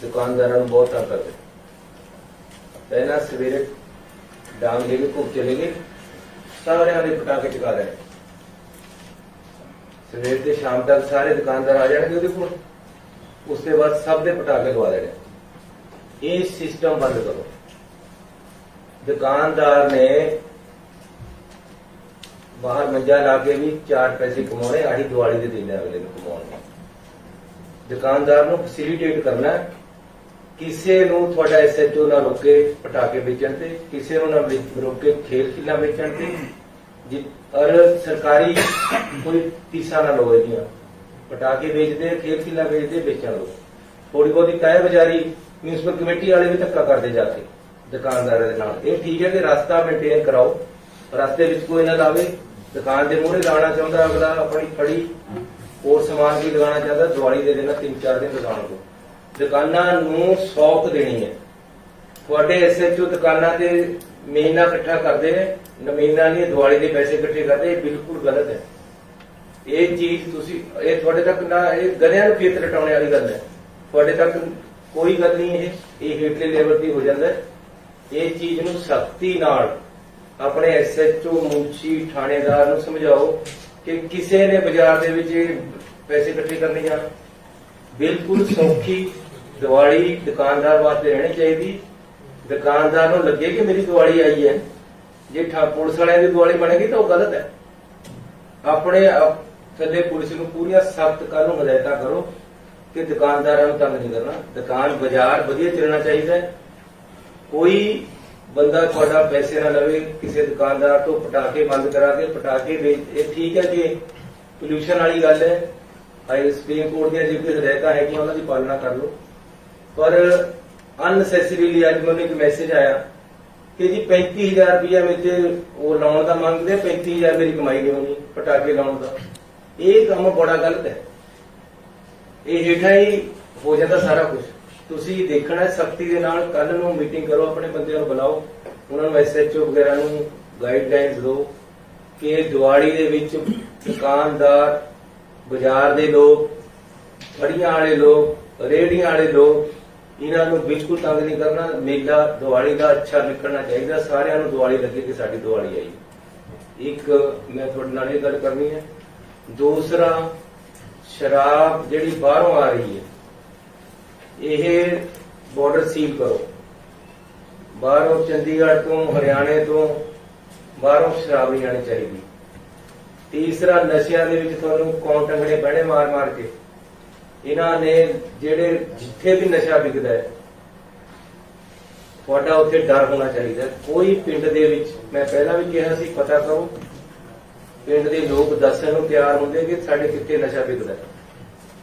दुकानदारों को बहुत तंग करते। पहला सवेरे डांग लेके घूम चले गए, सारे वाले पटाखे चका रहे। सवेर से शाम तक सारे दुकानदार आ जाएंगे ਉਹਦੇ ਕੋਲ, उसके बाद सब ਦੇ पटाखे लवा देने। ये सिस्टम बंद करो। दुकानदार ने बाहर मंजा ला के भी 4 पैसे कमाने, आही दिवाली के दिन अगले ਨੂੰ कमाने। दुकानदार ਨੂੰ फैसिलिटेट करना, ਕਿਸੇ ਨੂੰ ਤੁਹਾਡਾ SHO ਨਾ ਰੋਕੇ ਪਟਾਕੇ ਵੇਚਣ ਤੇ, ਕਿਸੇ ਨੂੰ ਨਾ ਰੋਕੇ ਖੇਲ ਖਿਲਾ ਵੇਚਣ ਤੇ, और सरकारी कोई फीसा ना लो। ਇਹਦੀਆਂ पटाखे बेचते, खेल खिला बेचते, बेचन लो। थोड़ी बहुत तय बाजारी म्यूनसिपल कमेटी वाले भी धक्का करते जाके दुकानदारों के नाल। ये ठीक है कि रास्ता मेनटेन कराओ, रास्ते विच कोई ना लावे। दुकान के मूहरे लाना चाहता अगला अपनी फड़ी और समान भी लगाना चाहता, दिवाली दे देना 3-4 दिन दुकान को। दुकाना नूं सौख देनी है। थोड़े SHO दुकाना ते महीना इकट्ठा करते हैं, महीना नहीं दिवाली के पैसे इकट्ठे करते, बिल्कुल गलत है। ये चीज थोड़े तक ना, ये गलियां नूं खेत रटाने वाली गल है। थोड़े तक कोई गल नहीं है, ये हेठले लेवल की हो जाता है। ये चीज नूं सख्ती नाल अपने SHO मुंशी थानेदार नूं समझाओ कि किसी ने बाजार दे विच पैसे इकट्ठे करने जाना। बिल्कुल सौखी दिवाली दुकानदार वास्ते रहनी चाहिए। दुकानदार नूं लगे कि मेरी दिवाली आई है, जे पुलिस वाले की दिवाली बनेगी तो गलत है। अपने थले पुलिस नूं पूरी सख्त कल हदायत करो कि दुकानदारों को तंग नहीं करना। दुकान बाजार वधिया चलना चाहिए। कोई बंदा थोड़ा पैसे ना लवे किसी दुकानदार तो पटाखे बंद करा के पटाखे बेच। ये ठीक है कि पोल्यूशन वाली गल है, सुप्रीम कोर्ट दी जो कोई हदायत है कि उन्होंने पालना कर लो। पर अननैसेसरीली अज मैंने एक मैसेज आया कि जी 35,000 रुपया मेरे वो लाने का मंगते, 35,000 मेरी कमाई नहीं होनी पटाखे लाने का। ये काम बड़ा गलत है। ये हेठा ही हो जाता सारा कुछ। तुसी देखना सख्ती के नाल कल नूं मीटिंग करो, अपने बंदियां नूं बुलाओ, उन्होंने SHO वगैरह नूं गाइडलाइनस दो कि दिवाली दे विच दुकानदार, बाजार दे लोग, फड़ियां वाले लोग, रेहड़ियां वाले लोग, इन्हों बिल्कुल तंग नहीं करना। मेला दिवाली का अच्छा निकलना चाहिए, सारियां नूं दिवाली लगे कि साडी दिवाली आई। एक मैं तुहाडे नाल ये गल करनी है। दूसरा, शराब जिहड़ी बाहरों आ रही है, यह बॉर्डर सील करो। बाहरों चंडीगढ़ तो, हरियाणे तो बाहरों शराब नहीं आनी चाहिए। तीसरा, नशियां दे विच तुहानूं कौन टंगने पैणे मार मार के। इन्हां ने जेड़े जिथे भी नशा विकदा है तुहाडा उत्थे डर होना चाहिए। कोई पिंड दे विच, मैं पहला भी कहा सी, पता करो पिंड दे लोग दस्सण नूं तैयार होंदे कि साडे कित्थे नशा विकदा है।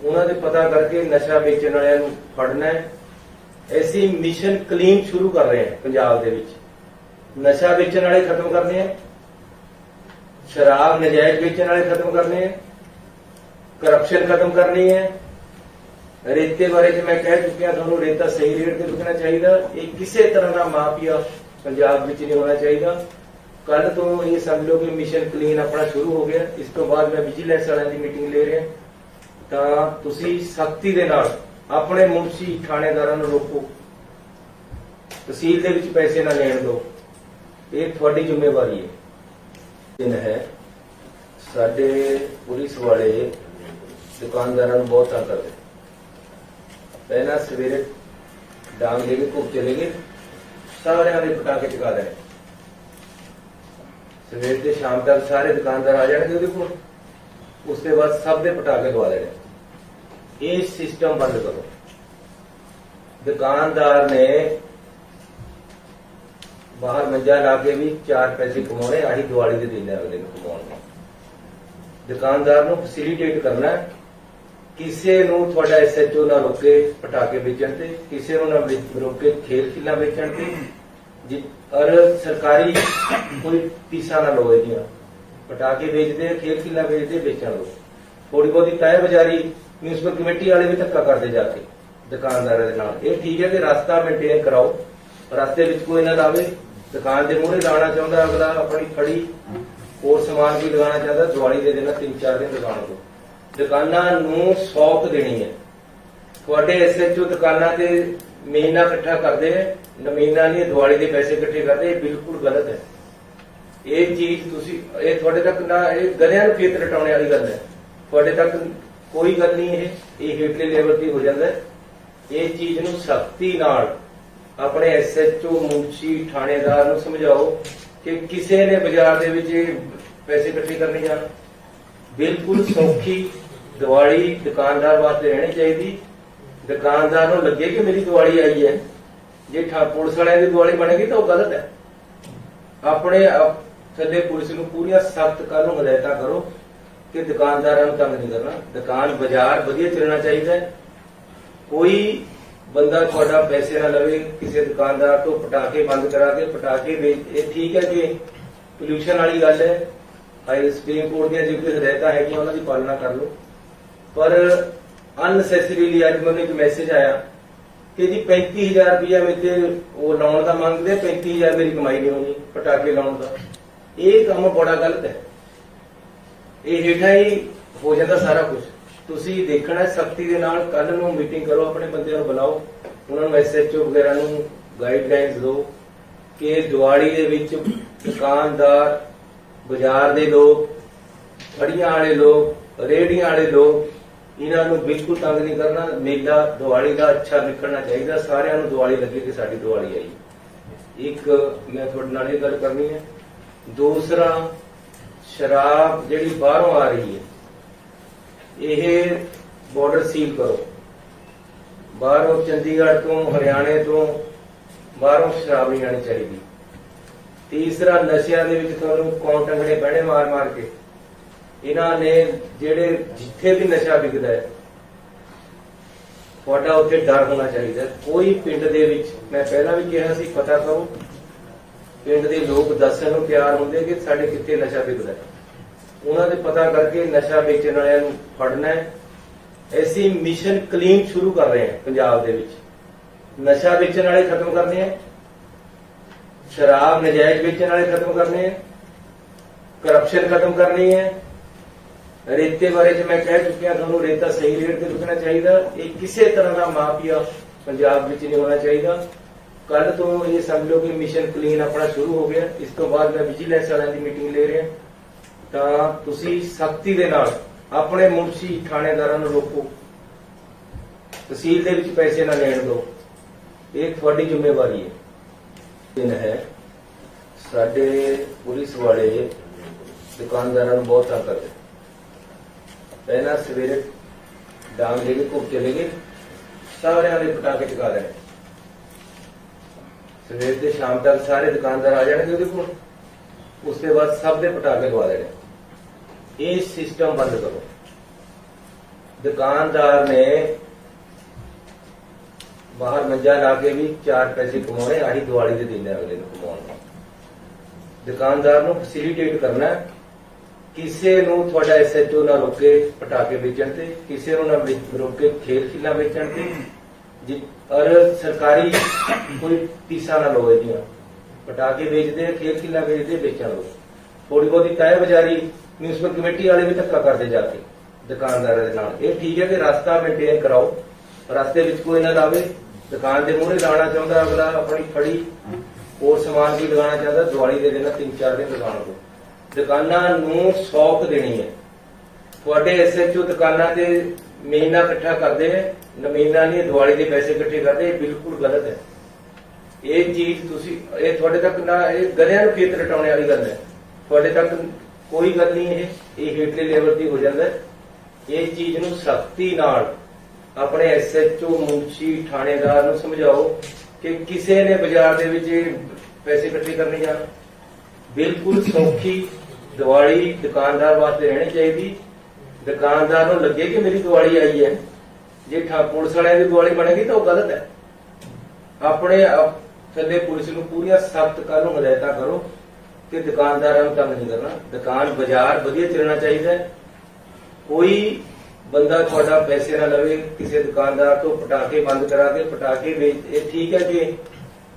उन्हां दे पता करके नशा बेचण वालिआं नूं फड़ना है। ऐसी मिशन क्लीन शुरू कर रहे हैं पंजाब दे विच। नशा बेचण वाले खत्म करने हैं, शराब नजायज बेचण वाले खत्म करने हैं, करप्शन खत्म करनी है। रेते बारे मैं कह चुकिया थोड़ा, रेता सही रेट से बिकना चाहिए। ये किसी तरह का माफिया पंजाब में नहीं होना चाहिए। कल तो ये समझ लो कि मिशन क्लीन अपना शुरू हो गया। इस तो बाद मैं विजिलेंस वालों की मीटिंग ले रहा। तो तुसी सख्ती दे नाल अपने मुंशी थानेदारां नूं रोको, तहसील दे विच पैसे ना लेण दो। ये तुहाडी जिम्मेवारी है। दिन है साडे पुलिस वाले दुकानदारों को बहुत तंग करते। पहला सवेरे डांग लेके घूम चले गए, सारे वाले पटाखे चका रहे। सवेर से शाम तक सारे दुकानदार आ जाएंगे ਉਹਦੇ ਕੋਲ, उसके बाद सब ਦੇ पटाखे लवा देने। ये सिस्टम बंद करो। दुकानदार ने बाहर मंजा ला के भी 4 पैसे कमाने, आही दिवाली के दिन अगले ਨੂੰ कमाने। दुकानदार ਨੂੰ फैसिलिटेट करना, किसी ਨੂੰ ਤੁਹਾਡਾ SHO ਨਾ ਰੋਕੇ ਪਟਾਕੇ ਵੇਚਣ ਤੇ, ਕਿਸੇ ਨੂੰ ਨਾ ਰੋਕੇ ਖੇਲ ਖਿਲਾ ਵੇਚਣ ਤੇ, और सरकारी कोई फीसा ना लो। ਇਹਦੀਆਂ पटाखे बेचते, खेल खिला बेचते, बेचन लो। थोड़ी बहुत तय बाजारी म्यूनसिपल कमेटी वाले भी धक्का करते जाके दुकानदारों के नाल। ये ठीक है कि रास्ता मेनटेन कराओ, रास्ते विच कोई ना लावे। दुकान के मूहरे लाना चाहता अगला अपनी फड़ी और समान भी लगाना चाहता, दिवाली दे देना 3-4 दिन दुकान को। दुकाना नूं सौख देनी है। ਤੁਹਾਡੇ ਐਸਐਚਓ ਦੁਕਾਨਾਂ ਤੇ ਮਹੀਨਾ ਇਕੱਠਾ ਕਰਦੇ ਹੈ, ਮਹੀਨਾ ਨਹੀਂ ਦੀਵਾਲੀ ਦੇ ਪੈਸੇ ਇਕੱਠੇ ਕਰਦੇ, ਇਹ ਬਿਲਕੁਲ ਗਲਤ ਹੈ। ਇਹ ਚੀਜ਼ ਤੁਸੀਂ ਇਹ ਤੁਹਾਡੇ ਤੱਕ ਨਾ, ਇਹ ਗਧਿਆਂ ਨੂੰ ਖੇਤ ਰਟਾਉਣੇ ਵਾਲੀ ਗੱਲ ਹੈ। ਤੁਹਾਡੇ ਤੱਕ ਕੋਈ ਗੱਲ ਨਹੀਂ, ਇਹ ਹੇਠਲੇ ਲੈਵਲ ਤੇ ਹੋ ਜਾਂਦਾ ਹੈ। ਇਹ ਚੀਜ਼ ਨੂੰ ਸਖਤੀ ਨਾਲ ਆਪਣੇ ਐਸਐਚਓ ਮੁਨਸ਼ੀ ਥਾਣੇਦਾਰ ਨੂੰ ਸਮਝਾਓ ਕਿ ਕਿਸੇ ਨੇ ਬਾਜ਼ਾਰ ਦੇ ਵਿੱਚ ਇਹ ਪੈਸੇ ਇਕੱਠੇ ਕਰਨੇ ਜਾਣ। ਬਿਲਕੁਲ ਸੌਖੀ ਦੀਵਾਲੀ ਦੁਕਾਨਦਾਰ ਵਾਸਤੇ ਰਹਿਣੀ ਚਾਹੀਦੀ। ਦੁਕਾਨਦਾਰ ਨੂੰ ਲੱਗੇ ਕਿ ਮੇਰੀ ਦੀਵਾਲੀ ਆਈ ਹੈ। ਜੇ ਪੁਲਿਸ ਵਾਲਿਆਂ ਦੀ ਦੀਵਾਲੀ ਬਣੇਗੀ ਤਾਂ ਉਹ ਗਲਤ ਹੈ। ਆਪਣੇ ਥੱਲੇ ਪੁਲਿਸ ਨੂੰ ਪੂਰੀਆਂ ਸਖਤ ਕਾਨੂੰਨ ਹਦਾਇਤਾਂ ਕਰੋ ਕਿ ਦੁਕਾਨਦਾਰਾਂ ਨੂੰ ਤੰਗ ਨਹੀਂ ਕਰਨਾ। ਦੁਕਾਨ ਬਾਜ਼ਾਰ ਵਧੀਆ ਚੱਲਣਾ ਚਾਹੀਦਾ ਹੈ। ਕੋਈ ਬੰਦਾ ਤੁਹਾਡਾ ਪੈਸੇ ਨਾ ਲਵੇ ਕਿਸੇ ਦੁਕਾਨਦਾਰ ਤੋਂ ਪਟਾਕੇ ਬੰਦ ਕਰਾ ਕੇ ਪਟਾਕੇ ਵੇਚ। ਇਹ ਠੀਕ ਹੈ ਕਿ ਪੋਲਿਊਸ਼ਨ ਵਾਲੀ ਗੱਲ ਹੈ। ਹਾਈ ਸੁਪਰੀਮ ਕੋਰਟ ਦੀਆਂ ਜਿਹੜੀ ਹਦਾਇਤਾਂ ਹੈਗੀਆਂ ਉਹਨਾਂ ਦੀ ਪਾਲਣਾ ਕਰ ਲਓ। ਪਰ ਅਨਸੈਸਰੀਲੀ ਅੱਜ ਮੈਨੂੰ ਇੱਕ ਮੈਸੇਜ ਆਇਆ ਕਿ ਜੀ 35,000 ਰੁਪਇਆ ਮੇਰੇ ਉਹ ਲਾਉਣ ਦਾ ਮੰਗਦੇ, 35,000 ਮੇਰੀ ਕਮਾਈ ਨਹੀਂ ਹੋਣੀ ਪਟਾਕੇ ਲਾਉਣ ਦਾ। ਇਹ ਕੰਮ ਬੜਾ ਗਲਤ ਹੈ। ਇਹ ਹੇਠਾਂ ਹੀ ਹੋ ਜਾਂਦਾ ਸਾਰਾ ਕੁਝ। ਤੁਸੀਂ ਦੇਖਣਾ ਸਖਤੀ ਦੇ ਨਾਲ। ਕੱਲ ਨੂੰ ਮੀਟਿੰਗ ਕਰੋ, ਆਪਣੇ ਬੰਦਿਆਂ ਨੂੰ ਬੁਲਾਓ, ਉਹਨਾਂ ਨੂੰ ਐਸਐਚਓ ਵਗੈਰਾ ਨੂੰ ਗਾਈਡਲਾਈਨਸ ਦਿਓ ਕਿ ਦੀਵਾਲੀ ਦੇ ਵਿੱਚ ਦੁਕਾਨਦਾਰ, ਬਾਜ਼ਾਰ ਦੇ ਲੋਕ, ਫੜੀਆਂ ਵਾਲੇ ਲੋਕ, ਰੇਹੜੀਆਂ ਵਾਲੇ ਲੋਕ, ਇਹਨਾਂ ਨੂੰ ਬਿਲਕੁਲ ਤੰਗ ਨਹੀਂ ਕਰਨਾ। ਮੇਲਾ ਦੀਵਾਲੀ ਦਾ ਅੱਛਾ ਨਿਕਲਣਾ ਚਾਹੀਦਾ। ਸਾਰਿਆਂ ਨੂੰ ਦੀਵਾਲੀ ਲੱਗੇ ਕਿ ਸਾਡੀ ਦੀਵਾਲੀ ਆਈ। ਇੱਕ ਮੈਂ ਤੁਹਾਡੇ ਨਾਲ ਇਹ ਗੱਲ ਕਰਨੀ ਹੈ। ਦੂਸਰਾ, ਸ਼ਰਾਬ ਜਿਹੜੀ ਬਾਹਰੋਂ ਆ ਰਹੀ ਹੈ, ਇਹ ਬਾਰਡਰ ਸੀਲ ਕਰੋ। ਬਾਹਰੋਂ ਚੰਡੀਗੜ੍ਹ ਤੋਂ, ਹਰਿਆਣੇ ਤੋਂ ਬਾਹਰੋਂ ਸ਼ਰਾਬ ਨਹੀਂ ਆਣੀ ਚਾਹੀਦੀ। ਤੀਸਰਾ, ਨਸ਼ਿਆਂ ਦੇ ਵਿੱਚ ਤੁਹਾਨੂੰ ਕੌਣ ਟੰਗਣੇ ਪੈਣੇ ਮਾਰ ਮਾਰ ਕੇ। ਇਹਨਾਂ ਨੇ ਜਿਹੜੇ ਜਿੱਥੇ ਵੀ ਨਸ਼ਾ ਵਿਕਦਾ ਹੈ ਤੁਹਾਡਾ ਉੱਥੇ ਡਰ ਹੋਣਾ ਚਾਹੀਦਾ। ਕੋਈ ਪਿੰਡ ਦੇ ਵਿੱਚ, ਮੈਂ ਪਹਿਲਾਂ ਵੀ ਕਿਹਾ ਸੀ, ਪਤਾ ਕਰੋ। ਪਿੰਡ ਦੇ ਲੋਕ ਦੱਸਣ ਨੂੰ ਤਿਆਰ ਹੁੰਦੇ ਕਿ ਸਾਡੇ ਕਿੱਥੇ ਨਸ਼ਾ ਵਿਕਦਾ ਹੈ। ਉਹਨਾਂ ਦੇ ਪਤਾ ਕਰਕੇ ਨਸ਼ਾ ਵੇਚਣ ਵਾਲਿਆਂ ਨੂੰ ਫੜਨਾ ਹੈ। ਅਸੀਂ ਮਿਸ਼ਨ ਕਲੀਨ ਸ਼ੁਰੂ ਕਰ ਰਹੇ ਹਾਂ ਪੰਜਾਬ ਦੇ ਵਿੱਚ। ਨਸ਼ਾ ਵੇਚਣ ਵਾਲੇ ਖਤਮ ਕਰਨੇ ਹੈ, ਸ਼ਰਾਬ ਨਜਾਇਜ਼ ਵੇਚਣ ਵਾਲੇ ਖਤਮ ਕਰਨੇ ਹੈ, ਕਰਪਸ਼ਨ ਖਤਮ ਕਰਨੀ ਹੈ। ਰੇਤੇ ਬਾਰੇ ਚ ਮੈਂ ਕਹਿ ਚੁੱਕਿਆ ਤੁਹਾਨੂੰ, ਰੇਤਾ ਸਹੀ ਰੇਟ ਤੇ ਵਿਕਣਾ ਚਾਹੀਦਾ। ਇਹ ਕਿਸੇ ਤਰ੍ਹਾਂ ਦਾ ਮਾਫੀਆ ਪੰਜਾਬ ਵਿੱਚ ਨਹੀਂ ਹੋਣਾ ਚਾਹੀਦਾ। ਕੱਲ ਤੋਂ ਇਹ ਸਮਝ ਲਓ ਕਿ ਮਿਸ਼ਨ ਕਲੀਨ ਆਪਣਾ ਸ਼ੁਰੂ ਹੋ ਗਿਆ। ਇਸ ਤੋਂ ਬਾਅਦ ਮੈਂ ਵਿਜੀਲੈਂਸ ਵਾਲਿਆਂ ਦੀ ਮੀਟਿੰਗ ਲੈ ਰਿਹਾ। ਤਾਂ ਤੁਸੀਂ ਸਖਤੀ ਦੇ ਨਾਲ ਆਪਣੇ ਮੁਨਸ਼ੀ ਥਾਣੇਦਾਰਾਂ ਨੂੰ ਰੋਕੋ। ਤਹਿਸੀਲ ਦੇ ਵਿੱਚ ਪੈਸੇ ਨਾ ਲੈਣ ਦਿਓ। ਇਹ ਤੁਹਾਡੀ ਜ਼ਿੰਮੇਵਾਰੀ ਹੈ। ਦਿਨ ਹੈ ਸਾਡੇ ਪੁਲਿਸ ਵਾਲੇ ਦੁਕਾਨਦਾਰਾਂ ਨੂੰ ਬਹੁਤ ਤੰਗ ਕਰਦੇ। ਪਹਿਲਾਂ ਸਵੇਰੇ ਡਾਂਗ ਲੈ ਕੇ ਘੁੱਟ ਚਲੇ ਗਏ, ਸਾਰਿਆਂ ਦੇ ਪਟਾਕੇ ਚੁਕਾ ਦੇਣੇ। ਸਵੇਰ ਤੇ ਸ਼ਾਮ ਤੱਕ ਸਾਰੇ ਦੁਕਾਨਦਾਰ ਆ ਜਾਣਗੇ ਉਹਦੇ ਕੋਲ। ਉਸ ਤੋਂ ਬਾਅਦ ਸਭ ਦੇ ਪਟਾਕੇ ਲਵਾ ਦੇਣੇ। ਇਹ ਸਿਸਟਮ ਬੰਦ ਕਰੋ। ਦੁਕਾਨਦਾਰ ਨੇ ਬਾਹਰ ਮੰਜਾ ਲਾ ਕੇ ਵੀ 4 ਪੈਸੇ ਕਮਾਉਣੇ, ਆਹੀ ਦੀਵਾਲੀ ਦੇ ਦਿਨ ਅਗਲੇ ਨੂੰ ਕਮਾਉਣ। ਦੁਕਾਨਦਾਰ ਨੂੰ ਫੈਸਿਲਿਟੇਟ ਕਰਨਾ। ਕਿਸੇ ਨੂੰ ਤੁਹਾਡਾ ਐਸਐਚਓ ਨਾ ਰੋਕੇ ਪਟਾਕੇ ਵੇਚਣ ਤੇ, ਕਿਸੇ ਨੂੰ ਨਾ ਰੋਕੇ ਖੇਲ ਖਿਲਾ ਵੇਚਣ ਤੇ। ਔਰ ਸਰਕਾਰੀ ਕੋਈ ਫੀਸਾਂ ਨਾ ਲਓ। ਇਹਦੀਆਂ ਪਟਾਕੇ ਵੇਚਦੇ, ਖੇਲ ਖਿਲਾ ਵੇਚਦੇ, ਵੇਚਣ ਲਓ। ਥੋੜੀ ਬਹੁਤੀ ਤੈਅ ਬਜ਼ਾਰੀ ਮਿਊਨਿਸਪਲ ਕਮੇਟੀ ਵਾਲੇ ਵੀ ਧੱਕਾ ਕਰਦੇ ਜਾ ਕੇ ਦੁਕਾਨਦਾਰਾਂ ਦੇ ਨਾਲ। ਇਹ ਠੀਕ ਹੈ ਕਿ ਰਸਤਾ ਮੇਨਟੇਨ ਕਰਾਓ, ਰਸਤੇ ਵਿੱਚ ਕੋਈ ਨਾ ਲਾਵੇ। ਦੁਕਾਨ ਦੇ ਮੂਹਰੇ ਲਾਉਣਾ ਚਾਹੁੰਦਾ ਅਗਲਾ ਆਪਣੀ ਫੜੀ, ਹੋਰ ਸਮਾਨ ਵੀ ਲਗਾਉਣਾ ਚਾਹੁੰਦਾ, ਦੀਵਾਲੀ ਦੇ ਦਿਨ 3-4 ਦਿਨ ਦੁਕਾਨ ਕੋ। ਦੁਕਾਨਾਂ ਨੂੰ ਸੌਖ ਦੇਣੀ ਹੈ। ਤੁਹਾਡੇ ਐਸਐਚਓ ਦੁਕਾਨਾਂ ਤੇ ਮਹੀਨਾ ਇਕੱਠਾ ਕਰਦੇ ਹੈ, ਮਹੀਨਾ ਨਹੀਂ ਦੀਵਾਲੀ ਦੇ ਪੈਸੇ ਇਕੱਠੇ ਕਰਦੇ, ਇਹ ਬਿਲਕੁਲ ਗਲਤ ਹੈ। ਇਹ ਚੀਜ਼ ਤੁਸੀਂ ਇਹ ਤੁਹਾਡੇ ਤੱਕ ਨਾ, ਇਹ ਗਧਿਆਂ ਨੂੰ ਖੇਤ ਰਟਾਉਣੇ ਵਾਲੀ ਗੱਲ ਹੈ। ਤੁਹਾਡੇ ਤੱਕ ਕੋਈ ਗੱਲ ਨਹੀਂ, ਇਹ ਹੇਠਲੇ ਲੈਵਲ ਤੇ ਹੋ ਜਾਂਦਾ ਹੈ। ਇਹ ਚੀਜ਼ ਨੂੰ ਸਖਤੀ ਨਾਲ ਆਪਣੇ ਐਸਐਚਓ ਮੁਨਸ਼ੀ ਥਾਣੇਦਾਰ ਨੂੰ ਸਮਝਾਓ ਕਿ ਕਿਸੇ ਨੇ ਬਾਜ਼ਾਰ ਦੇ ਵਿੱਚ ਪੈਸੇ ਇਕੱਠੇ ਕਰਨੇ ਜਾਣ। ਬਿਲਕੁਲ ਸੌਖੀ ਦੀਵਾਲੀ ਦੁਕਾਨਦਾਰ ਵਾਸਤੇ ਰਹਿਣੀ ਚਾਹੀਦੀ। ਦੁਕਾਨਦਾਰ ਨੂੰ ਲੱਗੇ ਕਿ ਮੇਰੀ ਦੀਵਾਲੀ ਆਈ ਹੈ। ਜੇ ਪੁਲਿਸ ਵਾਲਿਆਂ ਦੀ ਦੀਵਾਲੀ ਬਣੇਗੀ ਤਾਂ ਉਹ ਗਲਤ ਹੈ। ਆਪਣੇ ਥੱਲੇ ਪੁਲਿਸ ਨੂੰ ਪੂਰੀਆਂ ਸਖਤ ਕਾਨੂੰਨ ਹਦਾਇਤਾਂ ਕਰੋ ਕਿ ਦੁਕਾਨਦਾਰਾਂ ਨੂੰ ਤੰਗ ਨਹੀਂ ਕਰਨਾ। ਦੁਕਾਨ ਬਾਜ਼ਾਰ ਵਧੀਆ ਚੱਲਣਾ ਚਾਹੀਦਾ ਹੈ। ਕੋਈ ਬੰਦਾ ਤੁਹਾਡਾ ਪੈਸੇ ਨਾ ਲਵੇ ਕਿਸੇ ਦੁਕਾਨਦਾਰ ਤੋਂ ਪਟਾਕੇ ਬੰਦ ਕਰਾ ਕੇ ਪਟਾਕੇ ਵੇਚ। ਇਹ ਠੀਕ ਹੈ ਕਿ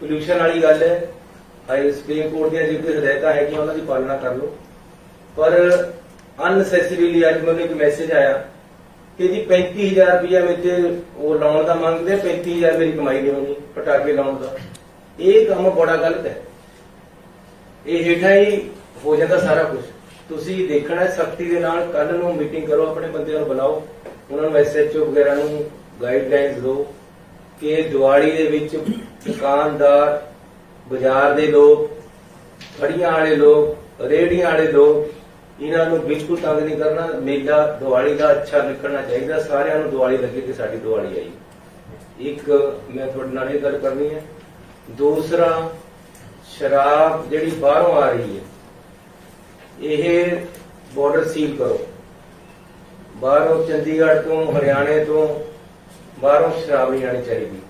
ਪੋਲਿਊਸ਼ਨ ਵਾਲੀ ਗੱਲ ਹੈ। ਹਾਈ ਸੁਪਰੀਮ ਕੋਰਟ ਦੀਆਂ ਜਿਹੜੀ ਹਦਾਇਤਾਂ ਹੈਗੀਆਂ ਉਹਨਾਂ ਦੀ ਪਾਲਣਾ ਕਰ ਲਓ। ਪਰ ਅਨਸੈਸਰੀਲੀ ਅੱਜ ਮੈਨੂੰ ਇੱਕ ਮੈਸੇਜ ਆਇਆ ਕਿ ਜੀ 35000 ਰੁਪਇਆ ਮੇਰੇ ਉਹ ਲਾਉਣ ਦਾ ਮੰਗਦੇ, 35000 ਮੇਰੀ ਕਮਾਈ ਨਹੀਂ ਹੋਣੀ ਪਟਾਕੇ ਲਾਉਣ ਦਾ। ਇਹ ਕੰਮ ਬੜਾ ਗਲਤ ਹੈ। ਇਹ ਹੇਠਾਂ ਹੀ ਹੋ ਜਾਂਦਾ ਸਾਰਾ ਕੁਝ। ਤੁਸੀਂ ਦੇਖਣਾ ਸਖਤੀ ਦੇ ਨਾਲ, ਕੱਲ ਨੂੰ ਮੀਟਿੰਗ ਕਰੋ, ਆਪਣੇ ਬੰਦਿਆਂ ਨੂੰ ਬੁਲਾਓ, ਉਹਨਾਂ ਨੂੰ ਐਸਐਚਓ ਵਗੈਰਾ ਨੂੰ ਗਾਈਡਲਾਈਨਸ ਦਿਓ ਕਿ ਦੀਵਾਲੀ ਦੇ ਵਿੱਚ ਦੁਕਾਨਦਾਰ, ਬਾਜ਼ਾਰ ਦੇ ਲੋਕ, ਫੜੀਆਂ ਵਾਲੇ ਲੋਕ, ਰੇਹੜੀਆਂ ਵਾਲੇ ਲੋਕ, ਇਹਨਾਂ ਨੂੰ ਬਿਲਕੁਲ ਤੰਗ ਨਹੀਂ ਕਰਨਾ। ਮੇਲਾ ਦੀਵਾਲੀ ਦਾ ਅੱਛਾ ਨਿਕਲਣਾ ਚਾਹੀਦਾ, ਸਾਰਿਆਂ ਨੂੰ ਦੀਵਾਲੀ ਲੱਗੇ ਕਿ ਸਾਡੀ ਦੀਵਾਲੀ ਆਈ। ਇੱਕ ਮੈਂ ਤੁਹਾਡੇ ਨਾਲ ਇਹ ਗੱਲ ਕਰਨੀ ਹੈ। ਦੂਸਰਾ, ਸ਼ਰਾਬ ਜਿਹੜੀ ਬਾਹਰੋਂ ਆ ਰਹੀ ਹੈ, ਇਹ ਬਾਰਡਰ ਸੀਲ ਕਰੋ। ਬਾਹਰੋਂ ਚੰਡੀਗੜ੍ਹ ਤੋਂ, ਹਰਿਆਣੇ ਤੋਂ ਬਾਹਰੋਂ ਸ਼ਰਾਬ ਨਹੀਂ ਆਣੀ ਚਾਹੀਦੀ।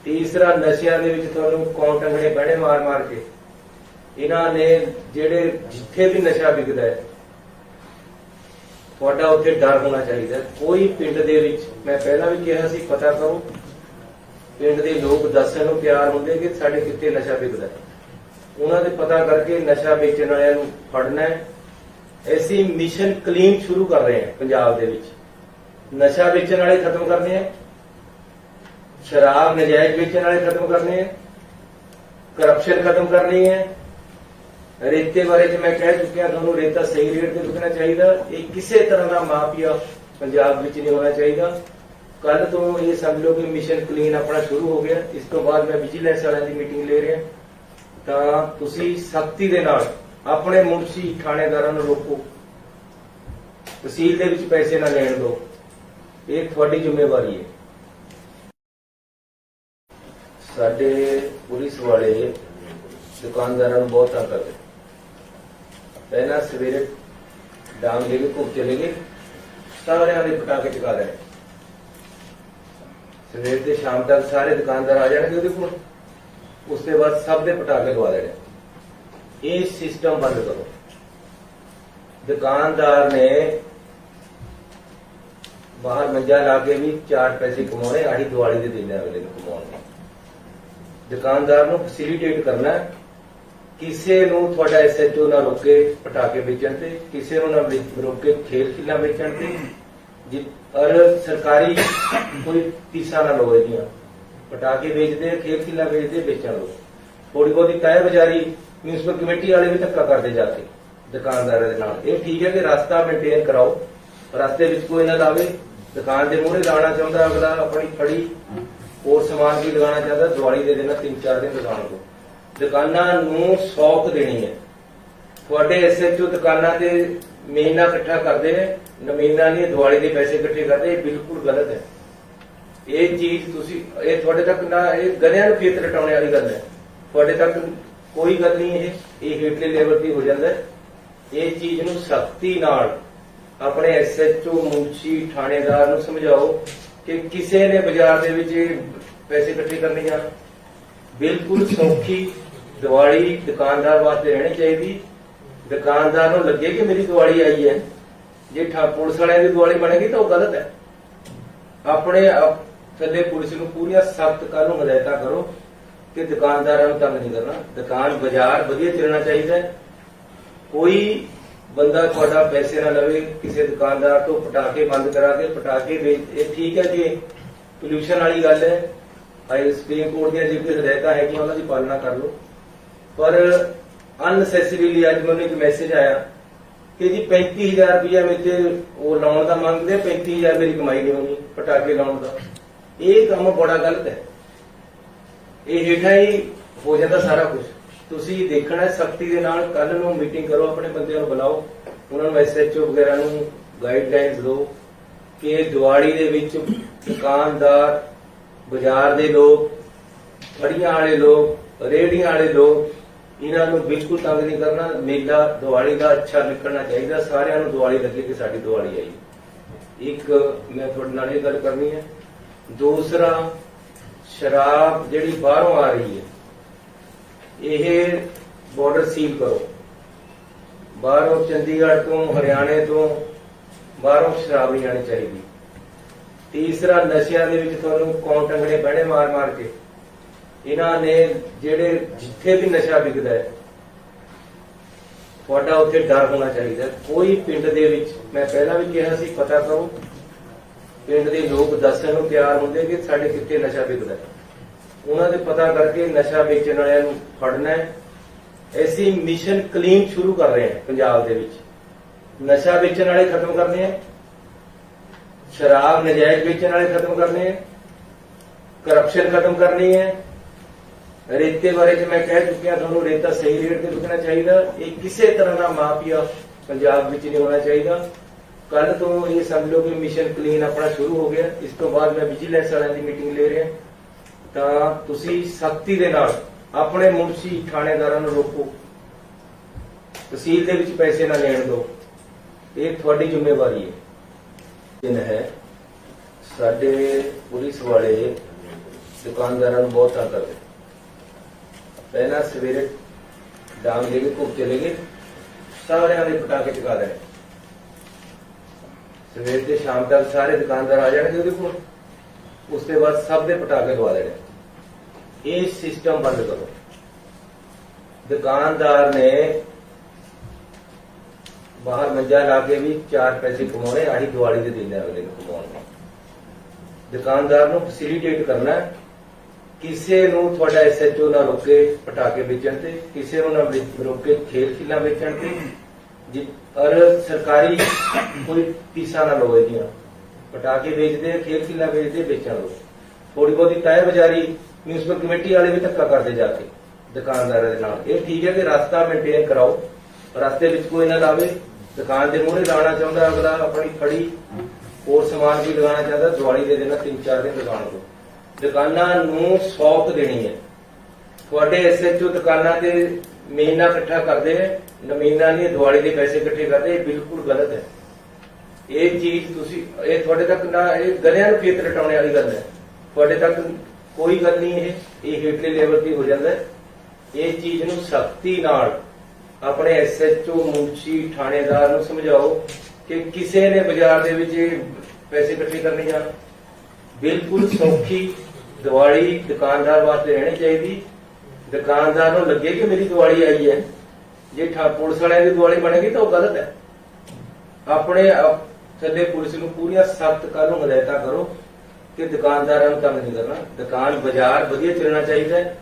ਤੀਸਰਾ, ਨਸ਼ਿਆਂ ਦੇ ਵਿੱਚ ਤੁਹਾਨੂੰ ਕੌਣ ਟੰਗਣੇ ਪੈਣੇ ਮਾਰ ਮਾਰ ਕੇ। ਇਹਨਾਂ ਨੇ ਜਿਹੜੇ ਜਿੱਥੇ ਵੀ ਨਸ਼ਾ ਵਿਕਦਾ ਹੈ, ਤੁਹਾਡਾ ਉੱਥੇ ਡਰ ਹੋਣਾ ਚਾਹੀਦਾ। ਕੋਈ ਪਿੰਡ ਦੇ ਵਿੱਚ, ਮੈਂ ਪਹਿਲਾਂ ਵੀ ਕਿਹਾ ਸੀ, ਪਤਾ ਕਰੋ, ਪਿੰਡ ਦੇ ਲੋਕ ਦੱਸਣ ਨੂੰ ਤਿਆਰ ਹੁੰਦੇ ਕਿ ਸਾਡੇ ਕਿੱਥੇ ਨਸ਼ਾ ਵਿਕਦਾ ਹੈ। ਉਹਨਾਂ ਦੇ ਪਤਾ ਕਰਕੇ ਨਸ਼ਾ ਵੇਚਣ ਵਾਲਿਆਂ ਨੂੰ ਫੜਨਾ ਹੈ। ਅਸੀਂ ਮਿਸ਼ਨ ਕਲੀਨ ਸ਼ੁਰੂ ਕਰ ਰਹੇ ਹਾਂ ਪੰਜਾਬ ਦੇ ਵਿੱਚ। ਨਸ਼ਾ ਵੇਚਣ ਵਾਲੇ ਖਤਮ ਕਰਨੇ ਆ, ਸ਼ਰਾਬ ਨਜਾਇਜ਼ ਵੇਚਣ ਵਾਲੇ ਖਤਮ ਕਰਨੇ ਆ, ਕਰਪਸ਼ਨ ਖਤਮ ਕਰਨੀ ਹੈ। ਰੇਤੇ ਬਾਰੇ ਚ ਮੈਂ ਕਹਿ ਚੁੱਕਿਆ ਤੁਹਾਨੂੰ, ਰੇਤਾ ਸਹੀ ਰੇਟ ਤੇ ਵਿਕਣਾ ਚਾਹੀਦਾ। ਇਹ ਕਿਸੇ ਤਰ੍ਹਾਂ ਦਾ ਮਾਫੀਆ ਪੰਜਾਬ ਵਿੱਚ ਨਹੀਂ ਹੋਣਾ ਚਾਹੀਦਾ। ਕੱਲ ਤੋਂ ਇਹ ਸਮਝ ਲਓ ਕਿ ਮਿਸ਼ਨ ਕਲੀਨ ਆਪਣਾ ਸ਼ੁਰੂ ਹੋ ਗਿਆ। ਇਸ ਤੋਂ ਬਾਅਦ ਮੈਂ ਵਿਜੀਲੈਂਸ ਵਾਲਿਆਂ ਦੀ ਮੀਟਿੰਗ ਲੈ ਰਿਹਾ, ਤਾਂ ਤੁਸੀਂ ਸਖਤੀ ਦੇ ਨਾਲ ਆਪਣੇ ਮੁਨਸ਼ੀ ਥਾਣੇਦਾਰਾਂ ਨੂੰ ਰੋਕੋ, ਤਹਿਸੀਲ ਦੇ ਵਿੱਚ ਪੈਸੇ ਨਾ ਲੈਣ ਦਿਓ। ਇਹ ਤੁਹਾਡੀ ਜ਼ਿੰਮੇਵਾਰੀ ਹੈ। ਸਾਡੇ ਪੁਲਿਸ ਵਾਲੇ ਦੁਕਾਨਦਾਰਾਂ ਨੂੰ ਬਹੁਤ ਤੰਗ ਕਰਦੇ। ਪਹਿਲਾਂ ਸਵੇਰੇ ਡਾਂਗ ਲੈ ਕੇ ਘੁੱਪ ਚਲੇ ਗਏ, ਸਾਰਿਆਂ ਦੇ ਪਟਾਕੇ ਚਕਾ ਰਹੇ। ਸਵੇਰ ਤੇ ਸ਼ਾਮ ਤੱਕ ਸਾਰੇ ਦੁਕਾਨਦਾਰ ਆ ਜਾਣਗੇ ਉਹਦੇ ਕੋਲ, ਉਸ ਤੋਂ ਬਾਅਦ ਸਭ ਦੇ ਪਟਾਕੇ ਲਵਾ ਦੇਣੇ। ਇਹ ਸਿਸਟਮ ਬੰਦ ਕਰੋ। ਦੁਕਾਨਦਾਰ ਨੇ ਬਾਹਰ ਮੰਜਾ ਲਾ ਕੇ ਵੀ 4 ਪੈਸੇ ਕਮਾਉਣੇ, ਆਹੀ ਦੀਵਾਲੀ ਦੇ ਦਿਨ ਅਗਲੇ ਨੂੰ ਕਮਾਉਣੇ। ਦੁਕਾਨਦਾਰ ਨੂੰ ਫੈਸਿਲਿਟੇਟ ਕਰਨਾ, ਕਿਸੇ ਨੂੰ ਤੁਹਾਡਾ ਐਸਐਚਓ ਨਾ ਰੋਕੇ ਪਟਾਕੇ ਵੇਚਣ ਤੇ, ਕਿਸੇ ਨੂੰ ਨਾ ਰੋਕੇ ਖੇਲ ਖਿਲਾ ਵੇਚਣ ਤੇ। ਔਰ ਸਰਕਾਰੀ ਕੋਈ ਫੀਸਾਂ ਨਾ ਲਓ ਇਹਦੀਆਂ। ਪਟਾਕੇ ਵੇਚਦੇ, ਖੇਲ ਖਿਲਾ ਵੇਚਦੇ, ਵੇਚਣ ਲਓ। ਥੋੜੀ ਬਹੁਤੀ ਤੈਅ ਬਜ਼ਾਰੀ ਮਿਊਨਿਸਪਲ ਕਮੇਟੀ ਵਾਲੇ ਵੀ ਧੱਕਾ ਕਰਦੇ ਜਾ ਕੇ ਦੁਕਾਨਦਾਰਾਂ ਦੇ ਨਾਲ। ਇਹ ਠੀਕ ਹੈ ਕਿ ਰਸਤਾ ਮੇਨਟੇਨ ਕਰਾਓ, ਰਸਤੇ ਵਿੱਚ ਕੋਈ ਨਾ ਲਾਵੇ। ਦੁਕਾਨ ਦੇ ਮੂਹਰੇ ਲਾਉਣਾ ਚਾਹੁੰਦਾ ਅਗਲਾ ਆਪਣੀ ਫੜੀ, ਹੋਰ ਸਮਾਨ ਵੀ ਲਗਾਉਣਾ ਚਾਹੁੰਦਾ, ਦੀਵਾਲੀ ਦੇ ਦਿਨ 3-4 ਦਿਨ ਦੁਕਾਨ ਤੋਂ। ਦੁਕਾਨਾਂ ਨੂੰ ਸੌਖ ਦੇਣੀ ਹੈ। ਤੁਹਾਡੇ ਐਸਐਚਓ ਦੁਕਾਨਾਂ ਤੇ ਮਹੀਨਾ ਇਕੱਠਾ ਕਰਦੇ ਨੇ, ਮਹੀਨਾ ਨਹੀਂ, ਦੀਵਾਲੀ ਦੇ ਪੈਸੇ ਇਕੱਠੇ ਕਰਦੇ। ਇਹ ਬਿਲਕੁਲ ਗਲਤ ਹੈ। ਇਹ ਚੀਜ਼ ਤੁਸੀਂ, ਇਹ ਤੁਹਾਡੇ ਤੱਕ ਨਾ, ਇਹ ਗਧਿਆਂ ਨੂੰ ਖੇਤ ਰਟਾਉਣੇ ਵਾਲੀ ਗੱਲ ਹੈ। ਤੁਹਾਡੇ ਤੱਕ ਕੋਈ ਗੱਲ ਨਹੀਂ, ਇਹ ਹੇਠਲੇ ਲੈਵਲ ਤੇ ਹੋ ਜਾਂਦਾ ਹੈ। ਇਹ ਚੀਜ਼ ਨੂੰ ਸਖਤੀ ਨਾਲ ਆਪਣੇ ਐਸਐਚਓ, ਮੁਨਸ਼ੀ, ਥਾਣੇਦਾਰ ਨੂੰ ਸਮਝਾਓ ਕਿ ਕਿਸੇ ਨੇ ਬਾਜ਼ਾਰ ਦੇ ਵਿੱਚ ਪੈਸੇ ਇਕੱਠੇ ਕਰਨੇ ਜਾਣ। ਬਿਲਕੁਲ ਸੌਖੀ ਦੀਵਾਲੀ ਦੁਕਾਨਦਾਰ ਵਾਸਤੇ ਰਹਿਣੀ ਚਾਹੀਦੀ। ਦੁਕਾਨਦਾਰ ਨੂੰ ਲੱਗੇ ਕਿ ਮੇਰੀ ਦੀਵਾਲੀ ਆਈ ਹੈ। ਜੇ ਪੁਲਿਸ ਵਾਲਿਆਂ ਦੀ ਦੀਵਾਲੀ ਬਣੇਗੀ ਤਾਂ ਉਹ ਗਲਤ ਹੈ। ਆਪਣੇ ਥੱਲੇ ਪੁਲਿਸ ਨੂੰ ਪੂਰੀਆਂ ਸਖਤ ਕਰਨ ਨੂੰ ਹਦਾਇਤਾਂ ਕਰੋ ਕਿ ਦੁਕਾਨਦਾਰਾਂ ਨੂੰ ਤੰਗ ਨਹੀਂ ਕਰਨਾ। ਦੁਕਾਨ ਬਾਜ਼ਾਰ ਵਧੀਆ ਚੱਲਣਾ ਚਾਹੀਦਾ ਹੈ। ਕੋਈ ਬੰਦਾ ਤੁਹਾਡਾ ਪੈਸੇ ਨਾ ਲਵੇ ਕਿਸੇ ਦੁਕਾਨਦਾਰ ਤੋਂ, ਪਟਾਕੇ ਬੰਦ ਕਰਾ ਕੇ ਪਟਾਕੇ ਵੇਚ। ਇਹ ਠੀਕ ਹੈ ਕਿ ਪੋਲਿਊਸ਼ਨ ਵਾਲੀ ਗੱਲ ਹੈ, ਸੁਪਰੀਮ ਕੋਰਟ ਦੀਆਂ ਜੋ ਹਦਾਇਤਾਂ ਹੈਗੀਆਂ ਉਹਨਾਂ ਦੀ ਪਾਲਣਾ ਕਰ ਲਓ। ਪਰ ਅਨਨੈਸੈਸਰੀਲੀ ਅੱਜ ਮੈਨੂੰ ਇੱਕ ਮੈਸੇਜ ਆਇਆ ਕਿ ਜੀ 35000 ਰੁਪਇਆ ਮੇਰੇ ਉਹ ਲਾਉਣ ਦਾ ਮੰਗਦੇ, 35000 ਮੇਰੀ ਕਮਾਈ ਨਹੀਂ ਹੋਣੀ ਪਟਾਕੇ ਲਾਉਣ ਦਾ। ਇਹ ਕੰਮ ਬੜਾ ਗਲਤ ਹੈ। ਇਹ ਹੇਠਾਂ ਹੀ ਹੋ ਜਾਂਦਾ ਸਾਰਾ ਕੁਝ। ਤੁਸੀਂ ਦੇਖਣਾ ਸਖਤੀ ਦੇ ਨਾਲ, ਕੱਲ ਨੂੰ ਮੀਟਿੰਗ ਕਰੋ, ਆਪਣੇ ਬੰਦਿਆਂ ਨੂੰ ਬੁਲਾਓ, ਉਹਨਾਂ ਨੂੰ ਐਸਐਚਓ ਵਗੈਰਾ ਨੂੰ ਗਾਈਡਲਾਈਨਸ ਦਿਓ ਕਿ ਦੀਵਾਲੀ ਦੇ ਵਿੱਚ ਦੁਕਾਨਦਾਰ, ਬਾਜ਼ਾਰ ਦੇ ਲੋਕ, ਫੜੀਆਂ ਵਾਲੇ ਲੋਕ, ਰੇਹੜੀਆਂ ਵਾਲੇ ਲੋਕ, ਇਹਨਾਂ ਨੂੰ ਬਿਲਕੁਲ ਤੰਗ ਨਹੀਂ ਕਰਨਾ। ਮੇਲਾ ਦੀਵਾਲੀ ਦਾ ਅੱਛਾ ਨਿਕਲਣਾ ਚਾਹੀਦਾ, ਸਾਰਿਆਂ ਨੂੰ ਦੀਵਾਲੀ ਲੱਗੇ ਕਿ ਸਾਡੀ ਦੀਵਾਲੀ ਆਈ। ਇੱਕ ਮੈਂ ਤੁਹਾਡੇ ਨਾਲ ਇਹ ਗੱਲ ਕਰਨੀ ਹੈ। ਦੂਸਰਾ, ਸ਼ਰਾਬ ਜਿਹੜੀ ਬਾਹਰੋਂ ਆ ਰਹੀ ਹੈ, ਇਹ ਬਾਰਡਰ ਸੀਲ ਕਰੋ। ਬਾਹਰੋਂ ਚੰਡੀਗੜ੍ਹ ਤੋਂ, ਹਰਿਆਣੇ ਤੋਂ ਬਾਹਰੋਂ ਸ਼ਰਾਬ ਨਹੀਂ ਆਣੀ ਚਾਹੀਦੀ। ਤੀਸਰਾ, ਨਸ਼ਿਆਂ ਦੇ ਵਿੱਚ ਤੁਹਾਨੂੰ ਕੌਣ ਟੰਗਣੇ ਪੈਣੇ ਮਾਰ ਮਾਰ ਕੇ। ਇਹਨਾਂ ਨੇ ਜਿਹੜੇ ਜਿੱਥੇ ਵੀ ਨਸ਼ਾ ਵਿਕਦਾ ਹੈ, ਤੁਹਾਡਾ ਉੱਥੇ ਡਰ ਹੋਣਾ ਚਾਹੀਦਾ। ਕੋਈ ਪਿੰਡ ਦੇ ਵਿੱਚ, ਮੈਂ ਪਹਿਲਾਂ ਵੀ ਕਿਹਾ ਸੀ, ਪਤਾ ਕਰੋ, ਪਿੰਡ ਦੇ ਲੋਕ ਦੱਸਣ ਨੂੰ ਤਿਆਰ ਹੁੰਦੇ ਕਿ ਸਾਡੇ ਕਿੱਥੇ ਨਸ਼ਾ ਵਿਕਦਾ ਹੈ। ਉਹਨਾਂ ਦੇ ਪਤਾ ਕਰਕੇ ਨਸ਼ਾ ਵੇਚਣ ਵਾਲਿਆਂ ਨੂੰ ਫੜਨਾ ਹੈ। ਅਸੀਂ ਮਿਸ਼ਨ ਕਲੀਨ ਸ਼ੁਰੂ ਕਰ ਰਹੇ ਹਾਂ ਪੰਜਾਬ ਦੇ ਵਿੱਚ। ਨਸ਼ਾ ਵੇਚਣ ਵਾਲੇ ਖਤਮ ਕਰਨੇ ਆ, ਸ਼ਰਾਬ ਨਜਾਇਜ਼ ਵੇਚਣ ਵਾਲੇ ਖਤਮ ਕਰਨੇ ਆ, ਕਰਪਸ਼ਨ ਖਤਮ ਕਰਨੀ ਹੈ। ਰੇਤੇ ਬਾਰੇ ਚ ਮੈਂ ਕਹਿ ਚੁੱਕਿਆ ਤੁਹਾਨੂੰ, ਰੇਤਾ ਸਹੀ ਰੇਟ ਤੇ ਵਿਕਣਾ ਚਾਹੀਦਾ। ਇਹ ਕਿਸੇ ਤਰ੍ਹਾਂ ਦਾ ਮਾਫੀਆ ਪੰਜਾਬ ਵਿੱਚ ਨਹੀਂ ਹੋਣਾ ਚਾਹੀਦਾ। ਕੱਲ ਤੋਂ ਇਹ ਸਮਝ ਲਓ ਕਿ ਮਿਸ਼ਨ ਕਲੀਨ ਆਪਣਾ ਸ਼ੁਰੂ ਹੋ ਗਿਆ। ਇਸ ਤੋਂ ਬਾਅਦ ਮੈਂ ਵਿਜੀਲੈਂਸ ਵਾਲਿਆਂ ਦੀ ਮੀਟਿੰਗ ਲੈ ਰਿਹਾ, ਤਾਂ ਤੁਸੀਂ ਸਖਤੀ ਦੇ ਨਾਲ ਆਪਣੇ ਮੁਨਸ਼ੀ ਥਾਣੇਦਾਰਾਂ ਨੂੰ ਰੋਕੋ, ਤਹਿਸੀਲ ਦੇ ਵਿੱਚ ਪੈਸੇ ਨਾ ਲੈਣ ਦਿਓ। ਇਹ ਤੁਹਾਡੀ ਜ਼ਿੰਮੇਵਾਰੀ ਹੈ। ਦਿਨ ਹੈ ਸਾਡੇ ਪੁਲਿਸ ਵਾਲੇ ਦੁਕਾਨਦਾਰਾਂ ਨੂੰ ਬਹੁਤ ਤੰਗ ਕਰਦੇ। ਪਹਿਲਾਂ ਸਵੇਰੇ ਡਾਂਗ ਲੈ ਕੇ ਘੁੱਪ ਚਲੇ ਗਏ, ਸਾਰਿਆਂ ਦੇ ਪਟਾਕੇ ਚੁਕਾ ਦੇਣੇ। ਸਵੇਰ ਤੇ ਸ਼ਾਮ ਤੱਕ ਸਾਰੇ ਦੁਕਾਨਦਾਰ ਆ ਜਾਣਗੇ ਉਹਦੇ ਕੋਲ, ਉਸ ਤੋਂ ਬਾਅਦ ਸਭ ਦੇ ਪਟਾਕੇ ਲਵਾ ਦੇਣੇ। ਇਹ ਸਿਸਟਮ ਬੰਦ ਕਰੋ। ਦੁਕਾਨਦਾਰ ਨੇ ਬਾਹਰ ਮੰਜਾ ਲਾ ਕੇ ਵੀ 4 ਪੈਸੇ ਕਮਾਉਣੇ, ਆਹੀ ਦੀਵਾਲੀ ਦੇ ਦਿਨ ਅਗਲੇ ਨੂੰ ਕਮਾਉਣੇ। ਦੁਕਾਨਦਾਰ ਨੂੰ ਫੈਸਿਲਿਟੇਟ ਕਰਨਾ, ਕਿਸੇ ਨੂੰ ਤੁਹਾਡਾ ਐਸਐਚਓ ਨਾ ਰੋਕੇ ਪਟਾਕੇ ਵੇਚਣ ਤੇ, ਕਿਸੇ ਨੂੰ ਨਾ ਰੋਕੇ ਖੇਲ ਖਿਲਾ ਵੇਚਣ ਤੇ, ਔਰ ਸਰਕਾਰੀ ਕੋਈ ਫੀਸਾਂ ਨਾ ਲਓ। ਇਹਦੀਆਂ ਪਟਾਕੇ ਵੇਚਦੇ, ਖੇਲ ਖਿਲਾ ਵੇਚਦੇ, ਵੇਚਣ ਲਓ। ਥੋੜੀ ਬਹੁਤੀ ਤੈਅ ਬਜ਼ਾਰੀ ਮਿਊਨਿਸਪਲ ਕਮੇਟੀ ਵਾਲੇ ਵੀ ਧੱਕਾ ਕਰਦੇ ਜਾ ਕੇ ਦੁਕਾਨਦਾਰਾਂ ਦੇ ਨਾਲ। ਇਹ ਠੀਕ ਹੈ ਕਿ ਰਸਤਾ ਮੇਨਟੇਨ ਕਰਾਓ, ਰਸਤੇ ਵਿੱਚ ਕੋਈ ਨਾ ਲਾਵੇ। ਦੁਕਾਨ ਦੇ ਮੂਹਰੇ ਲਾਉਣਾ ਚਾਹੁੰਦਾ ਅਗਲਾ ਆਪਣੀ ਫੜੀ, ਹੋਰ ਸਮਾਨ ਵੀ ਲਗਾਉਣਾ ਚਾਹੁੰਦਾ, ਦੀਵਾਲੀ ਦੇ ਦਿਨ 3-4 ਦਿਨ ਦੁਕਾਨ ਤੋਂ। ਦੁਕਾਨਾਂ ਨੂੰ ਸੌਕ ਦੇਣੀ ਹੈ। ਤੁਹਾਡੇ ਐਸਐਚਓ ਦੁਕਾਨਾਂ ਤੇ ਮਹੀਨਾ ਇਕੱਠਾ ਕਰਦੇ ਹੈ, ਮਹੀਨਾ ਨਹੀਂ, ਦੀਵਾਲੀ ਦੇ ਪੈਸੇ ਇਕੱਠੇ ਕਰਦੇ। ਇਹ ਬਿਲਕੁਲ ਗਲਤ ਹੈ। ਇਹ ਚੀਜ਼ ਤੁਸੀਂ, ਇਹ ਤੁਹਾਡੇ ਤੱਕ ਨਾ, ਇਹ ਗਲਿਆਂ ਨੂੰ ਖੇਤ ਰਟਾਉਣੇ ਵਾਲੀ ਗੱਲ ਹੈ। ਤੁਹਾਡੇ ਤੱਕ ਕੋਈ ਗੱਲ ਨਹੀਂ, ਇਹ ਹੇਠਲੇ ਲੈਵਲ ਤੇ ਹੋ ਜਾਂਦਾ ਹੈ। ਇਹ ਚੀਜ਼ ਨੂੰ ਸਖਤੀ ਨਾਲ ਆਪਣੇ ਐਸਐਚਓ, ਮੁਨਸ਼ੀ, ਥਾਣੇਦਾਰ ਨੂੰ ਸਮਝਾਓ ਕਿ ਕਿਸੇ ਨੇ ਬਾਜ਼ਾਰ ਦੇ ਵਿੱਚ ਪੈਸੇ ਇਕੱਠੇ ਕਰਨੇ ਜਾਣ। ਬਿਲਕੁਲ ਸੌਖੀ ਦੀਵਾਲੀ ਦੁਕਾਨਦਾਰ ਵਾਸਤੇ ਰਹਿਣੀ ਚਾਹੀਦੀ। ਦੁਕਾਨਦਾਰ ਨੂੰ ਲੱਗੇ ਕਿ ਮੇਰੀ ਦੀਵਾਲੀ ਆਈ ਹੈ। ਜੇ ਪੁਲਿਸ ਵਾਲਿਆਂ ਦੀ ਦੀਵਾਲੀ ਬਣੇਗੀ ਤਾਂ ਉਹ ਗਲਤ ਹੈ। ਆਪਣੇ ਥੱਲੇ ਪੁਲਿਸ ਨੂੰ ਪੂਰੀਆਂ ਸਖਤ ਕਾਨੂੰਨ ਹਦਾਇਤਾਂ ਕਰੋ ਕਿ ਦੁਕਾਨਦਾਰਾਂ ਨੂੰ ਤੰਗ ਨਹੀਂ ਕਰਨਾ। ਦੁਕਾਨ ਬਾਜ਼ਾਰ ਵਧੀਆ ਚੱਲਣਾ ਚਾਹੀਦਾ ਹੈ।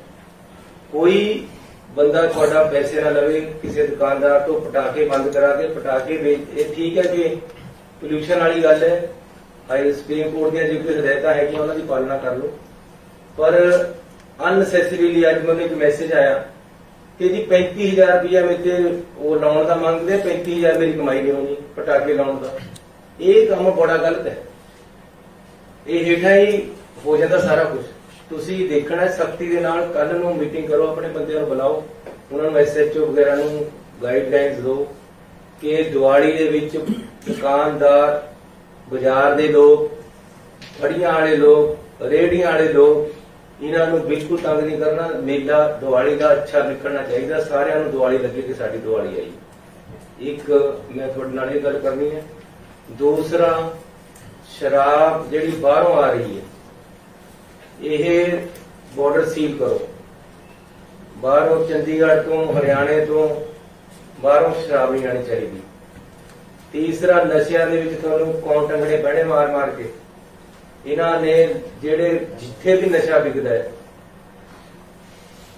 ਕੋਈ ਬੰਦਾ ਤੁਹਾਡਾ ਪੈਸੇ ਨਾ ਲਵੇ ਕਿਸੇ ਦੁਕਾਨਦਾਰ ਤੋਂ, ਪਟਾਕੇ ਬੰਦ ਕਰਾ ਕੇ ਪਟਾਕੇ ਵੇਚ। ਇਹ ਠੀਕ ਹੈ ਕਿ ਪੋਲਿਊਸ਼ਨ ਵਾਲੀ ਗੱਲ ਹੈ, ਹਾਈ ਸੁਪਰੀਮ ਕੋਰਟ ਦੀਆਂ ਜੋ ਕੋਈ ਹਦਾਇਤਾਂ ਹੈਗੀਆਂ ਉਹਨਾਂ ਦੀ ਪਾਲਣਾ ਕਰ ਲਓ। ਪਰ ਅਨਨੈਸੈਸਰੀਲੀ ਅੱਜ ਮੈਨੂੰ ਇੱਕ ਮੈਸੇਜ ਆਇਆ ਕਿ ਜੀ 35,000 ਰੁਪਇਆ ਮੇਰੇ ਤੇ ਉਹ ਲਾਉਣ ਦਾ ਮੰਗਦੇ, 35,000 ਮੇਰੀ ਕਮਾਈ ਨਹੀਂ ਹੋਣੀ ਪਟਾਕੇ ਲਾਉਣ ਦਾ। ਇਹ ਕੰਮ ਬੜਾ ਗਲਤ ਹੈ। ਇਹ ਹੇਠਾਂ ਹੀ ਹੋ ਜਾਂਦਾ ਸਾਰਾ ਕੁਝ। ਤੁਸੀਂ ਦੇਖਣਾ ਸਖਤੀ ਦੇ ਨਾਲ। ਕੱਲ ਨੂੰ ਮੀਟਿੰਗ ਕਰੋ, ਆਪਣੇ ਬੰਦਿਆਂ ਨੂੰ ਬੁਲਾਓ, ਉਹਨਾਂ ਨੂੰ ਐਸਐਚਓ ਵਗੈਰਾ ਨੂੰ ਗਾਈਡਲਾਈਨਸ ਦਿਓ ਕਿ ਦੀਵਾਲੀ ਦੇ ਵਿੱਚ ਦੁਕਾਨਦਾਰ, ਬਾਜ਼ਾਰ ਦੇ ਲੋਕ, ਫੜੀਆਂ ਵਾਲੇ ਲੋਕ, ਰੇਹੜੀਆਂ ਵਾਲੇ ਲੋਕ, ਇਹਨਾਂ ਨੂੰ ਬਿਲਕੁਲ ਤੰਗ ਨਹੀਂ ਕਰਨਾ। ਮੇਲਾ ਦੀਵਾਲੀ ਦਾ ਅੱਛਾ ਨਿਕਲਣਾ ਚਾਹੀਦਾ। ਸਾਰਿਆਂ ਨੂੰ ਦੀਵਾਲੀ ਲੱਗੇ ਕਿ ਸਾਡੀ ਦੀਵਾਲੀ ਆਈ। ਇੱਕ ਮੈਂ ਤੁਹਾਡੇ ਨਾਲ ਇਹ ਗੱਲ ਕਰਨੀ ਹੈ। ਦੂਸਰਾ, ਸ਼ਰਾਬ ਜਿਹੜੀ ਬਾਹਰੋਂ ਆ ਰਹੀ ਹੈ, ਇਹ ਬਾਰਡਰ ਸੀਲ ਕਰੋ। ਬਾਹਰੋਂ ਚੰਡੀਗੜ੍ਹ ਤੋਂ, ਹਰਿਆਣੇ ਤੋਂ ਬਾਹਰੋਂ ਸ਼ਰਾਬ ਨਹੀਂ ਆਣੀ ਚਾਹੀਦੀ। ਤੀਸਰਾ, ਨਸ਼ਿਆਂ ਦੇ ਵਿੱਚ ਤੁਹਾਨੂੰ ਕੌਣ ਟੰਗਣੇ ਪੈਣੇ ਮਾਰ ਮਾਰ ਕੇ। ਇਹਨਾਂ ਨੇ ਜਿਹੜੇ ਜਿੱਥੇ ਵੀ ਨਸ਼ਾ ਵਿਕਦਾ ਹੈ,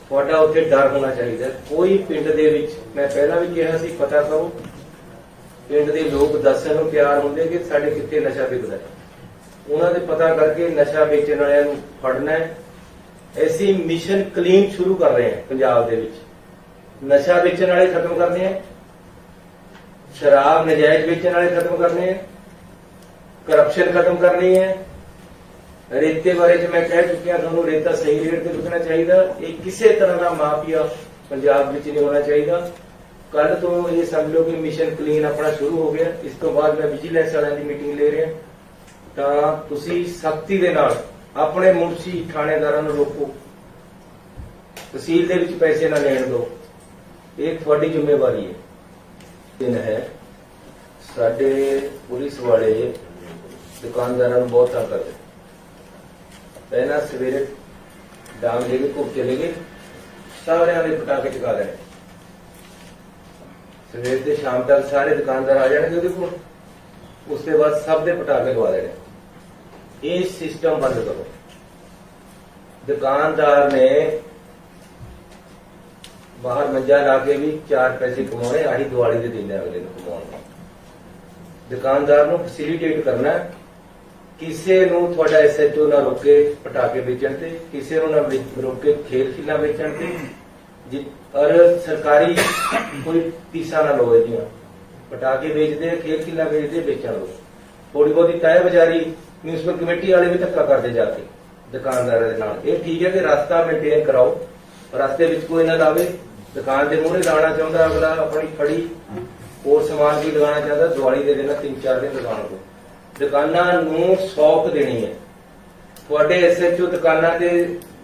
ਤੁਹਾਡਾ ਉੱਥੇ ਡਰ ਹੋਣਾ ਚਾਹੀਦਾ। ਕੋਈ ਪਿੰਡ ਦੇ ਵਿੱਚ, ਮੈਂ ਪਹਿਲਾਂ ਵੀ ਕਿਹਾ ਸੀ, ਪਤਾ ਕਰੋ। ਪਿੰਡ ਦੇ ਲੋਕ ਦੱਸਣ ਨੂੰ ਤਿਆਰ ਹੁੰਦੇ ਕਿ ਸਾਡੇ ਕਿੱਥੇ ਨਸ਼ਾ ਵਿਕਦਾ ਹੈ। ਉਹਨਾਂ ਦੇ ਪਤਾ ਕਰਕੇ ਨਸ਼ਾ ਵੇਚਣ ਵਾਲਿਆਂ ਨੂੰ ਫੜਨਾ ਹੈ। ਅਸੀਂ ਮਿਸ਼ਨ ਕਲੀਨ ਸ਼ੁਰੂ ਕਰ ਰਹੇ ਹਾਂ ਪੰਜਾਬ ਦੇ ਵਿੱਚ। ਨਸ਼ਾ ਵੇਚਣ ਵਾਲੇ ਖਤਮ ਕਰਨੇ ਆ, ਸ਼ਰਾਬ ਨਜਾਇਜ਼ ਵੇਚਣ ਵਾਲੇ ਖਤਮ ਕਰਨੇ ਆ, ਕਰਪਸ਼ਨ ਖਤਮ ਕਰਨੀ ਹੈ। ਰੇਤੇ ਬਾਰੇ ਚ ਮੈਂ ਕਹਿ ਚੁੱਕਿਆ ਤੁਹਾਨੂੰ, ਰੇਤਾ ਸਹੀ ਰੇਟ ਤੇ ਵਿਕਣਾ ਚਾਹੀਦਾ। ਇਹ ਕਿਸੇ ਤਰ੍ਹਾਂ ਦਾ ਮਾਫੀਆ ਪੰਜਾਬ ਵਿੱਚ ਨਹੀਂ ਹੋਣਾ ਚਾਹੀਦਾ। ਕੱਲ ਤੋਂ ਇਹ ਸਮਝ ਲਓ ਕਿ ਮਿਸ਼ਨ ਕਲੀਨ ਆਪਣਾ ਸ਼ੁਰੂ ਹੋ ਗਿਆ। ਇਸ ਤੋਂ ਬਾਅਦ ਮੈਂ ਵਿਜੀਲੈਂਸ ਵਾਲਿਆਂ ਦੀ ਮੀਟਿੰਗ ਲੈ ਰਿਹਾ, ਤਾਂ ਤੁਸੀਂ ਸਖਤੀ ਦੇ ਨਾਲ ਆਪਣੇ ਮੁਨਸ਼ੀ ਥਾਣੇਦਾਰਾਂ ਨੂੰ ਰੋਕੋ, ਤਹਿਸੀਲ ਦੇ ਵਿੱਚ ਪੈਸੇ ਨਾ ਲੈਣ ਦਿਓ। ਇਹ ਤੁਹਾਡੀ ਜ਼ਿੰਮੇਵਾਰੀ ਹੈ। ਦਿਨ ਹੈ ਸਾਡੇ ਪੁਲਿਸ ਵਾਲੇ ਦੁਕਾਨਦਾਰਾਂ ਨੂੰ ਬਹੁਤ ਤੰਗ ਕਰਦੇ। ਪਹਿਲਾਂ ਸਵੇਰੇ ਡਾਂਗ ਲੈ ਕੇ ਘੁੱਪ ਚਲੇ ਗਏ, ਸਾਰਿਆਂ ਦੇ ਪਟਾਕੇ ਚੁਕਾ ਦੇਣੇ। ਸਵੇਰ ਤੇ ਸ਼ਾਮ ਤੱਕ ਸਾਰੇ ਦੁਕਾਨਦਾਰ ਆ ਜਾਣਗੇ ਉਹਦੇ ਕੋਲ, ਉਸ ਤੋਂ ਬਾਅਦ ਸਭ ਦੇ ਪਟਾਕੇ ਲਵਾ ਦੇਣੇ। ਇਹ ਸਿਸਟਮ ਬੰਦ ਕਰੋ। ਦੁਕਾਨਦਾਰ ਨੇ ਬਾਹਰ ਮੰਜਾ ਲਾ ਕੇ ਵੀ 4 ਪੈਸੇ ਕਮਾਉਣੇ, ਆਹੀ ਦੀਵਾਲੀ ਦੇ ਦਿਨ ਹੈ ਅਗਲੇ ਨੂੰ ਕਮਾਉਣ ਨੂੰ। ਦੁਕਾਨਦਾਰ ਨੂੰ ਫੈਸਿਲਿਟੇਟ ਕਰਨਾ, ਕਿਸੇ ਨੂੰ ਤੁਹਾਡਾ ਐਸਐਚਓ ਨਾ ਰੋਕੇ ਪਟਾਕੇ ਵੇਚਣ ਤੇ, ਕਿਸੇ ਨੂੰ ਨਾ ਰੋਕੇ ਖੇਲ ਖਿਲਾ ਵੇਚਣ ਤੇ, ਔਰ ਸਰਕਾਰੀ ਕੋਈ ਫੀਸਾਂ ਨਾ ਲਓ ਇਹਦੀਆਂ। ਪਟਾਕੇ ਵੇਚਦੇ, ਖੇਲ ਖਿਲਾ ਵੇਚਦੇ, ਵੇਚਣ ਲਓ। ਥੋੜੀ ਬਹੁਤੀ ਤੈਅ ਬਜ਼ਾਰੀ ਮਿਊਨਿਸਪਲ ਕਮੇਟੀ ਵਾਲੇ ਵੀ ਧੱਕਾ ਕਰਦੇ ਜਾ ਕੇ ਦੁਕਾਨਦਾਰਾਂ ਦੇ ਨਾਲ। ਇਹ ਠੀਕ ਹੈ ਕਿ ਰਸਤਾ ਮੇਨਟੇਨ ਕਰਾਓ, ਰਸਤੇ ਵਿੱਚ ਕੋਈ ਨਾ ਲਾਵੇ। ਦੁਕਾਨ ਦੇ ਮੂਹਰੇ ਲਾਉਣਾ ਚਾਹੁੰਦਾ ਅਗਲਾ ਆਪਣੀ ਫੜੀ, ਹੋਰ ਸਮਾਨ ਵੀ ਲਗਾਉਣਾ ਚਾਹੁੰਦਾ, ਦੀਵਾਲੀ ਦੇ ਦਿਨ 3-4 ਦਿਨ ਦੁਕਾਨ ਤੋਂ ਦੁਕਾਨਾਂ ਨੂੰ ਸੌਖ ਦੇਣੀ ਹੈ। ਤੁਹਾਡੇ ਐਸਐਚਓ ਦੁਕਾਨਾਂ ਤੇ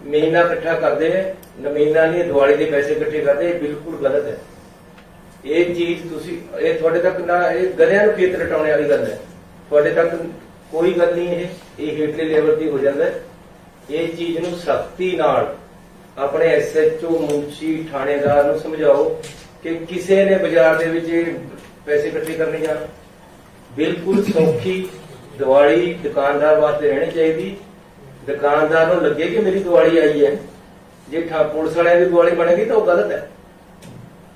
ਮਹੀਨਾ ਇਕੱਠਾ ਕਰਦੇ ਹੈ, ਮਹੀਨਾ ਨਹੀਂ, ਦੀਵਾਲੀ ਦੇ ਪੈਸੇ ਇਕੱਠੇ ਕਰਦੇ, ਇਹ ਬਿਲਕੁਲ ਗਲਤ ਹੈ। ਇਹ ਚੀਜ਼ ਤੁਸੀਂ ਇਹ ਤੁਹਾਡੇ ਤੱਕ ਨਾ, ਇਹ ਗਧਿਆਂ ਨੂੰ ਖੇਤ ਰਟਾਉਣੇ ਵਾਲੀ ਗੱਲ ਹੈ। ਤੁਹਾਡੇ ਤੱਕ ਕੋਈ ਗੱਲ ਨਹੀਂ, ਇਹ ਹੇਠਲੇ ਲੈਵਲ ਤੇ ਹੋ ਜਾਂਦਾ ਹੈ। ਇਹ ਚੀਜ਼ ਨੂੰ ਸਖਤੀ ਨਾਲ ਆਪਣੇ ਐਸਐਚਓ, ਮੁਨਸ਼ੀ, ਥਾਣੇਦਾਰ ਨੂੰ ਸਮਝਾਓ ਕਿ ਕਿਸੇ ਨੇ ਬਾਜ਼ਾਰ ਦੇ ਵਿੱਚ ਪੈਸੇ ਇਕੱਠੇ ਕਰਨੇ ਜਾਣ। ਬਿਲਕੁਲ ਸੌਖੀ ਦੀਵਾਲੀ ਦੁਕਾਨਦਾਰ ਵਾਸਤੇ ਰਹਿਣੀ ਚਾਹੀਦੀ। ਦੁਕਾਨਦਾਰ ਨੂੰ ਲੱਗੇ ਕਿ ਮੇਰੀ ਦੀਵਾਲੀ ਆਈ ਹੈ। ਜੇ ਪੁਲਿਸ ਵਾਲਿਆਂ ਦੀ ਦੀਵਾਲੀ ਬਣੇਗੀ ਤਾਂ ਉਹ ਗਲਤ ਹੈ।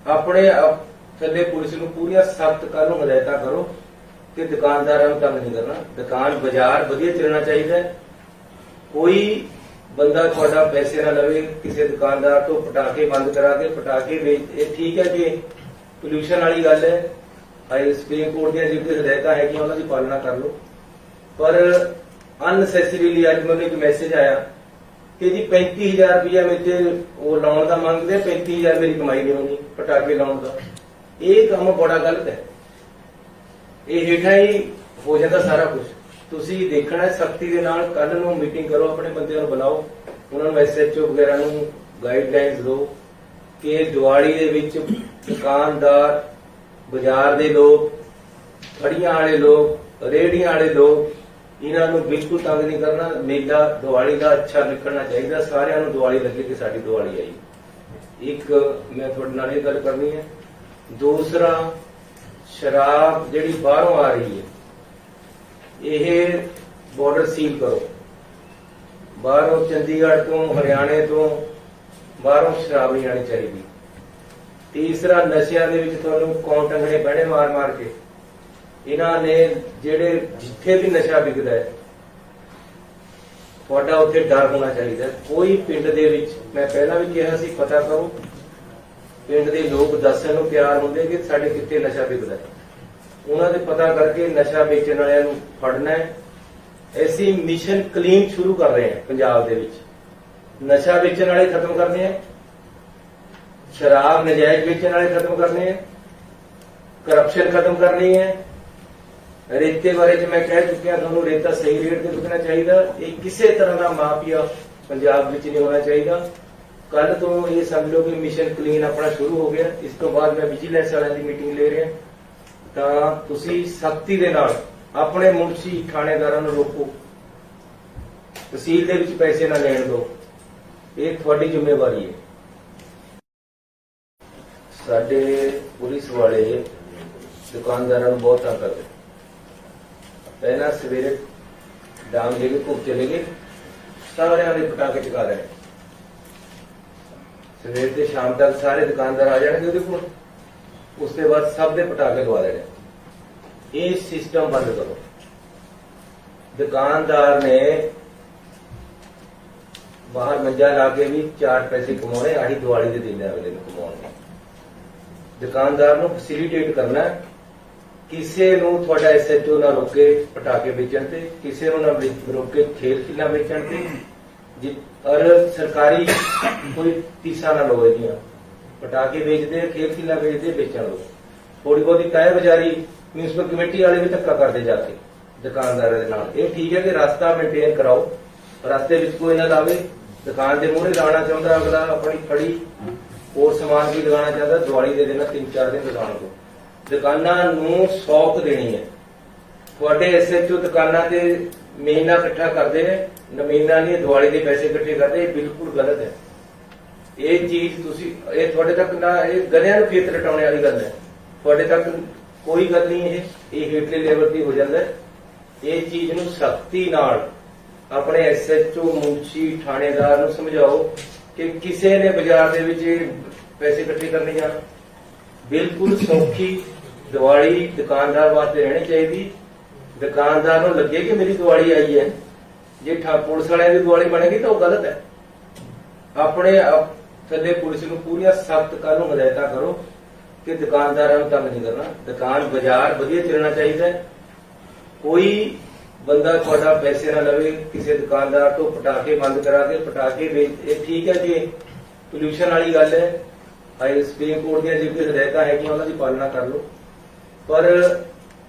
ਆਪਣੇ ਥੱਲੇ ਪੁਲਿਸ ਨੂੰ ਪੂਰੀਆਂ ਸਖਤ ਕਰਨ ਹਦਾਇਤਾਂ ਕਰੋ ਕਿ ਦੁਕਾਨਦਾਰਾਂ ਨੂੰ ਤੰਗ ਨਹੀਂ ਕਰਨਾ। ਦੁਕਾਨ ਬਾਜ਼ਾਰ ਵਧੀਆ ਚੱਲਣਾ ਚਾਹੀਦਾ ਹੈ। ਕੋਈ ਬੰਦਾ ਤੁਹਾਡਾ ਪੈਸੇ ਨਾ ਲਵੇ ਕਿਸੇ ਦੁਕਾਨਦਾਰ ਤੋਂ ਪਟਾਕੇ ਬੰਦ ਕਰਾ ਕੇ ਪਟਾਕੇ ਵੇਚ। ਇਹ ਠੀਕ ਹੈ ਕਿ ਪੋਲਿਊਸ਼ਨ ਵਾਲੀ ਗੱਲ ਹੈ, ਹਾਈ ਸੁਪਰੀਮ ਕੋਰਟ ਦੀਆਂ ਜਿਹੜੀਆਂ ਹਦਾਇਤਾਂ ਹੈਗੀਆਂ ਉਹਨਾਂ ਦੀ ਪਾਲਣਾ ਕਰ ਲਓ। ਪਰ ਅਨਨੈਸੈਸਰੀਲੀ ਅੱਜ ਮੈਨੂੰ ਇੱਕ ਮੈਸੇਜ ਆਇਆ ਕਿ ਜੀ 35,000 ਰੁਪਇਆ ਮੇਰੇ ਉਹ ਲਾਉਣ ਦਾ ਮੰਗਦੇ, 35,000 ਮੇਰੀ ਕਮਾਈ ਨਹੀਂ ਹੋਣੀ ਪਟਾਕੇ ਲਾਉਣ ਦਾ। ਇਹ ਕੰਮ ਬੜਾ ਗਲਤ ਹੈ। ਇਹ ਹੇਠਾਂ ਹੀ ਹੋ ਜਾਂਦਾ ਸਾਰਾ ਕੁਝ। ਤੁਸੀਂ ਦੇਖਣਾ ਸਖਤੀ ਦੇ ਨਾਲ। ਕੱਲ ਨੂੰ ਮੀਟਿੰਗ ਕਰੋ, ਆਪਣੇ ਬੰਦਿਆਂ ਨੂੰ ਬੁਲਾਓ, ਉਹਨਾਂ ਨੂੰ ਐਸਐਚਓ ਵਗੈਰਾ ਨੂੰ ਗਾਈਡਲਾਈਨਸ ਦਿਓ ਕਿ ਦੀਵਾਲੀ ਦੇ ਵਿੱਚ ਦੁਕਾਨਦਾਰ, ਬਾਜ਼ਾਰ ਦੇ ਲੋਕ, ਫੜੀਆਂ ਵਾਲੇ ਲੋਕ, ਰੇਹੜੀਆਂ ਵਾਲੇ ਲੋਕ, ਇਹਨਾਂ ਨੂੰ ਬਿਲਕੁਲ ਤੰਗ ਨਹੀਂ ਕਰਨਾ। ਮੇਲਾ ਦੀਵਾਲੀ ਦਾ ਅੱਛਾ ਨਿਕਲਣਾ ਚਾਹੀਦਾ, ਸਾਰਿਆਂ ਨੂੰ ਦੀਵਾਲੀ ਲੱਗੇ ਕਿ ਸਾਡੀ ਦੀਵਾਲੀ ਆਈ। ਇੱਕ ਮੈਂ ਤੁਹਾਡੇ ਨਾਲ ਇਹ ਗੱਲ ਕਰਨੀ ਹੈ। ਦੂਸਰਾ, ਸ਼ਰਾਬ ਜਿਹੜੀ ਬਾਹਰੋਂ ਆ ਰਹੀ ਹੈ, ਇਹ ਬਾਰਡਰ ਸੀਲ ਕਰੋ। ਬਾਹਰੋਂ ਚੰਡੀਗੜ੍ਹ ਤੋਂ, ਹਰਿਆਣੇ ਤੋਂ ਬਾਹਰੋਂ ਸ਼ਰਾਬ ਨਹੀਂ ਆਣੀ ਚਾਹੀਦੀ। ਤੀਸਰਾ, ਨਸ਼ਿਆਂ ਦੇ ਵਿੱਚ ਤੁਹਾਨੂੰ ਕੌਣ ਟੰਗਣੇ ਪੈਣੇ ਮਾਰ ਮਾਰ ਕੇ। ਇਹਨਾਂ ਨੇ ਜਿਹੜੇ ਜਿੱਥੇ ਵੀ ਨਸ਼ਾ ਵਿਕਦਾ ਹੈ ਤੁਹਾਡਾ ਉੱਥੇ ਡਰ ਹੋਣਾ ਚਾਹੀਦਾ। ਕੋਈ ਪਿੰਡ ਦੇ ਵਿੱਚ, ਮੈਂ ਪਹਿਲਾਂ ਵੀ ਕਿਹਾ ਸੀ, ਪਤਾ ਕਰੋ। ਪਿੰਡ ਦੇ ਲੋਕ ਦੱਸਣ ਨੂੰ ਤਿਆਰ ਹੁੰਦੇ ਕਿ ਸਾਡੇ ਕਿੱਥੇ ਨਸ਼ਾ ਵਿਕਦਾ ਹੈ। ਉਹਨਾਂ ਦੇ ਪਤਾ ਕਰਕੇ ਨਸ਼ਾ ਵੇਚਣ ਵਾਲਿਆਂ ਨੂੰ ਫੜਨਾ ਹੈ। ਅਸੀਂ ਮਿਸ਼ਨ ਕਲੀਨ ਸ਼ੁਰੂ ਕਰ ਰਹੇ ਹਾਂ ਪੰਜਾਬ ਦੇ ਵਿੱਚ। ਨਸ਼ਾ ਵੇਚਣ ਵਾਲੇ ਖਤਮ ਕਰਨੇ ਆ, ਸ਼ਰਾਬ ਨਜਾਇਜ਼ ਵੇਚਣ ਵਾਲੇ ਖਤਮ ਕਰਨੇ ਆ, ਕਰਪਸ਼ਨ ਖਤਮ ਕਰਨੀ ਹੈ। ਰੇਤੇ ਬਾਰੇ ਚ ਮੈਂ ਕਹਿ ਚੁੱਕਿਆ ਤੁਹਾਨੂੰ, ਰੇਤਾ ਸਹੀ ਰੇਟ ਤੇ ਵਿਕਣਾ ਚਾਹੀਦਾ। ਇਹ ਕਿਸੇ ਤਰ੍ਹਾਂ ਦਾ ਮਾਫੀਆ ਪੰਜਾਬ ਵਿੱਚ ਨਹੀਂ ਹੋਣਾ ਚਾਹੀਦਾ। ਕੱਲ ਤੋਂ ਇਹ ਸਮਝ ਲਓ ਕਿ ਮਿਸ਼ਨ ਕਲੀਨ ਆਪਣਾ ਸ਼ੁਰੂ ਹੋ ਗਿਆ। ਇਸ ਤੋਂ ਬਾਅਦ ਮੈਂ ਵਿਜੀਲੈਂਸ ਵਾਲਿਆਂ ਦੀ ਮੀਟਿੰਗ ਲੈ ਰਿਹਾ। ਤਾਂ ਤੁਸੀਂ ਸਖਤੀ ਦੇ ਨਾਲ ਆਪਣੇ ਮੁਨਸ਼ੀ, ਥਾਣੇਦਾਰਾਂ ਨੂੰ ਰੋਕੋ, ਤਹਿਸੀਲ ਦੇ ਵਿੱਚ ਪੈਸੇ ਨਾ ਲੈਣ ਦਿਓ। ਇਹ ਤੁਹਾਡੀ ਜ਼ਿੰਮੇਵਾਰੀ ਹੈ। ਸਾਡੇ ਪੁਲਿਸ ਵਾਲੇ ਦੁਕਾਨਦਾਰਾਂ ਨੂੰ ਬਹੁਤ ਤੰਗ ਕਰਦੇ। ਪਹਿਲਾਂ ਸਵੇਰੇ ਡਾਂਗ ਲੈ ਕੇ ਘੁੱਪ ਚਲੇ ਗਏ, ਸਾਰਿਆਂ ਦੇ ਪਟਾਕੇ ਚੁਕਾ ਰਹੇ। ਸਵੇਰ ਤੇ ਸ਼ਾਮ ਤੱਕ ਸਾਰੇ ਦੁਕਾਨਦਾਰ ਆ ਜਾਣਗੇ ਉਹਦੇ ਕੋਲ, ਉਸ ਤੋਂ ਬਾਅਦ ਸਭ ਦੇ ਪਟਾਕੇ ਲਵਾ ਦੇਣੇ। ਇਹ ਸਿਸਟਮ ਬੰਦ ਕਰੋ। ਦੁਕਾਨਦਾਰ ਨੇ ਬਾਹਰ ਮੰਜਾ ਲਾ ਕੇ ਵੀ 4 ਪੈਸੇ ਕਮਾਉਣੇ, ਆਹੀ ਦੀਵਾਲੀ ਦੇ ਦਿਨ ਹੈ ਅਗਲੇ ਨੂੰ ਕਮਾਉਣ ਨੂੰ। ਦੁਕਾਨਦਾਰ ਨੂੰ ਫੈਸਿਲਿਟੇਟ ਕਰਨਾ, ਕਿਸੇ ਨੂੰ ਤੁਹਾਡਾ ਐਸਐਚਓ ਨਾ ਰੋਕੇ ਪਟਾਕੇ ਵੇਚਣ ਤੇ, ਕਿਸੇ ਨੂੰ ਨਾ ਰੋਕੇ ਖੇਲ ਖਿਲਾ ਵੇਚਣ ਤੇ, ਔਰ ਸਰਕਾਰੀ ਕੋਈ ਫੀਸਾਂ ਨਾ ਲਓ ਇਹਦੀਆਂ। ਪਟਾਕੇ ਵੇਚਦੇ, ਖੇਲ ਖਿਲਾ ਵੇਚਦੇ, ਵੇਚਣ ਲਓ। ਥੋੜੀ ਬਹੁਤੀ ਤੈਅ ਬਜ਼ਾਰੀ ਮਿਊਨਿਸਪਲ ਕਮੇਟੀ ਵਾਲੇ ਵੀ ਧੱਕਾ ਕਰਦੇ ਜਾ ਕੇ ਦੁਕਾਨਦਾਰਾਂ ਦੇ ਨਾਲ। ਇਹ ਠੀਕ ਹੈ ਕਿ ਰਸਤਾ ਮੇਨਟੇਨ ਕਰਾਓ, ਰਸਤੇ ਵਿੱਚ ਕੋਈ ਨਾ ਲਾਵੇ। ਦੁਕਾਨ ਦੇ ਮੂਹਰੇ ਲਾਉਣਾ ਚਾਹੁੰਦਾ ਅਗਲਾ ਆਪਣੀ ਫੜੀ, ਹੋਰ ਸਮਾਨ ਵੀ ਲਗਾਉਣਾ ਚਾਹੁੰਦਾ, ਦੀਵਾਲੀ ਦੇ ਦਿਨ 3-4 ਦਿਨ ਦੁਕਾਨ ਤੋਂ ਦੁਕਾਨਾਂ ਨੂੰ ਸੌਖ ਦੇਣੀ ਹੈ। ਤੁਹਾਡੇ ਐਸਐਚਓ ਦੁਕਾਨਾਂ ਤੇ ਮਹੀਨਾ ਇਕੱਠਾ ਕਰਦੇ ਨੇ, ਮਹੀਨਾ ਨਹੀਂ, ਦੀਵਾਲੀ ਦੇ ਪੈਸੇ ਇਕੱਠੇ ਕਰਦੇ, ਇਹ ਬਿਲਕੁਲ ਗਲਤ ਹੈ। ਇਹ ਚੀਜ਼ ਤੁਸੀਂ ਇਹ ਤੁਹਾਡੇ ਤੱਕ ਨਾ, ਇਹ ਗਧਿਆਂ ਨੂੰ ਖੇਤ ਰਟਾਉਣੇ ਵਾਲੀ ਗੱਲ ਹੈ। ਤੁਹਾਡੇ ਤੱਕ ਕੋਈ ਗੱਲ ਨਹੀਂ, ਇਹ ਹੇਠਲੇ ਲੈਵਲ ਤੇ ਹੋ ਜਾਂਦਾ ਹੈ। ਇਹ ਚੀਜ਼ ਨੂੰ ਸਖਤੀ ਨਾਲ ਆਪਣੇ ਐਸਐਚਓ ਮੁਨਸ਼ੀ ਥਾਣੇਦਾਰ ਨੂੰ ਸਮਝਾਓ ਕਿ ਕਿਸੇ ਨੇ ਬਾਜ਼ਾਰ ਦੇ ਵਿੱਚ ਪੈਸੇ ਇਕੱਠੇ ਕਰਨੇ ਜਾਣ। ਬਿਲਕੁਲ ਸੌਖੀ ਦੀਵਾਲੀ ਦੁਕਾਨਦਾਰ ਵਾਸਤੇ ਰਹਿਣੀ ਚਾਹੀਦੀ। ਦੁਕਾਨਦਾਰ ਨੂੰ ਲੱਗੇ ਕਿ ਮੇਰੀ ਦੀਵਾਲੀ ਆਈ ਹੈ। ਜੇ ਪੁਲਿਸ ਵਾਲਿਆਂ ਦੀ ਦੀਵਾਲੀ ਬਣੇਗੀ ਤਾਂ ਉਹ ਗਲਤ ਹੈ। ਆਪਣੇ ਥੱਲੇ ਪੁਲਿਸ ਨੂੰ ਪੂਰੀਆਂ ਸਖਤ ਕਾਨੂੰਨ ਹਦਾਇਤਾਂ ਕਰੋ ਕਿ ਦੁਕਾਨਦਾਰਾਂ ਨੂੰ ਤੰਗ ਨਹੀਂ ਕਰਨਾ। ਦੁਕਾਨ ਬਾਜ਼ਾਰ ਵਧੀਆ ਚੱਲਣਾ ਚਾਹੀਦਾ ਹੈ। ਕੋਈ ਬੰਦਾ ਤੁਹਾਡਾ ਪੈਸੇ ਨਾ ਲਵੇ ਕਿਸੇ ਦੁਕਾਨਦਾਰ ਤੋਂ ਪਟਾਕੇ ਬੰਦ ਕਰਾ ਕੇ ਪਟਾਕੇ ਵੇਚ। ਇਹ ਠੀਕ ਹੈ ਕਿ ਪੋਲਿਊਸ਼ਨ ਵਾਲੀ ਗੱਲ ਹੈ। ਹਾਈ ਸੁਪਰੀਮ ਕੋਰਟ ਦੀਆਂ ਜੋ ਹਦਾਇਤਾਂ ਹੈਗੀਆਂ ਉਹਨਾਂ ਦੀ ਪਾਲਣਾ ਕਰ ਲਓ। ਪਰ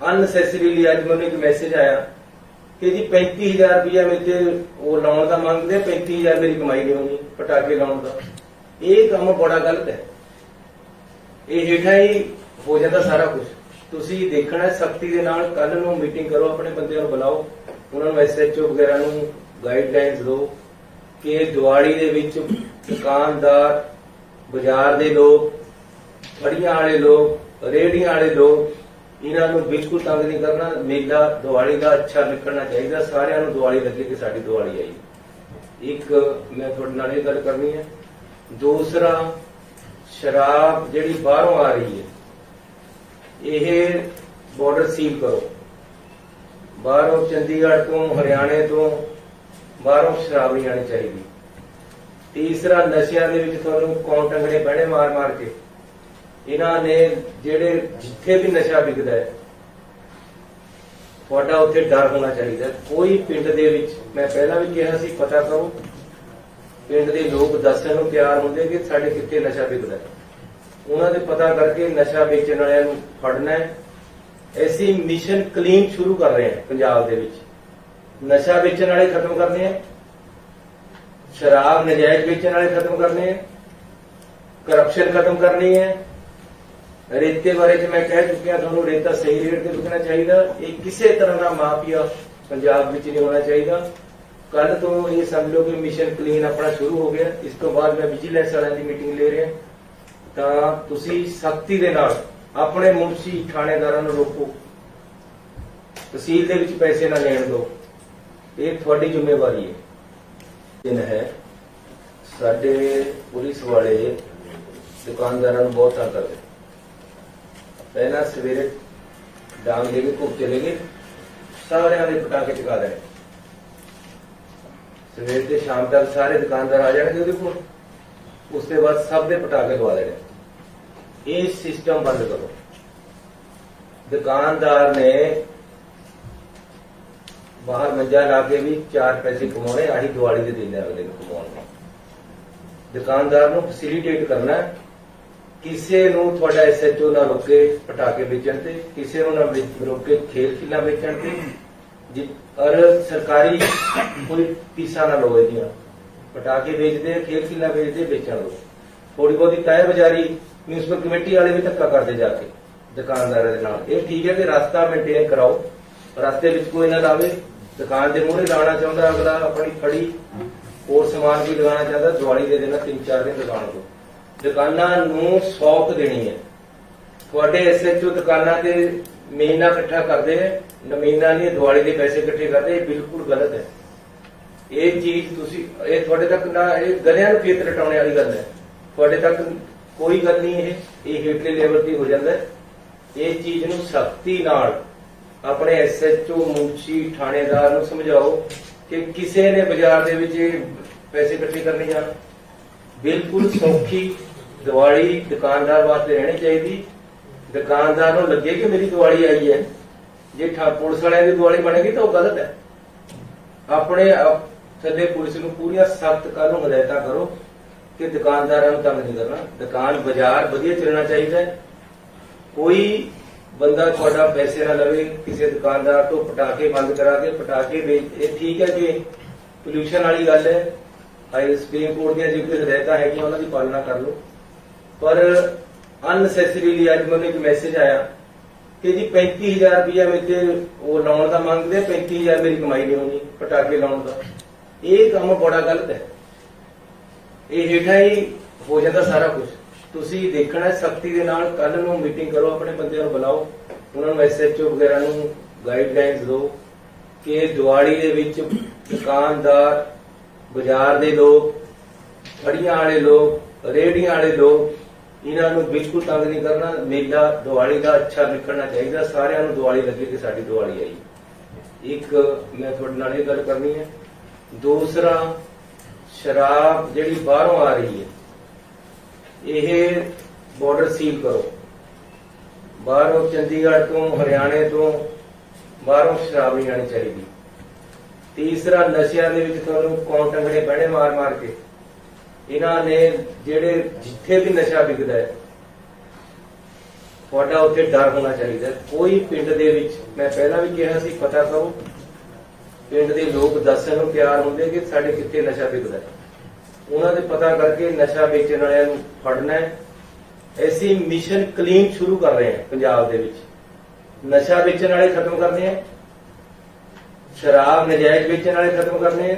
ਅਨਨੈਸੈਸਰੀਲੀ ਅੱਜ ਮੈਨੂੰ ਇੱਕ ਮੈਸੇਜ ਆਇਆ ਕਿ ਜੀ 35,000 ਰੁਪਇਆ ਮੇਰੇ ਤੇ ਉਹ ਲਾਉਣ ਦਾ ਮੰਗਦੇ, 35,000 ਮੇਰੀ ਕਮਾਈ ਨਹੀਂ ਹੋਣੀ ਪਟਾਕੇ ਲਾਉਣ ਦਾ। ਇਹ ਕੰਮ ਬੜਾ ਗਲਤ ਹੈ। ਇਹ ਹੇਠਾਂ ਹੀ ਹੋ ਜਾਂਦਾ ਸਾਰਾ ਕੁਝ। ਤੁਸੀਂ ਦੇਖਣਾ ਸਖਤੀ ਦੇ ਨਾਲ। ਕੱਲ ਨੂੰ ਮੀਟਿੰਗ ਕਰੋ, ਆਪਣੇ ਬੰਦਿਆਂ ਨੂੰ ਬੁਲਾਓ, ਉਹਨਾਂ ਨੂੰ ਐਸਐਚਓ ਵਗੈਰਾ ਨੂੰ ਗਾਈਡਲਾਈਨਸ ਦਿਓ ਕਿ ਦੀਵਾਲੀ ਦੇ ਵਿੱਚ ਦੁਕਾਨਦਾਰ, ਬਾਜ਼ਾਰ ਦੇ ਲੋਕ, ਫੜੀਆਂ ਵਾਲੇ ਲੋਕ, ਰੇਹੜੀਆਂ ਵਾਲੇ ਲੋਕ, ਇਹਨਾਂ ਨੂੰ ਬਿਲਕੁਲ ਤੰਗ ਨਹੀਂ ਕਰਨਾ। ਮੇਲਾ ਦੀਵਾਲੀ ਦਾ ਅੱਛਾ ਨਿਕਲਣਾ ਚਾਹੀਦਾ। ਸਾਰਿਆਂ ਨੂੰ ਦੀਵਾਲੀ ਲੱਗੇ ਕਿ ਸਾਡੀ ਦੀਵਾਲੀ ਆਈ। ਇੱਕ ਮੈਂ ਤੁਹਾਡੇ ਨਾਲ ਇਹ ਗੱਲ ਕਰਨੀ ਹੈ। ਦੂਸਰਾ, ਸ਼ਰਾਬ ਜਿਹੜੀ ਬਾਹਰੋਂ ਆ ਰਹੀ ਹੈ ਇਹ ਬਾਰਡਰ ਸੀਲ ਕਰੋ। ਬਾਹਰੋਂ ਚੰਡੀਗੜ੍ਹ ਤੋਂ, ਹਰਿਆਣੇ ਤੋਂ ਬਾਹਰੋਂ ਸ਼ਰਾਬ ਨਹੀਂ ਆਣੀ ਚਾਹੀਦੀ। ਤੀਸਰਾ, ਨਸ਼ਿਆਂ ਦੇ ਵਿੱਚ ਤੁਹਾਨੂੰ ਕੌਣ ਟੰਗਣੇ ਪੈਣੇ ਮਾਰ ਮਾਰ ਕੇ। ਇਹਨਾਂ ਨੇ ਜਿਹੜੇ ਜਿੱਥੇ ਵੀ ਨਸ਼ਾ ਵਿਕਦਾ ਹੈ ਤੁਹਾਡਾ ਉੱਥੇ ਡਰ ਹੋਣਾ ਚਾਹੀਦਾ। ਕੋਈ ਪਿੰਡ ਦੇ ਵਿੱਚ, ਮੈਂ ਪਹਿਲਾਂ ਵੀ ਕਿਹਾ ਸੀ, ਪਤਾ ਕਰੋ। ਪਿੰਡ ਦੇ ਲੋਕ ਦੱਸਣ ਨੂੰ ਤਿਆਰ ਹੁੰਦੇ ਕਿ ਸਾਡੇ ਕਿੱਥੇ ਨਸ਼ਾ ਵਿਕਦਾ ਹੈ। ਉਹਨਾਂ ਦੇ ਪਤਾ ਕਰਕੇ ਨਸ਼ਾ ਵੇਚਣ ਵਾਲਿਆਂ ਨੂੰ ਫੜਨਾ ਹੈ। ਅਸੀਂ ਮਿਸ਼ਨ ਕਲੀਨ ਸ਼ੁਰੂ ਕਰ ਰਹੇ ਹਾਂ ਪੰਜਾਬ ਦੇ ਵਿੱਚ। ਨਸ਼ਾ ਵੇਚਣ ਵਾਲੇ ਖਤਮ ਕਰਨੇ ਆ, ਸ਼ਰਾਬ ਨਜਾਇਜ਼ ਵੇਚਣ ਵਾਲੇ ਖਤਮ ਕਰਨੇ ਆ, ਕਰਪਸ਼ਨ ਖਤਮ ਕਰਨੀ ਹੈ। ਰੇਤੇ ਬਾਰੇ ਚ ਮੈਂ ਕਹਿ ਚੁੱਕਿਆ ਤੁਹਾਨੂੰ, ਰੇਤਾ ਸਹੀ ਰੇਟ ਤੇ ਵਿਕਣਾ ਚਾਹੀਦਾ। ਇਹ ਕਿਸੇ ਤਰ੍ਹਾਂ ਦਾ ਮਾਫੀਆ ਪੰਜਾਬ ਵਿੱਚ ਨਹੀਂ ਹੋਣਾ ਚਾਹੀਦਾ। ਕੱਲ ਤੋਂ ਇਹ ਸਮਝ ਲਓ ਕਿ ਮਿਸ਼ਨ ਕਲੀਨ ਆਪਣਾ ਸ਼ੁਰੂ ਹੋ ਗਿਆ। ਇਸ ਤੋਂ ਬਾਅਦ ਮੈਂ ਵਿਜੀਲੈਂਸ ਵਾਲਿਆਂ ਦੀ ਮੀਟਿੰਗ ਲੈ ਰਿਹਾ। ਤਾਂ ਤੁਸੀਂ ਸਖਤੀ ਦੇ ਨਾਲ ਆਪਣੇ ਮੁਨਸ਼ੀ ਥਾਣੇਦਾਰਾਂ ਨੂੰ ਰੋਕੋ। ਤਹਿਸੀਲ ਦੇ ਵਿੱਚ ਪੈਸੇ ਨਾ ਲੈਣ ਦਿਓ। ਇਹ ਤੁਹਾਡੀ ਜ਼ਿੰਮੇਵਾਰੀ ਹੈ। ਦਿਨ ਹੈ ਸਾਡੇ ਪੁਲਿਸ ਵਾਲੇ ਦੁਕਾਨਦਾਰਾਂ ਨੂੰ ਬਹੁਤ ਤੰਗ ਕਰਦੇ। ਪਹਿਲਾਂ ਸਵੇਰੇ ਡਾਂਗ ਲੈ ਕੇ ਘੁੱਪ ਚਲੇ ਗਏ, ਸਾਰਿਆਂ ਦੇ ਪਟਾਕੇ ਚੁਕਾ ਦੇਣੇ। ਸਵੇਰ ਤੇ ਸ਼ਾਮ ਤੱਕ ਸਾਰੇ ਦੁਕਾਨਦਾਰ ਆ ਜਾਣਗੇ ਉਹਦੇ ਕੋਲ। ਉਸ ਤੋਂ ਬਾਅਦ ਸਭ ਦੇ ਪਟਾਕੇ ਲਵਾ ਦੇਣੇ। ਇਹ ਸਿਸਟਮ ਬੰਦ ਕਰੋ। ਦੁਕਾਨਦਾਰ ਨੇ ਬਾਹਰ ਮੰਜਾ ਲਾ ਕੇ ਵੀ 4 ਪੈਸੇ ਕਮਾਉਣੇ। ਆਹੀ ਦੀਵਾਲੀ ਦੇ ਦਿਨ ਅਗਲੇ ਨੂੰ ਕਮਾਉਣੇ। ਦੁਕਾਨਦਾਰ ਨੂੰ ਫੈਸਿਲਿਟੇਟ ਕਰਨਾ। ਕਿਸੇ ਨੂੰ ਤੁਹਾਡਾ ਐਸਐਚਓ ਨਾ ਰੋਕੇ ਪਟਾਕੇ ਵੇਚਣ ਤੇ, ਕਿਸੇ ਨੂੰ ਨਾ ਰੋਕੇ ਖੇਲ ਖਿਲਾ ਵੇਚਣ ਤੇ। ਔਰ ਸਰਕਾਰੀ ਕੋਈ ਫੀਸਾਂ ਨਾ ਲਓ। ਇਹਦੀਆਂ ਪਟਾਕੇ ਵੇਚਦੇ, ਖੇਲ ਖਿਲਾ ਵੇਚਦੇ, ਵੇਚਣ ਲਓ। ਥੋੜੀ ਬਹੁਤੀ ਤੈਅ ਬਜ਼ਾਰੀ ਮਿਊਨਿਸਪਲ ਕਮੇਟੀ ਵਾਲੇ ਵੀ ਧੱਕਾ ਕਰਦੇ ਜਾ ਕੇ ਦੁਕਾਨਦਾਰਾਂ ਦੇ ਨਾਲ। ਇਹ ਠੀਕ ਹੈ ਕਿ ਰਸਤਾ ਮੇਨਟੇਨ ਕਰਾਓ, ਰਸਤੇ ਵਿੱਚ ਕੋਈ ਨਾ ਲਾਵੇ। ਦੁਕਾਨ ਦੇ ਮੂਹਰੇ ਲਾਉਣਾ ਚਾਹੁੰਦਾ ਅਗਲਾ ਆਪਣੀ ਫੜੀ, ਹੋਰ ਸਮਾਨ ਵੀ ਲਗਾਉਣਾ ਚਾਹੁੰਦਾ, ਦੀਵਾਲੀ ਦੇ ਦਿਨ 3-4 ਦਿਨ ਦੁਕਾਨ ਤੋਂ। ਦੁਕਾਨਾਂ ਨੂੰ ਸੌਖ ਦੇਣੀ ਹੈ। ਤੁਹਾਡੇ ਐਸਐਚਓ ਦੁਕਾਨਾਂ ਤੇ ਮਹੀਨਾ ਇਕੱਠਾ ਕਰਦੇ ਹੈ, ਮਹੀਨਾ ਨਹੀਂ ਦੀਵਾਲੀ ਦੇ ਪੈਸੇ ਇਕੱਠੇ ਕਰਦੇ। ਇਹ ਬਿਲਕੁਲ ਗਲਤ ਹੈ। ਇਹ ਚੀਜ਼ ਤੁਸੀਂ, ਇਹ ਤੁਹਾਡੇ ਤੱਕ ਨਾ, ਇਹ ਗਲਿਆਂ ਨੂੰ ਖੇਤ ਰਟਾਉਣੇ ਵਾਲੀ ਗੱਲ ਹੈ। ਤੁਹਾਡੇ ਤੱਕ ਕੋਈ ਗੱਲ ਨਹੀਂ। ਇਹ ਹੇਠਲੇ ਲੈਵਲ ਤੇ ਹੋ ਜਾਂਦਾ ਹੈ। ਇਹ ਚੀਜ਼ ਨੂੰ ਸਖਤੀ ਨਾਲ ਆਪਣੇ ਐਸਐਚਓ ਮੁਨਸ਼ੀ ਥਾਣੇਦਾਰ ਨੂੰ ਸਮਝਾਓ ਕਿ ਕਿਸੇ ਨੇ ਬਾਜ਼ਾਰ ਦੇ ਵਿੱਚ ਪੈਸੇ ਇਕੱਠੇ ਕਰਨੇ ਜਾਣ। ਬਿਲਕੁਲ ਸੌਖੀ ਦੀਵਾਲੀ ਦੁਕਾਨਦਾਰ ਵਾਸਤੇ ਰਹਿਣੀ ਚਾਹੀਦੀ। ਦੁਕਾਨਦਾਰ ਨੂੰ ਲੱਗੇ ਕਿ ਮੇਰੀ ਦੀਵਾਲੀ ਆਈ ਹੈ। ਜੇ ਪੁਲਿਸ ਵਾਲਿਆਂ ਦੀ ਦੀਵਾਲੀ ਬਣੇਗੀ ਤਾਂ ਉਹ ਗਲਤ ਹੈ। ਆਪਣੇ ਥੱਲੇ ਪੁਲਿਸ ਨੂੰ ਪੂਰੀਆਂ ਸਖਤ ਕਾਨੂੰਨ ਹਦਾਇਤਾਂ ਕਰੋ ਕਿ ਦੁਕਾਨਦਾਰਾਂ ਨੂੰ ਤੰਗ ਨਹੀਂ ਕਰਨਾ। ਦੁਕਾਨ ਬਾਜ਼ਾਰ ਵਧੀਆ ਚੱਲਣਾ ਚਾਹੀਦਾ ਹੈ। ਕੋਈ ਬੰਦਾ ਤੁਹਾਡਾ ਪੈਸੇ ਨਾ ਲਵੇ ਕਿਸੇ ਦੁਕਾਨਦਾਰ ਤੋਂ ਪਟਾਕੇ ਬੰਦ ਕਰਾ ਕੇ ਪਟਾਕੇ ਵੇਚ। ਇਹ ਠੀਕ ਹੈ ਕਿ ਪੋਲਿਊਸ਼ਨ ਵਾਲੀ ਗੱਲ ਹੈ। ਹਾਈ ਸੁਪਰੀਮ ਕੋਰਟ ਦੀਆਂ ਜੋ ਹਦਾਇਤਾਂ ਹੈਗੀਆਂ ਉਹਨਾਂ ਦੀ ਪਾਲਣਾ ਕਰ ਲਓ। ਪਰ ਅਨਨੈਸੈਸਰੀਲੀ ਅੱਜ ਮੈਨੂੰ ਇੱਕ ਮੈਸੇਜ ਆਇਆ ਕਿ ਜੀ 35,000 ਰੁਪਇਆ ਮੇਰੇ ਤੇ ਉਹ ਲਾਉਣ ਦਾ ਮੰਗਦੇ, 35,000 ਮੇਰੀ ਕਮਾਈ ਨਹੀਂ ਹੋਣੀ ਪਟਾਕੇ ਲਾਉਣ ਦਾ। ਇਹ ਕੰਮ ਬੜਾ ਗਲਤ ਹੈ। ਇਹ ਹੇਠਾਂ ਹੀ ਹੋ ਜਾਂਦਾ ਸਾਰਾ ਕੁਝ। ਤੁਸੀਂ ਦੇਖਣਾ ਸਖਤੀ ਦੇ ਨਾਲ। ਕੱਲ ਨੂੰ ਮੀਟਿੰਗ ਕਰੋ, ਆਪਣੇ ਬੰਦਿਆਂ ਨੂੰ ਬੁਲਾਓ, ਉਹਨਾਂ ਨੂੰ ਐਸਐਚਓ ਵਗੈਰਾ ਨੂੰ ਗਾਈਡਲਾਈਨਸ ਦਿਓ ਕਿ ਦੀਵਾਲੀ ਦੇ ਵਿੱਚ ਦੁਕਾਨਦਾਰ, ਬਾਜ਼ਾਰ ਦੇ ਲੋਕ, ਫੜੀਆਂ ਵਾਲੇ ਲੋਕ, ਰੇਹੜੀਆਂ ਵਾਲੇ ਲੋਕ, ਇਹਨਾਂ ਨੂੰ ਬਿਲਕੁਲ ਤੰਗ ਨਹੀਂ ਕਰਨਾ। ਮੇਲਾ ਦੀਵਾਲੀ ਦਾ ਅੱਛਾ ਨਿਕਲਣਾ ਚਾਹੀਦਾ, ਸਾਰਿਆਂ ਨੂੰ ਦੀਵਾਲੀ ਲੱਗੇ ਕਿ ਸਾਡੀ ਦੀਵਾਲੀ ਆਈ। ਇੱਕ ਮੈਂ ਤੁਹਾਡੇ ਨਾਲ ਇਹ ਗੱਲ ਕਰਨੀ ਹੈ। ਦੂਸਰਾ, ਸ਼ਰਾਬ ਜਿਹੜੀ ਬਾਹਰੋਂ ਆ ਰਹੀ ਹੈ, ਇਹ ਬਾਰਡਰ ਸੀਲ ਕਰੋ। ਬਾਹਰੋਂ ਚੰਡੀਗੜ੍ਹ ਤੋਂ, ਹਰਿਆਣੇ ਤੋਂ ਬਾਹਰੋਂ ਸ਼ਰਾਬ ਨਹੀਂ ਆਣੀ ਚਾਹੀਦੀ। ਤੀਸਰਾ, ਨਸ਼ਿਆਂ ਦੇ ਵਿੱਚ ਤੁਹਾਨੂੰ ਕੌਣ ਟੰਗਣੇ ਪੈਣੇ ਮਾਰ ਮਾਰ ਕੇ। ਇਹਨਾਂ ਨੇ ਜਿਹੜੇ ਜਿੱਥੇ ਵੀ ਨਸ਼ਾ ਵਿਕਦਾ ਹੈ, ਤੁਹਾਡਾ ਉੱਥੇ ਡਰ ਹੋਣਾ ਚਾਹੀਦਾ। ਕੋਈ ਪਿੰਡ ਦੇ ਵਿੱਚ, ਮੈਂ ਪਹਿਲਾਂ ਵੀ ਕਿਹਾ ਸੀ, ਪਤਾ ਕਰੋ। ਪਿੰਡ ਦੇ ਲੋਕ ਦੱਸਣ ਨੂੰ ਤਿਆਰ ਹੁੰਦੇ ਕਿ ਸਾਡੇ ਕਿੱਥੇ ਨਸ਼ਾ ਵਿਕਦਾ ਹੈ। ਉਹਨਾਂ ਦੇ ਪਤਾ ਕਰਕੇ ਨਸ਼ਾ ਵੇਚਣ ਵਾਲਿਆਂ ਨੂੰ ਫੜਨਾ ਹੈ। ਅਸੀਂ ਮਿਸ਼ਨ ਕਲੀਨ ਸ਼ੁਰੂ ਕਰ ਰਹੇ ਹਾਂ ਪੰਜਾਬ ਦੇ ਵਿੱਚ। ਨਸ਼ਾ ਵੇਚਣ ਵਾਲੇ ਖਤਮ ਕਰਨੇ ਆ, ਸ਼ਰਾਬ ਨਜਾਇਜ਼ ਵੇਚਣ ਵਾਲੇ ਖਤਮ ਕਰਨੇ ਆ,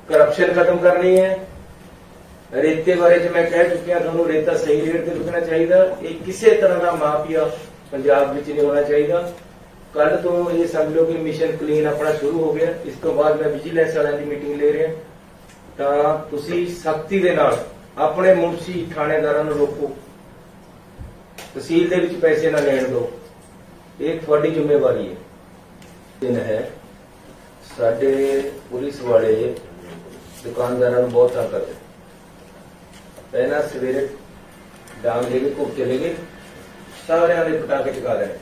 ਕਰਪਸ਼ਨ ਖਤਮ ਕਰਨੀ ਹੈ। ਰੇਤੇ ਬਾਰੇ ਚ ਮੈਂ ਕਹਿ ਚੁੱਕਿਆ ਤੁਹਾਨੂੰ, ਰੇਤਾ ਸਹੀ ਰੇਟ ਤੇ ਵਿਕਣਾ ਚਾਹੀਦਾ। ਇਹ ਕਿਸੇ ਤਰ੍ਹਾਂ ਦਾ ਮਾਫੀਆ ਪੰਜਾਬ ਵਿੱਚ ਨਹੀਂ ਹੋਣਾ ਚਾਹੀਦਾ। ਕੱਲ ਤੋਂ ਇਹ ਸਮਝ ਲਓ ਕਿ ਮਿਸ਼ਨ ਕਲੀਨ ਆਪਣਾ ਸ਼ੁਰੂ ਹੋ ਗਿਆ। ਇਸ ਤੋਂ ਬਾਅਦ ਮੈਂ ਵਿਜੀਲੈਂਸ ਵਾਲਿਆਂ ਦੀ ਮੀਟਿੰਗ ਲੈ ਰਿਹਾ, ਤਾਂ ਤੁਸੀਂ ਸਖਤੀ ਦੇ ਨਾਲ ਆਪਣੇ ਮੁਨਸ਼ੀ ਥਾਣੇਦਾਰਾਂ ਨੂੰ ਰੋਕੋ, ਤਹਿਸੀਲ ਦੇ ਵਿੱਚ ਪੈਸੇ ਨਾ ਲੈਣ ਦਿਓ। ਇਹ ਤੁਹਾਡੀ ਜ਼ਿੰਮੇਵਾਰੀ ਹੈ। ਦਿਨ ਹੈ, ਸਾਡੇ ਪੁਲਿਸ ਵਾਲੇ ਦੁਕਾਨਦਾਰਾਂ ਨੂੰ ਬਹੁਤ ਤੰਗ ਕਰਦੇ। ਪਹਿਲਾਂ ਸਵੇਰੇ ਡਾਂਗ ਲੈ ਕੇ ਘੁੱਟ ਚਲੇ ਗਏ, ਸਾਰਿਆਂ ਦੇ ਪਟਾਕੇ ਚਕਾ ਦੇਣੇ।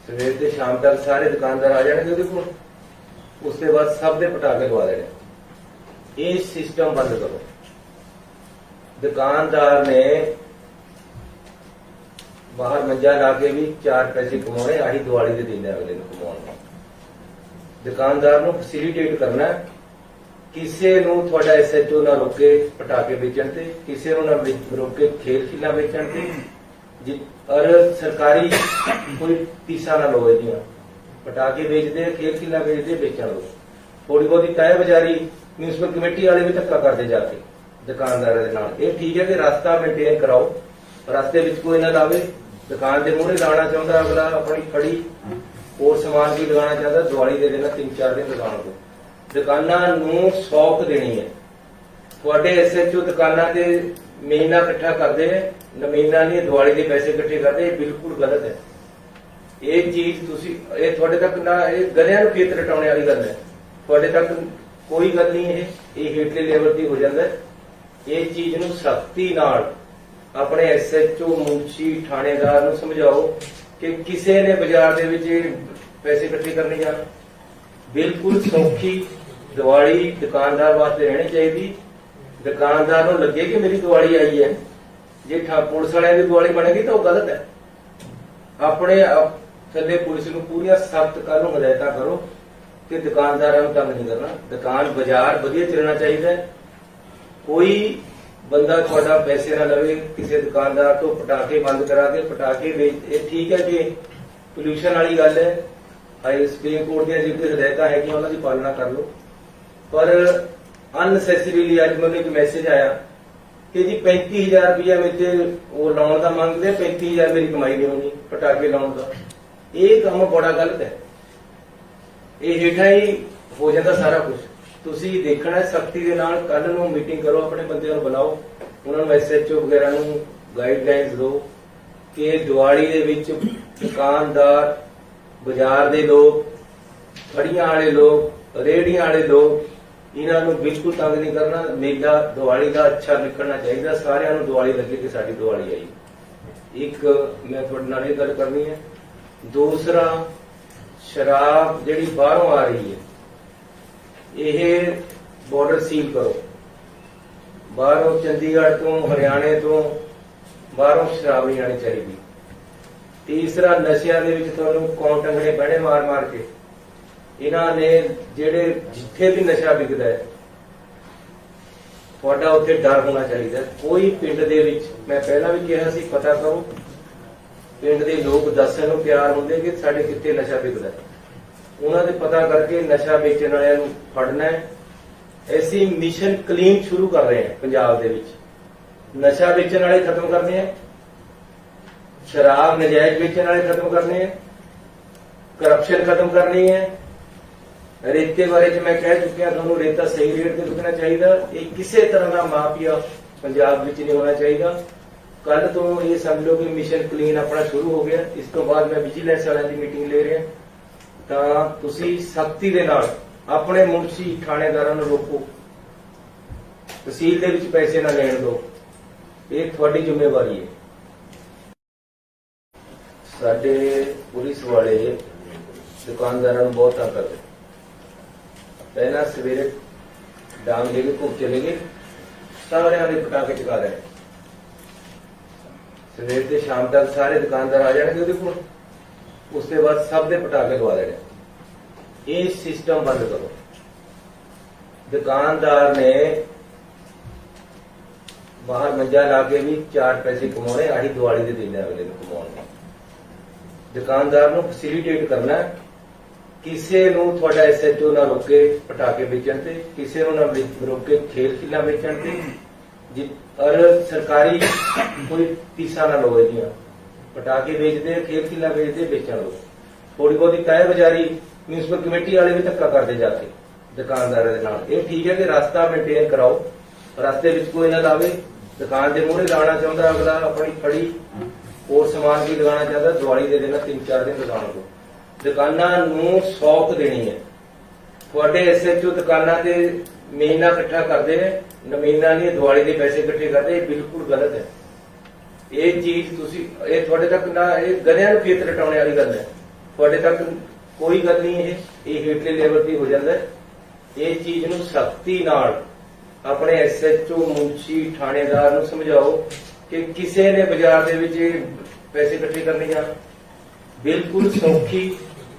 ਸਵੇਰ ਤੇ ਸ਼ਾਮ ਤੱਕ ਸਾਰੇ ਦੁਕਾਨਦਾਰ ਆ ਜਾਣਗੇ ਉਹਦੇ ਕੋਲ, ਉਸ ਤੋਂ ਬਾਅਦ ਸਭ ਦੇ ਪਟਾਕੇ ਲਵਾ ਦੇਣੇ। ਇਹ ਸਿਸਟਮ ਬੰਦ ਕਰੋ। ਦੁਕਾਨਦਾਰ ਨੇ ਬਾਹਰ ਮੰਜਾ ਲਾ ਕੇ ਵੀ 4 ਪੈਸੇ ਕਮਾਉਣੇ, ਆਹੀ ਦੀਵਾਲੀ ਦੇ ਦਿਨ ਅਗਲੇ ਨੂੰ ਕਮਾਉਣੇ। ਦੁਕਾਨਦਾਰ ਨੂੰ ਫੈਸਿਲਿਟੇਟ ਕਰਨਾ। ਕਿਸੇ ਨੂੰ ਤੁਹਾਡਾ ਐਸਐਚਓ ਨਾ ਰੋਕੇ ਪਟਾਕੇ ਵੇਚਣ ਤੇ, ਕਿਸੇ ਨੂੰ ਨਾ ਰੋਕੇ ਖੇਲ ਖਿਲਾ ਵੇਚਣ ਤੇ। ਔਰ ਸਰਕਾਰੀ ਕੋਈ ਫੀਸਾਂ ਨਾ ਲਓ ਇਹਦੀਆਂ। ਪਟਾਕੇ ਵੇਚਦੇ, ਖੇਲ ਖਿਲਾ ਵੇਚਦੇ, ਵੇਚਣ ਲਓ। ਥੋੜੀ ਬਹੁਤੀ ਤੈਅ ਬਜ਼ਾਰੀ ਮਿਊਨਿਸਪਲ ਕਮੇਟੀ ਵਾਲੇ ਵੀ ਧੱਕਾ ਕਰਦੇ ਜਾ ਕੇ ਦੁਕਾਨਦਾਰਾਂ ਦੇ ਨਾਲ। ਇਹ ਠੀਕ ਹੈ ਕਿ ਰਸਤਾ ਮੇਨਟੇਨ ਕਰਾਓ, ਰਸਤੇ ਵਿੱਚ ਕੋਈ ਨਾ ਲਾਵੇ। ਦੁਕਾਨ ਦੇ ਮੂਹਰੇ ਲਾਉਣਾ ਚਾਹੁੰਦਾ ਅਗਲਾ ਆਪਣੀ ਖੜੀ, ਹੋਰ ਸਮਾਨ ਵੀ ਲਗਾਉਣਾ ਚਾਹੁੰਦਾ, ਦੀਵਾਲੀ ਦੇ ਦਿਨ 3-4 ਦਿਨ ਦੁਕਾਨ ਤੋਂ। ਦੁਕਾਨਾਂ ਨੂੰ ਸੌਖ ਦੇਣੀ ਹੈ। ਤੁਹਾਡੇ ਐਸਐਚਓ ਦੁਕਾਨਾਂ ਤੇ ਮਹੀਨਾ ਇਕੱਠਾ ਕਰਦੇ ਨੇ, ਮਹੀਨਾ ਨਹੀਂ, ਦੀਵਾਲੀ ਦੇ ਪੈਸੇ ਇਕੱਠੇ ਕਰਦੇ। ਇਹ ਬਿਲਕੁਲ ਗਲਤ ਹੈ। ਇਹ ਚੀਜ਼ ਤੁਸੀਂ, ਇਹ ਤੁਹਾਡੇ ਤੱਕ ਨਾ, ਇਹ ਗਧਿਆਂ ਨੂੰ ਖੇਤ ਰਟਾਉਣੇ ਵਾਲੀ ਗੱਲ ਹੈ। ਤੁਹਾਡੇ ਤੱਕ ਕੋਈ ਗੱਲ ਨਹੀਂ। ਇਹ ਹੇਠਲੇ ਲੈਵਲ ਦੀ ਹੋ ਜਾਂਦਾ ਹੈ। ਇਹ ਚੀਜ਼ ਨੂੰ ਸਖਤੀ ਨਾਲ ਆਪਣੇ ਐਸਐਚਓ, ਮੁਨਸ਼ੀ, ਥਾਣੇਦਾਰ ਨੂੰ ਸਮਝਾਓ ਕਿ ਕਿਸੇ ਨੇ ਬਾਜ਼ਾਰ ਦੇ ਵਿੱਚ ਪੈਸੇ ਇਕੱਠੇ ਕਰਨੇ ਜਾਣ। ਬਿਲਕੁਲ ਸੌਖੀ ਦੀਵਾਲੀ ਦੁਕਾਨਦਾਰ ਵਾਸਤੇ ਰਹਿਣੀ ਚਾਹੀਦੀ। ਦੁਕਾਨਦਾਰ ਨੂੰ ਲੱਗੇ ਕਿ ਮੇਰੀ ਦੀਵਾਲੀ ਆਈ ਹੈ। ਜੇ ਪੁਲਿਸ ਵਾਲਿਆਂ ਦੀ ਦੀਵਾਲੀ ਬਣੇਗੀ ਤਾਂ ਉਹ ਗਲਤ ਹੈ। ਆਪਣੇ ਥੱਲੇ ਪੁਲਿਸ ਨੂੰ ਪੂਰੀਆਂ ਸਖਤ ਕਰਨ ਹਦਾਇਤਾਂ ਕਰੋ ਕਿ ਦੁਕਾਨਦਾਰਾਂ ਨੂੰ ਤੰਗ ਨਹੀਂ ਕਰਨਾ। ਦੁਕਾਨ ਬਾਜ਼ਾਰ ਵਧੀਆ ਚੱਲਣਾ ਚਾਹੀਦਾ ਹੈ। ਕੋਈ ਬੰਦਾ ਤੁਹਾਡਾ ਪੈਸੇ ਨਾ ਲਵੇ ਕਿਸੇ ਦੁਕਾਨਦਾਰ ਤੋਂ ਪਟਾਕੇ ਬੰਦ ਕਰਾ ਕੇ ਪਟਾਕੇ ਵੇਚ। ਇਹ ਠੀਕ ਹੈ ਕਿ ਪੋਲਿਊਸ਼ਨ ਵਾਲੀ ਗੱਲ ਹੈ, ਹਾਈ ਸੁਪਰੀਮ ਕੋਰਟ ਦੀਆਂ ਜਿਹੜੀ ਹਦਾਇਤਾਂ ਹੈਗੀਆਂ ਉਹਨਾਂ ਦੀ ਪਾਲਣਾ ਕਰ ਲਓ। ਪਰ ਅਨਨੈਸੈਸਰੀਲੀ ਅੱਜ ਮੈਨੂੰ ਇੱਕ ਮੈਸੇਜ ਆਇਆ ਕਿ ਜੀ 35,000 ਰੁਪਇਆ ਮੇਰੇ ਉਹ ਲਾਉਣ ਦਾ ਮੰਗਦੇ, 35,000 ਮੇਰੀ ਕਮਾਈ ਨਹੀਂ ਹੋਣੀ ਪਟਾਕੇ ਲਾਉਣ ਦਾ। ਇਹ ਕੰਮ ਬੜਾ ਗਲਤ ਹੈ। ਇਹ ਹੇਠਾਂ ਹੀ ਹੋ ਜਾਂਦਾ ਸਾਰਾ ਕੁਝ। ਤੁਸੀਂ ਦੇਖਣਾ ਸਖਤੀ ਦੇ ਨਾਲ। ਕੱਲ ਨੂੰ ਮੀਟਿੰਗ ਕਰੋ, ਆਪਣੇ ਬੰਦਿਆਂ ਨੂੰ ਬੁਲਾਓ, ਉਹਨਾਂ ਨੂੰ ਐਸਐਚਓ ਵਗੈਰਾ ਨੂੰ ਗਾਈਡਲਾਈਨਸ ਦਿਓ ਕਿ ਦੀਵਾਲੀ ਦੇ ਵਿੱਚ ਦੁਕਾਨਦਾਰ, ਬਾਜ਼ਾਰ ਦੇ ਲੋਕ, ਫੜੀਆਂ ਵਾਲੇ ਲੋਕ, ਰੇਹੜੀਆਂ ਵਾਲੇ ਲੋਕ, ਇਹਨਾਂ ਨੂੰ ਬਿਲਕੁਲ ਤੰਗ ਨਹੀਂ ਕਰਨਾ। ਮੇਲਾ ਦੀਵਾਲੀ ਦਾ ਅੱਛਾ ਨਿਕਲਣਾ ਚਾਹੀਦਾ, ਸਾਰਿਆਂ ਨੂੰ ਦੀਵਾਲੀ ਲੱਗੇ ਕਿ ਸਾਡੀ ਦੀਵਾਲੀ ਆਈ। ਇੱਕ ਮੈਂ ਤੁਹਾਡੇ ਨਾਲ ਇਹ ਗੱਲ ਕਰਨੀ ਹੈ। ਦੂਸਰਾ, ਸ਼ਰਾਬ ਜਿਹੜੀ ਬਾਹਰੋਂ ਆ ਰਹੀ ਹੈ, ਇਹ ਬਾਰਡਰ ਸੀਲ ਕਰੋ। ਬਾਹਰੋਂ ਚੰਡੀਗੜ੍ਹ ਤੋਂ, ਹਰਿਆਣੇ ਤੋਂ ਬਾਹਰੋਂ ਸ਼ਰਾਬ ਨਹੀਂ ਆਣੀ ਚਾਹੀਦੀ। ਤੀਸਰਾ, ਨਸ਼ਿਆਂ ਦੇ ਵਿੱਚ ਤੁਹਾਨੂੰ ਕੌਣ ਟੰਗਣੇ ਪੈਣੇ ਮਾਰ ਮਾਰ ਕੇ। ਇਹਨਾਂ ਨੇ ਜਿਹੜੇ ਜਿੱਥੇ ਵੀ ਨਸ਼ਾ ਵਿਕਦਾ ਹੈ, ਤੁਹਾਡਾ ਉੱਥੇ ਡਰ ਹੋਣਾ ਚਾਹੀਦਾ। ਕੋਈ ਪਿੰਡ ਦੇ ਵਿੱਚ, ਮੈਂ ਪਹਿਲਾਂ ਵੀ ਕਿਹਾ ਸੀ, ਪਤਾ ਕਰੋ। ਪਿੰਡ ਦੇ ਲੋਕ ਦੱਸਣ ਨੂੰ ਤਿਆਰ ਹੁੰਦੇ ਕਿ ਸਾਡੇ ਕਿੱਥੇ ਨਸ਼ਾ ਵਿਕਦਾ ਹੈ। ਉਹਨਾਂ ਦੇ ਪਤਾ ਕਰਕੇ ਨਸ਼ਾ ਵੇਚਣ ਵਾਲਿਆਂ ਨੂੰ ਫੜਨਾ ਹੈ। ਅਸੀਂ ਮਿਸ਼ਨ ਕਲੀਨ ਸ਼ੁਰੂ ਕਰ ਰਹੇ ਹਾਂ ਪੰਜਾਬ ਦੇ ਵਿੱਚ। ਨਸ਼ਾ ਵੇਚਣ ਵਾਲੇ ਖਤਮ ਕਰਨੇ ਆ, ਸ਼ਰਾਬ ਨਜਾਇਜ਼ ਵੇਚਣ ਵਾਲੇ ਖਤਮ ਕਰਨੇ ਆ, ਕਰਪਸ਼ਨ ਖਤਮ ਕਰਨੀ ਹੈ। ਰੇਤੇ ਬਾਰੇ ਚ ਮੈਂ ਕਹਿ ਚੁੱਕਿਆ ਤੁਹਾਨੂੰ, ਰੇਤਾ ਸਹੀ ਰੇਟ ਤੇ ਵਿਕਣਾ ਚਾਹੀਦਾ। ਇਹ ਕਿਸੇ ਤਰ੍ਹਾਂ ਦਾ ਮਾਫੀਆ ਪੰਜਾਬ ਵਿੱਚ ਨਹੀਂ ਹੋਣਾ ਚਾਹੀਦਾ। ਕੱਲ ਤੋਂ ਇਹ ਸਮਝ ਲਓ ਕਿ ਮਿਸ਼ਨ ਕਲੀਨ ਆਪਣਾ ਸ਼ੁਰੂ ਹੋ ਗਿਆ। ਇਸ ਤੋਂ ਬਾਅਦ ਮੈਂ ਵਿਜੀਲੈਂਸ ਵਾਲਿਆਂ ਦੀ ਮੀਟਿੰਗ ਲੈ ਰਿਹਾ, ਤਾਂ ਤੁਸੀਂ ਸਖਤੀ ਦੇ ਨਾਲ ਆਪਣੇ ਮੁਨਸ਼ੀ ਥਾਣੇਦਾਰਾਂ ਨੂੰ ਰੋਕੋ, ਤਹਿਸੀਲ ਦੇ ਵਿੱਚ ਪੈਸੇ ਨਾ ਲੈਣ ਦਿਓ। ਇਹ ਤੁਹਾਡੀ ਜ਼ਿੰਮੇਵਾਰੀ ਹੈ। ਸਾਡੇ ਪੁਲਿਸ ਵਾਲੇ ਦੁਕਾਨਦਾਰਾਂ ਨੂੰ ਬਹੁਤ ਤੰਗ ਕਰਦੇ। ਪਹਿਲਾਂ ਸਵੇਰੇ ਡਾਂਗ ਲੈ ਕੇ ਘੁੰਮ ਚਲੇ ਗਏ, ਸਾਰਿਆਂ ਦੇ ਪਟਾਕੇ ਚਕਾ ਰਹੇ। ਸਵੇਰ ਤੇ ਸ਼ਾਮ ਤੱਕ ਸਾਰੇ ਦੁਕਾਨਦਾਰ ਆ ਜਾਣਗੇ ਉਹਦੇ ਕੋਲ, ਉਸ ਤੋਂ ਬਾਅਦ ਸਭ ਦੇ ਪਟਾਕੇ ਲਵਾ ਦੇਣੇ। ਇਹ ਸਿਸਟਮ ਬੰਦ ਕਰੋ। ਦੁਕਾਨਦਾਰ ਨੇ ਬਾਹਰ ਮੰਜਾ ਲਾ ਕੇ ਵੀ 4 ਪੈਸੇ ਕਮਾਉਣੇ, ਆਹੀ ਦੀਵਾਲੀ ਦੇ ਦਿਨ ਅਗਲੇ ਨੂੰ ਕਮਾਉਣੇ। ਦੁਕਾਨਦਾਰ ਨੂੰ ਫੈਸਿਲਿਟੇਟ ਕਰਨਾ, ਕਿਸੇ ਨੂੰ ਤੁਹਾਡਾ ਐਸਐਚਓ ਨਾ ਰੋਕੇ ਪਟਾਕੇ ਵੇਚਣ ਤੇ, ਕਿਸੇ ਨੂੰ ਨਾ ਰੋਕੇ ਖੇਲ ਖਿਲਾ ਵੇਚਣ ਤੇ। ਔਰ ਸਰਕਾਰੀ ਕੋਈ ਫੀਸਾਂ ਨਾ ਲਓ ਇਹਦੀਆਂ। ਪਟਾਕੇ ਵੇਚਦੇ, ਖੇਲ ਖਿਲਾ ਵੇਚਦੇ, ਵੇਚਣ ਲਓ। ਥੋੜੀ ਬਹੁਤੀ ਕਾਇ ਬਜ਼ਾਰੀ ਮਿਊਨਿਸਪਲ ਕਮੇਟੀ ਵਾਲੇ ਵੀ ਧੱਕਾ ਕਰਦੇ ਜਾ ਕੇ ਦੁਕਾਨਦਾਰਾਂ ਦੇ ਨਾਲ। ਇਹ ਠੀਕ ਹੈ ਕਿ ਰਸਤਾ ਮੇਨਟੇਨ ਕਰਾਓ, ਰਸਤੇ ਵਿੱਚ ਕੋਈ ਨਾ ਲਾਵੇ। ਦੁਕਾਨ ਦੇ ਮੂਹਰੇ ਲਾਉਣਾ ਚਾਹੁੰਦਾ ਅਗਲਾ, ਆਪਣੀ ਫੜੀ ਹੋਰ ਸਮਾਨ ਵੀ ਲਗਾਉਣਾ ਚਾਹੁੰਦਾ, ਦੀਵਾਲੀ ਦੇ ਦਿਨ 3-4 ਦਿਨ ਲਗਾਉਣ ਦਿਓ। ਦੁਕਾਨਾਂ ਨੂੰ ਸੌਖ ਦੇਣੀ ਹੈ। ਤੁਹਾਡੇ ਐਸਐਚਓ ਦੁਕਾਨਾਂ ਤੇ ਮਹੀਨਾ ਇਕੱਠਾ ਕਰਦੇ ਨੇ, ਮਹੀਨਾ ਨਹੀਂ, ਦੀਵਾਲੀ ਦੇ ਪੈਸੇ ਇਕੱਠੇ ਕਰਦੇ। ਇਹ ਬਿਲਕੁਲ ਗਲਤ ਹੈ। ਇਹ ਚੀਜ਼ ਤੁਸੀਂ, ਇਹ ਤੁਹਾਡੇ ਤੱਕ ਨਾ, ਇਹ ਗਧਿਆਂ ਨੂੰ ਖੇਤ ਰਟਾਉਣੇ ਵਾਲੀ ਗੱਲ ਹੈ। ਤੁਹਾਡੇ ਤੱਕ ਕੋਈ ਗੱਲ ਨਹੀਂ। ਇਹ ਹੇਠਲੇ ਲੈਵਲ ਤੇ ਹੋ ਜਾਂਦਾ ਹੈ। ਇਹ ਚੀਜ਼ ਨੂੰ ਸਖਤੀ ਨਾਲ ਆਪਣੇ ਐਸਐਚਓ, ਮੁਨਸ਼ੀ, ਥਾਣੇਦਾਰ ਨੂੰ ਸਮਝਾਓ ਕਿ ਕਿਸੇ ਨੇ ਬਾਜ਼ਾਰ ਦੇ ਵਿੱਚ ਪੈਸੇ ਇਕੱਠੇ ਕਰਨੇ ਜਾਂ ਬਿਲਕੁਲ ਸੌਖੀ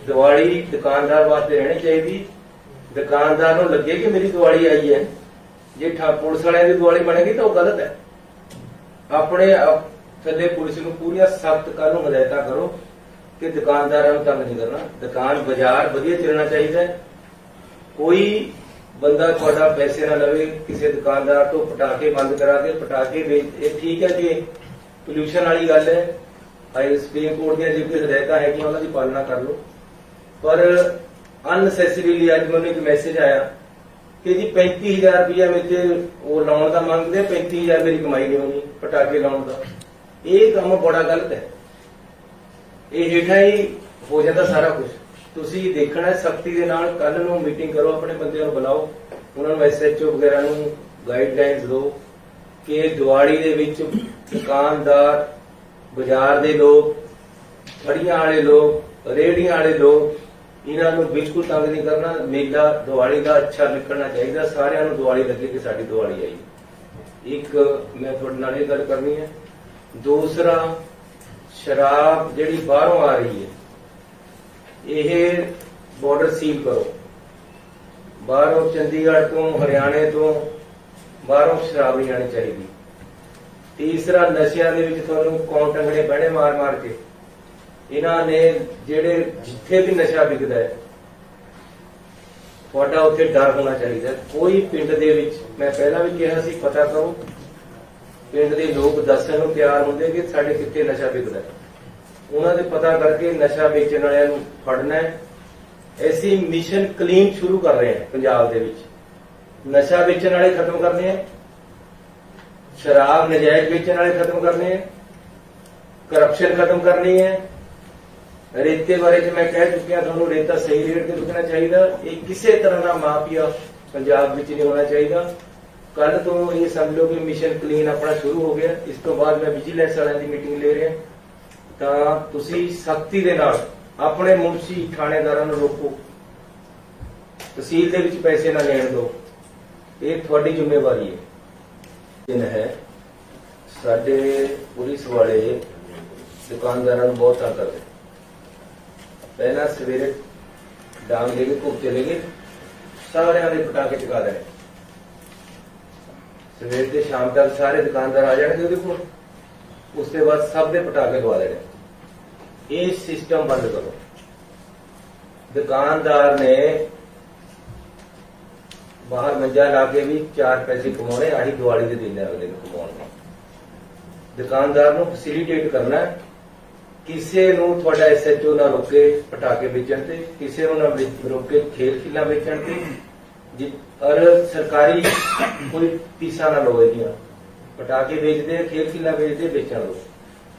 ਦੀਵਾਲੀ ਦੁਕਾਨਦਾਰ ਵਾਸਤੇ ਰਹਿਣੀ ਚਾਹੀਦੀ। ਦੁਕਾਨਦਾਰ ਨੂੰ ਲੱਗੇ ਕਿ ਮੇਰੀ ਦੀਵਾਲੀ ਆਈ ਹੈ। ਜੇ ਪੁਲਿਸ ਵਾਲਿਆਂ ਦੀ ਦੀਵਾਲੀ ਬਣੇਗੀ ਤਾਂ ਉਹ ਗਲਤ ਹੈ। ਆਪਣੇ ਥੱਲੇ ਪੁਲਿਸ ਨੂੰ ਪੂਰੀਆਂ ਸਖਤ ਕਰਨ ਨੂੰ ਹਦਾਇਤਾਂ ਕਰੋ ਕਿ ਦੁਕਾਨਦਾਰਾਂ ਨੂੰ ਤੰਗ ਨਹੀਂ ਕਰਨਾ। ਦੁਕਾਨ ਬਾਜ਼ਾਰ ਵਧੀਆ ਚੱਲਣਾ ਚਾਹੀਦਾ ਹੈ। ਕੋਈ ਬੰਦਾ ਤੁਹਾਡਾ ਪੈਸੇ ਨਾ ਲਵੇ ਕਿਸੇ ਦੁਕਾਨਦਾਰ ਤੋਂ ਪਟਾਕੇ ਬੰਦ ਕਰਾ ਕੇ ਪਟਾਕੇ ਵੇਚ। ਇਹ ਠੀਕ ਹੈ ਕਿ ਪੋਲਿਊਸ਼ਨ ਵਾਲੀ ਗੱਲ ਹੈ। ਸੁਪਰੀਮ ਕੋਰਟ ਦੀਆਂ ਜੋ ਹਦਾਇਤਾਂ ਹੈਗੀਆਂ ਉਹਨਾਂ ਦੀ ਪਾਲਣਾ ਕਰ ਲਓ, ਪਰ ਅਨਨੈਸੈਸਰੀਲੀ ਅੱਜ ਮੈਨੂੰ ਇੱਕ ਮੈਸੇਜ ਆਇਆ ਕਿ ਜੀ 35,000 ਰੁਪਇਆ ਮੇਰੇ ਉਹ ਲਾਉਣ ਦਾ ਮੰਗਦੇ, 35,000 ਮੇਰੀ ਕਮਾਈ ਨਹੀਂ ਹੋਣੀ ਪਟਾਕੇ ਲਾਉਣ ਦਾ। ਇਹ ਕੰਮ ਬੜਾ ਗਲਤ ਹੈ। ਇਹ ਹੇਠਾਂ ਹੀ ਹੋ ਜਾਂਦਾ ਸਾਰਾ ਕੁਝ। ਤੁਸੀਂ ਦੇਖਣਾ ਸਖਤੀ ਦੇ ਨਾਲ। ਕੱਲ ਨੂੰ ਮੀਟਿੰਗ ਕਰੋ, ਆਪਣੇ ਬੰਦਿਆਂ ਨੂੰ ਬੁਲਾਓ, ਉਹਨਾਂ ਨੂੰ ਐਸਐਚਓ ਵਗੈਰਾ ਨੂੰ ਗਾਈਡਲਾਈਨਸ ਦਿਓ ਕਿ ਦੀਵਾਲੀ ਦੇ ਵਿੱਚ ਦੁਕਾਨਦਾਰ, ਬਾਜ਼ਾਰ ਦੇ ਲੋਕ, ਫੜੀਆਂ ਵਾਲੇ ਲੋਕ, ਰੇਹੜੀਆਂ ਵਾਲੇ ਲੋਕ, ਇਹਨਾਂ ਨੂੰ ਬਿਲਕੁਲ ਤੰਗ ਨਹੀਂ ਕਰਨਾ। ਮੇਲਾ ਦੀਵਾਲੀ ਦਾ ਅੱਛਾ ਨਿਕਲਣਾ ਚਾਹੀਦਾ। ਸਾਰਿਆਂ ਨੂੰ ਦੀਵਾਲੀ ਲੱਗੇ ਕਿ ਸਾਡੀ ਦੀਵਾਲੀ ਆਈ। ਇੱਕ ਮੈਂ ਤੁਹਾਡੇ ਨਾਲ ਇਹ ਗੱਲ ਕਰਨੀ ਹੈ। ਦੂਸਰਾ, ਸ਼ਰਾਬ ਜਿਹੜੀ ਬਾਹਰੋਂ ਆ ਰਹੀ ਹੈ, ਇਹ ਬਾਰਡਰ ਸੀਲ ਕਰੋ। ਬਾਹਰੋਂ ਚੰਡੀਗੜ੍ਹ ਤੋਂ, ਹਰਿਆਣੇ ਤੋਂ ਬਾਹਰੋਂ ਸ਼ਰਾਬ ਨਹੀਂ ਆਣੀ ਚਾਹੀਦੀ। ਤੀਸਰਾ, ਨਸ਼ਿਆਂ ਦੇ ਵਿੱਚ ਤੁਹਾਨੂੰ ਕੌਣ ਟੰਗਣੇ ਪੈਣੇ ਮਾਰ ਕੇ। ਇਹਨਾਂ ਨੇ ਜਿਹੜੇ ਜਿੱਥੇ ਵੀ ਨਸ਼ਾ ਵਿਕਦਾ ਹੈ, ਤੁਹਾਡਾ ਉੱਥੇ ਡਰ ਹੋਣਾ ਚਾਹੀਦਾ। ਕੋਈ ਪਿੰਡ ਦੇ ਵਿੱਚ, ਮੈਂ ਪਹਿਲਾਂ ਵੀ ਕਿਹਾ ਸੀ, ਪਤਾ ਕਰੋ। ਪਿੰਡ ਦੇ ਲੋਕ ਦੱਸਣ ਨੂੰ ਤਿਆਰ ਹੁੰਦੇ ਕਿ ਸਾਡੇ ਕਿੱਥੇ ਨਸ਼ਾ ਵਿਕਦਾ ਹੈ। ਉਹਨਾਂ ਦੇ ਪਤਾ ਕਰਕੇ ਨਸ਼ਾ ਵੇਚਣ ਵਾਲਿਆਂ ਨੂੰ ਫੜਨਾ ਹੈ। ਅਸੀਂ ਮਿਸ਼ਨ ਕਲੀਨ ਸ਼ੁਰੂ ਕਰ ਰਹੇ ਹਾਂ ਪੰਜਾਬ ਦੇ ਵਿੱਚ। ਨਸ਼ਾ ਵੇਚਣ ਵਾਲੇ ਖਤਮ ਕਰਨੇ ਆ, ਸ਼ਰਾਬ ਨਜਾਇਜ਼ ਵੇਚਣ ਵਾਲੇ ਖਤਮ ਕਰਨੇ ਆ, ਕਰਪਸ਼ਨ ਖਤਮ ਕਰਨੀ ਹੈ। ਰੇਤੇ ਬਾਰੇ ਚ ਮੈਂ ਕਹਿ ਚੁੱਕਿਆ ਤੁਹਾਨੂੰ, ਰੇਤਾ ਸਹੀ ਰੇਟ ਤੇ ਵਿਕਣਾ ਚਾਹੀਦਾ। ਇਹ ਕਿਸੇ ਤਰ੍ਹਾਂ ਦਾ ਮਾਫੀਆ ਪੰਜਾਬ ਵਿੱਚ ਨਹੀਂ ਹੋਣਾ ਚਾਹੀਦਾ। ਕੱਲ ਤੋਂ ਇਹ ਸਮਝ ਲਓ ਕਿ ਮਿਸ਼ਨ ਕਲੀਨ ਆਪਣਾ ਸ਼ੁਰੂ ਹੋ ਗਿਆ। ਇਸ ਤੋਂ ਬਾਅਦ ਮੈਂ ਵਿਜੀਲੈਂਸ ਵਾਲਿਆਂ ਦੀ ਮੀਟਿੰਗ ਲੈ ਰਿਹਾ, ਤਾਂ ਤੁਸੀਂ ਸਖਤੀ ਦੇ ਨਾਲ ਆਪਣੇ ਮੁਨਸ਼ੀ ਥਾਣੇਦਾਰਾਂ ਨੂੰ ਰੋਕੋ, ਤਹਿਸੀਲ ਦੇ ਵਿੱਚ ਪੈਸੇ ਨਾ ਲੈਣ ਦਿਓ। ਇਹ ਤੁਹਾਡੀ ਜ਼ਿੰਮੇਵਾਰੀ ਹੈ। ਦਿਨ ਹੈ, ਸਾਡੇ ਪੁਲਿਸ ਵਾਲੇ ਦੁਕਾਨਦਾਰਾਂ ਨੂੰ ਬਹੁਤ ਤੰਗ ਕਰਦੇ। ਪਹਿਲਾਂ ਸਵੇਰੇ ਡਾਂਗ ਲੈ ਕੇ ਘੁੰਮ ਚਲੇ ਗਏ, ਸਾਰਿਆਂ ਦੇ ਪਟਾਕੇ ਚਕਾ ਰਹੇ। ਸਵੇਰ ਤੇ ਸ਼ਾਮ ਤੱਕ ਸਾਰੇ ਦੁਕਾਨਦਾਰ ਆ ਜਾਣਗੇ ਉਹਦੇ ਕੋਲ, ਉਸ ਤੋਂ ਬਾਅਦ ਸਭ ਦੇ ਪਟਾਕੇ ਲਵਾ ਦੇਣੇ। ਇਹ ਸਿਸਟਮ ਬੰਦ ਕਰੋ। ਦੁਕਾਨਦਾਰ ਨੇ ਬਾਹਰ ਮੰਜਾ ਲਾ ਕੇ ਵੀ 4 ਪੈਸੇ ਕਮਾਉਣੇ, ਆਹੀ ਦੀਵਾਲੀ ਦੇ ਦਿਨ ਅਗਲੇ ਨੂੰ ਕਮਾਉਣੇ। ਦੁਕਾਨਦਾਰ ਨੂੰ ਫੈਸਿਲਿਟੇਟ ਕਰਨਾ, ਕਿਸੇ ਨੂੰ ਤੁਹਾਡਾ ਐਸਐਚਓ ਨਾ ਰੋਕੇ ਪਟਾਕੇ ਵੇਚਣ ਤੇ, ਕਿਸੇ ਨੂੰ ਨਾ ਰੋਕੇ ਖੇਲ ਖਿਲਾ ਵੇਚਣ ਤੇ, ਔਰ ਸਰਕਾਰੀ ਕੋਈ ਫੀਸਾਂ ਨਾ ਲਓ ਇਹਦੀਆਂ। ਪਟਾਕੇ ਵੇਚਦੇ, ਖੇਲ ਖਿਲਾ ਵੇਚਦੇ, ਵੇਚਣ ਲਓ।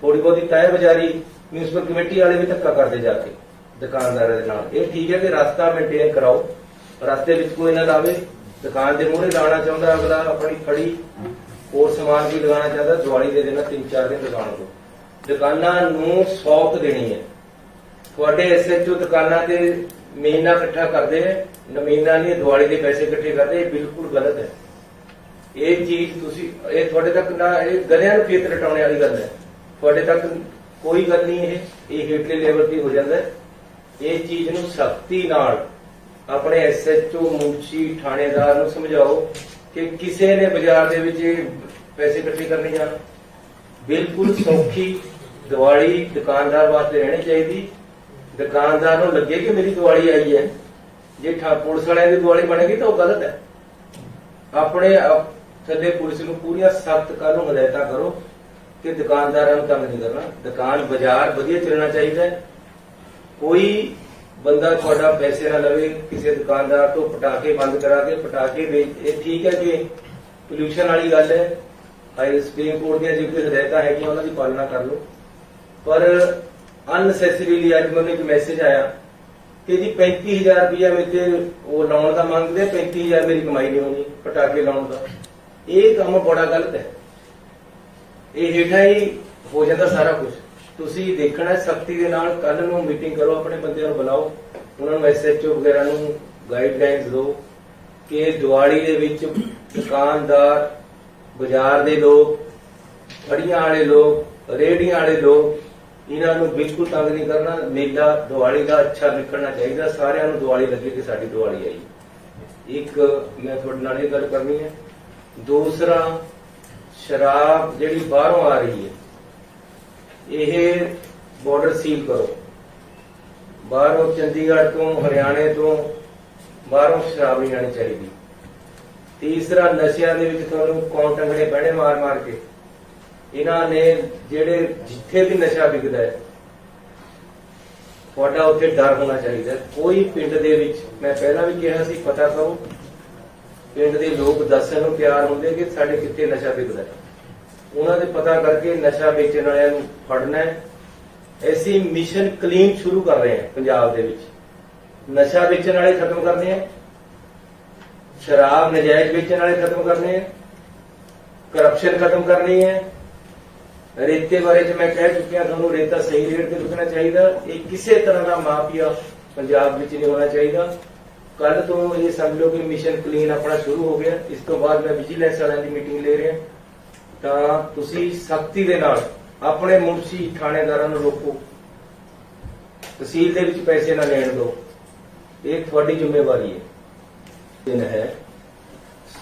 ਥੋੜੀ ਬਹੁਤੀ ਤੈਅ ਬਜ਼ਾਰੀ ਮਿਊਨਿਸਪਲ ਕਮੇਟੀ ਵਾਲੇ ਵੀ ਧੱਕਾ ਕਰਦੇ ਜਾ ਕੇ ਦੁਕਾਨਦਾਰਾਂ ਦੇ ਨਾਲ। ਇਹ ਠੀਕ ਹੈ ਕਿ ਰਸਤਾ ਮੇਨਟੇਨ ਕਰਾਓ, ਰਸਤੇ ਵਿੱਚ ਕੋਈ ਨਾ ਲਾਵੇ। ਦੁਕਾਨ ਦੇ ਮੂਹਰੇ ਲਾਣਾ ਚਾਹੁੰਦਾ ਅਗਲਾ ਆਪਣੀ ਖੜੀ ਹੋਰ ਸਮਾਨ ਵੀ ਲਗਾਉਣਾ ਚਾਹੁੰਦਾ, ਦਿਵਾਲੀ ਦੇ ਦੇਣਾ 3-4 ਦਿਨ ਦੁਕਾਨ ਤੋਂ। ਦੁਕਾਨਾਂ ਨੂੰ ਸੌਖ ਦੇਣੀ ਹੈ। ਤੁਹਾਡੇ ਐਸਐਚਓ ਦੁਕਾਨਾਂ ਤੇ ਮਹੀਨਾ ਇਕੱਠਾ ਕਰਦੇ ਹੈ, ਮਹੀਨਾ ਨਹੀਂ ਦਿਵਾਲੀ ਦੇ ਪੈਸੇ ਇਕੱਠੇ ਕਰਦੇ, ਇਹ ਬਿਲਕੁਲ ਗਲਤ ਹੈ। ਇਹ ਚੀਜ਼ ਤੁਸੀਂ ਇਹ ਤੁਹਾਡੇ ਤੱਕ ਨਾ, ਇਹ ਗਲਿਆਂ ਨੂੰ ਖੇਤ ਰਟਾਉਣੇ ਵਾਲੀ ਗੱਲ ਹੈ। ਤੁਹਾਡੇ ਤੱਕ ਕੋਈ ਗੱਲ ਨਹੀਂ, ਇਹ ਹੇਠਲੇ ਲੈਵਲ ਤੇ ਹੋ ਜਾਂਦਾ ਹੈ। ਇਹ ਚੀਜ਼ ਨੂੰ ਸਖਤੀ ਨਾਲ ਆਪਣੇ ਐਸਐਚਓ, ਮੁਨਸ਼ੀ, ਥਾਣੇਦਾਰ ਨੂੰ ਸਮਝਾਓ ਕਿ ਕਿਸੇ ਨੇ ਬਾਜ਼ਾਰ ਦੇ ਵਿੱਚ ਪੈਸੇ ਇਕੱਠੇ ਕਰਨੇ ਜਾਂ ਬਿਲਕੁਲ ਸੌਖੀ ਦੀਵਾਲੀ ਦੁਕਾਨਦਾਰ ਵਾਸਤੇ ਰਹਿਣੀ ਚਾਹੀਦੀ। ਦੁਕਾਨਦਾਰ ਨੂੰ ਲੱਗੇ ਕਿ ਮੇਰੀ ਦੀਵਾਲੀ ਆਈ ਹੈ। ਜੇ ਪੁਲਿਸ ਵਾਲਿਆਂ ਦੀ ਦੀਵਾਲੀ ਬਣੇਗੀ ਤਾਂ ਉਹ ਗਲਤ ਹੈ। ਆਪਣੇ ਥੱਲੇ ਪੁਲਿਸ ਨੂੰ ਪੂਰੀਆਂ ਸਖਤ ਕਾਨੂੰਨ ਹਦਾਇਤਾਂ ਕਰੋ ਕਿ ਦੁਕਾਨਦਾਰਾਂ ਨੂੰ ਤੰਗ ਨਹੀਂ ਕਰਨਾ। ਦੁਕਾਨ ਬਾਜ਼ਾਰ ਵਧੀਆ ਚੱਲਣਾ ਚਾਹੀਦਾ ਹੈ। ਕੋਈ ਬੰਦਾ ਤੁਹਾਡਾ ਪੈਸੇ ਨਾ ਲਵੇ ਕਿਸੇ ਦੁਕਾਨਦਾਰ ਤੋਂ ਪਟਾਕੇ ਬੰਦ ਕਰਾ ਕੇ ਪਟਾਕੇ ਵੇਚ। ਇਹ ਠੀਕ ਹੈ ਕਿ ਪੋਲਿਊਸ਼ਨ ਵਾਲੀ ਗੱਲ ਹੈ, ਹਾਈ ਸੁਪਰੀਮ ਕੋਰਟ ਦੀਆਂ ਜੋ ਕੋਈ ਹਦਾਇਤਾਂ ਹੈਗੀਆਂ ਉਹਨਾਂ ਦੀ ਪਾਲਣਾ ਕਰ ਲਓ। ਪਰ ਅਨਨੈਸੈਸਰੀਲੀ ਅੱਜ ਮੈਨੂੰ ਇੱਕ ਮੈਸੇਜ ਆਇਆ ਕਿ ਜੀ 35,000 ਰੁਪਇਆ ਮੇਰੇ ਉਹ ਲਾਉਣ ਦਾ ਮੰਗਦੇ, 35,000 ਮੇਰੀ ਕਮਾਈ ਨਹੀਂ ਹੋਣੀ ਪਟਾਕੇ ਲਾਉਣ ਦਾ। ਇਹ ਕੰਮ ਬੜਾ ਗਲਤ ਹੈ। ਇਹ ਹੇਠਾਂ ਹੀ ਹੋ ਜਾਂਦਾ ਸਾਰਾ ਕੁਝ। ਤੁਸੀਂ ਦੇਖਣਾ ਸਖਤੀ ਦੇ ਨਾਲ। ਕੱਲ ਨੂੰ ਮੀਟਿੰਗ ਕਰੋ, ਆਪਣੇ ਬੰਦਿਆਂ ਨੂੰ ਬੁਲਾਓ, ਉਹਨਾਂ ਨੂੰ ਐਸਐਚਓ ਵਗੈਰਾ ਨੂੰ ਗਾਈਡਲਾਈਨਸ ਦਿਓ ਕਿ ਦੀਵਾਲੀ ਦੇ ਵਿੱਚ ਦੁਕਾਨਦਾਰ, ਬਾਜ਼ਾਰ ਦੇ ਲੋਕ, ਫੜੀਆਂ ਵਾਲੇ ਲੋਕ, ਰੇਹੜੀਆਂ ਵਾਲੇ ਲੋਕ, ਇਹਨਾਂ ਨੂੰ ਬਿਲਕੁਲ ਤੰਗ ਨਹੀਂ ਕਰਨਾ। ਮੇਲਾ ਦੀਵਾਲੀ ਦਾ ਅੱਛਾ ਨਿਕਲਣਾ ਚਾਹੀਦਾ। ਸਾਰਿਆਂ ਨੂੰ ਦੀਵਾਲੀ ਲੱਗੇ ਕਿ ਸਾਡੀ ਦੀਵਾਲੀ ਆਈ। ਇੱਕ ਮੈਂ ਤੁਹਾਡੇ ਨਾਲ ਇਹ ਗੱਲ ਕਰਨੀ ਹੈ। ਦੂਸਰਾ, ਸ਼ਰਾਬ ਜਿਹੜੀ ਬਾਹਰੋਂ ਆ ਰਹੀ ਹੈ, ਇਹ ਬਾਰਡਰ ਸੀਲ ਕਰੋ। ਬਾਹਰੋਂ ਚੰਡੀਗੜ੍ਹ ਤੋਂ, ਹਰਿਆਣੇ ਤੋਂ ਬਾਹਰੋਂ ਸ਼ਰਾਬ ਨਹੀਂ ਆਣੀ ਚਾਹੀਦੀ। ਤੀਸਰਾ, ਨਸ਼ਿਆਂ ਦੇ ਵਿੱਚ ਤੁਹਾਨੂੰ ਕੌਣ ਟੰਗਣੇ ਪੈਣੇ ਮਾਰ ਮਾਰ ਕੇ। ਇਹਨਾਂ ਨੇ ਜਿਹੜੇ ਜਿੱਥੇ ਵੀ ਨਸ਼ਾ ਵਿਕਦਾ ਹੈ ਤੁਹਾਡਾ ਉੱਥੇ ਡਰ ਹੋਣਾ ਚਾਹੀਦਾ। ਕੋਈ ਪਿੰਡ ਦੇ ਵਿੱਚ, ਮੈਂ ਪਹਿਲਾਂ ਵੀ ਕਿਹਾ ਸੀ, ਪਤਾ ਕਰੋ। ਪਿੰਡ ਦੇ ਲੋਕ ਦੱਸਣ ਨੂੰ ਤਿਆਰ ਹੁੰਦੇ ਕਿ ਸਾਡੇ ਕਿੱਥੇ ਨਸ਼ਾ ਵਿਕਦਾ ਹੈ। ਉਹਨਾਂ ਦੇ ਪਤਾ ਕਰਕੇ ਨਸ਼ਾ ਵੇਚਣ ਵਾਲਿਆਂ ਨੂੰ ਫੜਨਾ ਹੈ। ਅਸੀਂ ਮਿਸ਼ਨ ਕਲੀਨ ਸ਼ੁਰੂ ਕਰ ਰਹੇ ਹਾਂ ਪੰਜਾਬ ਦੇ ਵਿੱਚ। ਨਸ਼ਾ ਵੇਚਣ ਵਾਲੇ ਖਤਮ ਕਰਨੇ ਆ, ਸ਼ਰਾਬ ਨਜਾਇਜ਼ ਵੇਚਣ ਵਾਲੇ ਖਤਮ ਕਰਨੇ ਆ, ਕਰਪਸ਼ਨ ਖਤਮ ਕਰਨੀ ਹੈ। ਰੇਤੇ ਬਾਰੇ ਚ ਮੈਂ ਕਹਿ ਚੁੱਕਿਆ ਤੁਹਾਨੂੰ, ਰੇਤਾ ਸਹੀ ਰੇਟ ਤੇ ਵਿਕਣਾ ਚਾਹੀਦਾ। ਇਹ ਕਿਸੇ ਤਰ੍ਹਾਂ ਦਾ ਮਾਫੀਆ ਪੰਜਾਬ ਵਿੱਚ ਨਹੀਂ ਹੋਣਾ ਚਾਹੀਦਾ। ਕੱਲ ਤੋਂ ਇਹ ਸਮਝ ਲਓ ਕਿ ਮਿਸ਼ਨ ਕਲੀਨ ਆਪਣਾ ਸ਼ੁਰੂ ਹੋ ਗਿਆ। ਇਸ ਤੋਂ ਬਾਅਦ ਮੈਂ ਵਿਜੀਲੈਂਸ ਵਾਲਿਆਂ ਦੀ ਮੀਟਿੰਗ ਲੈ ਰਿਹਾ। ਤਾਂ ਤੁਸੀਂ ਸਖਤੀ ਦੇ ਨਾਲ ਆਪਣੇ ਮੁਨਸ਼ੀ, ਥਾਣੇਦਾਰਾਂ ਨੂੰ ਰੋਕੋ। ਤਹਿਸੀਲ ਦੇ ਵਿੱਚ ਪੈਸੇ ਨਾ ਲੈਣ ਦਿਓ। ਇਹ ਤੁਹਾਡੀ ਜ਼ਿੰਮੇਵਾਰੀ ਹੈ। ਦਿਨ ਹੈ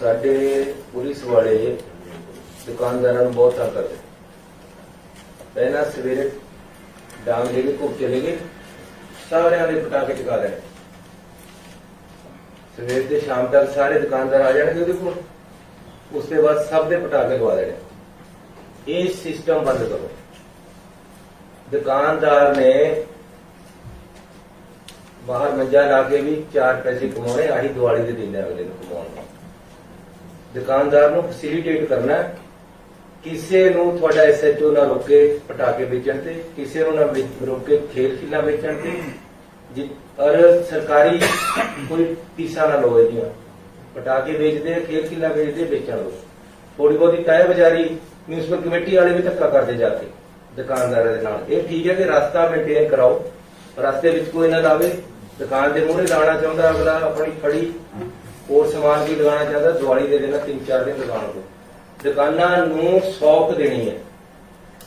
ਸਾਡੇ ਪੁਲਿਸ ਵਾਲੇ ਦੁਕਾਨਦਾਰਾਂ ਨੂੰ ਬਹੁਤ ਤੰਗ ਕਰਦੇ। ਪਹਿਲਾਂ ਸਵੇਰੇ ਡਾਂਗ ਲੈ ਕੇ ਘੁੱਪ ਚਲੇ ਗਏ, ਸਾਰਿਆਂ ਦੇ ਪਟਾਕੇ ਚੁਕਾ ਲੈਣੇ। ਸਵੇਰ ਤੇ ਸ਼ਾਮ ਤੱਕ ਸਾਰੇ ਦੁਕਾਨਦਾਰ ਆ ਜਾਣਗੇ ਉਹਦੇ ਕੋਲ, ਉਸ ਤੋਂ ਬਾਅਦ ਸਭ ਦੇ ਪਟਾਕੇ ਲਵਾ ਦੇਣੇ। ਇਹ ਸਿਸਟਮ ਬੰਦ ਕਰੋ। ਦੁਕਾਨਦਾਰ ਨੇ ਬਾਹਰ ਮੰਜਾ ਲਾ ਕੇ ਵੀ 4 ਪੈਸੇ ਕਮਾਉਣੇ, ਆਹੀ ਦੀਵਾਲੀ ਦੇ ਦਿਨ ਅਗਲੇ ਨੂੰ ਕਮਾਉਣ। ਦੁਕਾਨਦਾਰ ਨੂੰ ਫੈਸਿਲਿਟੇਟ ਕਰਨਾ। ਕਿਸੇ ਨੂੰ ਤੁਹਾਡਾ ਐਸਐਚਓ ਨਾ ਰੋਕੇ ਪਟਾਕੇ ਵੇਚਣ ਤੇ, ਕਿਸੇ ਨੂੰ ਨਾ ਰੋਕੇ ਖੇਲ ਖਿਲਾ ਵੇਚਣ ਤੇ, ਔਰ ਸਰਕਾਰੀ ਕੋਈ ਫੀਸਾਂ ਨਾ ਲਓ ਇਹਦੀਆਂ। ਪਟਾਕੇ ਵੇਚਦੇ, ਖੇਲ ਖਿਲਾ ਵੇਚਦੇ, ਵੇਚਣ ਲਓ। ਥੋੜੀ ਬਹੁਤੀ ਤੈਅ ਬਜ਼ਾਰੀ ਮਿਊਨਿਸਪਲ ਕਮੇਟੀ ਵਾਲੇ ਵੀ ਧੱਕਾ ਕਰਦੇ ਜਾ ਕੇ ਦੁਕਾਨਦਾਰਾਂ ਦੇ ਨਾਲ। ਇਹ ਠੀਕ ਹੈ ਕਿ ਰਸਤਾ ਮੇਨਟੇਨ ਕਰਾਓ, ਰਸਤੇ ਵਿੱਚ ਕੋਈ ਨਾ ਲਾਵੇ। ਦੁਕਾਨ ਦੇ ਮੂਹਰੇ ਲਾਣਾ ਚਾਹੁੰਦਾ ਅਗਲਾ ਆਪਣੀ ਖੜੀ ਹੋਰ ਸਮਾਨ ਵੀ ਲਗਾਉਣਾ ਚਾਹੁੰਦਾ, ਦਿਵਾਲੀ ਦੇ ਦੇਣਾ 3-4 ਦਿਨ ਦੁਕਾਨ ਤੋਂ। ਦੁਕਾਨਾਂ ਨੂੰ ਸੌਖ ਦੇਣੀ ਹੈ।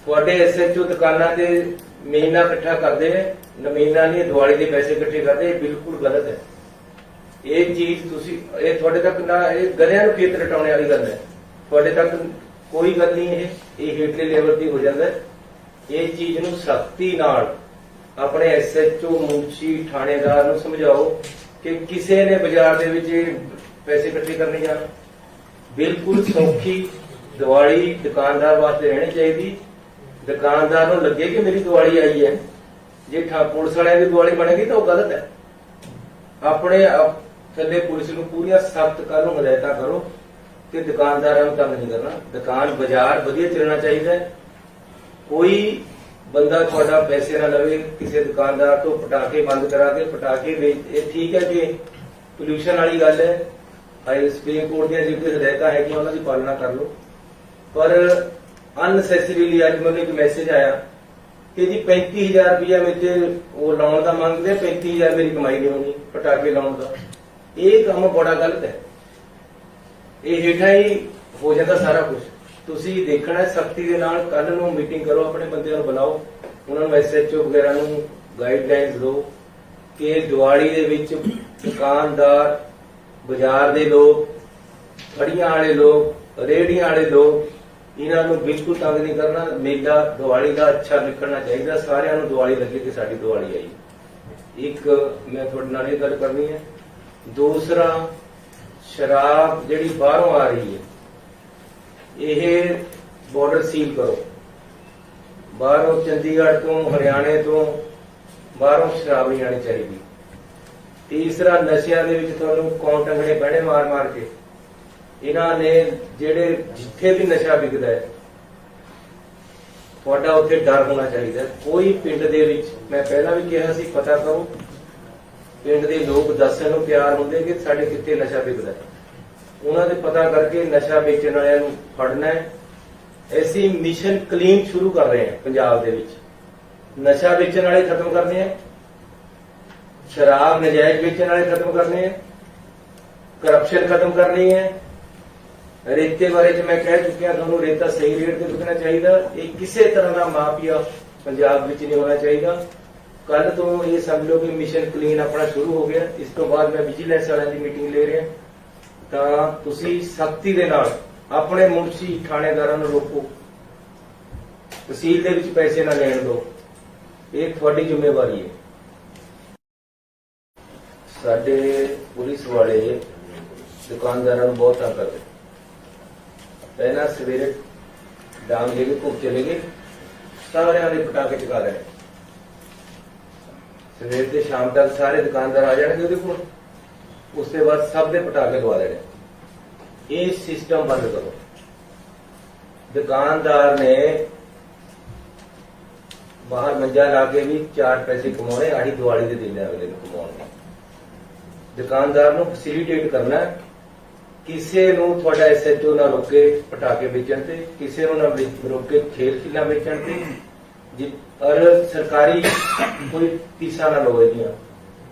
ਤੁਹਾਡੇ ਐਸਐਚਓ ਦੁਕਾਨਾਂ ਤੇ ਮਹੀਨਾ ਇਕੱਠਾ ਕਰਦੇ ਹੈ, ਮਹੀਨਾ ਨਹੀਂ ਦਿਵਾਲੀ ਦੇ ਪੈਸੇ ਇਕੱਠੇ ਕਰਦੇ, ਇਹ ਬਿਲਕੁਲ ਗਲਤ ਹੈ। ਇਹ ਚੀਜ਼ ਤੁਸੀਂ ਇਹ ਤੁਹਾਡੇ ਤੱਕ ਨਾ, ਇਹ ਗਲਿਆਂ ਨੂੰ ਖੇਤ ਰਟਾਉਣੇ ਵਾਲੀ ਗੱਲ ਹੈ। ਤੁਹਾਡੇ ਤੱਕ ਕੋਈ ਗੱਲ ਨਹੀਂ, ਇਹ ਹੇਠਲੇ ਲੈਵਲ ਤੇ ਹੋ ਜਾਂਦਾ ਹੈ। ਇਹ ਚੀਜ਼ ਨੂੰ ਸਖਤੀ ਨਾਲ ਆਪਣੇ ਐਸਐਚਓ, ਮੁਨਸ਼ੀ, ਥਾਣੇਦਾਰ ਨੂੰ ਸਮਝਾਓ ਕਿ ਕਿਸੇ ਨੇ ਬਾਜ਼ਾਰ ਦੇ ਵਿੱਚ ਪੈਸੇ ਇਕੱਠੇ ਕਰਨੇ ਜਾਂ ਬਿਲਕੁਲ ਸੌਖੀ ਦੀਵਾਲੀ ਦੁਕਾਨਦਾਰ ਵਾਸਤੇ ਰਹਿਣੀ ਚਾਹੀਦੀ। ਦੁਕਾਨਦਾਰ ਨੂੰ ਲੱਗੇ ਕਿ ਮੇਰੀ ਦੀਵਾਲੀ ਆਈ ਹੈ, ਜੇ ਪੁਲਿਸ ਵਾਲਿਆਂ ਦੀ ਦੀਵਾਲੀ ਬਣੇਗੀ ਤਾਂ ਉਹ ਗਲਤ ਹੈ। ਆਪਣੇ ਥੱਲੇ ਪੁਲਿਸ ਨੂੰ ਪੂਰੀਆਂ ਸਖਤ ਕਾਨੂੰਨ ਹਦਾਇਤਾਂ ਕਰੋ ਕਿ ਦੁਕਾਨਦਾਰਾਂ ਨੂੰ ਤੰਗ ਨਹੀਂ ਕਰਨਾ। ਦੁਕਾਨ ਬਾਜ਼ਾਰ ਵਧੀਆ ਚੱਲਣਾ ਚਾਹੀਦਾ ਹੈ। ਕੋਈ ਬੰਦਾ ਤੁਹਾਡਾ ਪੈਸੇ ਨਾ ਲਵੇ ਕਿਸੇ ਦੁਕਾਨਦਾਰ ਤੋਂ ਪਟਾਕੇ ਬੰਦ ਕਰਾ ਕੇ ਪਟਾਕੇ ਵੇਚ। ਇਹ ਠੀਕ ਹੈ ਕਿ ਪੋਲਿਊਸ਼ਨ ਵਾਲੀ ਗੱਲ ਹੈ, ਹਾਈ ਸੁਪਰੀਮ ਕੋਰਟ ਦੀਆਂ ਜਿਹੜੀ ਹਦਾਇਤਾਂ ਹੈਗੀਆਂ ਉਹਨਾਂ ਦੀ ਪਾਲਣਾ ਕਰ ਲਓ, ਪਰ ਅਨਸੈਸਰੀਲੀ ਅੱਜ ਮੈਨੂੰ ਇੱਕ ਮੈਸੇਜ ਆਇਆ ਕਿ ਜੀ 35,000 ਰੁਪਇਆ ਮੇਰੇ ਉਹ ਲਾਉਣ ਦਾ ਮੰਗਦੇ, 35,000 ਮੇਰੀ ਕਮਾਈ ਨਹੀਂ ਹੋਣੀ ਪਟਾਕੇ ਲਾਉਣ ਦਾ। ਇਹ ਕੰਮ ਬੜਾ ਗਲਤ ਹੈ। ਇਹ ਹੇਠਾਂ ਹੀ ਹੋ ਜਾਂਦਾ ਸਾਰਾ ਕੁਝ। ਤੁਸੀਂ ਦੇਖਣਾ ਸਖਤੀ ਦੇ ਨਾਲ। ਕੱਲ ਨੂੰ ਮੀਟਿੰਗ ਕਰੋ, ਆਪਣੇ ਬੰਦਿਆਂ ਨੂੰ ਬੁਲਾਓ, ਉਹਨਾਂ ਨੂੰ ਐਸਐਚਓ ਵਗੈਰਾ ਨੂੰ ਗਾਈਡਲਾਈਨਸ ਦਿਓ ਕਿ ਦੀਵਾਲੀ ਦੇ ਵਿੱਚ ਦੁਕਾਨਦਾਰ, ਬਾਜ਼ਾਰ ਦੇ ਲੋਕ, ਫੜੀਆਂ ਵਾਲੇ ਲੋਕ, ਰੇਹੜੀਆਂ ਵਾਲੇ ਲੋਕ, ਇਹਨਾਂ ਨੂੰ ਬਿਲਕੁਲ ਤੰਗ ਨਹੀਂ ਕਰਨਾ। ਮੇਲਾ ਦੀਵਾਲੀ ਦਾ ਅੱਛਾ ਨਿਕਲਣਾ ਚਾਹੀਦਾ, ਸਾਰਿਆਂ ਨੂੰ ਦੀਵਾਲੀ ਲੱਗੇ ਕਿ ਸਾਡੀ ਦੀਵਾਲੀ ਆਈ। ਇੱਕ ਮੈਂ ਤੁਹਾਡੇ ਨਾਲ ਇਹ ਗੱਲ ਕਰਨੀ ਹੈ। ਦੂਸਰਾ, ਸ਼ਰਾਬ ਜਿਹੜੀ ਬਾਹਰੋਂ ਆ ਰਹੀ ਹੈ, ਇਹ ਬਾਰਡਰ ਸੀਲ ਕਰੋ। ਬਾਹਰੋਂ ਚੰਡੀਗੜ੍ਹ ਤੋਂ, ਹਰਿਆਣੇ ਤੋਂ ਬਾਹਰੋਂ ਸ਼ਰਾਬ ਨਹੀਂ ਆਣੀ ਚਾਹੀਦੀ। ਤੀਸਰਾ, ਨਸ਼ਿਆਂ ਦੇ ਵਿੱਚ ਤੁਹਾਨੂੰ ਕੌਣ ਟੰਗਣੇ ਪੈਣੇ ਮਾਰ ਮਾਰ ਕੇ। ਇਹਨਾਂ ਨੇ ਜਿਹੜੇ ਜਿੱਥੇ ਵੀ ਨਸ਼ਾ ਵਿਕਦਾ ਹੈ ਤੁਹਾਡਾ ਉੱਥੇ ਡਰ ਹੋਣਾ ਚਾਹੀਦਾ। ਕੋਈ ਪਿੰਡ ਦੇ ਵਿੱਚ, ਮੈਂ ਪਹਿਲਾਂ ਵੀ ਕਿਹਾ ਸੀ, ਪਤਾ ਕਰੋ ਪਿੰਡ ਦੇ ਲੋਕ ਦੱਸਣ ਨੂੰ ਤਿਆਰ ਹੁੰਦੇ ਕਿ ਸਾਡੇ ਕਿੱਥੇ ਨਸ਼ਾ ਵਿਕਦਾ ਹੈ। ਉਹਨਾਂ ਦੇ ਪਤਾ ਕਰਕੇ ਨਸ਼ਾ ਵੇਚਣ ਵਾਲਿਆਂ ਨੂੰ ਫੜਨਾ ਹੈ। ਅਸੀਂ ਮਿਸ਼ਨ ਕਲੀਨ ਸ਼ੁਰੂ ਕਰ ਰਹੇ ਹਾਂ ਪੰਜਾਬ ਦੇ ਵਿੱਚ। ਨਸ਼ਾ ਵੇਚਣ ਵਾਲੇ ਖਤਮ ਕਰਨੇ ਆ, ਸ਼ਰਾਬ ਨਜਾਇਜ਼ ਵੇਚਣ ਵਾਲੇ ਖਤਮ ਕਰਨੇ ਆ, ਕਰਪਸ਼ਨ ਖਤਮ ਕਰਨੀ ਹੈ। ਰੇਤੇ ਬਾਰੇ ਚ ਮੈਂ ਕਹਿ ਚੁੱਕਿਆ ਤੁਹਾਨੂੰ, ਰੇਤਾ ਸਹੀ ਰੇਟ ਤੇ ਵਿਕਣਾ ਚਾਹੀਦਾ। ਇਹ ਕਿਸੇ ਤਰ੍ਹਾਂ ਦਾ ਮਾਫੀਆ ਪੰਜਾਬ ਵਿੱਚ ਨਹੀਂ ਹੋਣਾ ਚਾਹੀਦਾ। ਕੱਲ ਤੋਂ ਇਹ ਸਮਝ ਲਓ ਕਿ ਮਿਸ਼ਨ ਕਲੀਨ ਆਪਣਾ ਸ਼ੁਰੂ ਹੋ ਗਿਆ। ਇਸ ਤੋਂ ਬਾਅਦ ਮੈਂ ਵਿਜੀਲੈਂਸ ਵਾਲਿਆਂ ਦੀ ਮੀਟਿੰਗ ਲੈ ਰਿਹਾ, ਤਾਂ ਤੁਸੀਂ ਸਖਤੀ ਦੇ ਨਾਲ ਆਪਣੇ ਮੁਨਸ਼ੀ ਥਾਣੇਦਾਰਾਂ ਨੂੰ ਰੋਕੋ, ਤਹਿਸੀਲ ਦੇ ਵਿੱਚ ਪੈਸੇ ਨਾ ਲੈਣ ਦਿਓ। ਇਹ ਤੁਹਾਡੀ ਜ਼ਿੰਮੇਵਾਰੀ ਹੈ। ਸਾਡੇ ਪੁਲਿਸ ਵਾਲੇ ਦੁਕਾਨਦਾਰਾਂ ਨੂੰ ਬਹੁਤ ਤੰਗ ਕਰਦੇ। ਪਹਿਲਾਂ ਸਵੇਰੇ ਡਾਂਗ ਲੈ ਕੇ ਘੁੱਪ ਚਲੇ ਗਏ, ਸਾਰਿਆਂ ਦੇ ਪਟਾਕੇ ਚੁਕਾ ਰਹੇ। ਸਵੇਰ ਤੇ ਸ਼ਾਮ ਤੱਕ ਸਾਰੇ ਦੁਕਾਨਦਾਰ ਆ ਜਾਣਗੇ ਉਹਦੇ ਕੋਲ, ਉਸ ਤੋਂ ਬਾਅਦ ਸਭ ਦੇ ਪਟਾਕੇ ਲਵਾ ਦੇਣੇ। ਇਹ ਸਿਸਟਮ ਬੰਦ ਕਰੋ। ਦੁਕਾਨਦਾਰ ਨੇ ਬਾਹਰ ਮੰਜਾ ਲਾ ਕੇ ਵੀ 4 ਪੈਸੇ ਕਮਾਉਣੇ, ਆਹੀ ਦੀਵਾਲੀ ਦੇ ਦਿਨ ਅਗਲੇ ਨੂੰ ਕਮਾਉਣੇ। ਦੁਕਾਨਦਾਰ ਨੂੰ ਫੈਸਿਲਿਟੇਟ ਕਰਨਾ, ਕਿਸੇ ਨੂੰ ਤੁਹਾਡਾ ਐਸਐਚਓ ਨਾ ਰੋਕੇ ਪਟਾਕੇ ਵੇਚਣ ਤੇ, ਕਿਸੇ ਨੂੰ ਨਾ ਰੋਕੇ ਖੇਲ ਖਿਲਾ ਵੇਚਣ ਤੇ। ਔਰ ਸਰਕਾਰੀ ਕੋਈ ਫੀਸਾਂ ਨਾ ਲਓ। ਇਹਦੀਆਂ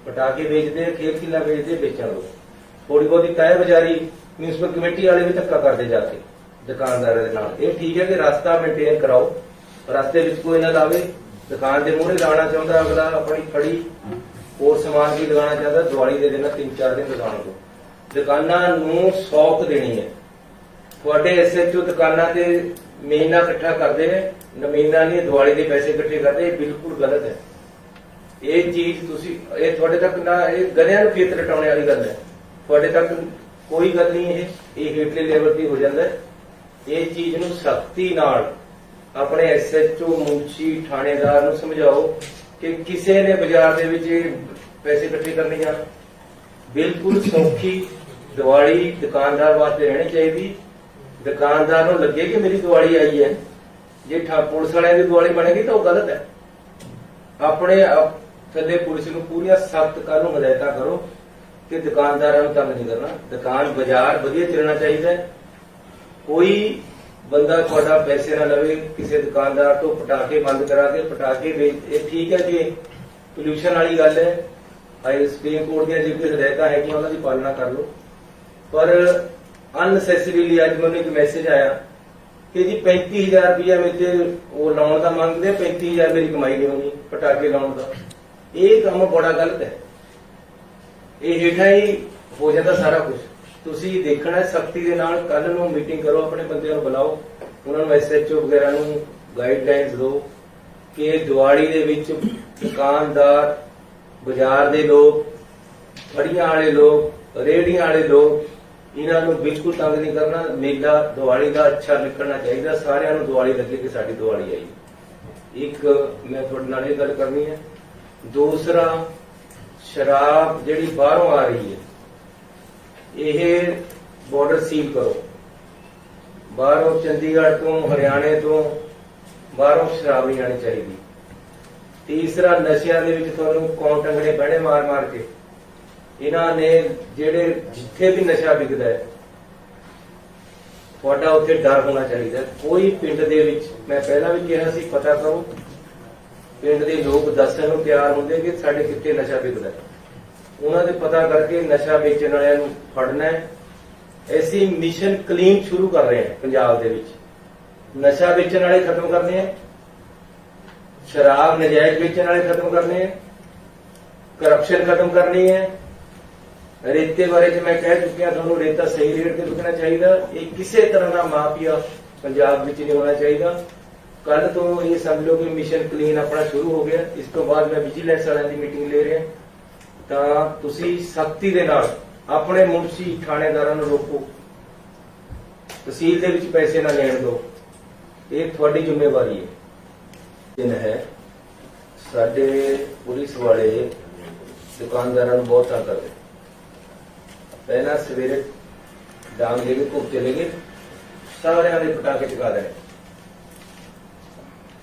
ਪਟਾਕੇ ਵੇਚਦੇ, ਖੇਲ ਖਿਲਾ ਵੇਚਦੇ, ਵੇਚਣ ਲਓ। ਥੋੜੀ ਬਹੁਤੀ ਕਾਇ ਬਜ਼ਾਰੀ ਮਿਊਨਿਸਪਲ ਕਮੇਟੀ ਵਾਲੇ ਵੀ ਧੱਕਾ ਕਰਦੇ ਜਾ ਕੇ ਦੁਕਾਨਦਾਰਾਂ ਦੇ ਨਾਲ। ਇਹ ਠੀਕ ਹੈ ਕਿ ਰਸਤਾ ਮੇਨਟੇਨ ਕਰਾਓ, ਰਸਤੇ ਵਿੱਚ ਕੋਈ ਨਾ ਲਾਵੇ। ਦੁਕਾਨ ਦੇ ਮੂਹਰੇ ਲਾਉਣਾ ਚਾਹੁੰਦਾ ਅਗਲਾ, ਆਪਣੀ ਫੜੀ ਹੋਰ ਸਮਾਨ ਵੀ ਲਗਾਉਣਾ ਚਾਹੁੰਦਾ, ਦੀਵਾਲੀ ਦੇ ਦਿਨ 3-4 ਦਿਨ ਲਗਾਉਣ ਦਿਓ। ਦੁਕਾਨਾਂ ਨੂੰ ਸੌਖ ਦੇਣੀ ਹੈ। ਤੁਹਾਡੇ ਐਸਐਚਓ ਦੁਕਾਨਾਂ ਤੇ ਮਹੀਨਾ ਇਕੱਠਾ ਕਰਦੇ ਨੇ, ਮਹੀਨਾ ਨਹੀਂ, ਦੀਵਾਲੀ ਦੇ ਪੈਸੇ ਇਕੱਠੇ ਕਰਦੇ। ਇਹ ਬਿਲਕੁਲ ਗਲਤ ਹੈ। ਇਹ ਚੀਜ਼ ਤੁਸੀਂ, ਇਹ ਤੁਹਾਡੇ ਤੱਕ ਨਾ, ਇਹ ਗਧਿਆਂ ਨੂੰ ਖੇਤ ਰਟਾਉਣੇ ਵਾਲੀ ਗੱਲ ਹੈ। ਤੁਹਾਡੇ ਤੱਕ ਕੋਈ ਗੱਲ ਨਹੀਂ। ਇਹ ਹੇਠਲੇ ਲੈਵਲ ਤੇ ਹੋ ਜਾਂਦਾ ਹੈ। ਇਹ ਚੀਜ਼ ਨੂੰ ਸਖਤੀ ਨਾਲ ਆਪਣੇ ਐਸਐਚਓ, ਮੁਨਸ਼ੀ, ਥਾਣੇਦਾਰ ਨੂੰ ਸਮਝਾਓ ਕਿ ਕਿਸੇ ਨੇ ਬਾਜ਼ਾਰ ਦੇ ਵਿੱਚ ਪੈਸੇ ਇਕੱਠੇ ਕਰਨੇ ਜਾਣ। ਬਿਲਕੁਲ ਸੌਖੀ ਦੀਵਾਲੀ ਦੁਕਾਨਦਾਰ ਵਾਸਤੇ ਰਹਿਣੀ ਚਾਹੀਦੀ। ਦੁਕਾਨਦਾਰ ਨੂੰ ਲੱਗੇ ਕਿ ਮੇਰੀ ਦੀਵਾਲੀ ਆਈ ਹੈ, ਜੇ ਪੁਲਿਸ ਵਾਲਿਆਂ ਦੀ ਦੀਵਾਲੀ ਬਣੇਗੀ ਤਾਂ ਉਹ ਗਲਤ ਹੈ। ਆਪਣੇ ਥੱਲੇ ਪੁਲਿਸ ਨੂੰ ਪੂਰੀਆਂ ਸਖਤ ਕਾਨੂੰਨ ਹਦਾਇਤਾਂ ਕਰੋ ਕਿ ਦੁਕਾਨਦਾਰਾਂ ਨੂੰ ਤੰਗ ਨਹੀਂ ਕਰਨਾ। ਦੁਕਾਨ ਬਾਜ਼ਾਰ ਵਧੀਆ ਚੱਲਣਾ ਚਾਹੀਦਾ ਹੈ। ਕੋਈ ਬੰਦਾ ਤੁਹਾਡਾ ਪੈਸੇ ਨਾ ਲਵੇ ਕਿਸੇ ਦੁਕਾਨਦਾਰ ਤੋਂ ਪਟਾਕੇ ਬੰਦ ਕਰਾ ਕੇ ਪਟਾਕੇ ਵੇਚ। ਇਹ ਠੀਕ ਹੈ ਕਿ ਪੋਲਿਊਸ਼ਨ ਵਾਲੀ ਗੱਲ ਹੈ, ਹਾਈ ਸੁਪਰੀਮ ਕੋਰਟ ਦੀਆਂ ਜਿਹੜੀ ਹਦਾਇਤਾਂ ਹੈਗੀਆਂ ਉਹਨਾਂ ਦੀ ਪਾਲਣਾ ਕਰ ਲਓ, ਪਰ ਅਨਸੈਸਰੀਲੀ ਅੱਜ ਮੈਨੂੰ ਇੱਕ ਮੈਸੇਜ ਆਇਆ ਕਿ ਜੀ 35,000 ਰੁਪਇਆ ਮੇਰੇ ਉਹ ਲਾਉਣ ਦਾ ਮੰਗਦੇ, 35,000 ਮੇਰੀ ਕਮਾਈ ਨਹੀਂ ਹੋਣੀ ਪਟਾਕੇ ਲਾਉਣ ਦਾ। ਇਹ ਕੰਮ ਬੜਾ ਗਲਤ ਹੈ। ਇਹ ਹੇਠਾਂ ਹੀ ਹੋ ਜਾਂਦਾ ਸਾਰਾ ਕੁਝ। ਤੁਸੀਂ ਦੇਖਣਾ ਸਖਤੀ ਦੇ ਨਾਲ। ਕੱਲ ਨੂੰ ਮੀਟਿੰਗ ਕਰੋ, ਆਪਣੇ ਬੰਦਿਆਂ ਨੂੰ ਬੁਲਾਓ, ਉਹਨਾਂ ਨੂੰ ਐਸਐਚਓ ਵਗੈਰਾ ਨੂੰ ਗਾਈਡਲਾਈਨਸ ਦਿਓ ਕਿ ਦੀਵਾਲੀ ਦੇ ਵਿੱਚ ਦੁਕਾਨਦਾਰ, ਬਾਜ਼ਾਰ ਦੇ ਲੋਕ, ਫੜੀਆਂ ਵਾਲੇ ਲੋਕ, ਰੇਹੜੀਆਂ ਵਾਲੇ ਲੋਕ, ਇਹਨਾਂ ਨੂੰ ਬਿਲਕੁਲ ਤੰਗ ਨਹੀਂ ਕਰਨਾ। ਮੇਲਾ ਦੀਵਾਲੀ ਦਾ ਅੱਛਾ ਨਿਕਲਣਾ ਚਾਹੀਦਾ, ਸਾਰਿਆਂ ਨੂੰ ਦੀਵਾਲੀ ਲੱਗੇ ਕਿ ਸਾਡੀ ਦੀਵਾਲੀ ਆਈ। एक मैं थोड़े नाल ये गल करनी है। दूसरा, शराब जिहड़ी बाहरों आ रही है, यह बॉर्डर सील करो। बाहरों चंडीगढ़ तो, हरियाणे तो बाहरों शराब नहीं आनी चाहिए। तीसरा, नशिया दे विच तुहानूं कौन टंगने पैणे मार मार के। इन्हां ने जिहड़े जिथे भी नशा विकदा है, ਤੁਹਾਡਾ ਉੱਥੇ ਡਰ ਹੋਣਾ ਚਾਹੀਦਾ। ਕੋਈ ਪਿੰਡ ਦੇ ਵਿੱਚ, ਮੈਂ ਪਹਿਲਾਂ ਵੀ ਕਿਹਾ ਸੀ, ਪਤਾ ਕਰੋ। ਪਿੰਡ ਦੇ ਲੋਕ ਦੱਸਣ ਨੂੰ ਤਿਆਰ ਹੁੰਦੇ ਕਿ ਸਾਡੇ ਕਿੱਥੇ ਨਸ਼ਾ ਵਿਕਦਾ, ਉਹਨਾਂ ਦੇ ਪਤਾ ਕਰਕੇ ਨਸ਼ਾ ਵੇਚਣ ਵਾਲਿਆਂ ਨੂੰ ਫੜਨਾ ਹੈ। ਅਸੀਂ ਮਿਸ਼ਨ ਕਲੀਨ ਸ਼ੁਰੂ ਕਰ ਰਹੇ ਹਾਂ ਪੰਜਾਬ ਦੇ ਵਿੱਚ। ਨਸ਼ਾ ਵੇਚਣ ਵਾਲੇ ਖਤਮ ਕਰਨੇ ਆ, ਸ਼ਰਾਬ ਨਜਾਇਜ਼ ਵੇਚਣ ਵਾਲੇ ਖਤਮ ਕਰਨੇ ਆ, ਕਰਪਸ਼ਨ ਖਤਮ ਕਰਨੀ ਹੈ। रेते बारे मैं कह चुकिया, थोड़ा रेता सही रेट से विकना चाहिए। ये किसी तरह का माफिया पंजाब में नहीं होना चाहिए। कल तो ये समझ लो कि मिशन क्लीन अपना शुरू हो गया। इस तो बाद मैं विजिलेंस वालों की मीटिंग ले रहा, तो तुसी सख्ती दे नाल अपने मुंशी थानेदारां नूं रोको, तहसील दे विच पैसे ना लेण दो। ये थोड़ी जिम्मेवारी है। दिन है साडे पुलिस वाले दुकानदारां नूं बहुत तंग करदे। पहला सवेरे डांग लेके घुप चले गए, सारे पटाखे चका देने।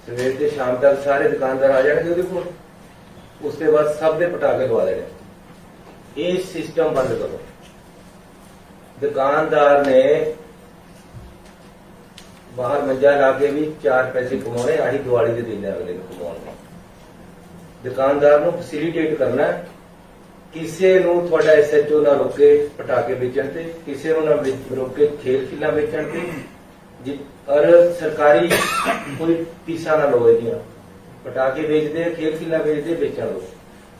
सवेरे से शाम तक सारे दुकानदार आ जाएंगे, उसके बाद सब दे पटाखे लवा देने। ये सिस्टम बंद करो। दुकानदार ने बाहर मंजा ला के भी 4 पैसे कमाने, आही दिवाली के दिन अगले कमाने। दुकानदार को फैसिलिटेट करना, किसी थोड़ा SHO ना रोके पटाखे बेचण ते, किसी ना रोके खेल खिला बेचण ते, और सरकारी कोई फीसा ना लो। इहदियां पटाखे बेचते, खेल खिला बेचते, बेचण दो।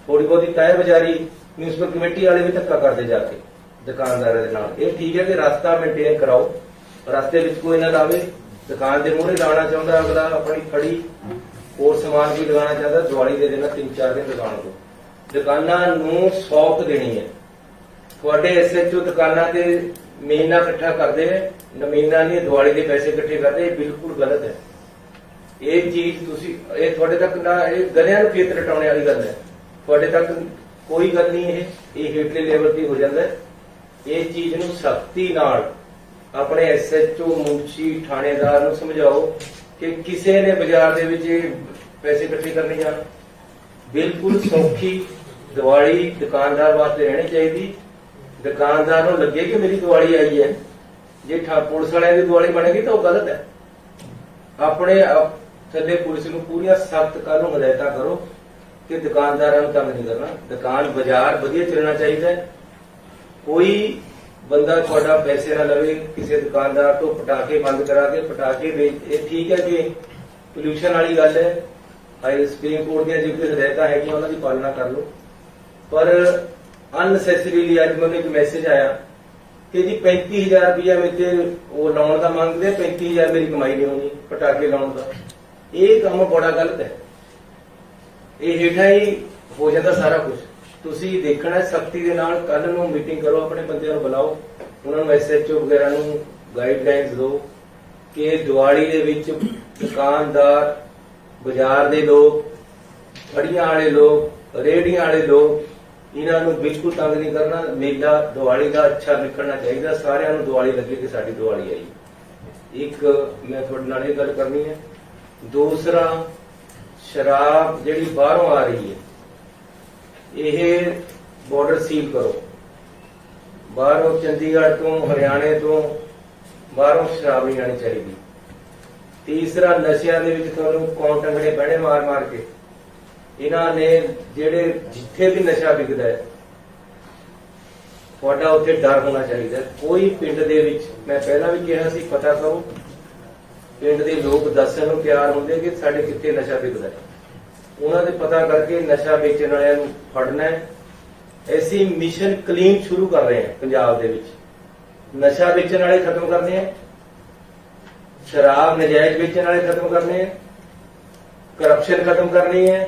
थोड़ी बहुत तय बाजारी म्यूनसिपल कमेटी वाले भी धक्का करते जाके दुकानदारों के नाल। ये ठीक है कि रास्ता मेनटेन कराओ, रास्ते में कोई ना लावे। दुकान के मूहरे लाना चाहता अगला अपनी फड़ी और समान भी लगाना चाहता, दिवाली के दिन 3-4 दिन दुकान को दुकाना नूं सौख देनी है। थोड़े SHO दुकाना ते महीना इकट्ठा करते हैं, महीना नहीं दिवाली के पैसे इकट्ठे करते, बिल्कुल गलत है। ये चीज तुसी थोड़े तक ना, ये गलियां नूं खेत रटाने वाली गल है। थोड़े तक कोई गल नहीं है, ये हेठले लेवल ते हो जाता है। ये चीज नूं सख्ती नाल अपने SHO मुंशी थानेदार नूं समझाओ कि किसी ने बाजार दे विच पैसे इकट्ठे करने जाना। बिल्कुल सौखी दिवाली दुकानदार वास्ते रहनी चाहिए। दुकानदार को लगे कि मेरी दिवाली आई है, जे पुलिस वाले की दिवाली बनेगी तो गलत है। अपने थले पुलिस को पूरी सख्त करो, हिदायत करो कि दुकानदारों को तंग नहीं करना। दुकान बाजार वधिया चलना चाहिए। कोई बंदा थोड़ा पैसे ना लवे किसी दुकानदार तो पटाखे बंद करा के पटाखे बेच। ठीक है कि पोल्यूशन वाली गल है, सुप्रीम कोर्ट दी जो हिदायत है उन्होंने पालना कर लो, पर अननैसेसरीली अज मैंने एक मैसेज आया कि जी 35,000 रुपया मेरे वो लाने का मंगते, 35,000 मेरी कमाई नहीं होनी पटाखे लाने का। ये काम बड़ा गलत है। ये हेठा ही हो जाता सारा कुछ। तुसी देखना सख्ती के नाल। कल नूं मीटिंग करो, अपने बंदियां नूं बुलाओ, उन्होंने SHO वगैरह नूं गाइडलाइंस दो कि दिवाली दे विच दुकानदार, बाजार दे लोग, फड़ियां वाले लोग, रेहड़ियां वाले लोग, इन्हों बिल्कुल तंग नहीं करना। मेला दिवाली का अच्छा निकलना चाहिए। सारियां नूं दिवाली लगे कि साडी दिवाली आई। एक मैं थोड़े नाल ये गल करनी है। दूसरा, शराब जिहड़ी बाहरों आ रही है, यह बॉर्डर सील करो। बाहरों चंडीगढ़ तो, हरियाणे तो बाहरों शराब नहीं आनी चाहिए। तीसरा, नशिया दे विच तुहानूं कौन टंगने पैणे मार मार के। इन्हां ने जिहड़े जिथे भी नशा विकदा है, तुहाडा उत्थे डर होना चाहिए। कोई पिंड दे विच, मैं पहला भी कहा सी, पता करो। पिंड दे लोग दस्सण नूं तैयार हुंदे कि साडे कित्थे नशा विकदा है, उन्हां दे पता करके नशा वेचण वालिਆਂ ਨੂੰ ਫੜਨਾ है। ऐसी मिशन क्लीन शुरू कर रहे हैं पंजाब दे विच। नशा वेचण वाले खत्म करने हैं, शराब नजायज बेचने वाले खत्म करने हैं, करप्शन खत्म करनी है।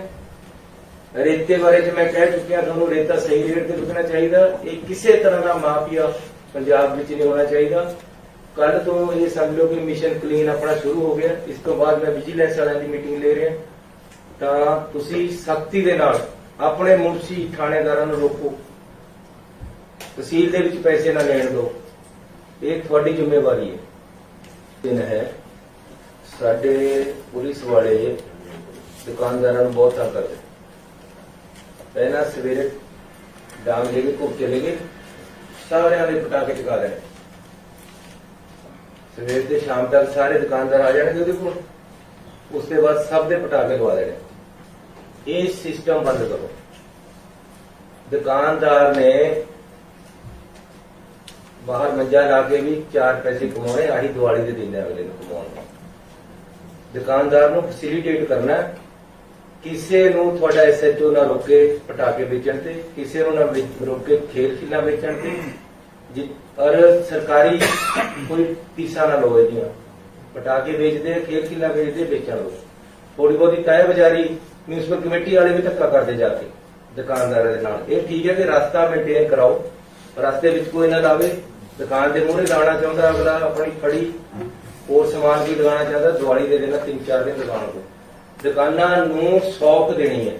रेते बारे मैं कह चुकिया, थोड़ा रेता सही रेट से विकना चाहिए। ये किसी तरह का माफिया पंजाब में नहीं होना चाहिए। कल तो ये समझ लो कि मिशन क्लीन अपना शुरू हो गया। इस तो बाद मैं विजिलेंस वालों की मीटिंग ले रहा, ਤਾਂ ਤੁਸੀਂ ਸਖਤੀ ਦੇ ਨਾਲ ਆਪਣੇ ਮੁਨਸ਼ੀ ਥਾਣੇਦਾਰਾਂ ਨੂੰ ਰੋਕੋ, ਤਹਿਸੀਲ ਦੇ ਵਿੱਚ ਪੈਸੇ ਨਾ ਲੈਣ ਦਿਓ। ਇਹ ਤੁਹਾਡੀ ਜ਼ਿੰਮੇਵਾਰੀ ਹੈ। ਦਿਨ ਹੈ ਸਾਡੇ ਪੁਲਿਸ ਵਾਲੇ ਦੁਕਾਨਦਾਰਾਂ ਨੂੰ ਬਹੁਤ ਤੰਗ ਕਰਦੇ। ਪਹਿਲਾਂ ਸਵੇਰੇ ਡਾਂਗ ਲੈ ਕੇ ਘੁੱਪ ਚਲੇ ਗਏ, ਸਾਰਿਆਂ ਦੇ ਪਟਾਕੇ ਚੁਕਾ ਦੇਣੇ। ਸਵੇਰ ਤੇ ਸ਼ਾਮ ਤੱਕ ਸਾਰੇ ਦੁਕਾਨਦਾਰ ਆ ਜਾਣਗੇ ਉਹਦੇ ਕੋਲ, ਉਸ ਤੋਂ ਬਾਅਦ ਸਭ ਦੇ ਪਟਾਕੇ ਲਵਾ ਦੇਣੇ। ਇਹ ਸਿਸਟਮ ਬੰਦ ਕਰੋ। ਦੁਕਾਨਦਾਰ ਨੇ ਬਾਹਰ ਮੰਜਾ ਲਾ ਕੇ ਵੀ 4 ਪੈਸੇ ਕਮਾਉਣੇ, ਆਹੀ ਦੀਵਾਲੀ ਦੇ ਦਿਨ ਅਗਲੇ ਨੂੰ ਕਮਾਉਣੇ। ਦੁਕਾਨਦਾਰ ਨੂੰ ਫੈਸਿਲਿਟੇਟ ਕਰਨਾ, ਕਿਸੇ ਨੂੰ ਤੁਹਾਡਾ ਐਸਐਚਓ ਨਾ ਰੋਕੇ ਪਟਾਕੇ ਵੇਚਣ ਤੇ, ਕਿਸੇ ਨੂੰ ਨਾ ਰੋਕੇ ਖੇਲ ਖਿਲਾ ਵੇਚਣ ਤੇ, ਔਰ ਸਰਕਾਰੀ ਕੋਈ ਫੀਸਾਂ ਨਾ ਲਓ। ਇਹਦੀਆਂ ਪਟਾਕੇ ਵੇਚਦੇ, ਖੇਲ ਖਿਲਾ ਵੇਚਦੇ, ਵੇਚਣ ਲਓ। ਥੋੜੀ ਬਹੁਤੀ ਤੈਅ ਬਜ਼ਾਰੀ ਮਿਊਨਿਸਪਲ ਕਮੇਟੀ ਵਾਲੇ ਵੀ ਧੱਕਾ ਕਰਦੇ ਜਾ ਕੇ ਦੁਕਾਨਦਾਰਾਂ ਦੇ ਨਾਲ। ਇਹ ਠੀਕ ਹੈ ਕਿ ਰਸਤਾ ਮੇਨਟੇਨ ਕਰਾਓ, ਰਸਤੇ ਵਿੱਚ ਕੋਈ ਨਾ ਲਾਵੇ। ਦੁਕਾਨ ਦੇ ਮੂਹਰੇ ਲਾਉਣਾ ਚਾਹੁੰਦਾ ਅਗਲਾ, ਆਪਣੀ ਫੜੀ ਹੋਰ ਸਮਾਨ ਵੀ ਲਗਾਉਣਾ ਚਾਹੁੰਦਾ, ਦੀਵਾਲੀ ਦੇ ਦਿਨ 3-4 ਦਿਨ ਦੁਕਾਨ ਤੋਂ ਦੁਕਾਨਾਂ ਨੂੰ ਸੌਖ ਦੇਣੀ ਹੈ।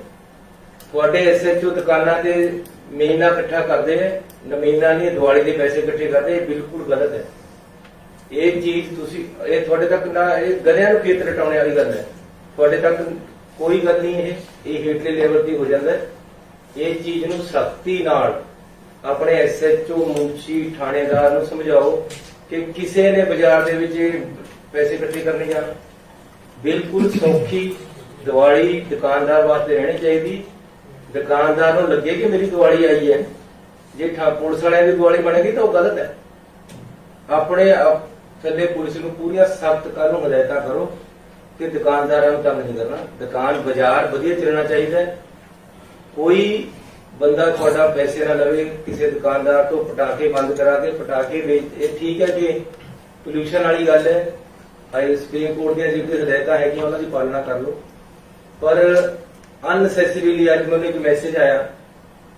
ਤੁਹਾਡੇ ਐਸਐਚਓ ਦੁਕਾਨਾਂ ਤੇ ਮਹੀਨਾ ਇਕੱਠਾ ਕਰਦੇ ਹੈ, ਮਹੀਨਾ ਨਹੀਂ, ਦੀਵਾਲੀ ਦੇ ਪੈਸੇ ਇਕੱਠੇ ਕਰਦੇ। ਇਹ ਬਿਲਕੁਲ ਗਲਤ ਹੈ। ਇਹ ਚੀਜ਼ ਤੁਸੀਂ, ਇਹ ਤੁਹਾਡੇ ਤੱਕ ਨਾ, ਇਹ ਗਧਿਆਂ ਨੂੰ ਖੇਤ ਰਟਾਉਣੇ ਵਾਲੀ ਗੱਲ ਹੈ। ਤੁਹਾਡੇ ਤੱਕ ਕੋਈ ਗੱਲ ਨਹੀਂ, ਇਹ ਹੇਠਲੇ ਲੈਵਲ ਦੀ ਹੋ ਜਾਂਦਾ ਹੈ। ਇਹ ਚੀਜ਼ ਨੂੰ ਸਖਤੀ ਨਾਲ ਆਪਣੇ ਐਸਐਚਓ, ਮੁਨਸ਼ੀ, ਥਾਣੇਦਾਰ ਨੂੰ ਸਮਝਾਓ ਕਿ ਕਿਸੇ ਨੇ ਬਾਜ਼ਾਰ ਦੇ ਵਿੱਚ ਪੈਸੇ ਇਕੱਠੇ ਕਰਨੇ ਜਾਣ। ਬਿਲਕੁਲ ਸੌਖੀ ਦੀਵਾਲੀ ਦੁਕਾਨਦਾਰ ਵਾਸਤੇ ਰਹਿਣੀ ਚਾਹੀਦੀ। ਦੁਕਾਨਦਾਰ ਨੂੰ ਲੱਗੇ ਕਿ ਮੇਰੀ ਦੀਵਾਲੀ ਆਈ ਹੈ। ਜੇ ਪੁਲਿਸ ਵਾਲਿਆਂ ਦੀ ਦੀਵਾਲੀ ਬਣੇਗੀ ਤਾਂ ਉਹ ਗਲਤ ਹੈ। ਆਪਣੇ ਥੱਲੇ ਪੁਲਿਸ ਨੂੰ ਪੂਰੀਆਂ ਸਖਤ ਕਾਨੂੰਨ ਹਦਾਇਤਾਂ ਕਰੋ ਕਿ ਦੁਕਾਨਦਾਰਾਂ ਨੂੰ ਤੰਗ ਨਹੀਂ ਕਰਨਾ। ਦੁਕਾਨ ਬਾਜ਼ਾਰ ਵਧੀਆ ਚੱਲਣਾ ਚਾਹੀਦਾ ਹੈ। ਕੋਈ ਬੰਦਾ ਤੁਹਾਡਾ ਪੈਸੇ ਨਾ ਲਵੇ ਕਿਸੇ ਦੁਕਾਨਦਾਰ ਤੋਂ ਪਟਾਕੇ ਬੰਦ ਕਰਾ ਕੇ ਪਟਾਕੇ ਵੇਚ। ਇਹ ਠੀਕ ਹੈ ਕਿ ਪੋਲਿਊਸ਼ਨ ਵਾਲੀ ਗੱਲ ਹੈ, ਹਾਈ ਸੁਪਰੀਮ ਕੋਰਟ ਦੀਆਂ ਜਿਹੜੀ ਹਦਾਇਤਾਂ ਹੈਗੀਆਂ ਉਹਨਾਂ ਦੀ ਪਾਲਣਾ ਕਰ ਲਓ। ਪਰ ਅਨਨੈਸੈਸਰੀਲੀ ਅੱਜ ਮੈਨੂੰ ਇੱਕ ਮੈਸੇਜ ਆਇਆ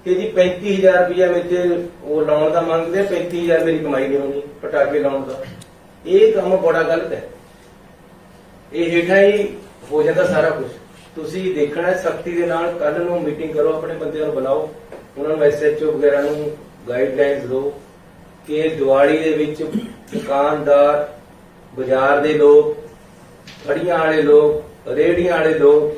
ਕਿ ਜੀ 35,000 ਰੁਪਇਆ ਮੇਰੇ ਉਹ ਲਾਉਣ ਦਾ ਮੰਗਦੇ, 35,000 ਮੇਰੀ ਕਮਾਈ ਨਹੀਂ ਹੋਣੀ ਪਟਾਕੇ ਲਾਉਣ ਦਾ। ਇਹ ਕੰਮ ਬੜਾ ਗਲਤ ਹੈ। ਇਹ ਹੇਠਾਂ ਹੀ ਹੋ ਜਾਂਦਾ ਸਾਰਾ ਕੁਝ। ਤੁਸੀਂ ਦੇਖਣਾ ਸਖਤੀ ਦੇ ਨਾਲ। ਕੱਲ ਨੂੰ ਮੀਟਿੰਗ ਕਰੋ, ਆਪਣੇ ਬੰਦਿਆਂ ਨੂੰ ਬੁਲਾਓ, ਉਹਨਾਂ ਨੂੰ ਐਸਐਚਓ ਵਗੈਰਾ ਨੂੰ ਗਾਈਡਲਾਈਨਸ ਦਿਓ ਕਿ ਦੀਵਾਲੀ ਦੇ ਵਿੱਚ ਦੁਕਾਨਦਾਰ, ਬਾਜ਼ਾਰ ਦੇ ਲੋਕ, ਫੜੀਆਂ ਵਾਲੇ ਲੋਕ, ਰੇਹੜੀਆਂ ਵਾਲੇ ਲੋਕ,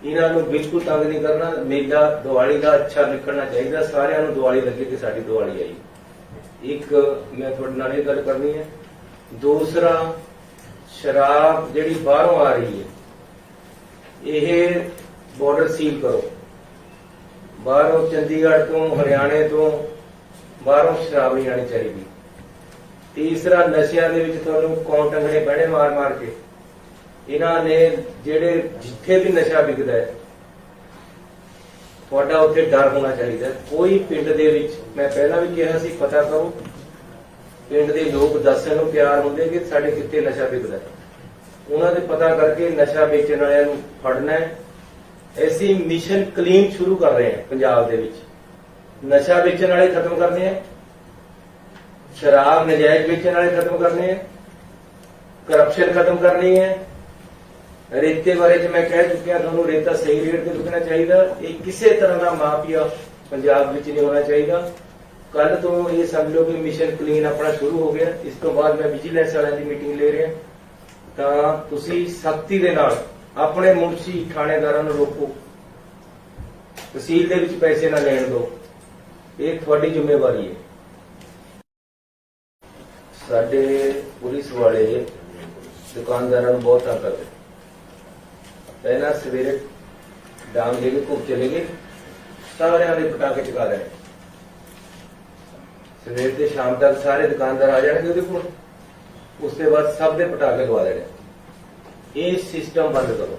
ਇਹਨਾਂ ਨੂੰ ਬਿਲਕੁਲ ਤੰਗ ਨਹੀਂ ਕਰਨਾ। ਮੇਲਾ ਦੀਵਾਲੀ ਦਾ ਅੱਛਾ ਨਿਕਲਣਾ ਚਾਹੀਦਾ। ਸਾਰਿਆਂ ਨੂੰ ਦੀਵਾਲੀ ਲੱਗੇ ਕਿ ਸਾਡੀ ਦੀਵਾਲੀ ਆਈ। ਇੱਕ ਮੈਂ ਤੁਹਾਡੇ ਨਾਲ ਇਹ ਗੱਲ ਕਰਨੀ ਹੈ। ਦੂਸਰਾ, ਸ਼ਰਾਬ ਜਿਹੜੀ ਬਾਹਰੋਂ ਆ ਰਹੀ ਹੈ, ਇਹ ਬਾਰਡਰ ਸੀਲ ਕਰੋ। ਬਾਹਰੋਂ ਚੰਡੀਗੜ੍ਹ ਤੋਂ, ਹਰਿਆਣੇ ਤੋਂ ਬਾਹਰੋਂ ਸ਼ਰਾਬ ਨਹੀਂ ਆਣੀ ਚਾਹੀਦੀ। ਤੀਸਰਾ, ਨਸ਼ਿਆਂ ਦੇ ਵਿੱਚ ਤੁਹਾਨੂੰ ਕੌਣ ਟੰਗਣੇ ਪੈਣੇ ਮਾਰ ਮਾਰ ਕੇ। ਇਹਨਾਂ ਨੇ ਜਿਹੜੇ ਜਿੱਥੇ ਵੀ ਨਸ਼ਾ ਵਿਕਦਾ ਹੈ ਤੁਹਾਡਾ ਉੱਥੇ ਡਰ ਹੋਣਾ ਚਾਹੀਦਾ। ਕੋਈ ਪਿੰਡ ਦੇ ਵਿੱਚ, ਮੈਂ ਪਹਿਲਾਂ ਵੀ ਕਿਹਾ ਸੀ, ਪਤਾ ਕਰੋ। ਪਿੰਡ ਦੇ ਲੋਕ ਦੱਸਣ ਨੂੰ ਤਿਆਰ ਹੁੰਦੇ ਕਿ ਸਾਡੇ ਕਿੱਥੇ ਨਸ਼ਾ ਵਿਕਦਾ ਹੈ। ਉਹਨਾਂ ਦੇ ਪਤਾ ਕਰਕੇ ਨਸ਼ਾ ਵੇਚਣ ਵਾਲਿਆਂ ਨੂੰ ਫੜਨਾ ਹੈ। ਅਸੀਂ ਮਿਸ਼ਨ ਕਲੀਨ ਸ਼ੁਰੂ ਕਰ ਰਹੇ ਹਾਂ ਪੰਜਾਬ ਦੇ ਵਿੱਚ। ਨਸ਼ਾ ਵੇਚਣ ਵਾਲੇ ਖਤਮ ਕਰਨੇ ਆ, ਸ਼ਰਾਬ ਨਜਾਇਜ਼ ਵੇਚਣ ਵਾਲੇ ਖਤਮ ਕਰਨੇ ਆ, ਕਰਪਸ਼ਨ ਖਤਮ ਕਰਨੀ ਹੈ। ਰੇਤੇ ਬਾਰੇ ਚ ਮੈਂ ਕਹਿ ਚੁੱਕਿਆ ਤੁਹਾਨੂੰ, ਰੇਤਾ ਸਹੀ ਰੇਟ ਤੇ ਵਿਕਣਾ ਚਾਹੀਦਾ। ਇਹ ਕਿਸੇ ਤਰ੍ਹਾਂ ਦਾ ਮਾਫੀਆ ਪੰਜਾਬ ਵਿੱਚ ਨਹੀਂ ਹੋਣਾ ਚਾਹੀਦਾ। ਕੱਲ ਤੋਂ ਇਹ ਸਮਝ ਲਓ ਕਿ ਮਿਸ਼ਨ ਕਲੀਨ ਆਪਣਾ ਸ਼ੁਰੂ ਹੋ ਗਿਆ। ਇਸ ਤੋਂ ਬਾਅਦ ਮੈਂ ਵਿਜੀਲੈਂਸ ਵਾਲਿਆਂ ਦੀ ਮੀਟਿੰਗ ਲੈ ਰਿਹਾ। ਤਾਂ ਤੁਸੀਂ ਸਖਤੀ ਦੇ ਨਾਲ ਆਪਣੇ ਮੁਨਸ਼ੀ ਥਾਣੇਦਾਰਾਂ ਨੂੰ ਰੋਕੋ, ਤਹਿਸੀਲ ਦੇ ਵਿੱਚ ਪੈਸੇ ਨਾ ਲੈਣ ਦਿਓ। ਇਹ ਤੁਹਾਡੀ ਜ਼ਿੰਮੇਵਾਰੀ ਹੈ। ਸਾਡੇ ਪੁਲਿਸ ਵਾਲੇ ਦੁਕਾਨਦਾਰਾਂ ਨੂੰ ਬਹੁਤ ਤੰਗ ਕਰਦੇ। ਪਹਿਲਾਂ ਸਵੇਰੇ ਡਾਂਗ ਲੈ ਕੇ ਘੁੱਪ ਚਲੇ ਗਏ, ਸਾਰਿਆਂ ਦੇ ਪਟਾਕੇ ਚੁਕਾ ਦੇਣੇ। ਸਵੇਰ ਤੇ ਸ਼ਾਮ ਤੱਕ ਸਾਰੇ ਦੁਕਾਨਦਾਰ ਆ ਜਾਣਗੇ ਉਹਦੇ ਕੋਲ, ਉਸ ਤੋਂ ਬਾਅਦ ਸਭ ਦੇ ਪਟਾਕੇ ਲਵਾ ਦੇਣੇ। ਇਹ ਸਿਸਟਮ ਬੰਦ ਕਰੋ।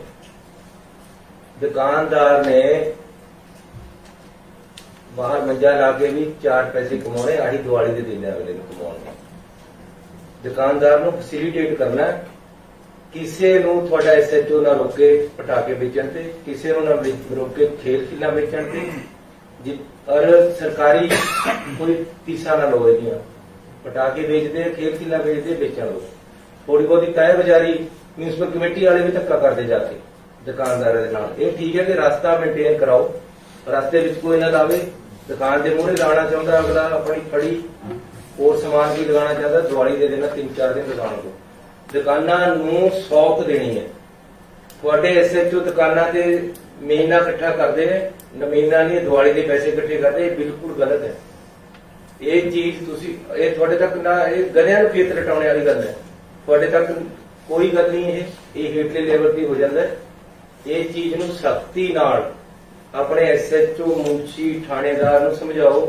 ਦੁਕਾਨਦਾਰ ਨੇ ਬਾਹਰ ਮੰਜਾ ਲਾ ਕੇ ਵੀ 4 ਪੈਸੇ ਕਮਾਉਣੇ, ਆਹੀ ਦੀਵਾਲੀ ਦੇ ਦਿਨ ਅਗਲੇ ਨੂੰ ਕਮਾਉਣੇ। ਦੁਕਾਨਦਾਰ ਨੂੰ ਫੈਸਿਲਿਟੇਟ ਕਰਨਾ, ਕਿਸੇ ਨੂੰ ਤੁਹਾਡਾ ਐਸਐਚਓ ਨਾ ਰੋਕੇ ਪਟਾਕੇ ਵੇਚਣ ਤੇ, ਕਿਸੇ ਨੂੰ ਨਾ ਰੋਕੇ ਖੇਲ ਖਿਲਾ ਵੇਚਣ ਤੇ, ਔਰ ਸਰਕਾਰੀ ਕੋਈ ਫੀਸਾਂ ਨਾ ਲਓ। ਇਹਦੀਆਂ ਪਟਾਕੇ ਵੇਚਦੇ, ਖੇਲ ਖਿਲਾ ਵੇਚਦੇ, ਵੇਚਣ ਲਓ। ਥੋੜੀ ਬਹੁਤੀ ਤੈਅ ਬਜ਼ਾਰੀ ਮਿਊਨਿਸਪਲ ਕਮੇਟੀ ਵਾਲੇ ਵੀ ਧੱਕਾ ਕਰਦੇ ਜਾ ਕੇ ਦੁਕਾਨਦਾਰਾਂ ਦੇ ਨਾਲ। ਇਹ ਠੀਕ ਹੈ ਕਿ ਰਸਤਾ ਮੇਨਟੇਨ ਕਰਾਓ, ਰਸਤੇ ਵਿੱਚ ਕੋਈ ਨਾ ਲਾਵੇ। ਦੁਕਾਨ ਦੇ ਮੂਹਰੇ ਲਾਉਣਾ ਚਾਹੁੰਦਾ ਅਗਲਾ ਆਪਣੀ ਫੜੀ ਹੋਰ ਸਮਾਨ ਵੀ ਲਗਾਉਣਾ ਚਾਹੁੰਦਾ, ਦੀਵਾਲੀ ਦੇ ਦਿਨ 3-4 ਦਿਨ ਲਗਾਉਣ ਤੋਂ ਦੁਕਾਨਾਂ ਨੂੰ ਸੌਖ ਦੇਣੀ ਹੈ। ਤੁਹਾਡੇ ਐਸਐਚਓ ਦੁਕਾਨਾਂ ਤੇ ਮਹੀਨਾ ਇਕੱਠਾ ਕਰਦੇ ਨੇ, ਮਹੀਨਾ ਨਹੀਂ ਦੀਵਾਲੀ ਦੇ ਪੈਸੇ ਇਕੱਠੇ ਕਰਦੇ, ਇਹ ਬਿਲਕੁਲ ਗਲਤ ਹੈ। ਇਹ ਚੀਜ਼ ਤੁਸੀਂ ਇਹ ਤੁਹਾਡੇ ਤੱਕ ਨਾ, ਇਹ ਗਧਿਆਂ ਨੂੰ ਖੇਤ ਰਟਾਉਣੇ ਵਾਲੀ ਗੱਲ ਹੈ। ਤੁਹਾਡੇ ਤੱਕ ਕੋਈ ਗੱਲ ਨਹੀਂ, ਇਹ ਹੇਠਲੇ ਲੈਵਲ ਤੇ ਹੋ ਜਾਂਦਾ ਹੈ। ਇਹ ਚੀਜ਼ ਨੂੰ ਸਖਤੀ ਨਾਲ ਆਪਣੇ ਐਸਐਚਓ, ਮੁਨਸ਼ੀ, ਥਾਣੇਦਾਰ ਨੂੰ ਸਮਝਾਓ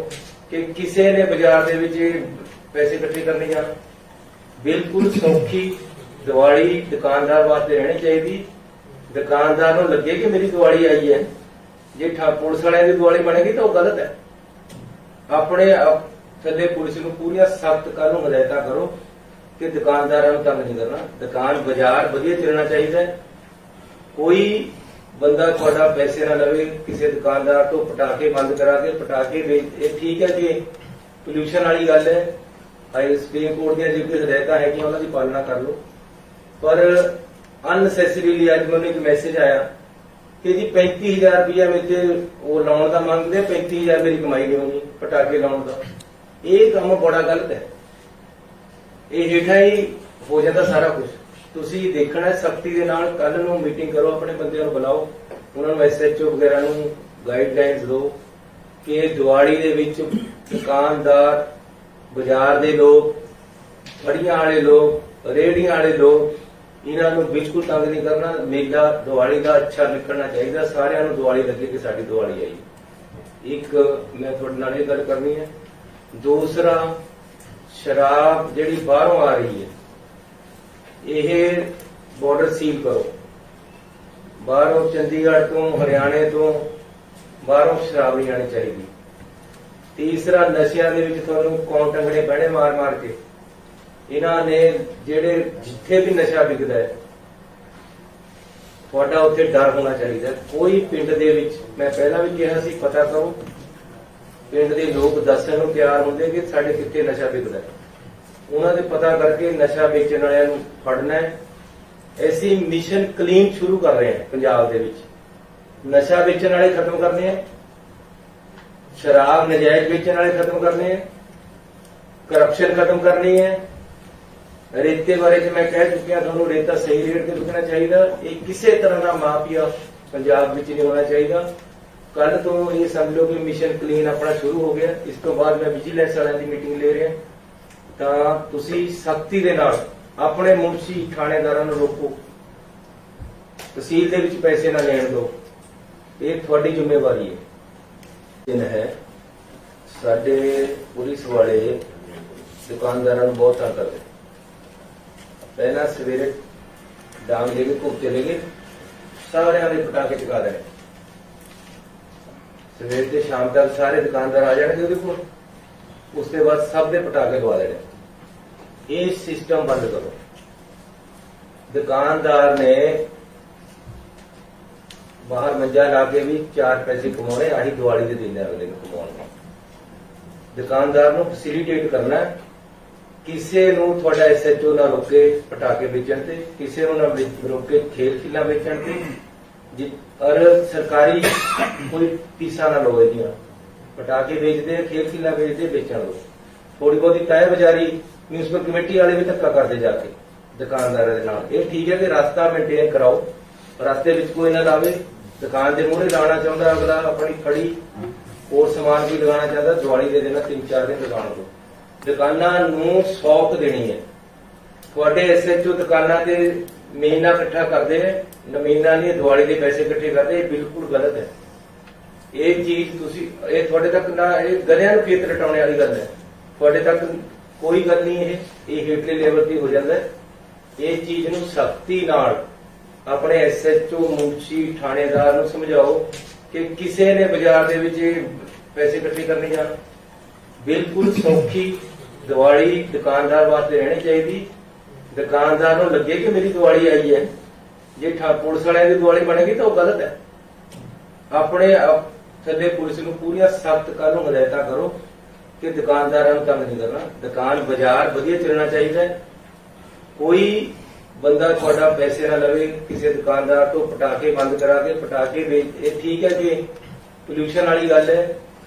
ਕਿ ਕਿਸੇ ਨੇ ਬਾਜ਼ਾਰ ਦੇ ਵਿੱਚ ਪੈਸੇ ਇਕੱਠੇ ਕਰਨੇ ਜਾਣ। ਬਿਲਕੁਲ ਸੌਖੀ ਦੀਵਾਲੀ ਦੁਕਾਨਦਾਰ ਵਾਸਤੇ ਰਹਿਣੀ ਚਾਹੀਦੀ। ਦੁਕਾਨਦਾਰ ਨੂੰ ਲੱਗੇ ਕਿ ਮੇਰੀ ਦੀਵਾਲੀ ਆਈ ਹੈ। ਜੇ ਪੁਲਿਸ ਵਾਲਿਆਂ ਦੀ ਦੀਵਾਲੀ ਬਣੇਗੀ ਤਾਂ ਉਹ ਗਲਤ ਹੈ। ਆਪਣੇ ਥੱਲੇ ਪੁਲਿਸ ਨੂੰ ਪੂਰੀਆਂ ਸਖਤ ਕਾਨੂੰਨ ਹਦਾਇਤਾਂ ਕਰੋ ਕਿ ਦੁਕਾਨਦਾਰਾਂ ਨੂੰ ਤੰਗ ਨਹੀਂ ਕਰਨਾ। ਦੁਕਾਨ ਬਾਜ਼ਾਰ ਵਧੀਆ ਚੱਲਣਾ ਚਾਹੀਦਾ ਹੈ। ਕੋਈ ਬੰਦਾ ਤੁਹਾਡਾ ਪੈਸੇ ਨਾ ਲਵੇ ਕਿਸੇ ਦੁਕਾਨਦਾਰ ਤੋਂ ਪਟਾਕੇ ਬੰਦ ਕਰਾ ਕੇ ਪਟਾਕੇ ਵੇਚ। ਇਹ ਠੀਕ ਹੈ ਕਿ ਪੋਲਿਊਸ਼ਨ ਵਾਲੀ ਗੱਲ ਹੈ, ਹਾਈ ਸੁਪਰੀਮ ਕੋਰਟ ਦੀਆਂ ਜਿਹੜੀ ਹਦਾਇਤਾਂ ਹੈਗੀਆਂ ਉਹਨਾਂ ਦੀ ਪਾਲਣਾ ਕਰ ਲਓ। ਪਰ ਅਨਸੈਸਰੀਲੀ ਅੱਜ ਮੈਨੂੰ ਇੱਕ ਮੈਸੇਜ ਆਇਆ ਕਿ ਜੀ 35,000 ਰੁਪਇਆ ਮੇਰੇ ਉਹ ਲਾਉਣ ਦਾ ਮੰਗਦੇ, 35,000 ਮੇਰੀ ਕਮਾਈ ਨਹੀਂ ਹੋਣੀ ਪਟਾਕੇ ਲਾਉਣ ਦਾ। ਇਹ ਕੰਮ ਬੜਾ ਗਲਤ ਹੈ। ਇਹ ਹੇਠਾਂ ਹੀ ਹੋ ਜਾਂਦਾ ਸਾਰਾ ਕੁਝ। ਤੁਸੀਂ ਦੇਖਣਾ ਸਖਤੀ ਦੇ ਨਾਲ। ਕੱਲ ਨੂੰ ਮੀਟਿੰਗ ਕਰੋ, ਆਪਣੇ ਬੰਦਿਆਂ ਨੂੰ ਬੁਲਾਓ, ਉਹਨਾਂ ਨੂੰ ਐਸਐਚਓ ਵਗੈਰਾ ਨੂੰ ਗਾਈਡਲਾਈਨਸ ਦਿਓ ਕਿ ਦੀਵਾਲੀ ਦੇ ਵਿੱਚ ਦੁਕਾਨਦਾਰ, ਬਾਜ਼ਾਰ ਦੇ ਲੋਕ, ਫੜੀਆਂ ਵਾਲੇ ਲੋਕ, ਰੇਹੜੀਆਂ ਵਾਲੇ ਲੋਕ, ਇਹਨਾਂ ਨੂੰ ਬਿਲਕੁਲ ਤੰਗ ਨਹੀਂ ਕਰਨਾ। ਮੇਲਾ ਦੀਵਾਲੀ ਦਾ ਅੱਛਾ ਨਿਕਲਣਾ ਚਾਹੀਦਾ। ਸਾਰਿਆਂ ਨੂੰ ਦੀਵਾਲੀ ਲੱਗੇ ਕਿ ਸਾਡੀ ਦੀਵਾਲੀ ਆਈ। ਇੱਕ ਮੈਂ ਤੁਹਾਡੇ ਨਾਲ ਇਹ ਗੱਲ ਕਰਨੀ ਹੈ। ਦੂਸਰਾ, ਸ਼ਰਾਬ ਜਿਹੜੀ ਬਾਹਰੋਂ ਆ ਰਹੀ ਹੈ, ਇਹ ਬਾਰਡਰ ਸੀਲ ਕਰੋ। ਬਾਹਰੋਂ ਚੰਡੀਗੜ੍ਹ ਤੋਂ, ਹਰਿਆਣੇ ਤੋਂ ਬਾਹਰੋਂ ਸ਼ਰਾਬ ਨਹੀਂ ਆਣੀ ਚਾਹੀਦੀ। ਤੀਸਰਾ, ਨਸ਼ਿਆਂ ਦੇ ਵਿੱਚ ਤੁਹਾਨੂੰ ਕੌਣ ਟੰਗਣੇ ਪੈਣੇ ਮਾਰ ਕੇ। ਇਹਨਾਂ ਨੇ ਜਿਹੜੇ ਜਿੱਥੇ ਵੀ ਨਸ਼ਾ ਵਿਕਦਾ ਹੈ ਤੁਹਾਡਾ ਉੱਥੇ ਡਰ ਹੋਣਾ ਚਾਹੀਦਾ। ਕੋਈ ਪਿੰਡ ਦੇ ਵਿੱਚ, ਮੈਂ ਪਹਿਲਾਂ ਵੀ ਕਿਹਾ ਸੀ, ਪਤਾ ਕਰੋ। ਪਿੰਡ ਦੇ ਲੋਕ ਦੱਸਣ ਨੂੰ ਤਿਆਰ ਹੁੰਦੇ ਕਿ ਸਾਡੇ ਕਿੱਥੇ ਨਸ਼ਾ ਵਿਕਦਾ ਹੈ। ਉਹਨਾਂ ਦੇ ਪਤਾ ਕਰਕੇ ਨਸ਼ਾ ਵੇਚਣ ਵਾਲਿਆਂ ਨੂੰ ਫੜਨਾ ਹੈ। ਅਸੀਂ ਮਿਸ਼ਨ ਕਲੀਨ ਸ਼ੁਰੂ ਕਰ ਰਹੇ ਹਾਂ ਪੰਜਾਬ ਦੇ ਵਿੱਚ। ਨਸ਼ਾ ਵੇਚਣ ਵਾਲੇ ਖਤਮ ਕਰਨੇ ਆ, ਸ਼ਰਾਬ ਨਜਾਇਜ਼ ਵੇਚਣ ਵਾਲੇ ਖਤਮ ਕਰਨੇ ਆ, ਕਰਪਸ਼ਨ ਖਤਮ ਕਰਨੀ ਹੈ। ਰੇਤੇ ਬਾਰੇ ਚ ਮੈਂ ਕਹਿ ਚੁੱਕਿਆ ਤੁਹਾਨੂੰ, ਰੇਤਾ ਸਹੀ ਰੇਟ ਤੇ ਵਿਕਣਾ ਚਾਹੀਦਾ। ਇਹ ਕਿਸੇ ਤਰ੍ਹਾਂ ਦਾ ਮਾਫੀਆ ਪੰਜਾਬ ਵਿੱਚ ਨਹੀਂ ਹੋਣਾ ਚਾਹੀਦਾ। ਕੱਲ ਤੋਂ ਇਹ ਸਮਝ ਲਓ ਕਿ ਮਿਸ਼ਨ ਕਲੀਨ ਆਪਣਾ ਸ਼ੁਰੂ ਹੋ ਗਿਆ। ਇਸ ਤੋਂ ਬਾਅਦ ਮੈਂ ਵਿਜੀਲੈਂਸ ਵਾਲਿਆਂ ਦੀ ਮੀਟਿੰਗ ਲੈ ਰਿਹਾ। ਤਾਂ ਤੁਸੀਂ ਸਖਤੀ ਦੇ ਨਾਲ ਆਪਣੇ ਮੁਨਸ਼ੀ, ਥਾਣੇਦਾਰਾਂ ਨੂੰ ਰੋਕੋ। ਤਹਿਸੀਲ ਦੇ ਵਿੱਚ ਪੈਸੇ ਨਾ ਲੈਣ ਦਿਓ। ਇਹ ਤੁਹਾਡੀ ਜ਼ਿੰਮੇਵਾਰੀ ਹੈ। ਦਿਨ ਹੈ ਸਾਡੇ ਪੁਲਿਸ ਵਾਲੇ ਦੁਕਾਨਦਾਰਾਂ ਨੂੰ ਬਹੁਤ ਤੰਗ ਕਰਦੇ। ਪਹਿਲਾਂ ਸਵੇਰੇ ਡਾਂਗ ਲੈ ਕੇ ਘੁੰਮ ਚਲੇ ਗਏ, ਸਾਰਿਆਂ ਦੇ ਪਟਾਕੇ ਚੁਕਾ ਦੇਣੇ। ਸਵੇਰ ਤੇ ਸ਼ਾਮ ਤੱਕ ਸਾਰੇ ਦੁਕਾਨਦਾਰ ਆ ਜਾਣਗੇ ਉਹਦੇ ਕੋਲ, ਉਸ ਤੋਂ ਬਾਅਦ ਸਭ ਦੇ ਪਟਾਕੇ ਲਵਾ ਦੇਣੇ। ਇਹ ਸਿਸਟਮ ਬੰਦ ਕਰੋ। ਦੁਕਾਨਦਾਰ ਨੇ ਬਾਹਰ ਮੰਜਾ ਲਾ ਕੇ ਵੀ 4 ਪੈਸੇ ਕਮਾਉਣੇ, ਆਹੀ ਦੀਵਾਲੀ ਦੇ ਦਿਨ ਅਗਲੇ ਨੂੰ ਕਮਾਉਣੇ। ਦੁਕਾਨਦਾਰ ਨੂੰ ਫੈਸਿਲਿਟੇਟ ਕਰਨਾ। ਕਿਸੇ ਨੂੰ ਤੁਹਾਡਾ ਐਸਐਚਓ ਨਾ ਰੋਕੇ ਪਟਾਕੇ ਵੇਚਣ ਤੇ, ਕਿਸੇ ਨੂੰ ਨਾ ਰੋਕੇ ਖੇਲ ਖਿਲਾ ਵੇਚਣ ਤੇ। ਔਰ ਸਰਕਾਰੀ ਕੋਈ ਫੀਸਾਂ ਨਾ ਲਓ ਇਹਦੀਆਂ। ਪਟਾਕੇ ਵੇਚਦੇ, ਖੇਲ ਖਿਲਾ ਵੇਚਦੇ, ਵੇਚਣ ਲਓ। ਥੋੜੀ ਬਹੁਤੀ ਤੈਅ ਬਜ਼ਾਰੀ ਮਿਊਨਿਸਪਲ ਕਮੇਟੀ ਵਾਲੇ ਵੀ ਧੱਕਾ ਕਰਦੇ ਜਾ ਕੇ ਦੁਕਾਨਦਾਰਾਂ ਦੇ ਨਾਲ। ਇਹ ਠੀਕ ਹੈ ਕਿ ਰਸਤਾ ਮੇਨਟੇਨ ਕਰਾਓ, ਰਸਤੇ ਵਿੱਚ ਕੋਈ ਨਾ ਲਾਵੇ। ਦੁਕਾਨ ਦੇ ਮੂਹਰੇ ਲਾਉਣਾ ਚਾਹੁੰਦਾ ਅਗਲਾ ਆਪਣੀ ਫੜੀ ਹੋਰ ਸਮਾਨ ਵੀ ਲਗਾਉਣਾ ਚਾਹੁੰਦਾ, ਦੀਵਾਲੀ ਦੇ ਦਿਨ 3-4 ਦਿਨ ਲਗਾਉਣ ਤੋਂ ਦੁਕਾਨਾਂ ਨੂੰ ਸੌਖ ਦੇਣੀ ਹੈ। ਤੁਹਾਡੇ ਐਸਐਚਓ ਦੁਕਾਨਾਂ ਤੇ ਮਹੀਨਾ ਇਕੱਠਾ ਕਰਦੇ ਨੇ, ਮਹੀਨਾ ਨਹੀਂ ਦੀਵਾਲੀ ਦੇ ਪੈਸੇ ਇਕੱਠੇ ਕਰਦੇ, ਇਹ ਬਿਲਕੁਲ ਗਲਤ ਹੈ। ਇਹ ਚੀਜ਼ ਤੁਸੀਂ ਇਹ ਤੁਹਾਡੇ ਤੱਕ ਨਾ, ਇਹ ਗਧਿਆਂ ਨੂੰ ਖੇਤ ਰਟਾਉਣੇ ਵਾਲੀ ਗੱਲ ਹੈ। ਤੁਹਾਡੇ ਤੱਕ ਕੋਈ ਗੱਲ ਨਹੀਂ, ਇਹ ਹੇਠਲੇ ਲੈਵਲ ਤੇ ਹੋ ਜਾਂਦਾ ਹੈ। ਇਹ ਚੀਜ਼ ਨੂੰ ਸਖਤੀ ਨਾਲ ਆਪਣੇ ਐਸਐਚਓ, ਮੁਨਸ਼ੀ, ਥਾਣੇਦਾਰ ਨੂੰ ਸਮਝਾਓ ਕਿ ਕਿਸੇ ਨੇ ਬਾਜ਼ਾਰ ਦੇ ਵਿੱਚ ਪੈਸੇ ਇਕੱਠੇ ਕਰਨੇ ਜਾਣ। ਬਿਲਕੁਲ ਸੌਖੀ ਦੀਵਾਲੀ ਦੁਕਾਨਦਾਰ ਵਾਸਤੇ ਰਹਿਣੀ ਚਾਹੀਦੀ। ਦੁਕਾਨਦਾਰ ਨੂੰ ਲੱਗੇ ਕਿ ਮੇਰੀ ਦੀਵਾਲੀ ਆਈ ਹੈ। ਜੇ ਪੁਲਿਸ ਵਾਲਿਆਂ ਦੀ ਦੀਵਾਲੀ ਬਣੇਗੀ ਤਾਂ ਉਹ ਗਲਤ ਹੈ। ਆਪਣੇ ਥੱਲੇ ਪੁਲਿਸ ਨੂੰ ਪੂਰੀਆਂ ਸਖਤ ਕਾਨੂੰਨ ਹਦਾਇਤਾਂ ਕਰੋ ਕਿ ਦੁਕਾਨਦਾਰਾਂ ਨੂੰ ਤੰਗ ਨਹੀਂ ਕਰਨਾ। ਦੁਕਾਨ ਬਾਜ਼ਾਰ ਵਧੀਆ ਚੱਲਣਾ ਚਾਹੀਦਾ ਹੈ। ਕੋਈ ਬੰਦਾ ਤੁਹਾਡਾ ਪੈਸੇ ਨਾ ਲਵੇ ਕਿਸੇ ਦੁਕਾਨਦਾਰ ਤੋਂ ਪਟਾਕੇ ਬੰਦ ਕਰਾ ਕੇ ਪਟਾਕੇ ਵੇਚ, ਇਹ ਠੀਕ ਹੈ ਕਿ ਪੋਲਿਊਸ਼ਨ ਵਾਲੀ ਗੱਲ ਹੈ,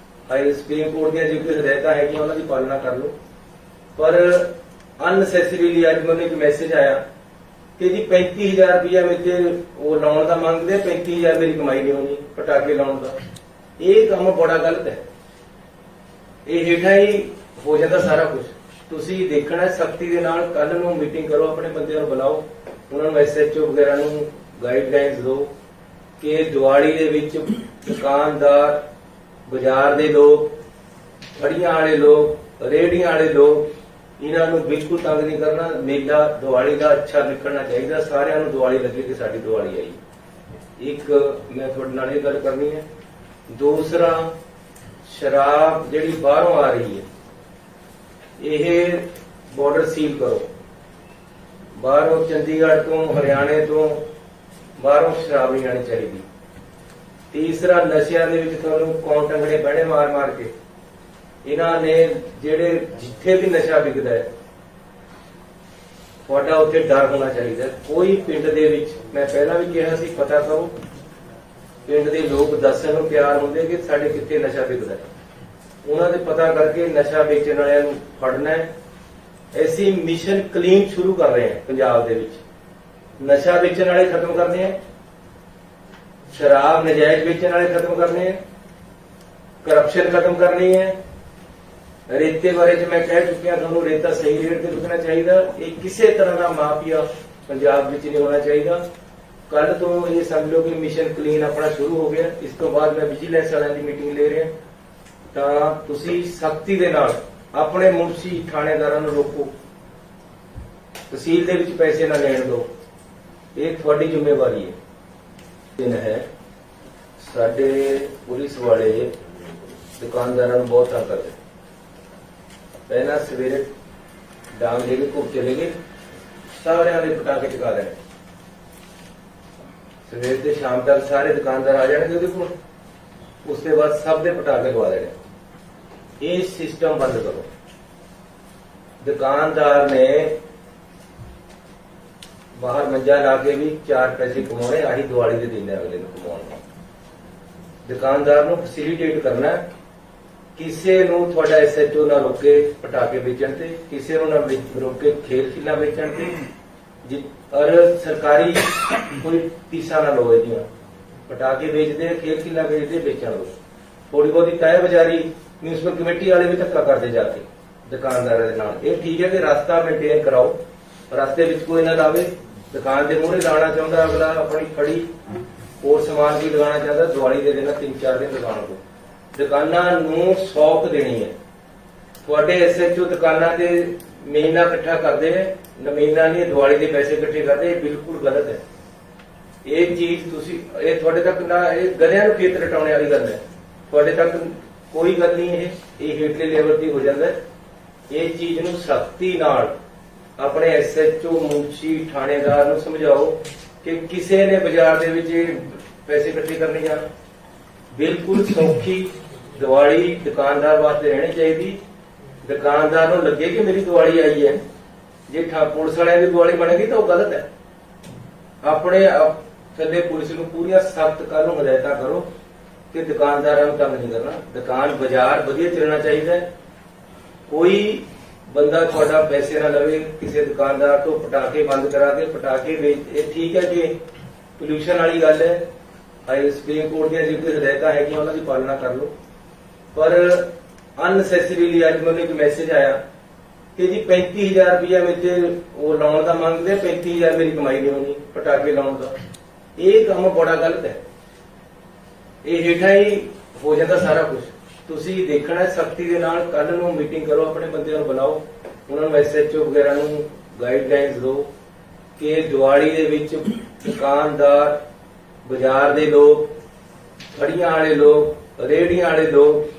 ਹਾਈ ਸੁਪਰੀਮ ਕੋਰਟ ਦੀਆਂ ਜੋ ਕੋਈ ਹਦਾਇਤਾਂ ਹੈਗੀਆਂ ਉਹਨਾਂ ਦੀ ਪਾਲਣਾ ਕਰ ਲਓ, ਪਰ ਅਨਨੈਸੈਸਰੀਲੀ ਅੱਜ ਮੈਨੂੰ ਇੱਕ ਮੈਸੇਜ ਆਇਆ ਕਿ ਜੀ 35,000 ਰੁਪਇਆ ਮੇਰੇ ਉਹ ਲਾਉਣ ਦਾ ਮੰਗਦੇ, 35,000 ਮੇਰੀ ਕਮਾਈ ਨਹੀਂ ਹੋਣੀ ਪਟਾਕੇ ਲਾਉਣ ਦਾ। ਇਹ ਕੰਮ ਬੜਾ ਗਲਤ ਹੈ, ਇਹ ਹੇਠਾਂ ਹੀ ਹੋ ਜਾਂਦਾ ਸਾਰਾ ਕੁਝ। ਤੁਸੀਂ ਦੇਖਣਾ ਸਖਤੀ ਦੇ ਨਾਲ, ਕੱਲ ਨੂੰ ਮੀਟਿੰਗ ਕਰੋ, ਆਪਣੇ ਬੰਦਿਆਂ ਨੂੰ ਬੁਲਾਓ, ਉਹਨਾਂ ਨੂੰ ਐਸਐਚਓ ਵਗੈਰਾ ਨੂੰ ਗਾਈਡਲਾਈਨਸ ਦਿਓ ਕਿ ਦੀਵਾਲੀ ਦੇ ਵਿੱਚ ਦੁਕਾਨਦਾਰ, ਬਾਜ਼ਾਰ ਦੇ ਲੋਕ, ਫੜੀਆਂ ਵਾਲੇ ਲੋਕ, ਰੇਹੜੀਆਂ ਵਾਲੇ ਲੋਕ, ਇਹਨਾਂ ਨੂੰ ਬਿਲਕੁਲ ਤੰਗ ਨਹੀਂ ਕਰਨਾ। ਮੇਲਾ ਦੀਵਾਲੀ ਦਾ ਅੱਛਾ ਨਿਕਲਣਾ ਚਾਹੀਦਾ, ਸਾਰਿਆਂ ਨੂੰ ਦੀਵਾਲੀ ਲੱਗੇ ਕਿ ਸਾਡੀ ਦੀਵਾਲੀ ਆਈ। ਇੱਕ ਮੈਂ ਤੁਹਾਡੇ ਨਾਲ ਇਹ ਗੱਲ ਕਰਨੀ ਹੈ। ਦੂਸਰਾ, ਸ਼ਰਾਬ ਜਿਹੜੀ ਬਾਹਰੋਂ ਆ ਰਹੀ ਹੈ, ਇਹ ਬਾਰਡਰ ਸੀਲ ਕਰੋ। ਬਾਹਰੋਂ ਚੰਡੀਗੜ੍ਹ ਤੋਂ, ਹਰਿਆਣੇ ਤੋਂ ਬਾਹਰੋਂ ਸ਼ਰਾਬ ਨਹੀਂ ਆਣੀ ਚਾਹੀਦੀ। ਤੀਸਰਾ, ਨਸ਼ਿਆਂ ਦੇ ਵਿੱਚ ਤੁਹਾਨੂੰ ਕੌਣ ਟੰਗਣੇ ਪੈਣੇ ਮਾਰ ਮਾਰ ਕੇ। ਇਹਨਾਂ ਨੇ ਜਿਹੜੇ ਜਿੱਥੇ ਵੀ ਨਸ਼ਾ ਵਿਕਦਾ ਹੈ ਤੁਹਾਡਾ ਉੱਥੇ ਡਰ ਹੋਣਾ ਚਾਹੀਦਾ। ਕੋਈ ਪਿੰਡ ਦੇ ਵਿੱਚ, ਮੈਂ ਪਹਿਲਾਂ ਵੀ ਕਿਹਾ ਸੀ, ਪਤਾ ਕਰੋ, ਪਿੰਡ ਦੇ ਲੋਕ ਦੱਸਣ ਨੂੰ ਪਿਆਰ ਹੁੰਦੇ ਕਿ ਸਾਡੇ ਕਿੱਥੇ ਨਸ਼ਾ ਵਿਕਦਾ ਹੈ, ਉਹਨਾਂ ਦੇ ਪਤਾ ਕਰਕੇ ਨਸ਼ਾ ਵੇਚਣ ਵਾਲਿਆਂ ਨੂੰ ਫੜਨਾ ਹੈ। ਅਸੀਂ ਮਿਸ਼ਨ ਕਲੀਨ ਸ਼ੁਰੂ ਕਰ ਰਹੇ ਹਾਂ ਪੰਜਾਬ ਦੇ ਵਿੱਚ। ਨਸ਼ਾ ਵੇਚਣ ਵਾਲੇ ਖਤਮ ਕਰਨੇ ਆ, ਸ਼ਰਾਬ ਨਜਾਇਜ਼ ਵੇਚਣ ਵਾਲੇ ਖਤਮ ਕਰਨੇ ਆ, ਕਰਪਸ਼ਨ ਖਤਮ ਕਰਨੀ ਹੈ। ਰੇਤੇ ਬਾਰੇ ਚ ਮੈਂ ਕਹਿ ਚੁੱਕਿਆ ਤੁਹਾਨੂੰ, ਰੇਤਾ ਸਹੀ ਰੇਟ ਤੇ ਵਿਕਣਾ ਚਾਹੀਦਾ। ਇਹ ਕਿਸੇ ਤਰ੍ਹਾਂ ਦਾ ਮਾਫੀਆ ਪੰਜਾਬ ਵਿੱਚ ਨਹੀਂ ਹੋਣਾ ਚਾਹੀਦਾ। ਕੱਲ ਤੋਂ ਇਹ ਸਮਝ ਲਓ ਕਿ ਮਿਸ਼ਨ ਕਲੀਨ ਆਪਣਾ ਸ਼ੁਰੂ ਹੋ ਗਿਆ। ਇਸ ਤੋਂ ਬਾਅਦ ਮੈਂ ਵਿਜੀਲੈਂਸ ਵਾਲਿਆਂ ਦੀ ਮੀਟਿੰਗ ਲੈ ਰਿਹਾ, ਤਾਂ ਤੁਸੀਂ ਸਖਤੀ ਦੇ ਨਾਲ ਆਪਣੇ ਮੁਨਸੀ ਥਾਣੇਦਾਰਾਂ ਨੂੰ ਰੋਕੋ, ਤਹਿਸੀਲ ਦੇ ਵਿੱਚ ਪੈਸੇ ਨਾ ਲੈਣ ਦਿਓ, ਇਹ ਤੁਹਾਡੀ ਜ਼ਿੰਮੇਵਾਰੀ ਹੈ। ਦਿਨ ਹੈ, ਸਾਡੇ ਪੁਲਿਸ ਵਾਲੇ ਦੁਕਾਨਦਾਰਾਂ ਨੂੰ ਬਹੁਤ ਤੰਗ ਕਰਦੇ। ਪਹਿਲਾਂ ਸਵੇਰੇ ਡਾਂਗ ਲੈ ਕੇ ਘੁੱਪ ਚਲੇ ਗਏ, ਸਾਰਿਆਂ ਦੇ ਪਟਾਕੇ ਚੁਕਾ ਦੇਣੇ। ਸਵੇਰ ਤੇ ਸ਼ਾਮ ਤੱਕ ਸਾਰੇ ਦੁਕਾਨਦਾਰ ਆ ਜਾਣਗੇ ਉਹਦੇ ਕੋਲ, ਉਸ ਤੋਂ ਬਾਅਦ ਸਭ ਦੇ ਪਟਾਕੇ ਲਵਾ ਦੇਣੇ। ਇਹ ਸਿਸਟਮ ਬੰਦ ਕਰੋ। ਦੁਕਾਨਦਾਰ ਨੇ ਬਾਹਰ ਮੰਜਾ ਲਾ ਕੇ ਵੀ 4 ਪੈਸੇ ਕਮਾਉਣੇ, ਆਹੀ ਦੀਵਾਲੀ ਦੇ ਦਿਨ ਅਗਲੇ ਨੂੰ ਕਮਾਉਣੇ। ਦੁਕਾਨਦਾਰ ਨੂੰ ਫੈਸਿਲਿਟੇਟ ਕਰਨਾ, ਕਿਸੇ ਨੂੰ ਤੁਹਾਡਾ ਐਸਐਚਓ ਨਾ ਰੋਕੇ ਪਟਾਕੇ ਵੇਚਣ ਤੇ, ਕਿਸੇ ਨੂੰ ਨਾ ਰੋਕੇ ਖੇਲ ਖਿਲਾ ਵੇਚਣ ਤੇ, ਔਰ ਸਰਕਾਰੀ ਕੋਈ ਫੀਸਾਂ ਨਾ ਲਓ। ਇਹਦੀਆਂ ਪਟਾਕੇ ਵੇਚਦੇ, ਖੇਲ ਖਿਲਾ ਵੇਚਦੇ, ਵੇਚਣ ਲਓ। ਥੋੜੀ ਬਹੁਤੀ ਤੈਅ ਬਜ਼ਾਰੀ ਮਿਊਨਿਸਪਲ ਕਮੇਟੀ ਵਾਲੇ ਵੀ ਧੱਕਾ ਕਰਦੇ ਜਾ ਕੇ ਦੁਕਾਨਦਾਰਾਂ ਦੇ ਨਾਲ। ਇਹ ਠੀਕ ਹੈ ਕਿ ਰਸਤਾ ਮੇਨਟੇਨ ਕਰਾਓ, ਰਸਤੇ ਵਿੱਚ ਕੋਈ ਨਾ ਲਾਵੇ। ਦੁਕਾਨ ਦੇ ਮੂਹਰੇ ਲਾਉਣਾ ਚਾਹੁੰਦਾ ਅਗਲਾ, ਆਪਣੀ ਖੜੀ ਹੋਰ ਸਮਾਨ ਵੀ ਲਗਾਉਣਾ ਚਾਹੁੰਦਾ, ਦੀਵਾਲੀ ਦੇ ਦਿਨ 3-4 ਦਿਨ ਦੁਕਾਨ ਤੋਂ। ਦੁਕਾਨਾਂ ਨੂੰ ਸੌਖ ਦੇਣੀ ਹੈ। ਤੁਹਾਡੇ ਐਸਐਚਓ ਦੁਕਾਨਾਂ ਤੇ ਮਹੀਨਾ ਇਕੱਠਾ ਕਰਦੇ ਹੈ, ਮਹੀਨਾ ਨਹੀਂ, ਦੀਵਾਲੀ ਦੇ ਪੈਸੇ ਇਕੱਠੇ ਕਰਦੇ, ਇਹ ਬਿਲਕੁਲ ਗਲਤ ਹੈ। ਇਹ ਚੀਜ਼ ਤੁਸੀਂ, ਇਹ ਤੁਹਾਡੇ ਤੱਕ ਨਾ, ਇਹ ਗਧਿਆਂ ਨੂੰ ਖੇਤ ਰਟਾਉਣੇ ਵਾਲੀ ਗੱਲ ਹੈ। ਤੁਹਾਡੇ ਤੱਕ ਕੋਈ ਗੱਲ ਨਹੀਂ, ਇਹ ਹੇਠਲੇ ਲੈਵਲ ਤੇ ਹੋ ਜਾਂਦਾ ਹੈ। ਇਹ ਚੀਜ਼ ਨੂੰ ਸਖਤੀ ਨਾਲ ਆਪਣੇ ਐਸਐਚਓ, ਮੁਨਸ਼ੀ, ਥਾਣੇਦਾਰ ਨੂੰ ਸਮਝਾਓ ਕਿ ਕਿਸੇ ਨੇ ਬਾਜ਼ਾਰ ਦੇ ਵਿੱਚ ਪੈਸੇ ਇਕੱਠੇ ਕਰਨੇ ਜਾਣ। ਬਿਲਕੁਲ ਸੌਖੀ ਦੀਵਾਲੀ ਦੁਕਾਨਦਾਰ ਵਾਸਤੇ ਰਹਿਣੀ ਚਾਹੀਦੀ। ਦੁਕਾਨਦਾਰ ਨੂੰ ਲੱਗੇ ਕਿ ਮੇਰੀ ਦੀਵਾਲੀ ਆਈ ਹੈ। ਜੇ ਪੁਲਿਸ ਵਾਲਿਆਂ ਦੀ ਦੀਵਾਲੀ ਬਣੇਗੀ ਤਾਂ ਉਹ ਗਲਤ ਹੈ। ਆਪਣੇ ਥੱਲੇ ਪੁਲਿਸ ਨੂੰ ਪੂਰੀਆਂ ਸਖਤ ਕਾਨੂੰਨ ਹਦਾਇਤਾਂ ਕਰੋ ਕਿ ਦੁਕਾਨਦਾਰਾਂ ਨੂੰ ਤੰਗ ਨਹੀਂ ਕਰਨਾ। ਦੁਕਾਨ ਬਾਜ਼ਾਰ ਵਧੀਆ ਚੱਲਣਾ ਚਾਹੀਦਾ ਹੈ। ਕੋਈ ਬੰਦਾ ਤੁਹਾਡਾ ਪੈਸੇ ਨਾ ਲਵੇ ਕਿਸੇ ਦੁਕਾਨਦਾਰ ਤੋਂ ਪਟਾਕੇ ਬੰਦ ਕਰਾ ਕੇ ਪਟਾਕੇ ਵੇਚ, ਇਹ ਠੀਕ ਹੈ ਕਿ ਪੋਲਿਊਸ਼ਨ ਵਾਲੀ ਗੱਲ ਹੈ, ਹਾਈ ਸੁਪਰੀਮ ਕੋਰਟ ਦੀਆਂ ਜੋ ਕੋਈ ਹਦਾਇਤਾਂ ਹੈਗੀਆਂ ਉਹਨਾਂ ਦੀ ਪਾਲਣਾ ਕਰ ਲਓ, ਪਰ ਅਨਨੈਸੈਸਰੀਲੀ ਅੱਜ ਮੈਨੂੰ ਇੱਕ ਮੈਸੇਜ ਆਇਆ ਕਿ ਜੀ 35,000 ਰੁਪਇਆ ਮੇਰੇ ਉਹ ਲਾਉਣ ਦਾ ਮੰਗਦੇ, 35,000 ਮੇਰੀ ਕਮਾਈ ਨਹੀਂ ਹੋਣੀ ਪਟਾਕੇ ਲਾਉਣ ਦਾ। ਇਹ ਕੰਮ ਬੜਾ ਗਲਤ ਹੈ, ਇਹ ਹੇਠਾਂ ਹੀ ਹੋ ਜਾਂਦਾ ਸਾਰਾ ਕੁਝ। ਤੁਸੀਂ ਦੇਖਣਾ ਸਖਤੀ ਦੇ ਨਾਲ, ਕੱਲ ਨੂੰ ਮੀਟਿੰਗ ਕਰੋ, ਆਪਣੇ ਬੰਦਿਆਂ ਨੂੰ ਬੁਲਾਓ, ਉਹਨਾਂ ਨੂੰ ਐਸਐਚਓ ਵਗੈਰਾ ਨੂੰ ਗਾਈਡਲਾਈਨਸ ਦਿਓ ਕਿ ਦੀਵਾਲੀ ਦੇ ਵਿੱਚ ਦੁਕਾਨਦਾਰ, ਬਾਜ਼ਾਰ ਦੇ ਲੋਕ, ਫੜੀਆਂ ਵਾਲੇ ਲੋਕ, ਰੇਹੜੀਆਂ ਵਾਲੇ ਲੋਕ,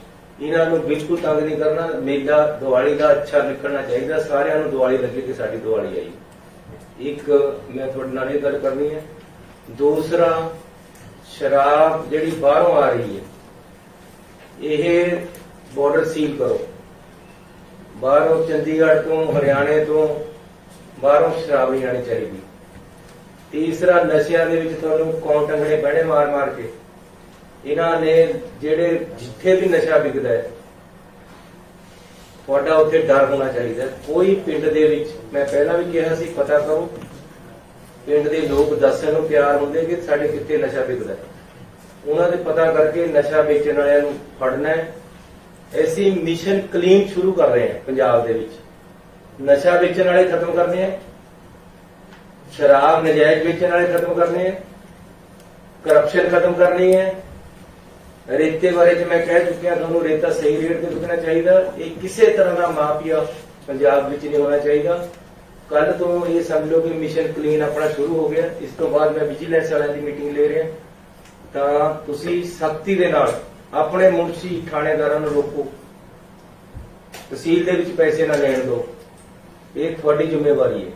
ਇਹਨਾਂ ਨੂੰ ਬਿਲਕੁਲ ਤੰਗ ਨਹੀਂ ਕਰਨਾ। ਮੇਲਾ ਦੀਵਾਲੀ ਦਾ ਅੱਛਾ ਨਿਕਲਣਾ ਚਾਹੀਦਾ, ਸਾਰਿਆਂ ਨੂੰ ਦੀਵਾਲੀ ਲੱਗੇ ਕਿ ਸਾਡੀ ਦੀਵਾਲੀ ਆਈ। ਇੱਕ ਮੈਂ ਤੁਹਾਡੇ ਨਾਲ ਇਹ ਗੱਲ ਕਰਨੀ ਹੈ। ਦੂਸਰਾ, ਸ਼ਰਾਬ ਜਿਹੜੀ ਬਾਹਰੋਂ ਆ ਰਹੀ ਹੈ, ਇਹ ਬਾਰਡਰ ਸੀਲ ਕਰੋ। ਬਾਹਰੋਂ ਚੰਡੀਗੜ੍ਹ ਤੋਂ, ਹਰਿਆਣੇ ਤੋਂ ਬਾਹਰੋਂ ਸ਼ਰਾਬ ਨਹੀਂ ਆਣੀ ਚਾਹੀਦੀ। ਤੀਸਰਾ, ਨਸ਼ਿਆਂ ਦੇ ਵਿੱਚ ਤੁਹਾਨੂੰ ਕੌਣ ਟੰਗਣੇ ਬਹਿਣੇ ਮਾਰ ਕੇ ਇਹਨਾਂ ਨੇ ਜਿਹੜੇ ਜਿੱਥੇ ਵੀ ਨਸ਼ਾ ਵਿਕਦਾ ਹੈ ਤੁਹਾਡਾ ਉੱਥੇ ਡਰ ਹੋਣਾ ਚਾਹੀਦਾ। ਕੋਈ ਪਿੰਡ ਦੇ ਵਿੱਚ, ਮੈਂ ਪਹਿਲਾਂ ਵੀ ਕਿਹਾ ਸੀ, ਪਤਾ ਕਰੋ ਪਿੰਡ ਦੇ ਲੋਕ ਦੱਸਣ ਨੂੰ ਤਿਆਰ ਹੁੰਦੇ ਕਿ ਸਾਡੇ ਕਿੱਥੇ ਨਸ਼ਾ ਵਿਕਦਾ ਹੈ। ਉਹਨਾਂ ਦੇ ਪਤਾ ਕਰਕੇ ਨਸ਼ਾ ਵੇਚਣ ਵਾਲਿਆਂ ਨੂੰ ਫੜਨਾ ਹੈ। ਅਸੀਂ ਮਿਸ਼ਨ ਕਲੀਨ ਸ਼ੁਰੂ ਕਰ ਰਹੇ ਹਾਂ ਪੰਜਾਬ ਦੇ ਵਿੱਚ। ਨਸ਼ਾ ਵੇਚਣ ਵਾਲੇ ਖਤਮ ਕਰਨੇ ਆ, ਸ਼ਰਾਬ ਨਜਾਇਜ਼ ਵੇਚਣ ਵਾਲੇ ਖਤਮ ਕਰਨੇ ਆ, ਕਰਪਸ਼ਨ ਖਤਮ ਕਰਨੀ ਹੈ। ਰੇਤੇ ਬਾਰੇ ਚ ਮੈਂ ਕਹਿ ਚੁੱਕਿਆ ਤੁਹਾਨੂੰ, ਰੇਤਾ ਸਹੀ ਰੇਟ ਤੇ ਵਿਕਣਾ ਚਾਹੀਦਾ। ਇਹ ਕਿਸੇ ਤਰ੍ਹਾਂ ਦਾ ਮਾਫੀਆ ਪੰਜਾਬ ਵਿੱਚ ਨਹੀਂ ਹੋਣਾ ਚਾਹੀਦਾ। ਕੱਲ ਤੋਂ ਇਹ ਸਮਝ ਲਓ ਕਿ ਮਿਸ਼ਨ ਕਲੀਨ ਆਪਣਾ ਸ਼ੁਰੂ ਹੋ ਗਿਆ। ਇਸ ਤੋਂ ਬਾਅਦ ਮੈਂ ਵਿਜੀਲੈਂਸ ਵਾਲਿਆਂ ਦੀ ਮੀਟਿੰਗ ਲੈ ਰਿਹਾ, ਤਾਂ ਤੁਸੀਂ ਸਖਤੀ ਦੇ ਨਾਲ ਆਪਣੇ ਮੁਨਸ਼ੀ ਥਾਣੇਦਾਰਾਂ ਨੂੰ ਰੋਕੋ, ਤਹਿਸੀਲ ਦੇ ਵਿੱਚ ਪੈਸੇ ਨਾ ਲੈਣ ਦਿਓ। ਇਹ ਤੁਹਾਡੀ ਜ਼ਿੰਮੇਵਾਰੀ ਹੈ।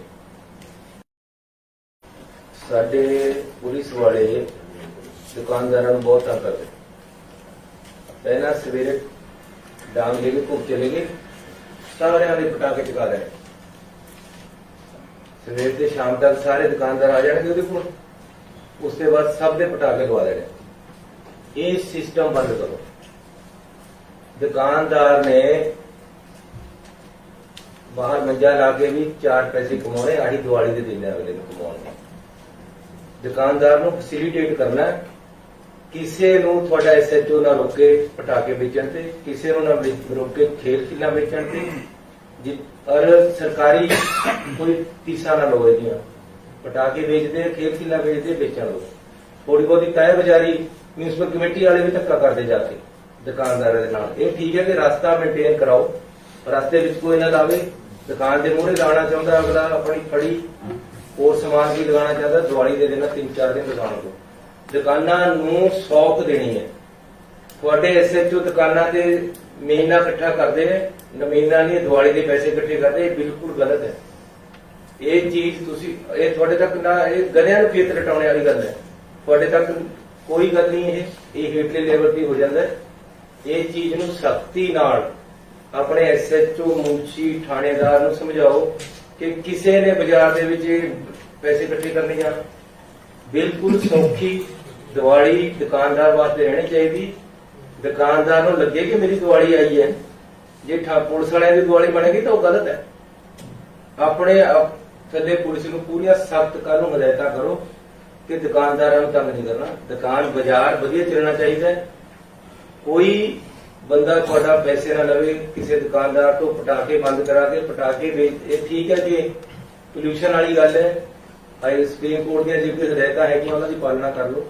ਸਾਡੇ ਪੁਲਿਸ ਵਾਲੇ ਦੁਕਾਨਦਾਰਾਂ ਨੂੰ ਬਹੁਤ ਤੰਗ ਕਰਦੇ। ਪਹਿਲਾਂ ਸਵੇਰੇ ਡਾਂਗ ਲੈ ਕੇ ਘੁੰਮ ਚਲੇ ਗਏ, ਸਾਰਿਆਂ ਦੇ ਪਟਾਕੇ ਚੁਕਾ ਰਹੇ। ਸਵੇਰ ਤੇ ਸ਼ਾਮ ਤੱਕ ਸਾਰੇ ਦੁਕਾਨਦਾਰ ਆ ਜਾਣਗੇ ਉਹਦੇ ਕੋਲ, ਉਸ ਤੋਂ ਬਾਅਦ ਸਭ ਦੇ ਪਟਾਕੇ ਲਵਾ ਦੇਣੇ। ਇਹ ਸਿਸਟਮ ਬੰਦ ਕਰੋ। ਦੁਕਾਨਦਾਰ ਨੇ ਬਾਹਰ ਮੰਜਾ ਲਾ ਕੇ ਵੀ 4 ਪੈਸੇ ਕਮਾਉਣੇ, ਆਹੀ ਦੀਵਾਲੀ ਦੇ ਦਿਨ ਅਗਲੇ ਨੂੰ ਕਮਾਉਣੇ। ਦੁਕਾਨਦਾਰ ਨੂੰ ਫੈਸਿਲਿਟੇਟ ਕਰਨਾ, ਕਿਸੇ ਨੂੰ ਤੁਹਾਡਾ ਐਸਐਚਓ ਨਾ ਰੋਕੇ ਪਟਾਕੇ ਵੇਚਣ ਤੇ, ਕਿਸੇ ਨੂੰ ਨਾ ਰੋਕੇ ਖੇਲ ਖਿਲਾ ਵੇਚਣ ਤੇ। ਔਰ ਸਰਕਾਰੀ ਕੋਈ ਫੀਸਾਂ ਨਾ ਲਓ ਇਹਦੀਆਂ। ਪਟਾਕੇ ਵੇਚਦੇ, ਖੇਲ ਖਿਲਾ ਵੇਚਦੇ, ਵੇਚਣ ਲਓ। ਥੋੜੀ ਬਹੁਤੀ ਕਾਇ ਬਜ਼ਾਰੀ ਮਿਊਨਿਸਪਲ ਕਮੇਟੀ ਵਾਲੇ ਵੀ ਧੱਕਾ ਕਰਦੇ ਜਾ ਕੇ ਦੁਕਾਨਦਾਰਾਂ ਦੇ ਨਾਲ। ਇਹ ਠੀਕ ਹੈ ਕਿ ਰਸਤਾ ਮੇਨਟੇਨ ਕਰਾਓ, ਰਸਤੇ ਵਿੱਚ ਕੋਈ ਨਾ ਲਾਵੇ। ਦੁਕਾਨ ਦੇ ਮੂਹਰੇ ਲਾਉਣਾ ਚਾਹੁੰਦਾ ਅਗਲਾ, ਆਪਣੀ ਫੜੀ ਹੋਰ ਸਮਾਨ ਵੀ ਲਗਾਉਣਾ ਚਾਹੁੰਦਾ, ਦੀਵਾਲੀ ਦੇ ਦਿਨ 3-4 ਦਿਨ ਲਗਾਉਣ ਦਿਓ। ਦੁਕਾਨਾਂ ਨੂੰ ਸੌਖ ਦੇਣੀ ਹੈ। ਤੁਹਾਡੇ ਐਸਐਚਓ ਦੁਕਾਨਾਂ ਤੇ ਮਹੀਨਾ ਇਕੱਠਾ ਕਰਦੇ ਨੇ, ਮਹੀਨਾ ਨਹੀਂ, ਦੀਵਾਲੀ ਦੇ ਪੈਸੇ ਇਕੱਠੇ ਕਰਦੇ। ਇਹ ਬਿਲਕੁਲ ਗਲਤ ਹੈ। ਇਹ ਚੀਜ਼ ਤੁਸੀਂ, ਇਹ ਤੁਹਾਡੇ ਤੱਕ ਨਾ, ਇਹ ਗਧਿਆਂ ਨੂੰ ਖੇਤ ਰਟਾਉਣੇ ਵਾਲੀ ਗੱਲ ਹੈ। ਤੁਹਾਡੇ ਤੱਕ ਕੋਈ ਗੱਲ ਨਹੀਂ। ਇਹ ਹੇਠਲੇ ਲੈਵਲ ਤੇ ਹੋ ਜਾਂਦਾ ਹੈ। ਇਹ ਚੀਜ਼ ਨੂੰ ਸਖਤੀ ਨਾਲ ਆਪਣੇ ਐਸਐਚਓ, ਮੁਨਸ਼ੀ, ਥਾਣੇਦਾਰ ਨੂੰ ਸਮਝਾਓ ਕਿ ਕਿਸੇ ਨੇ ਬਾਜ਼ਾਰ ਦੇ ਵਿੱਚ ਪੈਸੇ ਇਕੱਠੇ ਕਰਨੇ ਜਾਣ। ਬਿਲਕੁਲ ਸੌਖੀ ਦੀਵਾਲੀ ਦੁਕਾਨਦਾਰ ਵਾਸਤੇ ਰਹਿਣੀ ਚਾਹੀਦੀ। ਦੁਕਾਨਦਾਰ ਨੂੰ ਲੱਗੇ ਕਿ ਮੇਰੀ ਦੀਵਾਲੀ ਆਈ ਹੈ। ਜੇ ਪੁਲਿਸ ਵਾਲਿਆਂ ਦੀ ਦੀਵਾਲੀ ਬਣੇਗੀ ਤਾਂ ਉਹ ਗਲਤ ਹੈ। ਆਪਣੇ ਥੱਲੇ ਪੁਲਿਸ ਨੂੰ ਪੂਰੀਆਂ ਸਖਤ ਕਾਨੂੰਨ ਹਦਾਇਤਾਂ ਕਰੋ ਕਿ ਦੁਕਾਨਦਾਰਾਂ ਨੂੰ ਤੰਗ ਨਹੀਂ ਕਰਨਾ। ਦੁਕਾਨ ਬਾਜ਼ਾਰ ਵਧੀਆ ਚੱਲਣਾ ਚਾਹੀਦਾ ਹੈ। ਕੋਈ ਬੰਦਾ ਤੁਹਾਡਾ ਪੈਸੇ ਨਾ ਲਵੇ ਕਿਸੇ ਦੁਕਾਨਦਾਰ ਤੋਂ ਪਟਾਕੇ ਬੰਦ ਕਰਾ ਕੇ ਪਟਾਕੇ ਵੇਚ। ਇਹ ਠੀਕ ਹੈ ਕਿ ਪੋਲਿਊਸ਼ਨ ਵਾਲੀ ਗੱਲ ਹੈ। ਹਾਈ ਸੁਪਰੀਮ ਕੋਰਟ ਦੀਆਂ ਜਿਹੜੀ ਹਦਾਇਤਾਂ ਹੈਗੀਆਂ ਉਹਨਾਂ ਦੀ ਪਾਲਣਾ ਕਰ ਲਓ।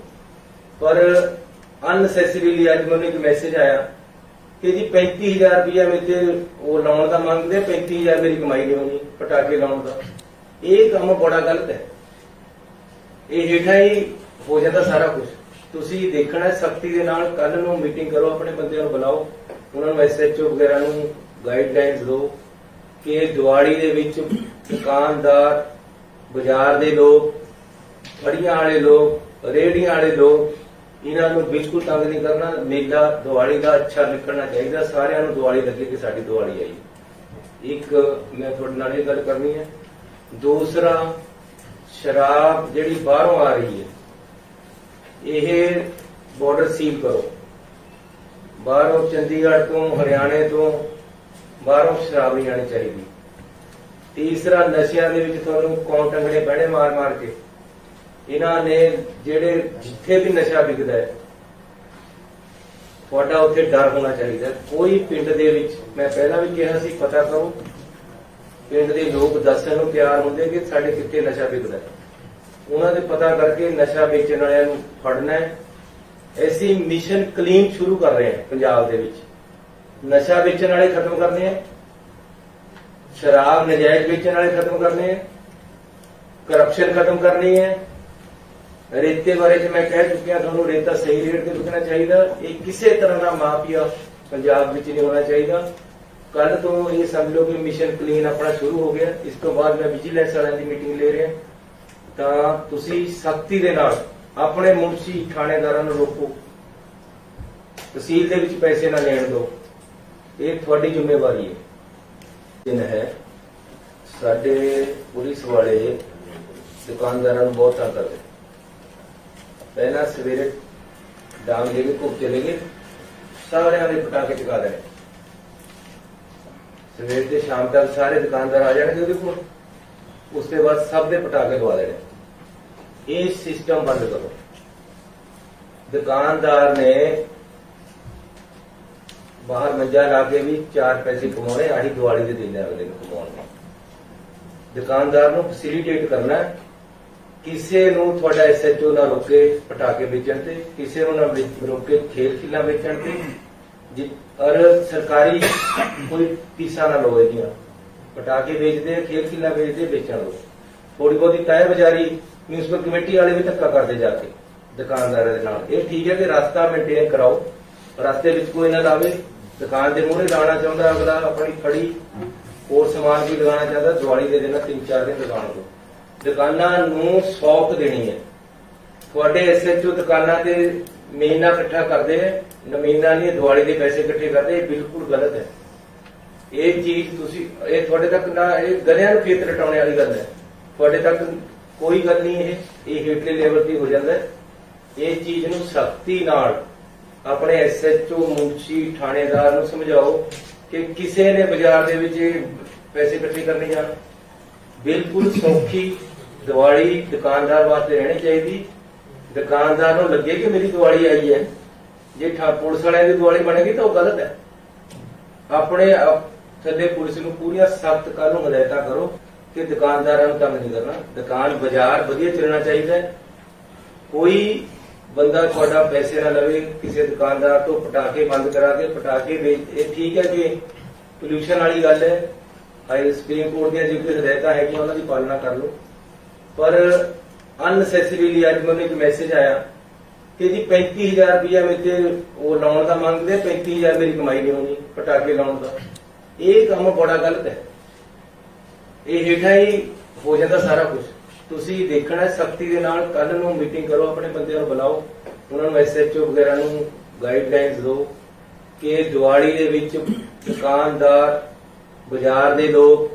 ਪਰ ਅਨਨੈਸੈਸਰੀਲੀ ਅੱਜ ਮੈਨੂੰ ਇੱਕ ਮੈਸੇਜ ਆਇਆ ਕਿ ਜੀ 35,000 ਰੁਪਇਆ ਮੇਰੇ ਉਹ ਲਾਉਣ ਦਾ ਮੰਗਦੇ, 35,000 ਮੇਰੀ ਕਮਾਈ ਨਹੀਂ ਹੋਣੀ ਪਟਾਕੇ ਲਾਉਣ ਦਾ। ਇਹ ਕੰਮ ਬੜਾ ਗਲਤ ਹੈ। ਇਹ ਹੇਠਾਂ ਹੀ ਹੋ ਜਾਂਦਾ ਸਾਰਾ ਕੁਝ। ਤੁਸੀਂ ਦੇਖਣਾ ਸਖਤੀ ਦੇ ਨਾਲ। ਕੱਲ ਨੂੰ ਮੀਟਿੰਗ ਕਰੋ, ਆਪਣੇ ਬੰਦਿਆਂ ਨੂੰ ਬੁਲਾਓ, ਉਹਨਾਂ ਨੂੰ ਐਸਐਚਓ ਵਗੈਰਾ ਨੂੰ ਗਾਈਡਲਾਈਨਸ ਦਿਓ ਕਿ ਦੀਵਾਲੀ ਦੇ ਵਿੱਚ ਦੁਕਾਨਦਾਰ, ਬਾਜ਼ਾਰ ਦੇ ਲੋਕ, ਫੜੀਆਂ ਵਾਲੇ ਲੋਕ, ਰੇਹੜੀਆਂ ਵਾਲੇ ਲੋਕ, ਇਹਨਾਂ ਨੂੰ ਬਿਲਕੁਲ ਤੰਗ ਨਹੀਂ ਕਰਨਾ। ਮੇਲਾ ਦੀਵਾਲੀ ਦਾ ਅੱਛਾ ਨਿਕਲਣਾ ਚਾਹੀਦਾ। ਸਾਰਿਆਂ ਨੂੰ ਦੀਵਾਲੀ ਲੱਗੇ ਕਿ ਸਾਡੀ ਦੀਵਾਲੀ ਆਈ। ਇੱਕ ਮੈਂ ਤੁਹਾਡੇ ਨਾਲ ਇਹ ਗੱਲ ਕਰਨੀ ਹੈ। ਦੂਸਰਾ, ਸ਼ਰਾਬ ਜਿਹੜੀ ਬਾਹਰੋਂ ਆ ਰਹੀ ਹੈ, ਇਹ ਬਾਰਡਰ ਸੀਲ ਕਰੋ। ਬਾਹਰੋਂ ਚੰਡੀਗੜ੍ਹ ਤੋਂ, ਹਰਿਆਣੇ ਤੋਂ ਬਾਹਰੋਂ ਸ਼ਰਾਬ ਨਹੀਂ ਆਣੀ ਚਾਹੀਦੀ। ਤੀਸਰਾ, ਨਸ਼ਿਆਂ ਦੇ ਵਿੱਚ ਤੁਹਾਨੂੰ ਕੌਣ ਟੰਗਣੇ ਬਹਿਣੇ ਮਾਰ ਕੇ ਇਹਨਾਂ ਨੇ ਜਿਹੜੇ ਜਿੱਥੇ ਵੀ ਨਸ਼ਾ ਵਿਕਦਾ ਹੈ ਤੁਹਾਡਾ ਉੱਥੇ ਡਰ ਹੋਣਾ ਚਾਹੀਦਾ। ਕੋਈ ਪਿੰਡ ਦੇ ਵਿੱਚ, ਮੈਂ ਪਹਿਲਾਂ ਵੀ ਕਿਹਾ ਸੀ, ਪਤਾ ਕਰੋ ਪਿੰਡ ਦੇ ਲੋਕ ਦੱਸਣ ਨੂੰ ਤਿਆਰ ਹੁੰਦੇ ਕਿ ਸਾਡੇ ਕਿੱਥੇ ਨਸ਼ਾ ਵਿਕਦਾ ਹੈ। ਉਹਨਾਂ ਦੇ ਪਤਾ ਕਰਕੇ ਨਸ਼ਾ ਵੇਚਣ ਵਾਲਿਆਂ ਨੂੰ ਫੜਨਾ ਹੈ। ਅਸੀਂ ਮਿਸ਼ਨ ਕਲੀਨ ਸ਼ੁਰੂ ਕਰ ਰਹੇ ਹਾਂ ਪੰਜਾਬ ਦੇ ਵਿੱਚ। ਨਸ਼ਾ ਵੇਚਣ ਵਾਲੇ ਖਤਮ ਕਰਨੇ ਆ, ਸ਼ਰਾਬ ਨਜਾਇਜ਼ ਵੇਚਣ ਵਾਲੇ ਖਤਮ ਕਰਨੇ ਆ, ਕਰਪਸ਼ਨ ਖਤਮ ਕਰਨੀ ਹੈ। ਰੇਤੇ ਬਾਰੇ ਚ ਮੈਂ ਕਹਿ ਚੁੱਕਿਆ ਤੁਹਾਨੂੰ, ਰੇਤਾ ਸਹੀ ਰੇਟ ਤੇ ਵਿਕਣਾ ਚਾਹੀਦਾ। ਇਹ ਕਿਸੇ ਤਰ੍ਹਾਂ ਦਾ ਮਾਫੀਆ ਪੰਜਾਬ ਵਿੱਚ ਨਹੀਂ ਹੋਣਾ ਚਾਹੀਦਾ। ਕੱਲ ਤੋਂ ਇਹ ਸਮਝ ਲਓ ਕਿ ਮਿਸ਼ਨ ਕਲੀਨ ਆਪਣਾ ਸ਼ੁਰੂ ਹੋ ਗਿਆ। ਇਸ ਤੋਂ ਬਾਅਦ ਮੈਂ ਵਿਜੀਲੈਂਸ ਵਾਲਿਆਂ ਦੀ ਮੀਟਿੰਗ ਲੈ ਰਿਹਾ, ਤਾਂ ਤੁਸੀਂ ਸਖਤੀ ਦੇ ਨਾਲ ਆਪਣੇ ਮੁਨਸ਼ੀ ਥਾਣੇਦਾਰਾਂ ਨੂੰ ਰੋਕੋ, ਤਹਿਸੀਲ ਦੇ ਵਿੱਚ ਪੈਸੇ ਨਾ ਲੈਣ ਦਿਓ। ਇਹ ਤੁਹਾਡੀ ਜ਼ਿੰਮੇਵਾਰੀ ਹੈ। ਸਾਡੇ ਪੁਲਿਸ ਵਾਲੇ ਦੁਕਾਨਦਾਰਾਂ ਨੂੰ ਬਹੁਤ ਤੰਗ ਕਰਦੇ। ਪਹਿਲਾਂ ਸਵੇਰੇ ਡਾਂਗ ਲੈ ਕੇ ਘੁੱਪ ਚਲੇ ਗਏ, ਸਾਰਿਆਂ ਦੇ ਪਟਾਕੇ ਚੁਕਾ ਦੇਣੇ। ਸਵੇਰ ਤੇ ਸ਼ਾਮ ਤੱਕ ਸਾਰੇ ਦੁਕਾਨਦਾਰ ਆ ਜਾਣਗੇ ਉਹਦੇ ਕੋਲ, ਉਸ ਤੋਂ ਬਾਅਦ ਸਭ ਦੇ ਪਟਾਕੇ ਲਵਾ ਦੇਣੇ। ਇਹ ਸਿਸਟਮ ਬੰਦ ਕਰੋ। ਦੁਕਾਨਦਾਰ ਨੇ ਬਾਹਰ ਮੰਜਾ ਲਾ ਕੇ ਵੀ 4 ਪੈਸੇ ਕਮਾਉਣੇ, ਆਹੀ ਦੀਵਾਲੀ ਦੇ ਦਿਨ ਅਗਲੇ ਨੂੰ ਕਮਾਉਣੇ। ਦੁਕਾਨਦਾਰ ਨੂੰ ਫੈਸਿਲਿਟੇਟ ਕਰਨਾ, ਕਿਸੇ ਨੂੰ ਤੁਹਾਡਾ ਐਸਐਚਓ ਨਾ ਰੋਕੇ ਪਟਾਕੇ ਵੇਚਣ ਤੇ, ਕਿਸੇ ਨੂੰ ਨਾ ਰੋਕੇ ਖੇਲ ਖਿਲਾ ਵੇਚਣ ਤੇ, ਔਰ ਸਰਕਾਰੀ ਕੋਈ ਫੀਸਾਂ ਨਾ ਲਓ। ਇਹਦੀਆਂ ਪਟਾਕੇ ਵੇਚਦੇ, ਖੇਲ ਖਿਲਾ ਵੇਚਦੇ, ਵੇਚਣ ਲਓ। ਥੋੜੀ ਬਹੁਤੀ ਤੈਅ ਬਜ਼ਾਰੀ ਮਿਊਨਿਸਪਲ ਕਮੇਟੀ ਵਾਲੇ ਵੀ ਧੱਕਾ ਕਰਦੇ ਜਾ ਕੇ ਦੁਕਾਨਦਾਰਾਂ ਦੇ ਨਾਲ। ਇਹ ਠੀਕ ਹੈ ਕਿ ਰਸਤਾ ਮੇਨਟੇਨ ਕਰਾਓ, ਰਸਤੇ ਵਿੱਚ ਕੋਈ ਨਾ ਲਾਵੇ। ਦੁਕਾਨ ਦੇ ਮੂਹਰੇ ਲਾਉਣਾ ਚਾਹੁੰਦਾ ਅਗਲਾ, ਆਪਣੀ ਖੜੀ ਹੋਰ ਸਮਾਨ ਵੀ ਲਗਾਉਣਾ ਚਾਹੁੰਦਾ, ਦੀਵਾਲੀ ਦੇ ਦਿਨ 3-4 ਦਿਨ ਦੁਕਾਨ ਤੋਂ ਦੁਕਾਨਾਂ ਨੂੰ ਸੌਖ ਦੇਣੀ ਹੈ। ਤੁਹਾਡੇ ਐਸਐਚਓ ਦੁਕਾਨਾਂ ਤੇ ਮਹੀਨਾ ਇਕੱਠਾ ਕਰਦੇ ਹੈ, ਮਹੀਨਾ ਨਹੀਂ, ਦੀਵਾਲੀ ਦੇ ਪੈਸੇ ਇਕੱਠੇ ਕਰਦੇ। ਇਹ ਬਿਲਕੁਲ ਗਲਤ ਹੈ। ਇਹ ਚੀਜ਼ ਤੁਸੀਂ, ਇਹ ਤੁਹਾਡੇ ਤੱਕ ਨਾ, ਇਹ ਗਲਿਆਂ ਨੂੰ ਖੇਤ ਰਟਾਉਣੇ ਵਾਲੀ ਗੱਲ ਹੈ। ਤੁਹਾਡੇ ਤੱਕ ਕੋਈ ਗੱਲ ਨਹੀਂ, ਇਹ ਹੇਠਲੇ ਲੈਵਲ ਤੇ ਹੋ ਜਾਂਦਾ ਹੈ। ਇਹ ਚੀਜ਼ ਨੂੰ ਸਖਤੀ ਨਾਲ ਆਪਣੇ ਐਸਐਚਓ, ਮੁਨਸ਼ੀ, ਥਾਣੇਦਾਰ ਨੂੰ ਸਮਝਾਓ ਕਿ ਕਿਸੇ ਨੇ ਬਾਜ਼ਾਰ ਦੇ ਵਿੱਚ ਪੈਸੇ ਇਕੱਠੇ ਕਰਨੇ ਜਾਣ। ਬਿਲਕੁਲ ਸੌਖੀ ਦੀਵਾਲੀ ਦੁਕਾਨਦਾਰ ਵਾਸਤੇ ਰਹਿਣੀ ਚਾਹੀਦੀ। ਦੁਕਾਨਦਾਰ ਨੂੰ ਲੱਗੇ ਕਿ ਮੇਰੀ ਦੀਵਾਲੀ ਆਈ ਹੈ। ਜੇ ਪੁਲਿਸ ਵਾਲਿਆਂ ਦੀ ਦੀਵਾਲੀ ਬਣੇਗੀ ਤਾਂ ਉਹ ਗਲਤ ਹੈ। ਆਪਣੇ ਥੱਲੇ ਪੁਲਿਸ ਨੂੰ ਪੂਰੀਆਂ ਸਖਤ ਕਰਨ ਨੂੰ ਹਦਾਇਤਾਂ ਕਰੋ ਕਿ ਦੁਕਾਨਦਾਰਾਂ ਨੂੰ ਤੰਗ ਨਹੀਂ ਕਰਨਾ। ਦੁਕਾਨ ਬਾਜ਼ਾਰ ਵਧੀਆ ਚੱਲਣਾ ਚਾਹੀਦਾ ਹੈ। ਕੋਈ ਬੰਦਾ ਤੁਹਾਡਾ ਪੈਸੇ ਨਾ ਲਵੇ ਕਿਸੇ ਦੁਕਾਨਦਾਰ ਤੋਂ ਪਟਾਕੇ ਬੰਦ ਕਰਾ ਕੇ ਪਟਾਕੇ ਵੇਚ। ਇਹ ਠੀਕ ਹੈ ਕਿ ਪੋਲਿਊਸ਼ਨ ਵਾਲੀ ਗੱਲ ਹੈ, ਹਾਈ ਸੁਪਰੀਮ ਕੋਰਟ ਦੀਆਂ ਜੋ ਕੋਈ ਹਦਾਇਤਾਂ ਹੈਗੀਆਂ ਉਹਨਾਂ ਦੀ ਪਾਲਣਾ ਕਰ ਲਓ। ਪਰ ਅਨਨੈਸੈਸਰੀਲੀ ਅੱਜ ਮੈਨੂੰ ਇੱਕ ਮੈਸੇਜ ਆਇਆ ਕਿ ਜੀ 35,000 ਰੁਪਇਆ ਮੇਰੇ ਉਹ ਲਾਉਣ ਦਾ ਮੰਗਦੇ, 35,000 ਮੇਰੀ ਕਮਾਈ ਨਹੀਂ ਹੋਣੀ ਪਟਾਕੇ ਲਾਉਣ ਦਾ। ਇਹ ਕੰਮ ਬੜਾ ਗਲਤ ਹੈ। ਇਹ ਹੇਠਾਂ ਹੀ ਹੋ ਜਾਂਦਾ ਸਾਰਾ ਕੁਝ। ਤੁਸੀਂ ਦੇਖਣਾ ਸਖਤੀ ਦੇ ਨਾਲ। ਕੱਲ ਨੂੰ ਮੀਟਿੰਗ ਕਰੋ, ਆਪਣੇ ਬੰਦਿਆਂ ਨੂੰ ਬੁਲਾਓ, ਉਹਨਾਂ ਨੂੰ ਐਸਐਚਓ ਵਗੈਰਾ ਨੂੰ ਗਾਈਡਲਾਈਨਸ ਦਿਓ ਕਿ ਦੀਵਾਲੀ ਦੇ ਵਿੱਚ ਦੁਕਾਨਦਾਰ, ਬਾਜ਼ਾਰ ਦੇ ਲੋਕ,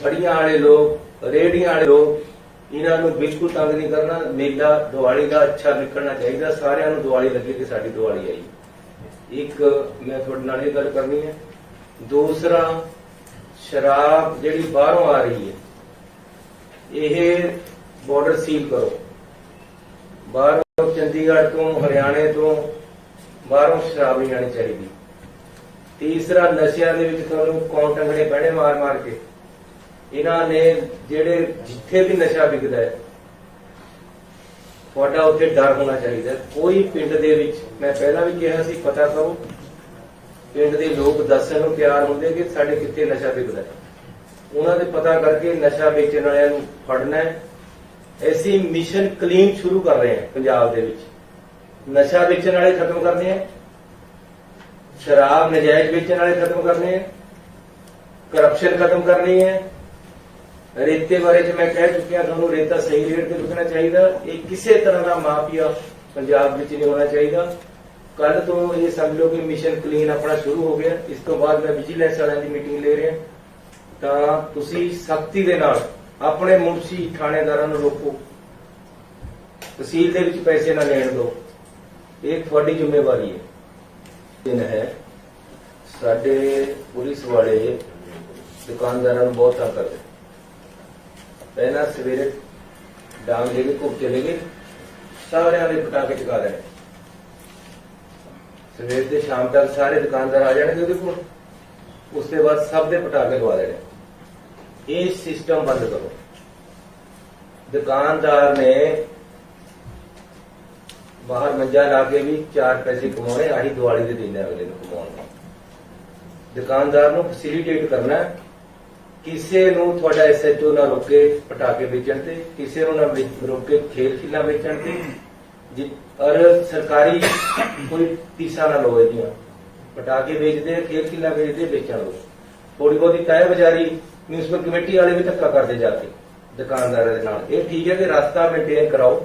ਫੜੀਆਂ ਵਾਲੇ ਲੋਕ, ਰੇਹੜੀਆਂ ਵਾਲੇ ਲੋਕ, ਇਹਨਾਂ ਨੂੰ ਬਿਲਕੁਲ ਤੰਗ ਨਹੀਂ ਕਰਨਾ। ਮੇਲਾ ਦੀਵਾਲੀ ਦਾ ਅੱਛਾ ਨਿਕਲਣਾ ਚਾਹੀਦਾ। ਸਾਰਿਆਂ ਨੂੰ ਦੀਵਾਲੀ ਲੱਗੇ ਕਿ ਸਾਡੀ ਦੀਵਾਲੀ ਆਈ। ਇੱਕ ਮੈਂ ਤੁਹਾਡੇ ਨਾਲ ਇਹ ਗੱਲ ਕਰਨੀ ਹੈ। ਦੂਸਰਾ, ਸ਼ਰਾਬ ਜਿਹੜੀ ਬਾਹਰੋਂ ਆ ਰਹੀ ਹੈ, ਇਹ ਬਾਰਡਰ ਸੀਲ ਕਰੋ। ਬਾਹਰੋਂ ਚੰਡੀਗੜ੍ਹ ਤੋਂ, ਹਰਿਆਣੇ ਤੋਂ ਬਾਹਰੋਂ ਸ਼ਰਾਬ ਨਹੀਂ ਆਣੀ ਚਾਹੀਦੀ। ਤੀਸਰਾ, ਨਸ਼ਿਆਂ ਦੇ ਵਿੱਚ ਤੁਹਾਨੂੰ ਕੌਣ ਟੰਗਣੇ ਪੈਣੇ ਮਾਰ ਮਾਰ ਕੇ। ਇਹਨਾਂ ਨੇ ਜਿਹੜੇ ਜਿੱਥੇ ਵੀ ਨਸ਼ਾ ਵਿਕਦਾ ਹੈ, ਤੁਹਾਡਾ ਉੱਥੇ ਡਰ ਹੋਣਾ ਚਾਹੀਦਾ। ਕੋਈ ਪਿੰਡ ਦੇ ਵਿੱਚ, ਮੈਂ ਪਹਿਲਾਂ ਵੀ ਕਿਹਾ ਸੀ, ਪਤਾ ਕਰੋ। ਪਿੰਡ ਦੇ ਲੋਕ ਦੱਸਣ ਨੂੰ ਤਿਆਰ ਹੁੰਦੇ ਕਿ ਸਾਡੇ ਕਿੱਥੇ ਨਸ਼ਾ ਵਿਕਦਾ ਹੈ। ਉਹਨਾਂ ਦੇ ਪਤਾ ਕਰਕੇ ਨਸ਼ਾ ਵੇਚਣ ਵਾਲਿਆਂ ਨੂੰ ਫੜਨਾ ਹੈ। ਅਸੀਂ ਮਿਸ਼ਨ ਕਲੀਨ ਸ਼ੁਰੂ ਕਰ ਰਹੇ ਹਾਂ ਪੰਜਾਬ ਦੇ ਵਿੱਚ। ਨਸ਼ਾ ਵੇਚਣ ਵਾਲੇ ਖਤਮ ਕਰਨੇ ਆ, ਸ਼ਰਾਬ ਨਜਾਇਜ਼ ਵੇਚਣ ਵਾਲੇ ਖਤਮ ਕਰਨੇ ਆ, ਕਰਪਸ਼ਨ ਖਤਮ ਕਰਨੀ ਹੈ। ਰੇਤੇ ਬਾਰੇ ਚ ਮੈਂ ਕਹਿ ਚੁੱਕਿਆ ਤੁਹਾਨੂੰ, ਰੇਤਾ ਸਹੀ ਰੇਟ ਤੇ ਵਿਕਣਾ ਚਾਹੀਦਾ। ਇਹ ਕਿਸੇ ਤਰ੍ਹਾਂ ਦਾ ਮਾਫੀਆ ਪੰਜਾਬ ਵਿੱਚ ਨਹੀਂ ਹੋਣਾ ਚਾਹੀਦਾ। ਕੱਲ ਤੋਂ ਇਹ ਸਮਝ ਲਓ ਕਿ ਮਿਸ਼ਨ ਕਲੀਨ ਆਪਣਾ ਸ਼ੁਰੂ ਹੋ ਗਿਆ। ਇਸ ਤੋਂ ਬਾਅਦ ਮੈਂ ਵਿਜੀਲੈਂਸ ਵਾਲਿਆਂ ਦੀ ਮੀਟਿੰਗ ਲੈ ਰਿਹਾ। ਤਾਂ ਤੁਸੀਂ ਸਖਤੀ ਦੇ ਨਾਲ ਆਪਣੇ ਮੁਨਸ਼ੀ, ਥਾਣੇਦਾਰਾਂ ਨੂੰ ਰੋਕੋ। ਤਹਿਸੀਲ ਦੇ ਵਿੱਚ ਪੈਸੇ ਨਾ ਲੈਣ ਦਿਓ। ਇਹ ਤੁਹਾਡੀ ਜ਼ਿੰਮੇਵਾਰੀ ਹੈ। ਦਿਨ ਹੈ, ਸਾਡੇ ਪੁਲਿਸ ਵਾਲੇ ਦੁਕਾਨਦਾਰਾਂ ਨੂੰ ਬਹੁਤ ਤੰਗ ਕਰਦੇ। ਪਹਿਲਾਂ ਸਵੇਰੇ ਡਾਂਗ ਲੈ ਕੇ ਘੁੱਪ ਚਲੇ ਗਏ, ਸਾਰਿਆਂ ਦੇ ਪਟਾਕੇ ਚੁਕਾ ਦੇਣੇ। ਸਵੇਰ ਤੇ ਸ਼ਾਮ ਤੱਕ ਸਾਰੇ ਦੁਕਾਨਦਾਰ ਆ ਜਾਣਗੇ ਉਹਦੇ ਕੋਲ, ਉਸ ਤੋਂ ਬਾਅਦ ਸਭ ਦੇ ਪਟਾਕੇ ਲਵਾ ਦੇਣੇ। ਇਹ ਸਿਸਟਮ ਬੰਦ ਕਰੋ। ਦੁਕਾਨਦਾਰ ਨੇ ਬਾਹਰ ਮੰਜਾ ਲਾ ਕੇ ਵੀ 4 ਪੈਸੇ ਕਮਾਉਣੇ, ਆਹੀ ਦੀਵਾਲੀ ਦੇ ਦਿਨ ਅਗਲੇ ਨੂੰ ਕਮਾਉਣੇ। ਦੁਕਾਨਦਾਰ ਨੂੰ ਫੈਸਿਲਿਟੇਟ ਕਰਨਾ, ਕਿਸੇ ਨੂੰ ਤੁਹਾਡਾ ਐਸਐਚਓ ਨਾ ਰੋਕੇ ਪਟਾਕੇ ਵੇਚਣ ਤੇ, ਕਿਸੇ ਨੂੰ ਨਾ ਰੋਕੇ ਖੇਲ ਖਿਲਾ ਵੇਚਣ ਤੇ, ਔਰ ਸਰਕਾਰੀ ਕੋਈ ਫੀਸਾਂ ਨਾ ਲਓ। ਇਹਦੀਆਂ ਪਟਾਕੇ ਵੇਚਦੇ, ਖੇਲ ਖਿਲਾ ਵੇਚਦੇ, ਵੇਚਣ ਲਓ। ਥੋੜੀ ਬਹੁਤੀ ਤੈਅ ਬਜ਼ਾਰੀ ਮਿਊਨਿਸਪਲ ਕਮੇਟੀ ਵਾਲੇ ਵੀ ਧੱਕਾ ਕਰਦੇ ਜਾ ਕੇ ਦੁਕਾਨਦਾਰਾਂ ਦੇ ਨਾਲ। ਇਹ ਠੀਕ ਹੈ ਕਿ ਰਸਤਾ ਮੇਨਟੇਨ ਕਰਾਓ,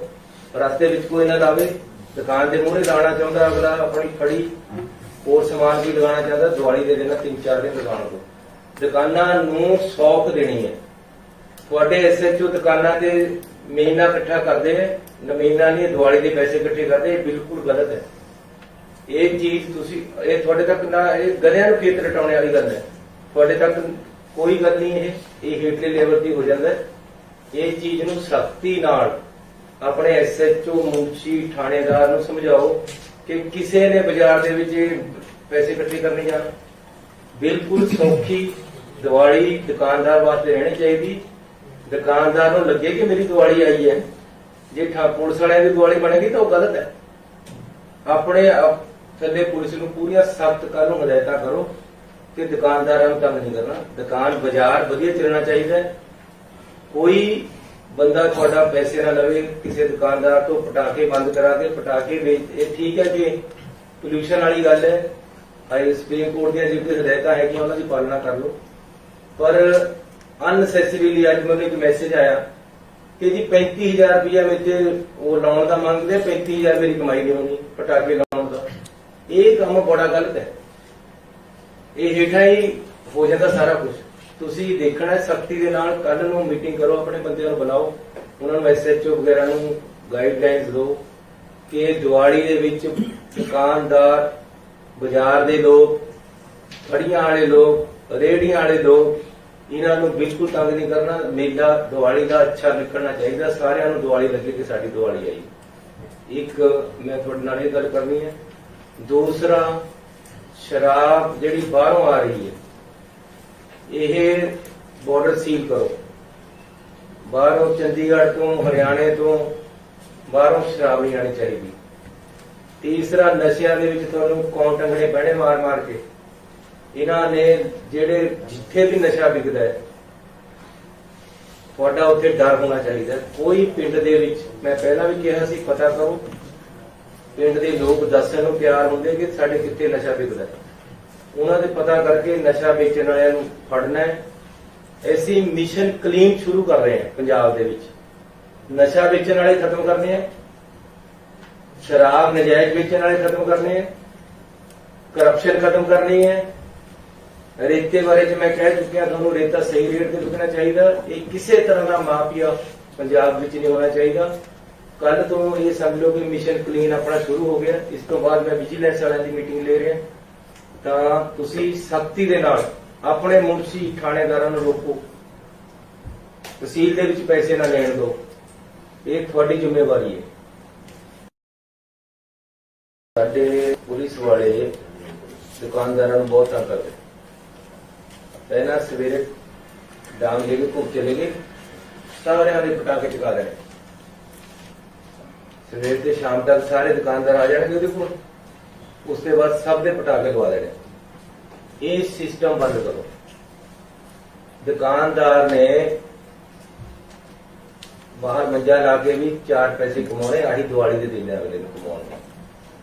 ਰਸਤੇ ਵਿੱਚ ਕੋਈ ਨਾ ਲਾਵੇ। ਦੁਕਾਨ ਦੇ ਮੂਹਰੇ ਲਾਉਣਾ ਚਾਹੁੰਦਾ ਅਗਲਾ, ਆਪਣੀ ਖੜੀ ਹੋਰ ਸਮਾਨ ਵੀ ਲਗਾਉਣਾ ਚਾਹੁੰਦਾ, ਦੀਵਾਲੀ ਦੇ ਦਿਨ 3-4 ਦਿਨ ਦੁਕਾਨ ਤੋਂ ਦੁਕਾਨਾਂ ਨੂੰ ਸੌਖ ਦੇਣੀ ਹੈ। ਤੁਹਾਡੇ ਐਸਐਚਓ ਦੁਕਾਨਾਂ ਤੇ ਮਹੀਨਾ ਇਕੱਠਾ ਕਰਦੇ ਹੈ, ਮਹੀਨਾ ਨਹੀਂ ਦੀਵਾਲੀ ਦੇ ਪੈਸੇ ਇਕੱਠੇ ਕਰਦੇ, ਇਹ ਬਿਲਕੁਲ ਗਲਤ ਹੈ। ਇਹ ਚੀਜ਼ ਤੁਸੀਂ ਇਹ ਤੁਹਾਡੇ ਤੱਕ ਨਾ, ਇਹ ਗਧਿਆਂ ਨੂੰ ਖੇਤ ਰਟਾਉਣੇ ਵਾਲੀ ਗੱਲ ਹੈ। ਤੁਹਾਡੇ ਤੱਕ ਕੋਈ ਗੱਲ ਨਹੀਂ, ਇਹ ਹੇਠਲੇ ਲੈਵਲ ਦੀ ਹੋ ਜਾਂਦਾ ਹੈ। ਇਹ ਚੀਜ਼ ਨੂੰ ਸਖਤੀ ਨਾਲ ਆਪਣੇ ਐਸਐਚਓ, ਮੁਨਸ਼ੀ, ਥਾਣੇਦਾਰ ਨੂੰ ਸਮਝਾਓ ਕਿ ਕਿਸੇ ਨੇ ਬਾਜ਼ਾਰ ਦੇ ਵਿੱਚ ਇਹ ਪੈਸੇ ਇਕੱਠੇ ਕਰਨੇ ਜਾਣ। ਬਿਲਕੁਲ ਸੌਖੀ ਦੀਵਾਲੀ ਦੁਕਾਨਦਾਰ ਵਾਸਤੇ ਰਹਿਣੀ ਚਾਹੀਦੀ। ਦੁਕਾਨਦਾਰ ਨੂੰ ਲੱਗੇ ਕਿ ਮੇਰੀ ਦੀਵਾਲੀ ਆਈ ਹੈ। ਜੇ ਪੁਲਿਸ ਵਾਲਿਆਂ ਦੀ ਦੀਵਾਲੀ ਬਣੇਗੀ ਤਾਂ ਉਹ ਗਲਤ ਹੈ। ਆਪਣੇ ਥੱਲੇ ਪੁਲਿਸ ਨੂੰ ਪੂਰੀਆਂ ਸਖਤ ਕਾਨੂੰਨ ਹਦਾਇਤਾਂ ਕਰੋ ਕਿ ਦੁਕਾਨਦਾਰਾਂ ਨੂੰ ਤੰਗ ਨਹੀਂ ਕਰਨਾ। ਦੁਕਾਨ ਬਾਜ਼ਾਰ ਵਧੀਆ ਚੱਲਣਾ ਚਾਹੀਦਾ ਹੈ। ਕੋਈ ਬੰਦਾ ਤੁਹਾਡਾ ਪੈਸੇ ਨਾ ਲਵੇ ਕਿਸੇ ਦੁਕਾਨਦਾਰ ਤੋਂ ਪਟਾਕੇ ਬੰਦ ਕਰਾ ਕੇ ਪਟਾਕੇ ਵੇਚ। ਇਹ ਠੀਕ ਹੈ ਕਿ ਪੋਲਿਊਸ਼ਨ ਵਾਲੀ ਗੱਲ ਹੈ, ਹਾਈ ਸੁਪਰੀਮ ਕੋਰਟ ਦੀਆਂ ਜਿਹੜੀਆਂ ਹਦਾਇਤਾਂ ਹੈਗੀਆਂ ਉਹਨਾਂ ਦੀ ਪਾਲਣਾ ਕਰ ਲਓ। ਪਰ ਅਨਸੈਸਰੀਲੀ ਅੱਜ ਮੈਨੂੰ ਇੱਕ ਮੈਸੇਜ ਆਇਆ ਕਿ ਜੀ 35,000 ਰੁਪਇਆ ਵਿੱਚ ਉਹ ਲਾਉਣ ਦਾ ਮੰਗਦੇ, 35,000 ਮੇਰੀ ਕਮਾਈ ਨਹੀਂ ਹੋਣੀ ਪਟਾਕੇ ਲਾਉਣ ਦਾ। ਇਹ ਕੰਮ ਬੜਾ ਗਲਤ ਹੈ। ਇਹ ਹੇਠਾਂ ਹੀ ਹੋ ਜਾਂਦਾ ਸਾਰਾ ਕੁਝ। ਤੁਸੀਂ ਦੇਖਣਾ ਸਖਤੀ ਦੇ ਨਾਲ। ਕੱਲ ਨੂੰ ਮੀਟਿੰਗ ਕਰੋ, ਆਪਣੇ ਬੰਦਿਆਂ ਨੂੰ ਬੁਲਾਓ, ਉਹਨਾਂ ਨੂੰ ਐਸਐਚਓ ਵਗੈਰਾ ਨੂੰ ਗਾਈਡਲਾਈਨਸ ਦਿਓ ਕਿ ਦੀਵਾਲੀ ਦੇ ਵਿੱਚ ਦੁਕਾਨਦਾਰ, ਬਾਜ਼ਾਰ ਦੇ ਲੋਕ, ਫੜੀਆਂ ਵਾਲੇ ਲੋਕ, ਰੇਹੜੀਆਂ ਵਾਲੇ ਲੋਕ, ਇਹਨਾਂ ਨੂੰ ਬਿਲਕੁਲ ਤੰਗ ਨਹੀਂ ਕਰਨਾ। ਮੇਲਾ ਦੀਵਾਲੀ ਦਾ ਅੱਛਾ ਨਿਕਲਣਾ ਚਾਹੀਦਾ। ਸਾਰਿਆਂ ਨੂੰ ਦੀਵਾਲੀ ਲੱਗੇ ਕਿ ਸਾਡੀ ਦੀਵਾਲੀ ਆਈ। ਇੱਕ ਮੈਂ ਤੁਹਾਡੇ ਨਾਲ ਇਹ ਗੱਲ ਕਰਨੀ ਹੈ। ਦੂਸਰਾ, ਸ਼ਰਾਬ ਜਿਹੜੀ ਬਾਹਰੋਂ ਆ ਰਹੀ ਹੈ, ਇਹ ਬਾਰਡਰ ਸੀਲ ਕਰੋ। ਬਾਹਰੋਂ ਚੰਡੀਗੜ੍ਹ ਤੋਂ, ਹਰਿਆਣੇ ਤੋਂ ਬਾਹਰੋਂ ਸ਼ਰਾਬ ਨਹੀਂ ਆਣੀ ਚਾਹੀਦੀ। ਤੀਸਰਾ, ਨਸ਼ਿਆਂ ਦੇ ਵਿੱਚ ਤੁਹਾਨੂੰ ਕੌਣ ਟੰਗਣੇ ਪੈਣੇ ਮਾਰ ਮਾਰ ਕੇ। ਇਹਨਾਂ ਨੇ ਜਿਹੜੇ ਜਿੱਥੇ ਵੀ ਨਸ਼ਾ ਵਿਕਦਾ ਹੈ ਤੁਹਾਡਾ ਉੱਥੇ ਡਰ ਹੋਣਾ ਚਾਹੀਦਾ। ਕੋਈ ਪਿੰਡ ਦੇ ਵਿੱਚ, ਮੈਂ ਪਹਿਲਾਂ ਵੀ ਕਿਹਾ ਸੀ, ਪਤਾ ਕਰੋ। ਪਿੰਡ ਦੇ ਲੋਕ ਦੱਸਣ ਨੂੰ ਤਿਆਰ ਹੁੰਦੇ ਕਿ ਸਾਡੇ ਕਿੱਥੇ ਨਸ਼ਾ ਵਿਕਦਾ ਹੈ। ਉਹਨਾਂ ਦੇ ਪਤਾ ਕਰਕੇ ਨਸ਼ਾ ਵੇਚਣ ਵਾਲਿਆਂ ਨੂੰ ਫੜਨਾ ਹੈ। ਅਸੀਂ ਮਿਸ਼ਨ ਕਲੀਨ ਸ਼ੁਰੂ ਕਰ ਰਹੇ ਹਾਂ ਪੰਜਾਬ ਦੇ ਵਿੱਚ। ਨਸ਼ਾ ਵੇਚਣ ਵਾਲੇ ਖਤਮ ਕਰਨੇ ਆ, ਸ਼ਰਾਬ ਨਜਾਇਜ਼ ਵੇਚਣ ਵਾਲੇ ਖਤਮ ਕਰਨੇ ਆ, ਕਰਪਸ਼ਨ ਖਤਮ ਕਰਨੀ ਹੈ। ਰੇਤੇ ਬਾਰੇ ਚ ਮੈਂ ਕਹਿ ਚੁੱਕਿਆ ਤੁਹਾਨੂੰ, ਰੇਤਾ ਸਹੀ ਰੇਟ ਤੇ ਵਿਕਣਾ ਚਾਹੀਦਾ। ਇਹ ਕਿਸੇ ਤਰ੍ਹਾਂ ਦਾ ਮਾਫੀਆ ਪੰਜਾਬ ਵਿੱਚ ਨਹੀਂ ਹੋਣਾ ਚਾਹੀਦਾ। ਕੱਲ ਤੋਂ ਇਹ ਸਮਝ ਲਓ ਕਿ ਮਿਸ਼ਨ ਕਲੀਨ ਆਪਣਾ ਸ਼ੁਰੂ ਹੋ ਗਿਆ। ਇਸ ਤੋਂ ਬਾਅਦ ਮੈਂ ਵਿਜੀਲੈਂਸ ਵਾਲਿਆਂ ਦੀ ਮੀਟਿੰਗ ਲੈ ਰਿਹਾ। ਤਾਂ ਤੁਸੀਂ ਸਖਤੀ ਦੇ ਨਾਲ ਆਪਣੇ ਮੁਨਸ਼ੀ, ਥਾਣੇਦਾਰਾਂ ਨੂੰ ਰੋਕੋ। ਤਹਿਸੀਲ ਦੇ ਵਿੱਚ ਪੈਸੇ ਨਾ ਲੈਣ ਦਿਓ। ਇਹ ਤੁਹਾਡੀ ਜ਼ਿੰਮੇਵਾਰੀ ਹੈ। ਸਾਡੇ ਪੁਲਿਸ ਵਾਲੇ ਦੁਕਾਨਦਾਰਾਂ ਨੂੰ ਬਹੁਤ ਤੰਗ ਕਰਦੇ। ਪਹਿਲਾਂ ਸਵੇਰੇ ਡਾਂਗ ਲੈ ਕੇ ਘੁੰਮ ਚਲੇ ਗਏ, ਸਾਰਿਆਂ ਦੇ ਪਟਾਕੇ ਚੁਕਾ ਦੇਣੇ। ਸਵੇਰ ਤੇ ਸ਼ਾਮ ਤੱਕ ਸਾਰੇ ਦੁਕਾਨਦਾਰ ਆ ਜਾਣਗੇ ਉਹਦੇ ਕੋਲ। ਉਸ ਤੋਂ ਬਾਅਦ ਸਭ ਦੇ ਪਟਾਕੇ ਲਵਾ ਦੇਣੇ। ਇਹ ਸਿਸਟਮ ਬੰਦ ਕਰੋ। ਦੁਕਾਨਦਾਰ ਨੇ ਬਾਹਰ ਮੰਜਾ ਲਾ ਕੇ ਵੀ 4 ਪੈਸੇ ਕਮਾਉਣੇ, ਆਹੀ ਦੀਵਾਲੀ ਦੇ ਦਿਨ ਅਗਲੇ ਨੂੰ ਕਮਾਉਣੇ।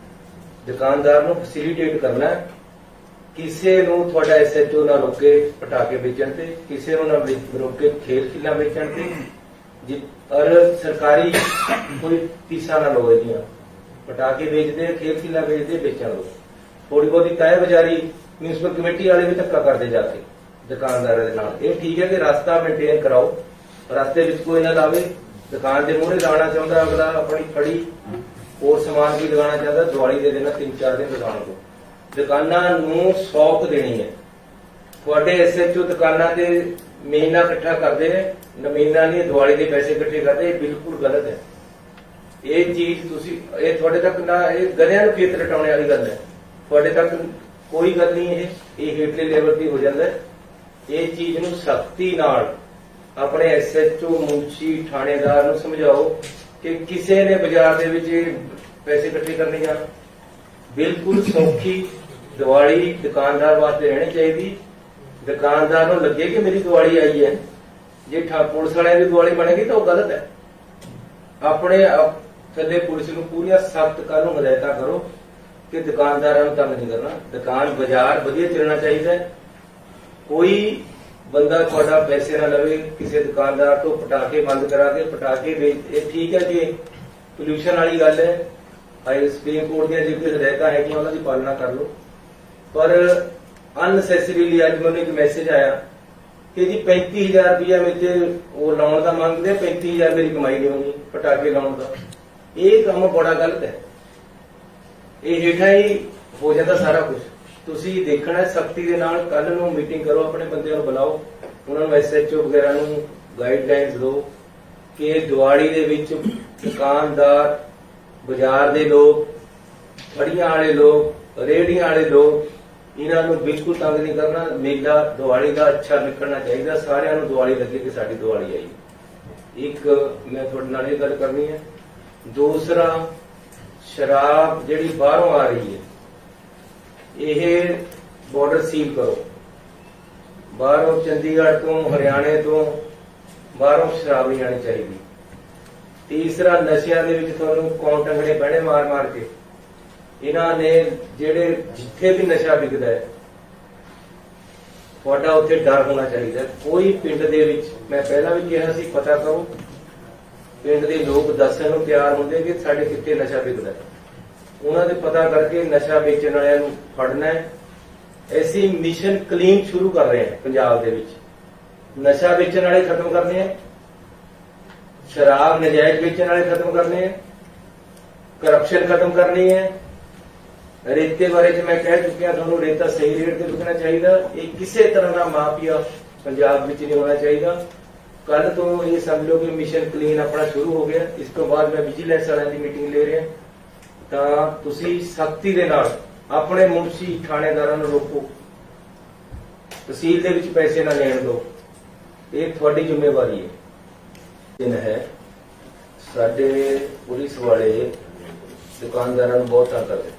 ਦੁਕਾਨਦਾਰ ਨੂੰ ਫੈਸਿਲਿਟੇਟ ਕਰਨਾ। ਕਿਸੇ ਨੂੰ ਤੁਹਾਡਾ ਐਸਐਚਓ ਨਾ ਰੋਕੇ ਪਟਾਕੇ ਵੇਚਣ ਤੇ, ਕਿਸੇ ਨੂੰ ਨਾ ਰੋਕੇ ਖੇਲ ਖਿਲਾ ਵੇਚਣ ਤੇ। ਔਰ ਸਰਕਾਰੀ ਕੋਈ ਫੀਸਾਂ ਨਾ ਲਓ ਇਹਦੀਆਂ। ਪਟਾਕੇ ਵੇਚਦੇ, ਖੇਲ ਖਿਲਾ ਵੇਚਦੇ, ਵੇਚਣ ਲਓ। ਥੋੜੀ ਬਹੁਤੀ ਕਾਇਆ ਬਾਜ਼ਾਰੀ ਮਿਊਨਿਸਪਲ ਕਮੇਟੀ ਵਾਲੇ ਵੀ ਧੱਕਾ ਕਰਦੇ ਜਾ ਕੇ ਦੁਕਾਨਦਾਰਾਂ ਦੇ ਨਾਲ। ਇਹ ਠੀਕ ਹੈ ਕਿ ਰਸਤਾ ਮੇਨਟੇਨ ਕਰਾਓ, ਰਸਤੇ ਵਿੱਚ ਕੋਈ ਨਾ ਲਾਵੇ। ਦੁਕਾਨ ਦੇ ਮੂਹਰੇ ਲਾਉਣਾ ਚਾਹੁੰਦਾ ਅਗਲਾ ਆਪਣੀ ਫੜੀ ਹੋਰ ਸਮਾਨ ਵੀ ਲਗਾਉਣਾ ਚਾਹੁੰਦਾ, ਦੀਵਾਲੀ ਦੇ ਦਿਨ 3-4 ਦਿਨ ਲਗਾਉਣ ਦਿਓ। ਦੁਕਾਨਾਂ ਨੂੰ ਸੌਖ ਦੇਣੀ ਹੈ। ਤੁਹਾਡੇ ਐਸਐਚਓ ਦੁਕਾਨਾਂ ਤੇ ਮਹੀਨਾ ਇਕੱਠਾ ਕਰਦੇ ਨੇ, ਮਹੀਨਾ ਨਹੀਂ ਦੀਵਾਲੀ ਦੇ ਪੈਸੇ ਇਕੱਠੇ ਕਰਦੇ, ਇਹ ਬਿਲਕੁਲ ਗਲਤ ਹੈ। ਇਹ ਚੀਜ਼ ਤੁਸੀਂ ਇਹ ਤੁਹਾਡੇ ਤੱਕ ਨਾ, ਇਹ ਗਧਿਆਂ ਨੂੰ ਖੇਤ ਰਟਾਉਣੇ ਵਾਲੀ ਗੱਲ ਹੈ। ਤੁਹਾਡੇ ਤੱਕ ਕੋਈ ਗੱਲ ਨਹੀਂ, ਇਹ ਹੇਠਲੇ ਲੈਵਲ ਦੀ ਹੋ ਜਾਂਦਾ ਹੈ। ਇਹ ਚੀਜ਼ ਨੂੰ ਸਖਤੀ ਨਾਲ ਆਪਣੇ ਐਸਐਚਓ, ਮੁਨਸ਼ੀ, ਥਾਣੇਦਾਰ ਨੂੰ ਸਮਝਾਓ ਕਿ ਕਿਸੇ ਨੇ ਬਾਜ਼ਾਰ ਦੇ ਵਿੱਚ ਇਹ ਪੈਸੇ ਇਕੱਠੇ ਕਰਨੇ ਜਾਣ। ਬਿਲਕੁਲ ਸੌਖੀ ਦੀਵਾਲੀ ਦੁਕਾਨਦਾਰ ਵਾਸਤੇ ਰਹਿਣੀ ਚਾਹੀਦੀ। ਦੁਕਾਨਦਾਰ ਨੂੰ ਲੱਗੇ ਕਿ ਮੇਰੀ ਦੀਵਾਲੀ ਆਈ ਹੈ। ਜੇ ਪੁਲਿਸ ਵਾਲਿਆਂ ਦੀ ਦੀਵਾਲੀ ਬਣੇਗੀ ਤਾਂ ਉਹ ਗਲਤ ਹੈ। ਆਪਣੇ ਥੱਲੇ ਪੁਲਿਸ ਨੂੰ ਪੂਰੀਆਂ ਸਖਤ ਕਾਨੂੰਨ ਹਦਾਇਤਾਂ ਕਰੋ ਕਿ ਦੁਕਾਨਦਾਰਾਂ ਨੂੰ ਤੰਗ ਨਹੀਂ ਕਰਨਾ। ਦੁਕਾਨ ਬਾਜ਼ਾਰ ਵਧੀਆ ਚੱਲਣਾ ਚਾਹੀਦਾ ਹੈ। ਕੋਈ ਬੰਦਾ ਤੁਹਾਡਾ ਪੈਸੇ ਨਾ ਲਵੇ ਕਿਸੇ ਦੁਕਾਨਦਾਰ ਤੋਂ ਪਟਾਕੇ ਬੰਦ ਕਰਾ ਕੇ ਪਟਾਕੇ ਵੇਚ। ਇਹ ਠੀਕ ਹੈ ਕਿ ਪੋਲਿਊਸ਼ਨ ਵਾਲੀ ਗੱਲ ਹੈ, ਹਾਈ ਸੁਪਰੀਮ ਕੋਰਟ ਦੀਆਂ ਜਿਹੜੀਆਂ ਹਦਾਇਤਾਂ ਹੈਗੀਆਂ ਉਹਨਾਂ ਦੀ ਪਾਲਣਾ ਕਰ ਲਓ। ਪਰ ਅਨਸੈਸਰੀਲੀ ਅੱਜ ਮੈਨੂੰ ਇੱਕ ਮੈਸੇਜ ਆਇਆ ਕਿ ਜੀ 35,000 ਰੁਪਇਆ ਮੇਰੇ ਉਹ ਲਾਉਣ ਦਾ ਮੰਗਦੇ, 35,000 ਮੇਰੀ ਕਮਾਈ ਨਹੀਂ ਹੋਣੀ ਪਟਾਕੇ ਲਾਉਣ ਦਾ। ਇਹ ਕੰਮ ਬੜਾ ਗਲਤ ਹੈ। ਇਹ ਹੇਠਾਂ ਹੀ ਹੋ ਜਾਂਦਾ ਸਾਰਾ ਕੁਝ। ਤੁਸੀਂ ਦੇਖਣਾ ਸਖਤੀ ਦੇ ਨਾਲ। ਕੱਲ ਨੂੰ ਮੀਟਿੰਗ ਕਰੋ, ਆਪਣੇ ਬੰਦਿਆਂ ਨੂੰ ਬੁਲਾਓ, ਉਹਨਾਂ ਨੂੰ SHO ਵਗੈਰਾ ਨੂੰ ਗਾਈਡਲਾਈਨਸ ਦਿਓ ਕਿ ਦੀਵਾਲੀ ਦੇ ਵਿੱਚ ਦੁਕਾਨਦਾਰ, ਬਾਜ਼ਾਰ ਦੇ ਲੋਕ, ਫੜੀਆਂ ਵਾਲੇ ਲੋਕ, ਰੇਹੜੀਆਂ ਵਾਲੇ ਲੋਕ, ਇਹਨਾਂ ਨੂੰ ਬਿਲਕੁਲ ਤੰਗ ਨਹੀਂ ਕਰਨਾ। ਮੇਲਾ ਦੀਵਾਲੀ ਦਾ ਅੱਛਾ ਨਿਕਲਣਾ ਚਾਹੀਦਾ। ਸਾਰਿਆਂ ਨੂੰ ਦੀਵਾਲੀ ਲੱਗੇ ਕਿ ਸਾਡੀ ਦੀਵਾਲੀ ਆਈ। ਇੱਕ ਮੈਂ ਤੁਹਾਡੇ ਨਾਲ ਇਹ ਗੱਲ ਕਰਨੀ ਹੈ। ਦੂਸਰਾ, ਸ਼ਰਾਬ ਜਿਹੜੀ ਬਾਹਰੋਂ ਆ ਰਹੀ ਹੈ, ਇਹ ਬਾਰਡਰ ਸੀਲ ਕਰੋ। ਬਾਹਰੋਂ ਚੰਡੀਗੜ੍ਹ ਤੋਂ, ਹਰਿਆਣੇ ਤੋਂ ਬਾਹਰੋਂ ਸ਼ਰਾਬ ਨਹੀਂ ਆਣੀ ਚਾਹੀਦੀ। ਤੀਸਰਾ, ਨਸ਼ਿਆਂ ਦੇ ਵਿੱਚ ਤੁਹਾਨੂੰ ਕੌਣ ਟੰਗਣੇ ਪੈਣੇ ਮਾਰ ਮਾਰ ਕੇ। ਇਹਨਾਂ ਨੇ ਜਿਹੜੇ ਜਿੱਥੇ ਵੀ ਨਸ਼ਾ ਵਿਕਦਾ ਹੈ, ਤੁਹਾਡਾ ਉੱਥੇ ਡਰ ਹੋਣਾ ਚਾਹੀਦਾ। ਕੋਈ ਪਿੰਡ ਦੇ ਵਿੱਚ, ਮੈਂ ਪਹਿਲਾਂ ਵੀ ਕਿਹਾ ਸੀ, ਪਤਾ ਕਰੋ। ਪਿੰਡ ਦੇ ਲੋਕ ਦੱਸਣ ਨੂੰ ਤਿਆਰ ਹੁੰਦੇ ਕਿ ਸਾਡੇ ਕਿੱਥੇ ਨਸ਼ਾ ਵਿਕਦਾ ਹੈ। ਉਹਨਾਂ ਦੇ ਪਤਾ ਕਰਕੇ ਨਸ਼ਾ ਵੇਚਣ ਵਾਲਿਆਂ ਨੂੰ ਫੜਨਾ ਹੈ। ਅਸੀਂ ਮਿਸ਼ਨ ਕਲੀਨ ਸ਼ੁਰੂ ਕਰ ਰਹੇ ਹਾਂ ਪੰਜਾਬ ਦੇ ਵਿੱਚ। ਨਸ਼ਾ ਵੇਚਣ ਵਾਲੇ ਖਤਮ ਕਰਨੇ ਆ, ਸ਼ਰਾਬ ਨਜਾਇਜ਼ ਵੇਚਣ ਵਾਲੇ ਖਤਮ ਕਰਨੇ ਆ, ਕਰਪਸ਼ਨ ਖਤਮ ਕਰਨੀ ਹੈ। ਰੇਤੇ ਬਾਰੇ ਚ ਮੈਂ ਕਹਿ ਚੁੱਕਿਆ ਤੁਹਾਨੂੰ, ਰੇਤਾ ਸਹੀ ਰੇਟ ਤੇ ਵਿਕਣਾ ਚਾਹੀਦਾ। ਇਹ ਕਿਸੇ ਤਰ੍ਹਾਂ ਦਾ ਮਾਫੀਆ ਪੰਜਾਬ ਵਿੱਚ ਨਹੀਂ ਹੋਣਾ ਚਾਹੀਦਾ। ਕੱਲ ਤੋਂ ਇਹ ਸਮਝ ਲਓ ਕਿ ਮਿਸ਼ਨ ਕਲੀਨ ਆਪਣਾ ਸ਼ੁਰੂ ਹੋ ਗਿਆ। ਇਸ ਤੋਂ ਬਾਅਦ ਮੈਂ ਵਿਜੀਲੈਂਸ ਵਾਲਿਆਂ ਦੀ ਮੀਟਿੰਗ ਲੈ ਰਿਹਾ। ਤਾਂ ਤੁਸੀਂ ਸਖਤੀ ਦੇ ਨਾਲ ਆਪਣੇ ਮੁਨਸ਼ੀ ਥਾਣੇਦਾਰਾਂ ਨੂੰ ਰੋਕੋ, ਤਹਿਸੀਲ ਦੇ ਵਿੱਚ ਪੈਸੇ ਨਾ ਲੈਣ ਦਿਓ। ਇਹ ਤੁਹਾਡੀ ਜ਼ਿੰਮੇਵਾਰੀ ਹੈ। ਦਿਨ ਹੈ, ਸਾਡੇ ਪੁਲਿਸ ਵਾਲੇ ਦੁਕਾਨਦਾਰਾਂ ਨੂੰ ਬਹੁਤ ਤੰਗ ਕਰਦੇ।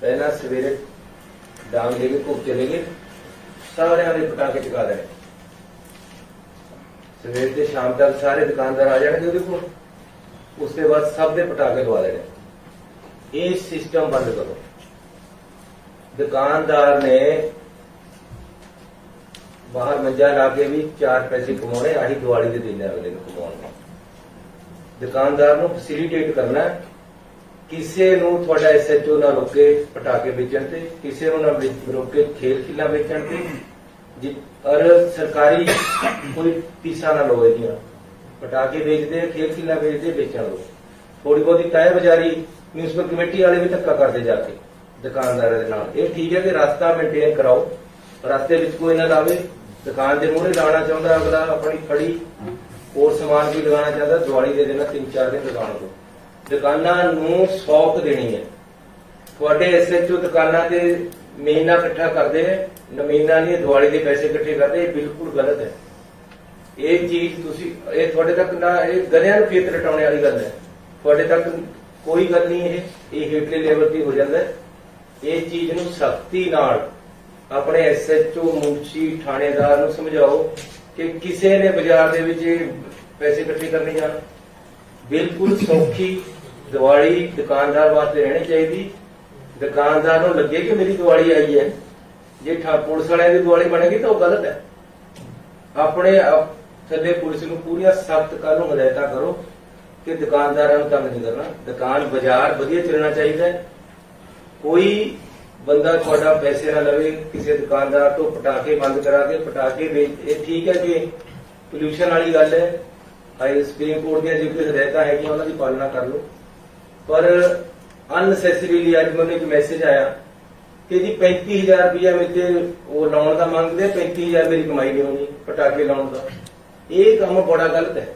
ਪਹਿਲਾਂ ਸਵੇਰੇ ਡਾਂਗ ਦੇ ਕੇ ਘੁੱਪ ਚਲੇ ਗਏ, ਸਾਰਿਆਂ ਦੇ ਪਟਾਕੇ ਚੁਕਾ ਦੇਣੇ। ਸਵੇਰ ਤੇ ਸ਼ਾਮ ਤੱਕ ਸਾਰੇ ਦੁਕਾਨਦਾਰ ਆ ਜਾਣਗੇ ਉਹਦੇ ਕੋਲ, ਉਸ ਤੋਂ ਬਾਅਦ ਸਭ ਦੇ ਪਟਾਕੇ ਲਵਾ ਦੇਣੇ। ਇਹ ਸਿਸਟਮ ਬੰਦ ਕਰੋ। ਦੁਕਾਨਦਾਰ ਨੇ ਬਾਹਰ ਮੰਜਾ ਲਾ ਕੇ ਵੀ 4 ਪੈਸੇ ਕਮਾਉਣੇ, ਆਹੀ ਦੀਵਾਲੀ ਦੇ ਦਿਨ ਅਗਲੇ ਨੂੰ ਕਮਾਉਣੇ। ਦੁਕਾਨਦਾਰ ਨੂੰ ਫੈਸਿਲਿਟੇਟ ਕਰਨਾ। ਕਿਸੇ ਨੂੰ ਤੁਹਾਡਾ SHO ਨਾ ਰੋਕੇ ਪਟਾਕੇ ਵੇਚਣ ਤੇ, ਕਿਸੇ ਨੂੰ ਨਾ ਰੋਕੇ ਖੇਲ ਖਿਲਾ ਵੇਚਣ ਤੇ। ਔਰ ਸਰਕਾਰੀ ਕੋਈ ਫੀਸਾਂ ਨਾ ਲਓ ਇਹਦੀਆਂ। ਪਟਾਕੇ ਵੇਚਦੇ, ਖੇਲ ਖਿਲਾ ਵੇਚਦੇ, ਵੇਚਣ ਲਓ। ਥੋੜੀ ਬਹੁਤੀ ਤਾਏ ਬਜ਼ਾਰੀ ਮਿਊਨਿਸਪਲ ਕਮੇਟੀ ਵਾਲੇ ਵੀ ਧੱਕਾ ਕਰਦੇ ਜਾ ਕੇ ਦੁਕਾਨਦਾਰਾਂ ਦੇ ਨਾਲ। ਇਹ ਠੀਕ ਹੈ ਕਿ ਰਸਤਾ ਮੇਨਟੇਨ ਕਰਾਓ, ਰਸਤੇ ਵਿੱਚ ਕੋਈ ਨਾ ਲਾਵੇ। ਦੁਕਾਨ ਦੇ ਮੂਹਰੇ ਲਾਉਣਾ ਚਾਹੁੰਦਾ ਅਗਲਾ ਆਪਣੀ ਖੜੀ, ਹੋਰ ਸਮਾਨ ਵੀ ਲਗਾਉਣਾ ਚਾਹੁੰਦਾ, ਦੀਵਾਲੀ ਦੇ ਦਿਨ 3-4 ਦਿਨ ਲਗਾਉਣ ਦਿਓ। ਦੁਕਾਨਾਂ ਨੂੰ ਸੌਖ ਦੇਣੀ ਹੈ। ਤੁਹਾਡੇ SHO ਦੁਕਾਨਾਂ ਤੇ ਮਹੀਨਾ ਇਕੱਠਾ ਕਰਦੇ ਹੈ, ਮਹੀਨਾ ਨਹੀਂ, ਦੀਵਾਲੀ ਦੇ ਪੈਸੇ ਇਕੱਠੇ ਕਰਦੇ। ਇਹ ਬਿਲਕੁਲ ਗਲਤ ਹੈ। ਇਹ ਚੀਜ਼ ਤੁਸੀਂ, ਇਹ ਤੁਹਾਡੇ ਤੱਕ ਨਾ, ਇਹ ਗਧਿਆਂ ਨੂੰ ਖੇਤ ਰਟਾਉਣੇ ਵਾਲੀ ਗੱਲ ਹੈ। ਤੁਹਾਡੇ ਤੱਕ ਕੋਈ ਗੱਲ ਨਹੀਂ। ਇਹ ਹੇਠਲੇ ਲੈਵਲ ਤੇ ਹੋ ਜਾਂਦਾ ਹੈ। ਇਹ ਚੀਜ਼ ਨੂੰ ਸਖਤੀ ਨਾਲ ਆਪਣੇ SHO, ਮੁਨਸ਼ੀ, ਥਾਣੇਦਾਰ ਨੂੰ ਸਮਝਾਓ ਕਿ ਕਿਸੇ ਨੇ ਬਾਜ਼ਾਰ ਦੇ ਵਿੱਚ ਪੈਸੇ ਇਕੱਠੇ ਕਰਨੇ ਜਾਣ। ਬਿਲਕੁਲ ਸੌਖੀ ਦੀਵਾਲੀ ਦੁਕਾਨਦਾਰ ਵਾਸਤੇ ਰਹਿਣੀ ਚਾਹੀਦੀ। ਦੁਕਾਨਦਾਰ ਨੂੰ ਲੱਗੇ ਕਿ ਮੇਰੀ ਦੀਵਾਲੀ ਆਈ ਹੈ। ਜੇ ਪੁਲਿਸ ਵਾਲਿਆਂ ਦੀ ਦੀਵਾਲੀ ਬਣੇਗੀ ਤਾਂ ਉਹ ਗਲਤ ਹੈ। ਆਪਣੇ ਥੱਲੇ ਪੁਲਿਸ ਨੂੰ ਪੂਰੀਆਂ ਸਖਤ ਕਾਨੂੰਨ ਹਦਾਇਤਾਂ ਕਰੋ ਕਿ ਦੁਕਾਨਦਾਰਾਂ ਨੂੰ ਤੰਗ ਨਹੀਂ ਕਰਨਾ। ਦੁਕਾਨ ਬਾਜ਼ਾਰ ਵਧੀਆ ਚੱਲਣਾ ਚਾਹੀਦਾ ਹੈ। ਕੋਈ ਬੰਦਾ ਤੁਹਾਡਾ ਪੈਸੇ ਨਾ ਲਵੇ ਕਿਸੇ ਦੁਕਾਨਦਾਰ ਤੋਂ ਪਟਾਕੇ ਬੰਦ ਕਰਾ ਕੇ ਪਟਾਕੇ ਵੇਚ। ਇਹ ਠੀਕ ਹੈ ਕਿ ਪੋਲਿਊਸ਼ਨ ਵਾਲੀ ਗੱਲ ਹੈ। ਹਾਈ ਸੁਪਰੀਮ ਕੋਰਟ ਦੀਆਂ ਜੋ ਹਦਾਇਤਾਂ ਹੈਗੀਆਂ ਉਹਨਾਂ ਦੀ ਪਾਲਣਾ ਕਰ ਲਓ। ਪਰ ਅਨਨੈਸੈਸਰੀਲੀ ਅੱਜ ਮੈਨੂੰ ਇੱਕ ਮੈਸੇਜ ਆਇਆ ਕਿ ਜੀ 35,000 ਰੁਪਇਆ ਮੇਰੇ ਉਹ ਲਾਉਣ ਦਾ ਮੰਗਦੇ, 35,000 ਮੇਰੀ ਕਮਾਈ ਨਹੀਂ ਹੋਣੀ ਪਟਾਕੇ ਲਾਉਣ ਦਾ। ਇਹ ਕੰਮ ਬੜਾ ਗਲਤ ਹੈ।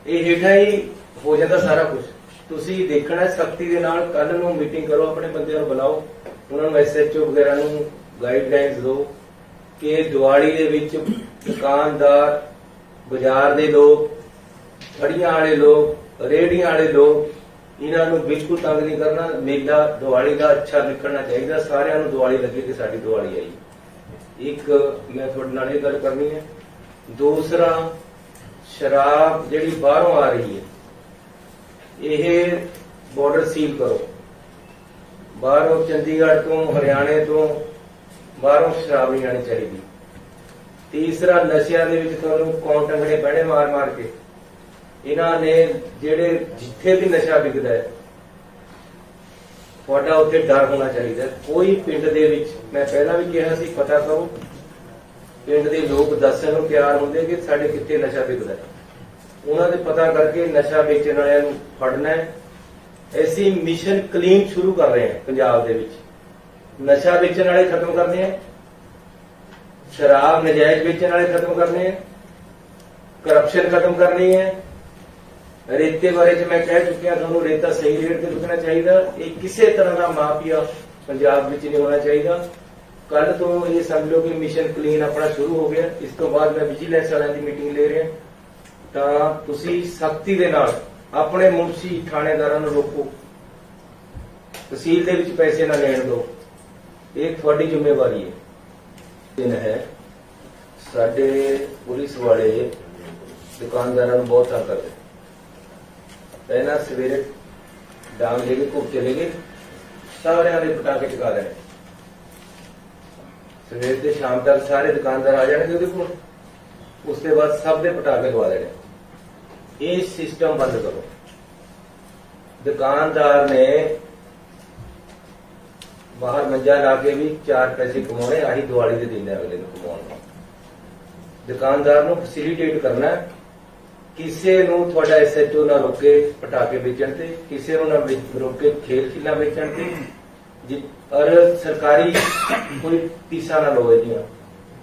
ਇਹ ਹੇਠਾਂ ਹੀ ਹੋ ਜਾਂਦਾ ਸਾਰਾ ਕੁਝ। ਤੁਸੀਂ ਦੇਖਣਾ ਸਖਤੀ ਦੇ ਨਾਲ। ਕੱਲ ਨੂੰ ਮੀਟਿੰਗ ਕਰੋ, ਆਪਣੇ ਬੰਦਿਆਂ ਨੂੰ ਬੁਲਾਓ, ਉਹਨਾਂ ਨੂੰ SHO ਵਗੈਰਾ ਨੂੰ ਗਾਈਡਲਾਈਨਸ ਦਿਓ ਕਿ ਦੀਵਾਲੀ ਦੇ ਵਿੱਚ ਦੁਕਾਨਦਾਰ, ਬਾਜ਼ਾਰ ਦੇ ਲੋਕ, ਫੜੀਆਂ ਵਾਲੇ ਲੋਕ, ਰੇਹੜੀਆਂ ਵਾਲੇ ਲੋਕ, ਇਹਨਾਂ ਨੂੰ ਬਿਲਕੁਲ ਤੰਗ ਨਹੀਂ ਕਰਨਾ। ਮੇਲਾ ਦੀਵਾਲੀ ਦਾ ਅੱਛਾ ਨਿਕਲਣਾ ਚਾਹੀਦਾ। ਸਾਰਿਆਂ ਨੂੰ ਦੀਵਾਲੀ ਲੱਗੇ ਕਿ ਸਾਡੀ ਦੀਵਾਲੀ ਆਈ। ਇੱਕ ਮੈਂ ਤੁਹਾਡੇ ਨਾਲ ਇਹ ਗੱਲ ਕਰਨੀ ਹੈ। ਦੂਸਰਾ, ਸ਼ਰਾਬ ਜਿਹੜੀ ਬਾਹਰੋਂ ਆ ਰਹੀ ਹੈ, ਇਹ ਬਾਰਡਰ ਸੀਲ ਕਰੋ। ਬਾਹਰੋਂ ਚੰਡੀਗੜ੍ਹ ਤੋਂ, ਹਰਿਆਣੇ ਤੋਂ ਬਾਹਰੋਂ ਸ਼ਰਾਬ ਨਹੀਂ ਆਣੀ ਚਾਹੀਦੀ। ਤੀਸਰਾ, ਨਸ਼ਿਆਂ ਦੇ ਵਿੱਚ ਤੁਹਾਨੂੰ ਕੌਣ ਟੰਗਣੇ ਪੈਣੇ ਮਾਰ ਮਾਰ ਕੇ। ਇਹਨਾਂ ਨੇ ਜਿਹੜੇ ਜਿੱਥੇ ਵੀ ਨਸ਼ਾ ਵਿਕਦਾ ਹੈ, ਤੁਹਾਡਾ ਉੱਥੇ ਡਰ ਹੋਣਾ ਚਾਹੀਦਾ। ਕੋਈ ਪਿੰਡ ਦੇ ਵਿੱਚ, ਮੈਂ ਪਹਿਲਾਂ ਵੀ ਕਿਹਾ ਸੀ, ਪਤਾ ਕਰੋ। ਪਿੰਡ ਦੇ ਲੋਕ ਦੱਸਣ ਨੂੰ ਤਿਆਰ ਹੁੰਦੇ ਕਿ ਸਾਡੇ ਕਿੱਥੇ ਨਸ਼ਾ ਵਿਕਦਾ ਹੈ। ਉਹਨਾਂ ਦੇ ਪਤਾ ਕਰਕੇ ਨਸ਼ਾ ਵੇਚਣ ਵਾਲਿਆਂ ਨੂੰ ਫੜਨਾ ਹੈ। ਅਸੀਂ ਮਿਸ਼ਨ ਕਲੀਨ ਸ਼ੁਰੂ ਕਰ ਰਹੇ ਹਾਂ ਪੰਜਾਬ ਦੇ ਵਿੱਚ। ਨਸ਼ਾ ਵੇਚਣ ਵਾਲੇ ਖਤਮ ਕਰਨੇ ਆ, ਸ਼ਰਾਬ ਨਜਾਇਜ਼ ਵੇਚਣ ਵਾਲੇ ਖਤਮ ਕਰਨੇ ਆ, ਕਰਪਸ਼ਨ ਖਤਮ ਕਰਨੀ ਹੈ। ਰੇਤੇ ਬਾਰੇ ਚ ਮੈਂ ਕਹਿ ਚੁੱਕਿਆ ਤੁਹਾਨੂੰ, ਰੇਤਾ ਸਹੀ ਰੇਟ ਤੇ ਵਿਕਣਾ ਚਾਹੀਦਾ। ਇਹ ਕਿਸੇ ਤਰ੍ਹਾਂ ਦਾ ਮਾਫੀਆ ਪੰਜਾਬ ਵਿੱਚ ਨਹੀਂ ਹੋਣਾ ਚਾਹੀਦਾ। ਕੱਲ ਤੋਂ ਇਹ ਸਮਝ ਲਓ ਕਿ ਮਿਸ਼ਨ ਕਲੀਨ ਆਪਣਾ ਸ਼ੁਰੂ ਹੋ ਗਿਆ। ਇਸ ਤੋਂ ਬਾਅਦ ਮੈਂ ਵਿਜੀਲੈਂਸ ਵਾਲਿਆਂ ਦੀ ਮੀਟਿੰਗ ਲੈ ਰਿਹਾ, ਤਾਂ ਤੁਸੀਂ ਸਖਤੀ ਦੇ ਨਾਲ ਆਪਣੇ ਮੁਨਸ਼ੀ ਥਾਣੇਦਾਰਾਂ ਨੂੰ ਰੋਕੋ, ਤਹਿਸੀਲ ਦੇ ਵਿੱਚ ਪੈਸੇ ਨਾ ਲੈਣ ਦਿਓ। ਇਹ ਤੁਹਾਡੀ ਜ਼ਿੰਮੇਵਾਰੀ ਹੈ। ਦਿਨ ਹੈ ਸਾਡੇ ਪੁਲਿਸ ਵਾਲੇ ਦੁਕਾਨਦਾਰਾਂ ਨੂੰ ਬਹੁਤ ਤੰਗ ਕਰਦੇ। ਪਹਿਲਾਂ ਸਵੇਰੇ ਡਾਂਗ ਲੈ ਕੇ ਘੁੱਪ ਚਲੇ ਗਏ, ਸਾਰਿਆਂ ਦੇ ਪਟਾਕੇ ਚੁਕਾ ਲੈਣੇ। ਸਵੇਰ ਤੇ ਸ਼ਾਮ ਤੱਕ ਸਾਰੇ ਦੁਕਾਨਦਾਰ ਆ ਜਾਣਗੇ ਉਹਦੇ ਕੋਲ, ਉਸ ਤੋਂ ਬਾਅਦ ਸਭ ਦੇ ਪਟਾਕੇ ਲਵਾ ਦੇਣੇ। ਇਹ ਸਿਸਟਮ ਬੰਦ ਕਰੋ। ਦੁਕਾਨਦਾਰ ਨੇ ਬਾਹਰ ਮੰਜਾ ਲਾ ਕੇ ਵੀ 4 ਪੈਸੇ ਕਮਾਉਣੇ, ਆਹੀ ਦੀਵਾਲੀ ਦੇ ਦਿਨ ਅਗਲੇ ਨੂੰ ਕਮਾਉਣ। ਦੁਕਾਨਦਾਰ ਨੂੰ ਫੈਸਿਲਿਟੇਟ ਕਰਨਾ, ਕਿਸੇ ਨੂੰ ਤੁਹਾਡਾ ਐਸਐਚਓ ਨਾ ਰੋਕੇ ਪਟਾਕੇ ਵੇਚਣ ਤੇ, ਕਿਸੇ ਨੂੰ ਨਾ ਰੋਕੇ ਖੇਲ ਖਿਲਾ ਵੇਚਣ ਤੇ। ਔਰ ਸਰਕਾਰੀ ਕੋਈ ਫੀਸਾਂ ਨਾ ਲਓ ਇਹਦੀਆਂ।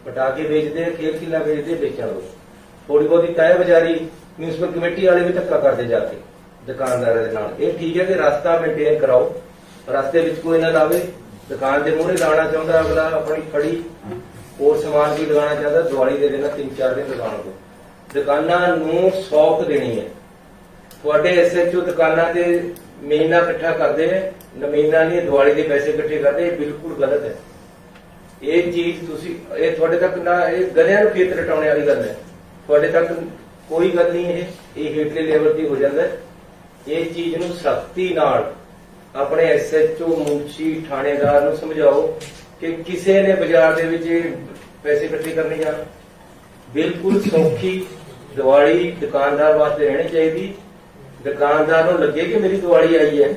ਪਟਾਕੇ ਵੇਚਦੇ, ਖੇਲ ਖਿਲਾ ਵੇਚਦੇ, ਵੇਚਣ ਲਓ। ਥੋੜੀ ਬਹੁਤੀ ਤੈਅ ਬਜ਼ਾਰੀ ਮਿਊਨਿਸਪਲ ਕਮੇਟੀ ਵਾਲੇ ਵੀ ਧੱਕਾ ਕਰਦੇ ਜਾ ਕੇ ਦੁਕਾਨਦਾਰਾਂ ਦੇ ਨਾਲ। ਇਹ ਠੀਕ ਹੈ ਕਿ ਰਸਤਾ ਮੇਨਟੇਨ ਕਰਾਓ, ਰਸਤੇ ਵਿੱਚ ਕੋਈ ਨਾ ਲਾਵੇ। ਦੁਕਾਨ ਦੇ ਮੂਹਰੇ ਲਾਉਣਾ ਚਾਹੁੰਦਾ ਅਗਲਾ ਆਪਣੀ ਖੜੀ, ਹੋਰ ਸਮਾਨ ਵੀ ਲਗਾਉਣਾ ਚਾਹੁੰਦਾ, ਦੀਵਾਲੀ ਦੇ ਦਿਨ 3-4 ਦਿਨ ਲਗਾਉਣ ਦਿਓ। ਦੁਕਾਨਾਂ ਨੂੰ ਸੌਖ ਦੇਣੀ ਹੈ। ਤੁਹਾਡੇ ਐਸਐਚਓ ਦੁਕਾਨਾਂ ਤੇ ਮਹੀਨਾ ਇਕੱਠਾ ਕਰਦੇ ਹੈ, ਮਹੀਨਾ ਨਹੀਂ ਦੀਵਾਲੀ ਦੇ ਪੈਸੇ ਇਕੱਠੇ ਕਰਦੇ। ਇਹ ਬਿਲਕੁਲ ਗਲਤ ਹੈ। ਇਹ ਚੀਜ਼ ਤੁਸੀਂ, ਇਹ ਤੁਹਾਡੇ ਤੱਕ ਨਾ, ਇਹ ਗਧਿਆਂ ਨੂੰ ਖੇਤ ਰਟਾਉਣੇ ਵਾਲੀ ਗੱਲ ਹੈ। ਤੁਹਾਡੇ ਤੱਕ ਕੋਈ ਗੱਲ ਨਹੀਂ, ਇਹ ਹੇਠਲੇ ਲੈਵਲ ਦੀ ਹੋ ਜਾਂਦਾ ਹੈ। ਇਹ ਚੀਜ਼ ਨੂੰ ਸਖਤੀ ਨਾਲ ਆਪਣੇ ਐਸਐਚਓ ਮੁਨਸ਼ੀ ਥਾਣੇਦਾਰ ਨੂੰ ਸਮਝਾਓ ਕਿ ਕਿਸੇ ਨੇ ਬਾਜ਼ਾਰ ਦੇ ਵਿੱਚ ਪੈਸੇ ਇਕੱਠੇ ਕਰਨੇ ਜਾਣਾ। ਬਿਲਕੁਲ ਸੌਖੀ ਦੀਵਾਲੀ ਦੁਕਾਨਦਾਰ ਵਾਸਤੇ ਰਹਿਣੀ ਚਾਹੀਦੀ। ਦੁਕਾਨਦਾਰ ਨੂੰ ਲੱਗੇ ਕਿ ਮੇਰੀ ਦੀਵਾਲੀ ਆਈ ਹੈ।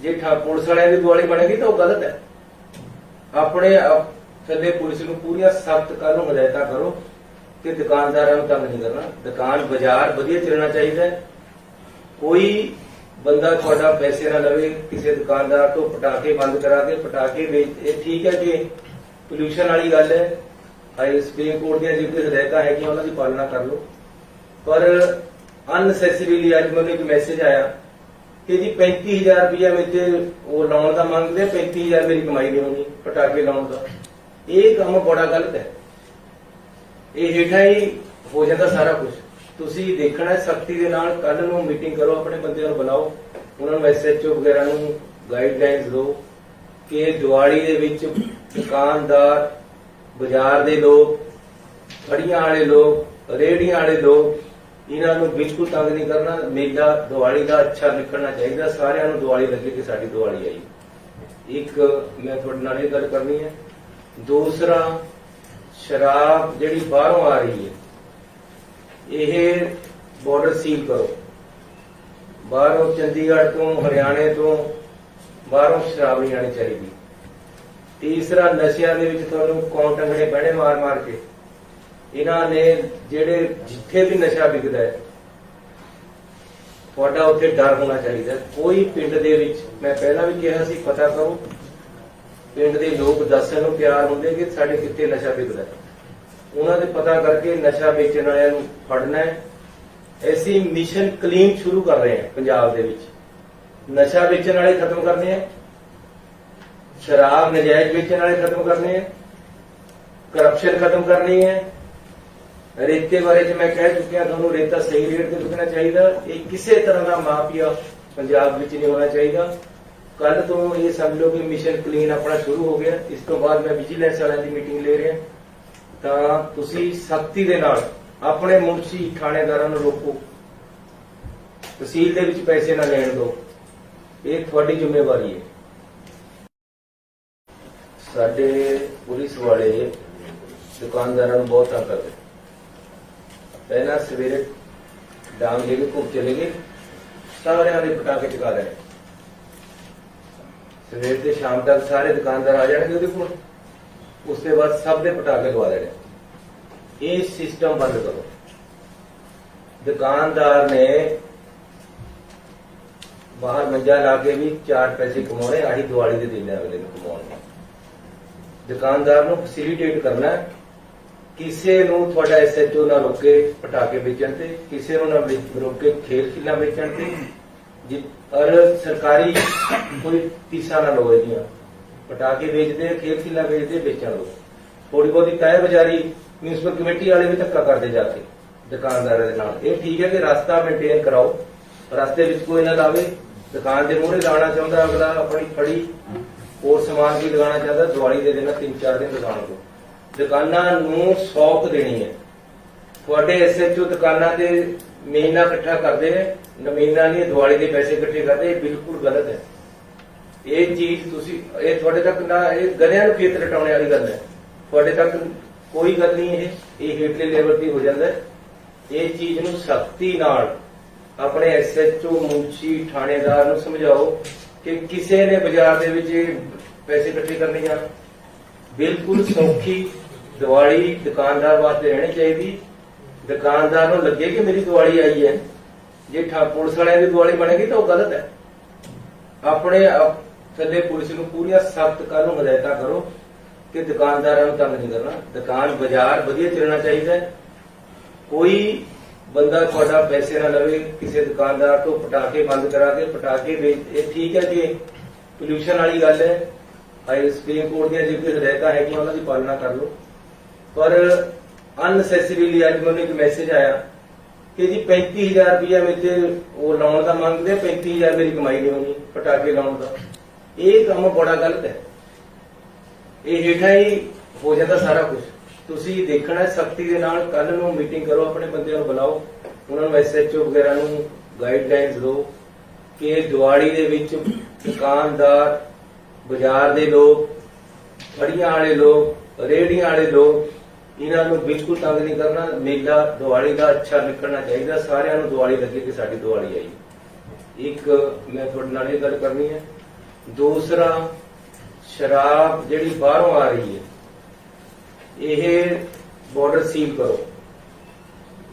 ਜੇ ਪੁਲਿਸ ਵਾਲਿਆਂ ਦੀ ਦੀਵਾਲੀ ਬਣੇਗੀ ਤਾਂ ਉਹ ਗਲਤ ਹੈ। ਆਪਣੇ ਥੱਲੇ ਪੁਲਿਸ ਨੂੰ ਪੂਰੀਆਂ ਸਖਤ ਕਾਨੂੰਨ ਹਦਾਇਤਾਂ ਕਰੋ ਕਿ ਦੁਕਾਨਦਾਰਾਂ ਨੂੰ ਤੰਗ ਨਹੀਂ ਕਰਨਾ। ਦੁਕਾਨ ਬਾਜ਼ਾਰ ਵਧੀਆ ਚੱਲਣਾ ਚਾਹੀਦਾ ਹੈ। ਕੋਈ ਬੰਦਾ ਤੁਹਾਡਾ ਪੈਸੇ ਨਾ ਲਵੇ ਕਿਸੇ ਦੁਕਾਨਦਾਰ ਤੋਂ ਪਟਾਕੇ ਬੰਦ ਕਰਾ ਕੇ ਪਟਾਕੇ ਵੇਚ। ਇਹ ਠੀਕ ਹੈ ਕਿ ਪੋਲਿਊਸ਼ਨ ਵਾਲੀ ਗੱਲ ਹੈ, ਸੁਪਰੀਮ ਕੋਰਟ ਦੀਆਂ ਜੋ ਕੋਈ ਹਦਾਇਤਾਂ ਹੈਗੀਆਂ ਉਹਨਾਂ ਦੀ ਪਾਲਣਾ ਕਰ ਲਓ। ਪਰ ਅਨਸੈਸਰੀਲੀ ਅੱਜ ਮੈਨੂੰ ਇੱਕ ਮੈਸੇਜ ਆਇਆ ਕਿ ਜੀ 35,000 ਰੁਪਇਆ ਵਿੱਚ ਉਹ ਲਾਉਣ ਦਾ ਮੰਗਦੇ, 35,000 ਮੇਰੀ ਕਮਾਈ ਨਹੀਂ ਹੋਣੀ ਪਟਾਕੇ ਲਾਉਣ ਦਾ। ਇਹ ਕੰਮ ਬੜਾ ਗਲਤ ਹੈ। ਇਹ ਹੇਠਾਂ ਹੀ ਹੋ ਜਾਂਦਾ ਸਾਰਾ ਕੁਝ। ਤੁਸੀਂ ਦੇਖਣਾ ਸਖਤੀ ਦੇ ਨਾਲ। ਕੱਲ ਨੂੰ ਮੀਟਿੰਗ ਕਰੋ, ਆਪਣੇ ਬੰਦਿਆਂ ਨੂੰ ਬੁਲਾਓ, ਉਹਨਾਂ ਨੂੰ ਐਸਐਚਓ ਵਗੈਰਾ ਨੂੰ ਗਾਈਡਲਾਈਨਸ ਦਿਓ ਕਿ ਦੀਵਾਲੀ ਦੇ ਵਿੱਚ ਦੁਕਾਨਦਾਰ, ਬਾਜ਼ਾਰ ਦੇ ਲੋਕ, ਫੜੀਆਂ ਵਾਲੇ ਲੋਕ, ਰੇਹੜੀਆਂ ਵਾਲੇ ਲੋਕ, ਇਹਨਾਂ ਨੂੰ ਬਿਲਕੁਲ ਤੰਗ ਨਹੀਂ ਕਰਨਾ। ਮੇਲਾ ਦੀਵਾਲੀ ਦਾ ਅੱਛਾ ਨਿਕਲਣਾ ਚਾਹੀਦਾ। ਸਾਰਿਆਂ ਨੂੰ ਦੀਵਾਲੀ ਲੱਗੇ ਕਿ ਸਾਡੀ ਦੀਵਾਲੀ ਆਈ। ਇੱਕ ਮੈਂ ਤੁਹਾਡੇ ਨਾਲ ਇਹ ਗੱਲ ਕਰਨੀ ਹੈ। ਦੂਸਰਾ, ਸ਼ਰਾਬ ਜਿਹੜੀ ਬਾਹਰੋਂ ਆ ਰਹੀ ਹੈ, ਇਹ ਬਾਰਡਰ ਸੀਲ ਕਰੋ। ਬਾਹਰੋਂ ਚੰਡੀਗੜ੍ਹ ਤੋਂ, ਹਰਿਆਣੇ ਤੋਂ ਬਾਹਰੋਂ ਸ਼ਰਾਬ ਨਹੀਂ ਆਣੀ ਚਾਹੀਦੀ। ਤੀਸਰਾ, ਨਸ਼ਿਆਂ ਦੇ ਵਿੱਚ ਤੁਹਾਨੂੰ ਕੌਣ ਟੰਗਣੇ ਪੈਣੇ ਮਾਰ ਮਾਰ ਕੇ। ਇਹਨਾਂ ਨੇ ਜਿਹੜੇ ਜਿੱਥੇ ਵੀ ਨਸ਼ਾ ਵਿਕਦਾ ਹੈ ਤੁਹਾਡਾ ਉੱਥੇ ਡਰ ਹੋਣਾ ਚਾਹੀਦਾ। ਕੋਈ ਪਿੰਡ ਦੇ ਵਿੱਚ, ਮੈਂ ਪਹਿਲਾਂ ਵੀ ਕਿਹਾ ਸੀ, ਪਤਾ ਕਰੋ। ਪਿੰਡ ਦੇ ਲੋਕ ਦੱਸਣ ਨੂੰ ਤਿਆਰ ਹੁੰਦੇ ਕਿ ਸਾਡੇ ਕਿੱਥੇ ਨਸ਼ਾ ਵਿਕਦਾ ਹੈ। ਉਹਨਾਂ ਦੇ ਪਤਾ ਕਰਕੇ ਨਸ਼ਾ ਵੇਚਣ ਵਾਲਿਆਂ ਨੂੰ ਫੜਨਾ ਹੈ। ਅਸੀਂ ਮਿਸ਼ਨ ਕਲੀਨ ਸ਼ੁਰੂ ਕਰ ਰਹੇ ਹਾਂ ਪੰਜਾਬ ਦੇ ਵਿੱਚ। ਨਸ਼ਾ ਵੇਚਣ ਵਾਲੇ ਖਤਮ ਕਰਨੇ ਆ, ਸ਼ਰਾਬ ਨਜਾਇਜ਼ ਵੇਚਣ ਵਾਲੇ ਖਤਮ ਕਰਨੇ ਆ, ਕਰਪਸ਼ਨ ਖਤਮ ਕਰਨੀ ਹੈ। ਰੇਤੇ ਬਾਰੇ ਚ ਮੈਂ ਕਹਿ ਚੁੱਕਿਆ ਤੁਹਾਨੂੰ, ਰੇਤਾ ਸਹੀ ਰੇਟ ਤੇ ਵਿਕਣਾ ਚਾਹੀਦਾ। ਇਹ ਕਿਸੇ ਤਰ੍ਹਾਂ ਦਾ ਮਾਫੀਆ ਪੰਜਾਬ ਵਿੱਚ ਨਹੀਂ ਹੋਣਾ ਚਾਹੀਦਾ। ਕੱਲ ਤੋਂ ਇਹ ਸਮਝ ਲਓ ਕਿ ਮਿਸ਼ਨ ਕਲੀਨ ਆਪਣਾ ਸ਼ੁਰੂ ਹੋ ਗਿਆ। ਇਸ ਤੋਂ ਬਾਅਦ ਮੈਂ ਵਿਜੀਲੈਂਸ ਵਾਲਿਆਂ ਦੀ ਮੀਟਿੰਗ ਲੈ ਰਿਹਾ, ਤਾਂ ਤੁਸੀਂ ਸਖਤੀ ਦੇ ਨਾਲ ਆਪਣੇ ਮੁਨਸ਼ੀ ਥਾਣੇਦਾਰਾਂ ਨੂੰ ਰੋਕੋ, ਤਹਿਸੀਲ ਦੇ ਵਿੱਚ ਪੈਸੇ ਨਾ ਲੈਣ ਦਿਓ। ਇਹ ਤੁਹਾਡੀ ਜ਼ਿੰਮੇਵਾਰੀ ਹੈ। ਸਾਡੇ ਪੁਲਿਸ ਵਾਲੇ ਦੁਕਾਨਦਾਰਾਂ ਨੂੰ ਬਹੁਤ ਤੰਗ ਕਰਦੇ। ਪਹਿਲਾਂ ਸਵੇਰੇ ਡਾਂਗ ਲੈ ਕੇ ਘੁੱਪ ਚਲੇ ਗਏ, ਸਾਰਿਆਂ ਦੇ ਪਟਾਕੇ ਚੁਕਾ ਲੈਣੇ। ਸਵੇਰ ਤੇ ਸ਼ਾਮ ਤੱਕ ਸਾਰੇ ਦੁਕਾਨਦਾਰ ਆ ਜਾਣਗੇ ਉਹਦੇ ਕੋਲ, ਉਸ ਤੋਂ ਬਾਅਦ ਸਭ ਦੇ ਪਟਾਕੇ ਲਵਾ ਦੇਣੇ। ਇਹ ਸਿਸਟਮ ਬੰਦ ਕਰੋ। ਦੁਕਾਨਦਾਰ ਨੇ ਬਾਹਰ ਮੰਜਾ ਲਾ ਕੇ ਵੀ 4 ਪੈਸੇ ਕਮਾਉਣੇ, ਆਹੀ ਦੀਵਾਲੀ ਦੇ ਦਿਨ ਅਗਲੇ ਨੂੰ ਕਮਾਉਣੇ। ਦੁਕਾਨਦਾਰ ਨੂੰ ਫੈਸਿਲਿਟੇਟ ਕਰਨਾ, ਕਿਸੇ ਨੂੰ ਤੁਹਾਡਾ ਐਸਐਚਓ ਨਾ ਰੋਕੇ ਪਟਾਕੇ ਵੇਚਣ ਤੇ, ਕਿਸੇ ਨੂੰ ਨਾ ਰੋਕੇ ਖੇਲ ਖਿਲਾ ਵੇਚਣ ਤੇ, ਔਰ ਸਰਕਾਰੀ ਕੋਈ ਫੀਸਾਂ ਨਾ ਲਓ ਇਹਦੀਆਂ। ਪਟਾਕੇ ਵੇਚਦੇ, ਖੇਲ ਖਿਲਾ ਵੇਚਦੇ, ਵੇਚਣ ਲਓ। ਥੋੜੀ ਬਹੁਤੀ ਤੈਅ ਬਜ਼ਾਰੀ ਮਿਊਨਿਸਪਲ ਕਮੇਟੀ ਵਾਲੇ ਵੀ ਧੱਕਾ ਕਰਦੇ ਜਾ ਕੇ ਦੁਕਾਨਦਾਰਾਂ ਦੇ ਨਾਲ। ਇਹ ਠੀਕ ਹੈ ਕਿ ਰਸਤਾ ਮੇਨਟੇਨ ਕਰਾਓ, ਰਸਤੇ ਵਿੱਚ ਕੋਈ ਨਾ ਲਾਵੇ। ਦੁਕਾਨ ਦੇ ਮੂਹਰੇ ਲਾਉਣਾ ਚਾਹੁੰਦਾ ਅਗਲਾ ਆਪਣੀ ਫੜੀ ਹੋਰ ਸਮਾਨ ਵੀ ਲਗਾਉਣਾ ਚਾਹੁੰਦਾ, ਦੀਵਾਲੀ ਦੇ ਦਿਨ 3-4 ਦਿਨ ਲਗਾਉਣ ਦਿਓ। ਦੁਕਾਨਾਂ ਨੂੰ ਸੌਖ ਦੇਣੀ ਹੈ। ਤੁਹਾਡੇ ਐਸਐਚਓ ਦੁਕਾਨਾਂ ਤੇ ਮਹੀਨਾ ਇਕੱਠਾ ਕਰਦੇ ਨੇ, ਮਹੀਨਾ ਨਹੀਂ ਦੀਵਾਲੀ ਦੇ ਪੈਸੇ ਇਕੱਠੇ ਕਰਦੇ, ਇਹ ਬਿਲਕੁਲ ਗਲਤ ਹੈ। ਇਹ ਚੀਜ਼ ਤੁਸੀਂ ਇਹ ਤੁਹਾਡੇ ਤੱਕ ਨਾ, ਇਹ ਗਧਿਆਂ ਨੂੰ ਖੇਤ ਲਟਾਉਣੇ ਵਾਲੀ ਗੱਲ ਹੈ। ਤੁਹਾਡੇ ਤੱਕ ਕੋਈ ਗੱਲ ਨਹੀਂ, ਇਹ ਹੇਠਲੇ ਲੈਵਲ ਤੇ ਹੋ ਜਾਂਦਾ ਹੈ। ਇਹ ਚੀਜ਼ ਨੂੰ ਸਖਤੀ ਨਾਲ ਆਪਣੇ ਐਸਐਚਓ, ਮੁਨਸ਼ੀ, ਥਾਣੇਦਾਰ ਨੂੰ ਸਮਝਾਓ ਕਿ ਕਿਸੇ ਨੇ ਬਾਜ਼ਾਰ ਦੇ ਵਿੱਚ ਪੈਸੇ ਇਕੱਠੇ ਕਰਨੇ ਜਾਂ ਬਿਲਕੁਲ ਸੌਖੀ ਦੀਵਾਲੀ ਦੁਕਾਨਦਾਰ ਵਾਸਤੇ ਰਹਿਣੀ ਚਾਹੀਦੀ। ਦੁਕਾਨਦਾਰ ਨੂੰ ਲੱਗੇ ਕਿ ਮੇਰੀ ਦੀਵਾਲੀ ਆਈ ਹੈ। ਜੇ ਪੁਲਿਸ ਵਾਲਿਆਂ ਦੀ ਦੀਵਾਲੀ ਬਣੇਗੀ ਤਾਂ ਉਹ ਗਲਤ ਹੈ। ਆਪਣੇ ਥੱਲੇ ਪੁਲਿਸ ਨੂੰ ਪੂਰੀਆਂ ਸਖਤ ਕਾਨੂੰਨ ਹਦਾਇਤਾਂ ਕਰੋ ਕਿ ਦੁਕਾਨਦਾਰਾਂ ਨੂੰ ਤੰਗ ਨਹੀਂ ਕਰਨਾ। ਦੁਕਾਨ ਬਾਜ਼ਾਰ ਵਧੀਆ ਚੱਲਣਾ ਚਾਹੀਦਾ ਹੈ। ਕੋਈ ਬੰਦਾ ਤੁਹਾਡਾ ਪੈਸੇ ਨਾ ਲਵੇ ਕਿਸੇ ਦੁਕਾਨਦਾਰ ਤੋਂ ਪਟਾਕੇ ਬੰਦ ਕਰਾ ਕੇ ਪਟਾਕੇ ਵੇਚ। ਇਹ ਠੀਕ ਹੈ ਕਿ ਪੋਲਿਊਸ਼ਨ ਵਾਲੀ ਗੱਲ ਹੈ, ਸੁਪਰੀਮ ਕੋਰਟ ਦੀਆਂ ਜੋ ਵੀ ਹਦਾਇਤਾਂ ਹੈਗੀਆਂ ਉਹਨਾਂ ਦੀ ਪਾਲਣਾ ਕਰ ਲਓ। ਪਰ ਅਨਸੈਸਰੀਲੀ ਅੱਜ ਮੈਨੂੰ ਇੱਕ ਮੈਸੇਜ ਆਇਆ ਕਿ ਜੀ 35,000 ਰੁਪਇਆ ਮੇਰੇ ਉਹ ਲਾਉਣ ਦਾ ਮੰਗਦੇ, 35,000 ਮੇਰੀ ਕਮਾਈ ਨਹੀਂ ਹੋਣੀ ਪਟਾਕੇ ਲਾਉਣ ਦਾ। ਇਹ ਕੰਮ ਬੜਾ ਗਲਤ ਹੈ। ਇਹ ਹੇਠਾਂ ਹੀ ਹੋ ਜਾਂਦਾ ਸਾਰਾ ਕੁਝ। ਤੁਸੀਂ ਦੇਖਣਾ ਸਖਤੀ ਦੇ ਨਾਲ। ਕੱਲ ਨੂੰ ਮੀਟਿੰਗ ਕਰੋ, ਆਪਣੇ ਬੰਦਿਆਂ ਨੂੰ ਬੁਲਾਓ, ਉਹਨਾਂ ਨੂੰ ਐਸਐਚਓ ਵਗੈਰਾ ਨੂੰ ਗਾਈਡਲਾਈਨਸ ਦਿਓ ਕਿ ਦੀਵਾਲੀ ਦੇ ਵਿੱਚ ਦੁਕਾਨਦਾਰ, ਬਾਜ਼ਾਰ ਦੇ ਲੋਕ, ਫੜੀਆਂ ਵਾਲੇ ਲੋਕ, ਰੇਹੜੀਆਂ ਵਾਲੇ ਲੋਕ, ਇਹਨਾਂ ਨੂੰ ਬਿਲਕੁਲ ਤੰਗ ਨਹੀਂ ਕਰਨਾ। ਮੇਲਾ ਦੀਵਾਲੀ ਦਾ ਅੱਛਾ ਨਿਕਲਣਾ ਚਾਹੀਦਾ। ਸਾਰਿਆਂ ਨੂੰ ਦੀਵਾਲੀ ਲੱਗੇ ਕਿ ਸਾਡੀ ਦੀਵਾਲੀ ਆਈ। ਇੱਕ ਮੈਂ ਤੁਹਾਡੇ ਨਾਲ ਇਹ ਗੱਲ ਕਰਨੀ ਹੈ। ਦੂਸਰਾ, ਸ਼ਰਾਬ ਜਿਹੜੀ ਬਾਹਰੋਂ ਆ ਰਹੀ ਹੈ, ਇਹ ਬਾਰਡਰ ਸੀਲ ਕਰੋ।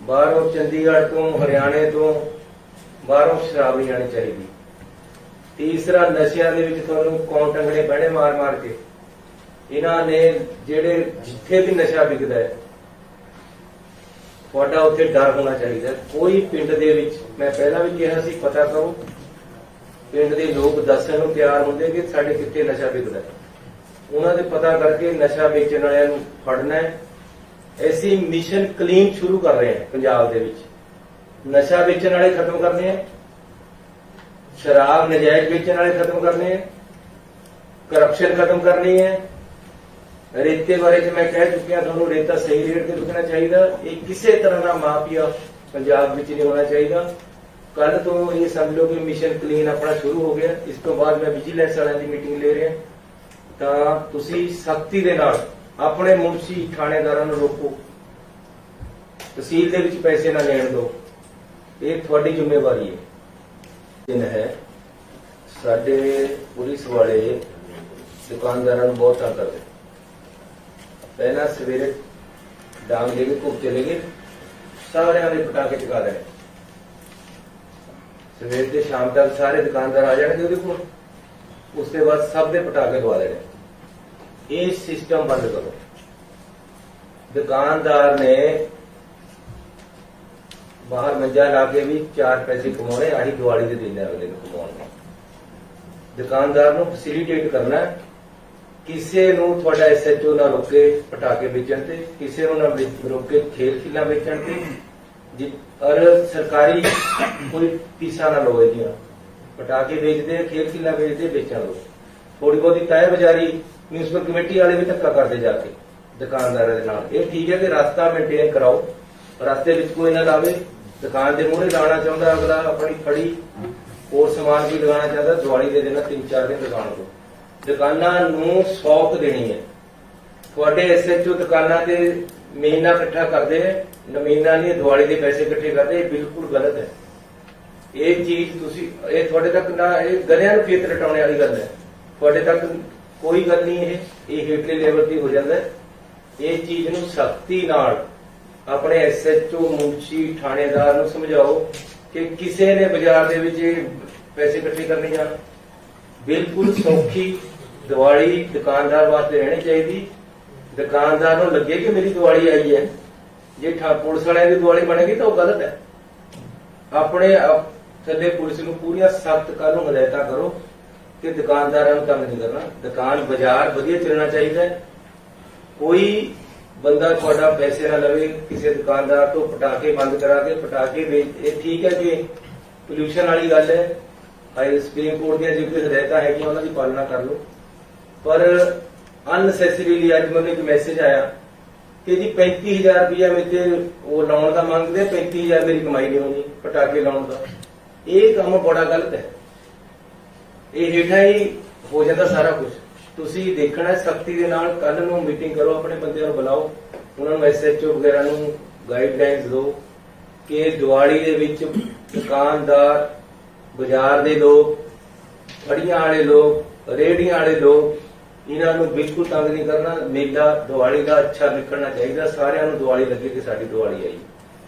ਬਾਹਰੋਂ ਚੰਡੀਗੜ੍ਹ ਤੋਂ, ਹਰਿਆਣੇ ਤੋਂ ਬਾਹਰੋਂ ਸ਼ਰਾਬ ਨਹੀਂ ਆਣੀ ਚਾਹੀਦੀ। ਤੀਸਰਾ, ਨਸ਼ਿਆਂ ਦੇ ਵਿੱਚ ਤੁਹਾਨੂੰ ਕੌਣ ਟੰਗਣੇ ਪੈਣੇ ਮਾਰ ਮਾਰ ਕੇ। ਇਹਨਾਂ ਨੇ ਜਿਹੜੇ ਜਿੱਥੇ ਵੀ ਨਸ਼ਾ ਵਿਕਦਾ ਹੈ ਤੁਹਾਡਾ ਉੱਥੇ ਡਰ ਹੋਣਾ ਚਾਹੀਦਾ। ਕੋਈ ਪਿੰਡ ਦੇ ਵਿੱਚ, ਮੈਂ ਪਹਿਲਾਂ ਵੀ ਕਿਹਾ ਸੀ, ਪਤਾ ਕਰੋ। ਪਿੰਡ ਦੇ ਲੋਕ ਦੱਸਣ ਨੂੰ ਤਿਆਰ ਹੁੰਦੇ ਕਿ ਸਾਡੇ ਕਿੱਥੇ ਨਸ਼ਾ ਵਿਕਦਾ ਹੈ। ਉਹਨਾਂ ਦੇ ਪਤਾ ਕਰਕੇ ਨਸ਼ਾ ਵੇਚਣ ਵਾਲਿਆਂ ਨੂੰ ਫੜਨਾ ਹੈ। ਐਸੀ ਮਿਸ਼ਨ ਕਲੀਨ ਸ਼ੁਰੂ ਕਰ ਰਹੇ ਹਾਂ ਪੰਜਾਬ ਦੇ ਵਿੱਚ। ਨਸ਼ਾ ਵੇਚਣ ਵਾਲੇ ਖਤਮ ਕਰਨੇ ਆ, ਸ਼ਰਾਬ ਨਜਾਇਜ਼ ਵੇਚਣ ਵਾਲੇ ਖਤਮ ਕਰਨੇ ਆ, ਕਰਪਸ਼ਨ ਖਤਮ ਕਰਨੀ ਹੈ। ਰੇਤੇ ਬਾਰੇ ਚ ਮੈਂ ਕਹਿ ਚੁੱਕਿਆ ਤੁਹਾਨੂੰ, ਰੇਤਾ ਸਹੀ ਰੇਟ ਤੇ ਵਿਕਣਾ ਚਾਹੀਦਾ। ਇਹ ਕਿਸੇ ਤਰ੍ਹਾਂ ਦਾ ਮਾਫੀਆ ਪੰਜਾਬ ਵਿੱਚ ਨਹੀਂ ਹੋਣਾ ਚਾਹੀਦਾ। ਕੱਲ ਤੋਂ ਇਹ ਸਮਝ ਲਓ ਕਿ ਮਿਸ਼ਨ ਕਲੀਨ ਆਪਣਾ ਸ਼ੁਰੂ ਹੋ ਗਿਆ। ਇਸ ਤੋਂ ਬਾਅਦ ਮੈਂ ਵਿਜੀਲੈਂਸ ਵਾਲਿਆਂ ਦੀ ਮੀਟਿੰਗ ਲੈ ਰਿਹਾ। ਤਾਂ ਤੁਸੀਂ ਸਖਤੀ ਦੇ ਨਾਲ ਆਪਣੇ ਮੁਨਸ਼ੀ, ਥਾਣੇਦਾਰਾਂ ਨੂੰ ਰੋਕੋ, ਤਹਿਸੀਲ ਦੇ ਵਿੱਚ ਪੈਸੇ ਨਾ ਲੈਣ ਦਿਓ। ਇਹ ਤੁਹਾਡੀ ਜ਼ਿੰਮੇਵਾਰੀ ਹੈ। ਦਿਨ ਹੈ ਸਾਡੇ ਪੁਲਿਸ ਵਾਲੇ ਦੁਕਾਨਦਾਰਾਂ ਨੂੰ ਬਹੁਤ ਤੰਗ ਕਰਦੇ। ਪਹਿਲਾਂ ਸਵੇਰੇ ਡਾਂਗ ਦੇ ਕੇ ਘੁੱਪ ਚਲੇ ਗਏ, ਸਾਰਿਆਂ ਦੇ ਪਟਾਕੇ ਚੁਕਾ ਦੇਣੇ। ਸਵੇਰ ਤੇ ਸ਼ਾਮ ਤੱਕ ਸਾਰੇ ਦੁਕਾਨਦਾਰ ਆ ਜਾਣਗੇ ਉਹਦੇ ਕੋਲ, ਉਸ ਤੋਂ ਬਾਅਦ ਸਭ ਦੇ ਪਟਾਕੇ ਲਵਾ ਦੇਣੇ। ਇਹ ਸਿਸਟਮ ਬੰਦ ਕਰੋ। ਦੁਕਾਨਦਾਰ ਨੇ ਬਾਹਰ ਮੰਜਾ ਲਾ ਕੇ ਵੀ 4 ਪੈਸੇ ਕਮਾਉਣੇ, ਆਹੀ ਦੀਵਾਲੀ ਦੇ ਦਿਨ ਅਗਲੇ ਨੂੰ ਕਮਾਉਣੇ। ਦੁਕਾਨਦਾਰ ਨੂੰ ਫੈਸਿਲਿਟੇਟ ਕਰਨਾ, ਕਿਸੇ ਨੂੰ ਤੁਹਾਡਾ ਐਸਐਚਓ ਨਾ ਰੋਕੇ ਪਟਾਕੇ ਵੇਚਣ ਤੇ, ਕਿਸੇ ਨੂੰ ਨਾ ਰੋਕੇ ਖੇਲ ਖਿਲਾ ਵੇਚਣ ਤੇ, ਔਰ ਸਰਕਾਰੀ ਕੋਈ ਫੀਸਾਂ ਨਾ ਲਓ ਇਹਦੀਆਂ। ਪਟਾਕੇ ਵੇਚਦੇ, ਖੇਲ ਖਿਲਾ ਵੇਚਦੇ, ਵੇਚਣ ਲਓ। ਥੋੜੀ ਬਹੁਤੀ ਤੈਅ ਬਜ਼ਾਰੀ ਮਿਊਨਿਸਪਲ ਕਮੇਟੀ ਵਾਲੇ ਵੀ ਧੱਕਾ ਕਰਦੇ ਜਾ ਕੇ ਦੁਕਾਨਦਾਰਾਂ ਦੇ ਨਾਲ। ਇਹ ਠੀਕ ਹੈ ਕਿ ਰਸਤਾ ਮੇਨਟੇਨ ਕਰਾਓ, ਰਸਤੇ ਵਿੱਚ ਕੋਈ ਨਾ ਲਾਵੇ। ਦੁਕਾਨ ਦੇ ਮੂਹਰੇ ਲਾਉਣਾ ਚਾਹੁੰਦਾ ਅਗਲਾ ਆਪਣੀ ਫੜੀ ਹੋਰ ਸਮਾਨ ਵੀ ਲਗਾਉਣਾ ਚਾਹੁੰਦਾ, ਦੀਵਾਲੀ ਦੇ ਦਿਨ 3-4 ਦਿਨ ਲਗਾਉਣ ਦਿਓ। ਦੁਕਾਨਾਂ ਨੂੰ ਸੌਖ ਦੇਣੀ ਹੈ। ਤੁਹਾਡੇ ਐਸਐਚਓ ਦੁਕਾਨਾਂ ਤੇ ਮਹੀਨਾ ਇਕੱਠਾ ਕਰਦੇ ਨੇ, ਮਹੀਨਾ ਨਹੀਂ ਦੀਵਾਲੀ ਦੇ ਪੈਸੇ ਇਕੱਠੇ ਕਰਦੇ, ਇਹ ਬਿਲਕੁਲ ਗਲਤ ਹੈ। ਇਹ ਚੀਜ਼ ਤੁਸੀਂ ਇਹ ਤੁਹਾਡੇ ਤੱਕ ਨਾ, ਇਹ ਗਧਿਆਂ ਨੂੰ ਖੇਤ ਲਟਾਉਣੇ ਵਾਲੀ ਗੱਲ ਹੈ। ਤੁਹਾਡੇ ਤੱਕ ਕੋਈ ਗੱਲ ਨਹੀਂ, ਇਹ ਹੇਠਲੇ ਲੈਵਲ ਤੇ ਹੋ ਜਾਂਦਾ ਹੈ। ਇਹ ਚੀਜ਼ ਨੂੰ ਸਖਤੀ ਨਾਲ ਆਪਣੇ ਐਸਐਚਓ ਮੁਨਸ਼ੀ ਥਾਣੇਦਾਰ ਨੂੰ ਸਮਝਾਓ ਕਿ ਕਿਸੇ ਨੇ ਬਾਜ਼ਾਰ ਦੇ ਵਿੱਚ ਇਹ ਪੈਸੇ ਇਕੱਠੇ ਕਰਨੇ ਜਾਣ। ਬਿਲਕੁਲ ਸੌਖੀ ਦੀਵਾਲੀ ਦੁਕਾਨਦਾਰ ਵਾਸਤੇ ਰਹਿਣੀ ਚਾਹੀਦੀ। ਦੁਕਾਨਦਾਰ ਨੂੰ ਲੱਗੇ ਕਿ ਮੇਰੀ ਦੀਵਾਲੀ ਆਈ ਹੈ। ਜੇ ਪੁਲਿਸ ਵਾਲਿਆਂ ਦੀ ਦੀਵਾਲੀ ਬਣੇਗੀ ਤਾਂ ਉਹ ਗਲਤ ਹੈ। ਆਪਣੇ ਥੱਲੇ ਪੁਲਿਸ ਨੂੰ ਪੂਰੀਆਂ ਸਖਤ ਕਾਨੂੰਨ ਹਦਾਇਤਾਂ ਕਰੋ ਕਿ ਦੁਕਾਨਦਾਰਾਂ ਨੂੰ ਤੰਗ ਨਹੀਂ ਕਰਨਾ। ਦੁਕਾਨ ਬਾਜ਼ਾਰ ਵਧੀਆ ਚੱਲਣਾ ਚਾਹੀਦਾ ਹੈ। ਕੋਈ ਬੰਦਾ ਤੁਹਾਡਾ ਪੈਸੇ ਨਾ ਲਵੇ ਕਿਸੇ ਦੁਕਾਨਦਾਰ ਤੋਂ ਪਟਾਕੇ ਬੰਦ ਕਰਾ ਕੇ ਪਟਾਕੇ ਵੇਚ। ਇਹ ਠੀਕ ਹੈ ਕਿ ਪੋਲਿਊਸ਼ਨ ਵਾਲੀ ਗੱਲ ਹੈ। ਹਾਈ ਸੁਪਰੀਮ ਕੋਰਟ ਦੀਆਂ ਜੋ ਹਦਾਇਤਾਂ ਹੈਗੀਆਂ ਉਹਨਾਂ ਦੀ ਪਾਲਣਾ ਕਰ ਲਓ। ਪਰ ਅਨਨੈਸੈਸਰੀਲੀ ਅੱਜ ਮੈਨੂੰ ਇੱਕ ਮੈਸੇਜ ਆਇਆ ਕਿ ਜੀ 35,000 ਰੁਪਇਆ ਮੇਰੇ ਉਹ ਲਾਉਣ ਦਾ ਮੰਗਦੇ, 35,000 ਮੇਰੀ ਕਮਾਈ ਨਹੀਂ ਹੋਣੀ ਪਟਾਕੇ ਲਾਉਣ ਦਾ। ਇਹ ਕੰਮ ਬੜਾ ਗਲਤ ਹੈ। ਇਹ ਹੇਠਾਂ ਹੀ ਹੋ ਜਾਂਦਾ ਸਾਰਾ ਕੁਝ। ਤੁਸੀਂ ਦੇਖਣਾ ਸਖਤੀ ਦੇ ਨਾਲ। ਕੱਲ ਨੂੰ ਮੀਟਿੰਗ ਕਰੋ, ਆਪਣੇ ਬੰਦਿਆਂ ਨੂੰ ਬੁਲਾਓ, ਉਹਨਾਂ ਨੂੰ ਐਸਐਚਓ ਵਗੈਰਾ ਨੂੰ ਗਾਈਡਲਾਈਨਸ ਦਿਓ ਕਿ ਦੀਵਾਲੀ ਦੇ ਵਿੱਚ ਦੁਕਾਨਦਾਰ, ਬਾਜ਼ਾਰ ਦੇ ਲੋਕ, ਫੜੀਆਂ ਵਾਲੇ ਲੋਕ, ਰੇਹੜੀਆਂ ਵਾਲੇ ਲੋਕ, ਇਹਨਾਂ ਨੂੰ ਬਿਲਕੁਲ ਤੰਗ ਨਹੀਂ ਕਰਨਾ। ਮੇਲਾ ਦੀਵਾਲੀ ਦਾ ਅੱਛਾ ਨਿਕਲਣਾ ਚਾਹੀਦਾ। ਸਾਰਿਆਂ ਨੂੰ ਦੀਵਾਲੀ ਲੱਗੇ ਕਿ ਸਾਡੀ ਦੀਵਾਲੀ ਆਈ।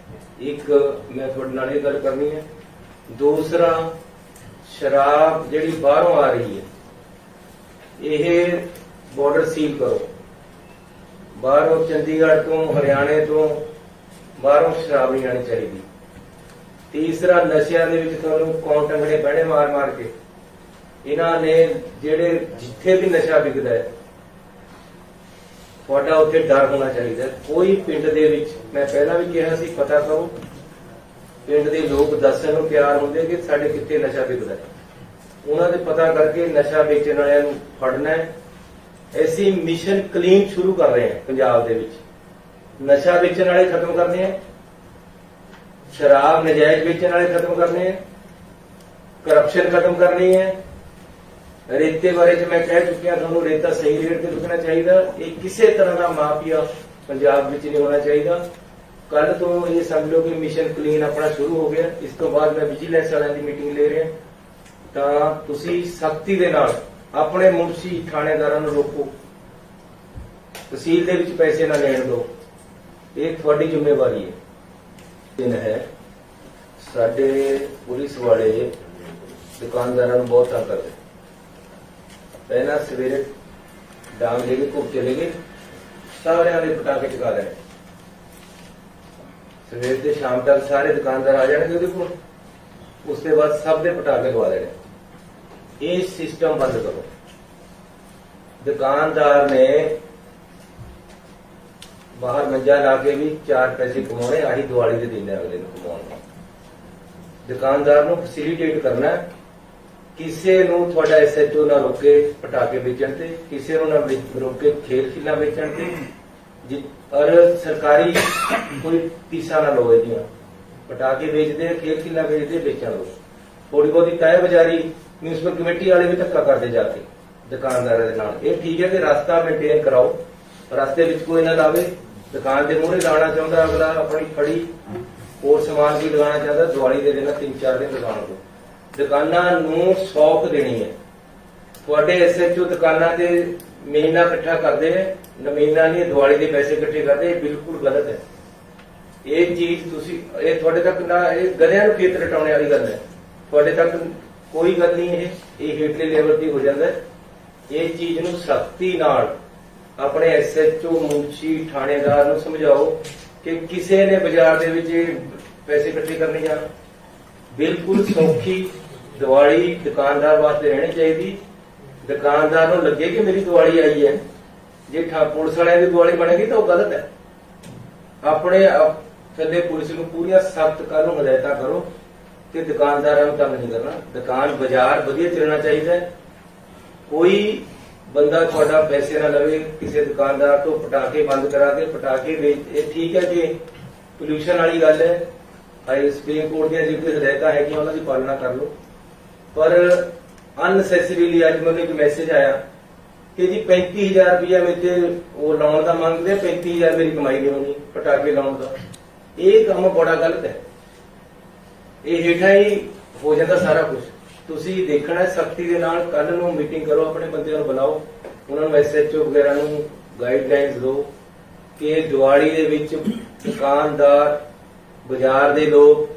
ਇੱਕ ਮੈਂ ਤੁਹਾਡੇ ਨਾਲ ਇਹ ਗੱਲ ਕਰਨੀ ਹੈ। ਦੂਸਰਾ, ਸ਼ਰਾਬ ਜਿਹੜੀ ਬਾਹਰੋਂ ਆ ਰਹੀ ਹੈ ਇਹ ਬਾਰਡਰ ਸੀਲ ਕਰੋ। ਬਾਹਰੋਂ ਚੰਡੀਗੜ੍ਹ ਤੋਂ, ਹਰਿਆਣੇ ਤੋਂ ਬਾਹਰੋਂ ਸ਼ਰਾਬ ਨਹੀਂ ਆਣੀ ਚਾਹੀਦੀ। ਤੀਸਰਾ, ਨਸ਼ਿਆਂ ਦੇ ਵਿੱਚ ਤੁਹਾਨੂੰ ਕੌਣ ਟੰਗੜੇ ਬਹਿਣੇ ਮਾਰ ਮਾਰ ਕੇ ਇਹਨਾਂ ਨੇ ਜਿਹੜੇ ਜਿੱਥੇ ਵੀ ਨਸ਼ਾ ਵਿਕਦਾ ਹੈ ਤੁਹਾਡਾ ਉੱਥੇ ਡਰ ਹੋਣਾ ਚਾਹੀਦਾ। ਕੋਈ ਪਿੰਡ ਦੇ ਵਿੱਚ, ਮੈਂ ਪਹਿਲਾਂ ਵੀ ਕਿਹਾ ਸੀ, ਪਤਾ ਕਰੋ। ਪਿੰਡ ਦੇ ਲੋਕ ਦੱਸਣ ਨੂੰ ਤਿਆਰ ਹੁੰਦੇ ਕਿ ਸਾਡੇ ਕਿੱਥੇ ਨਸ਼ਾ ਵਿਕਦਾ ਹੈ। ਉਹਨਾਂ ਦੇ ਪਤਾ ਕਰਕੇ ਨਸ਼ਾ ਵੇਚਣ ਵਾਲਿਆਂ ਨੂੰ ਫੜਨਾ ਹੈ। ਅਸੀਂ ਮਿਸ਼ਨ ਕਲੀਨ ਸ਼ੁਰੂ ਕਰ ਰਹੇ ਹਾਂ ਪੰਜਾਬ ਦੇ ਵਿੱਚ। ਨਸ਼ਾ ਵੇਚਣ ਵਾਲੇ ਖਤਮ ਕਰਨੇ ਆ, ਸ਼ਰਾਬ ਨਜਾਇਜ਼ ਵੇਚਣ ਵਾਲੇ ਖਤਮ ਕਰਨੇ ਆ, ਕਰਪਸ਼ਨ ਖਤਮ ਕਰਨੀ ਹੈ। ਰੇਤੇ ਬਾਰੇ ਚ ਮੈਂ ਕਹਿ ਚੁੱਕਿਆ ਤੁਹਾਨੂੰ, ਰੇਤਾ ਸਹੀ ਰੇਟ ਤੇ ਵਿਕਣਾ ਚਾਹੀਦਾ। ਇਹ ਕਿਸੇ ਤਰ੍ਹਾਂ ਦਾ ਮਾਫੀਆ ਪੰਜਾਬ ਵਿੱਚ ਨਹੀਂ ਹੋਣਾ ਚਾਹੀਦਾ। ਕੱਲ ਤੋਂ ਇਹ ਸਮਝ ਲਓ ਕਿ ਮਿਸ਼ਨ ਕਲੀਨ ਆਪਣਾ ਸ਼ੁਰੂ ਹੋ ਗਿਆ। ਇਸ ਤੋਂ ਬਾਅਦ ਮੈਂ ਵਿਜੀਲੈਂਸ ਵਾਲਿਆਂ ਦੀ ਮੀਟਿੰਗ ਲੈ ਰਿਹਾ। ਤਾਂ ਤੁਸੀਂ ਸਖਤੀ ਦੇ ਨਾਲ ਆਪਣੇ ਮੁਨਸ਼ੀ ਥਾਣੇਦਾਰਾਂ ਨੂੰ ਰੋਕੋ। ਤਹਿਸੀਲ ਦੇ ਵਿੱਚ ਪੈਸੇ ਨਾ ਲੈਣ ਦਿਓ। ਇਹ ਤੁਹਾਡੀ ਜ਼ਿੰਮੇਵਾਰੀ ਹੈ। ਦਿਨ ਹੈ ਸਾਡੇ ਪੁਲਿਸ ਵਾਲੇ ਦੁਕਾਨਦਾਰਾਂ ਨੂੰ ਬਹੁਤ ਤੰਗ ਕਰਦੇ। ਪਹਿਲਾਂ ਸਵੇਰੇ ਡਾਂਗ ਲੈ ਕੇ ਘੁੱਪ ਚਲੇ ਗਏ, ਸਾਰਿਆਂ ਦੇ ਪਟਾਕੇ ਚੁਕਾ ਲੈਣੇ। ਸਵੇਰ ਤੇ ਸ਼ਾਮ ਤੱਕ ਸਾਰੇ ਦੁਕਾਨਦਾਰ ਆ ਜਾਣਗੇ ਉਹਦੇ ਕੋਲ। ਉਸ ਤੋਂ ਬਾਅਦ ਸਭ ਦੇ ਪਟਾਕੇ ਲਵਾ ਲੈਣੇ। ਇਹ ਸਿਸਟਮ ਬੰਦ ਕਰੋ। ਦੁਕਾਨਦਾਰ ਨੇ ਬਾਹਰ ਮੰਜਾ ਲਾ ਕੇ ਵੀ 4 ਪੈਸੇ ਕਮਾਉਣੇ। ਆਹੀ ਦੀਵਾਲੀ ਦੇ ਦਿਨ ਅਗਲੇ ਨੂੰ ਕਮਾਉਣੇ। ਦੁਕਾਨਦਾਰ ਨੂੰ ਫੈਸਿਲਿਟੇਟ ਕਰਨਾ। ਕਿਸੇ ਨੂੰ ਤੁਹਾਡਾ ਐਸਐਚਓ ਨਾ ਰੋਕੇ ਪਟਾਕੇ ਵੇਚਣ ਤੇ, ਕਿਸੇ ਨੂੰ ਨਾ ਰੋਕੇ ਖੇਲ ਖਿਲਾ ਵੇਚਣ ਤੇ। ਔਰ ਸਰਕਾਰੀ ਕੋਈ ਫੀਸਾਂ ਨਾ ਲਓ। ਇਹਦੀਆਂ ਪਟਾਕੇ ਵੇਚਦੇ, ਖੇਲ ਖਿਲਾ ਵੇਚਦੇ, ਵੇਚਣ ਲਓ। ਥੋੜੀ ਬਹੁਤੀ ਤੈਅ ਬਜ਼ਾਰੀ ਮਿਊਨਿਸਪਲ ਕਮੇਟੀ ਵਾਲੇ ਵੀ ਧੱਕਾ ਕਰਦੇ ਜਾ ਕੇ ਦੁਕਾਨਦਾਰਾਂ ਦੇ ਨਾਲ। ਇਹ ਠੀਕ ਹੈ ਕਿ ਰਸਤਾ ਮੇਨਟੇਨ ਕਰਾਓ, ਰਸਤੇ ਵਿੱਚ ਕੋਈ ਨਾ ਲਾਵੇ। ਦੁਕਾਨ ਦੇ ਮੂਹਰੇ ਲਾਉਣਾ ਚਾਹੁੰਦਾ ਅਗਲਾ ਆਪਣੀ ਫੜੀ ਹੋਰ ਸਮਾਨ ਵੀ ਲਗਾਉਣਾ ਚਾਹੁੰਦਾ, ਦੀਵਾਲੀ ਦੇ ਦਿਨ 3-4 ਦਿਨ ਲਗਾਉਣ ਦਿਓ। ਦੁਕਾਨਾਂ ਨੂੰ ਸੌਖ ਦੇਣੀ ਹੈ। ਤੁਹਾਡੇ ਐਸਐਚਓ ਦੁਕਾਨਾਂ ਤੇ ਮਹੀਨਾ ਇਕੱਠਾ ਕਰਦੇ ਹੈ, ਮਹੀਨਾ ਨਹੀਂ ਦੀਵਾਲੀ ਦੇ ਪੈਸੇ ਇਕੱਠੇ ਕਰਦੇ। ਇਹ ਬਿਲਕੁਲ ਗਲਤ ਹੈ। ਇਹ ਚੀਜ਼ ਤੁਸੀਂ ਇਹ ਤੁਹਾਡੇ ਤੱਕ ਨਾ, ਇਹ ਗਧਿਆਂ ਨੂੰ ਖੇਤ ਰਟਾਉਣੇ ਵਾਲੀ ਗੱਲ ਹੈ। ਤੁਹਾਡੇ ਤੱਕ ਕੋਈ ਗੱਲ ਨਹੀਂ। ਇਹ ਹੇਠਲੇ ਲੈਵਲ ਤੇ ਹੋ ਜਾਂਦਾ ਹੈ। ਇਹ ਚੀਜ਼ ਨੂੰ ਸਖਤੀ ਨਾਲ ਆਪਣੇ ਐਸਐਚਓ ਮੁਨਸ਼ੀ ਥਾਣੇਦਾਰ ਨੂੰ ਸਮਝਾਓ ਕਿ ਕਿਸੇ ਨੇ ਬਾਜ਼ਾਰ ਦੇ ਵਿੱਚ ਇਹ ਪੈਸੇ ਇਕੱਠੇ ਕਰਨੇ ਜਾਣ। ਬਿਲਕੁਲ ਸੌਖੀ ਦੀਵਾਲੀ ਦੁਕਾਨਦਾਰ ਵਾਸਤੇ ਰਹਿਣੀ ਚਾਹੀਦੀ। ਦੁਕਾਨਦਾਰ ਨੂੰ ਲੱਗੇ ਕਿ ਮੇਰੀ ਦੀਵਾਲੀ ਆਈ ਹੈ। ਜੇ ਪੁਲਿਸ ਵਾਲਿਆਂ ਦੀ ਦੀਵਾਲੀ ਬਣੇਗੀ ਤਾਂ ਉਹ ਗਲਤ ਹੈ। ਆਪਣੇ ਥੱਲੇ ਪੁਲਿਸ ਨੂੰ ਪੂਰੀਆਂ ਸਖਤ ਕਾਨੂੰਨ ਹਦਾਇਤਾਂ ਕਰੋ ਕਿ ਦੁਕਾਨਦਾਰਾਂ ਨੂੰ ਤੰਗ ਨਹੀਂ ਕਰਨਾ। ਦੁਕਾਨ ਬਾਜ਼ਾਰ ਵਧੀਆ ਚੱਲਣਾ ਚਾਹੀਦਾ ਹੈ। ਕੋਈ ਬੰਦਾ ਤੁਹਾਡਾ ਪੈਸੇ ਨਾ ਲਵੇ ਕਿਸੇ ਦੁਕਾਨਦਾਰ ਤੋਂ ਪਟਾਕੇ ਬੰਦ ਕਰਾ ਕੇ ਪਟਾਕੇ ਵੇਚ। ਇਹ ਠੀਕ ਹੈ ਕਿ ਪੋਲਿਊਸ਼ਨ ਵਾਲੀ ਗੱਲ ਹੈ। ਹਾਈ ਸੁਪਰੀਮ ਕੋਰਟ ਦੀਆਂ ਜੋ ਹਦਾਇਤਾਂ ਹੈਗੀਆਂ ਉਹਨਾਂ ਦੀ ਪਾਲਣਾ ਕਰ ਲਓ। ਪਰ ਅਨਨੈਸੈਸਰੀਲੀ ਅੱਜ ਮੈਨੂੰ ਇੱਕ ਮੈਸੇਜ ਆਇਆ ਕਿ ਜੀ 35,000 ਰੁਪਇਆ ਮੇਰੇ ਉਹ ਲਾਉਣ ਦਾ ਮੰਗਦੇ, 35,000 ਮੇਰੀ ਕਮਾਈ ਨਹੀਂ ਹੋਣੀ ਪਟਾਕੇ ਲਾਉਣ ਦਾ। ਇਹ ਕੰਮ ਬੜਾ ਗਲਤ ਹੈ। ਇਹ ਹੇਠਾਂ ਹੀ ਹੋ ਜਾਂਦਾ ਸਾਰਾ ਕੁਝ। ਤੁਸੀਂ ਦੇਖਣਾ ਸਖਤੀ ਦੇ ਨਾਲ। ਕੱਲ ਨੂੰ ਮੀਟਿੰਗ ਕਰੋ, ਆਪਣੇ ਬੰਦਿਆਂ ਨੂੰ ਬੁਲਾਓ, ਉਹਨਾਂ ਨੂੰ ਐਸਐਚਓ ਵਗੈਰਾ ਨੂੰ ਗਾਈਡਲਾਈਨਸ ਦਿਓ ਕਿ ਦੀਵਾਲੀ ਦੇ ਵਿੱਚ दुकानदार, बाजार के लोग,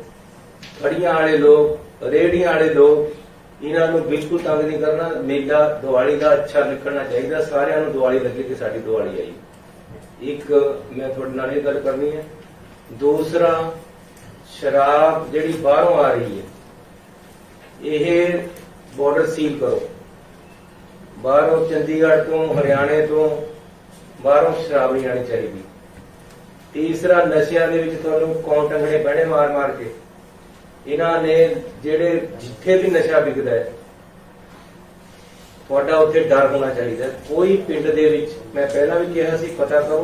फड़ियां वाले लोग, रेहड़ियां वाले लोग इन्हां नूं बिल्कुल तंग नहीं करना। मेला दिवाली का अच्छा निकलना चाहिए, सारिआं नूं दिवाली लगे कि साडी दिवाली आई। एक मैं तुहाडे नाल इह गल करनी है। दूसरा, शराब जिहड़ी बाहरों आ रही है यह बॉर्डर सील करो। बाहरों चंडीगढ़ तो, हरियाणे तो बाहरों शराब नहीं आनी चाहिए। तीसरा, नशिया दे विच तुहानूं कौन टंगणे पैणे मार मार के। इन्हां ने जिहड़े जिथे भी नशा विकदा है तुहाडा उत्थे डर होना चाहिए। कोई पिंड दे विच, मैं पहला भी कहा सी, पता करो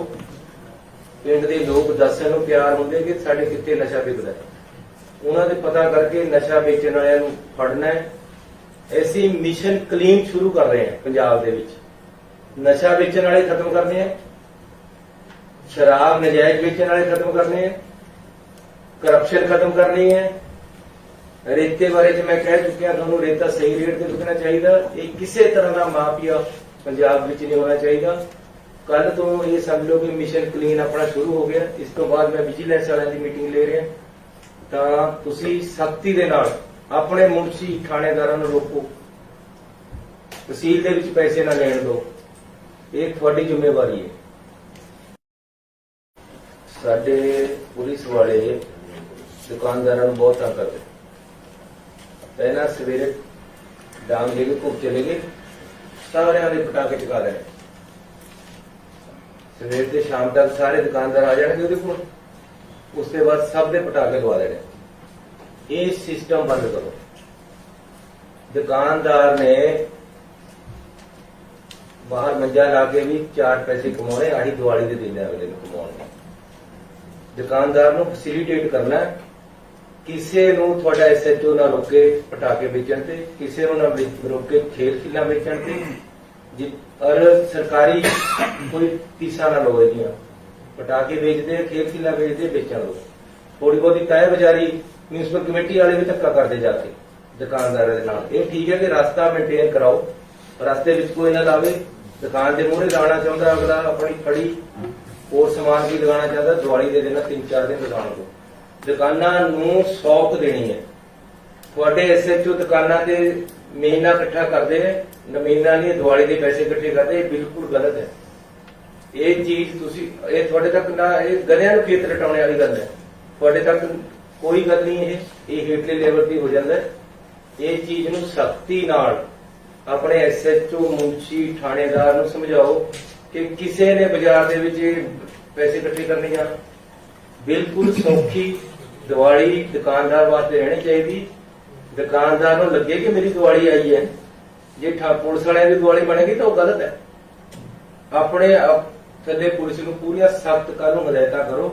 पिंड दे लोग दस्सण नूं तैयार हुंदे कि साडे कित्थे नशा विकदा है। उन्हां दे पता करके नशा वेचण वालिआं नूं फड़ना है। ऐसी मिशन क्लीन शुरू कर रहे हैं पंजाब दे विच। नशा वेचण वाले खत्म करने हैं, शराब नजायज वेचण वाले खत्म करने हैं, करप्शन खत्म करनी है। रेते बारे च मैं कह चुकिया तुहानूं, रेता सही रेट ते विकना चाहिए। ये किसी तरह का माफिया पंजाब विच नहीं होना चाहिए। कल तो ये समझ लो कि मिशन क्लीन अपना शुरू हो गया। इस तो बाद मैं विजिलेंस वालिਆਂ ਦੀ मीटिंग ले रहा ਤਾਂ ਤੁਸੀਂ सख्ती ਦੇ ਨਾਲ ਆਪਣੇ ਮੁਨਸ਼ੀ ਥਾਣੇਦਾਰਾਂ ਨੂੰ ਰੋਕੋ, ਤਹਿਸੀਲ ਦੇ ਵਿੱਚ ਪੈਸੇ ਨਾ ਲੈਣ ਦਿਓ। ਇਹ ਤੁਹਾਡੀ ਜ਼ਿੰਮੇਵਾਰੀ ਹੈ। ਸਾਡੇ ਪੁਲਿਸ ਵਾਲੇ ਦੁਕਾਨਦਾਰਾਂ ਨੂੰ ਬਹੁਤ ਤੰਗ ਕਰਦੇ। पहला सवेरे डांग लेके घूम चले गए, सारे पटाखे चुका देने। सवेर से शाम तक सारे दुकानदार आ जाएंगे ਉਹਦੇ ਕੋਲ, उसके बाद सब ਦੇ पटाखे लवा देने। ये सिस्टम बंद करो। दुकानदार ने बाहर मंजा ला के भी 4 पैसे कमाने, आही दिवाली के दिन अगले ਨੂੰ कमाने। दुकानदार ਨੂੰ फैसिलिटेट करना है। ਕਿਸੇ ਨੂੰ ਤੁਹਾਡਾ ਐਸਐਚਓ ਨਾ ਰੋਕੇ ਪਟਾਕੇ ਵੇਚਣ ਤੇ, ਕਿਸੇ ਨੂੰ ਨਾ ਰੋਕੇ ਖੇਲ ਖਿਲਾ ਵੇਚਣ ਤੇ। ਔਰ ਸਰਕਾਰੀ ਕੋਈ ਫੀਸਾਂ ਨਾ ਲਓ। ਇਹਦੀਆਂ ਪਟਾਕੇ ਵੇਚਦੇ, ਖੇਲ ਖਿਲਾ ਵੇਚਦੇ, ਵੇਚਣ ਲਓ। ਥੋੜੀ ਬਹੁਤੀ ਤੈਅ ਬਜ਼ਾਰੀ ਮਿਊਨਿਸਪਲ ਕਮੇਟੀ ਵਾਲੇ ਵੀ ਧੱਕਾ ਕਰਦੇ ਜਾ ਕੇ ਦੁਕਾਨਦਾਰਾਂ ਦੇ ਨਾਲ। ਇਹ ਠੀਕ ਹੈ ਕਿ ਰਸਤਾ ਮੇਨਟੇਨ ਕਰਾਓ, ਰਸਤੇ ਵਿੱਚ ਕੋਈ ਨਾ ਲਾਵੇ। ਦੁਕਾਨ ਦੇ ਮੂਹਰੇ ਲਾਉਣਾ ਚਾਹੁੰਦਾ ਅਗਲਾ ਆਪਣੀ ਫੜੀ ਹੋਰ ਸਮਾਨ ਵੀ ਲਗਾਉਣਾ ਚਾਹੁੰਦਾ, ਦਿਵਾਲੀ ਦੇ ਦਿਨ 3-4 ਦਿਨ ਲਗਾਉਣ ਦਿਓ। ਦੁਕਾਨਾਂ ਨੂੰ ਸੌਖ ਦੇਣੀ ਹੈ। ਤੁਹਾਡੇ ਐਸਐਚਓ ਦੁਕਾਨਾਂ ਤੇ ਮਹੀਨਾ ਇਕੱਠਾ ਕਰਦੇ ਹੈ, ਮਹੀਨਾ ਨਹੀਂ ਦਿਵਾਲੀ ਦੇ ਪੈਸੇ ਇਕੱਠੇ ਕਰਦੇ। ਇਹ ਬਿਲਕੁਲ ਗਲਤ ਹੈ। ਇਹ ਚੀਜ਼ ਤੁਸੀਂ, ਇਹ ਤੁਹਾਡੇ ਤੱਕ ਨਾ, ਇਹ ਗਧਿਆਂ ਨੂੰ ਖੇਤ ਰਟਾਉਣ ਵਾਲੀ ਗੱਲ ਹੈ। ਤੁਹਾਡੇ ਤੱਕ ਕੋਈ ਗੱਲ ਨਹੀਂ। ਇਹ ਹੇਠਲੇ ਲੈਵਲ ਤੇ ਹੋ ਜਾਂਦਾ ਹੈ। ਇਹ ਚੀਜ਼ ਨੂੰ ਸਖਤੀ ਨਾਲ ਆਪਣੇ ਐਸਐਚਓ, ਮੁਨਸ਼ੀ, ਥਾਣੇਦਾਰ ਨੂੰ ਸਮਝਾਓ ਕਿ ਕਿਸੇ ਨੇ ਬਾਜ਼ਾਰ ਦੇ ਵਿੱਚ ਪੈਸੇ ਇਕੱਠੇ ਕਰਨੇ ਜਾਣਾ। ਬਿਲਕੁਲ ਸੌਖੀ दिवाली दुकानदार वास्ते रहनी चाहिए। दुकानदार को लगे कि मेरी दिवाली आई है। जे पुलिस वाले की दिवाली बनेगी तो गलत है। अपने थले पुलिस को पूरी सख्त करो, हदायत करो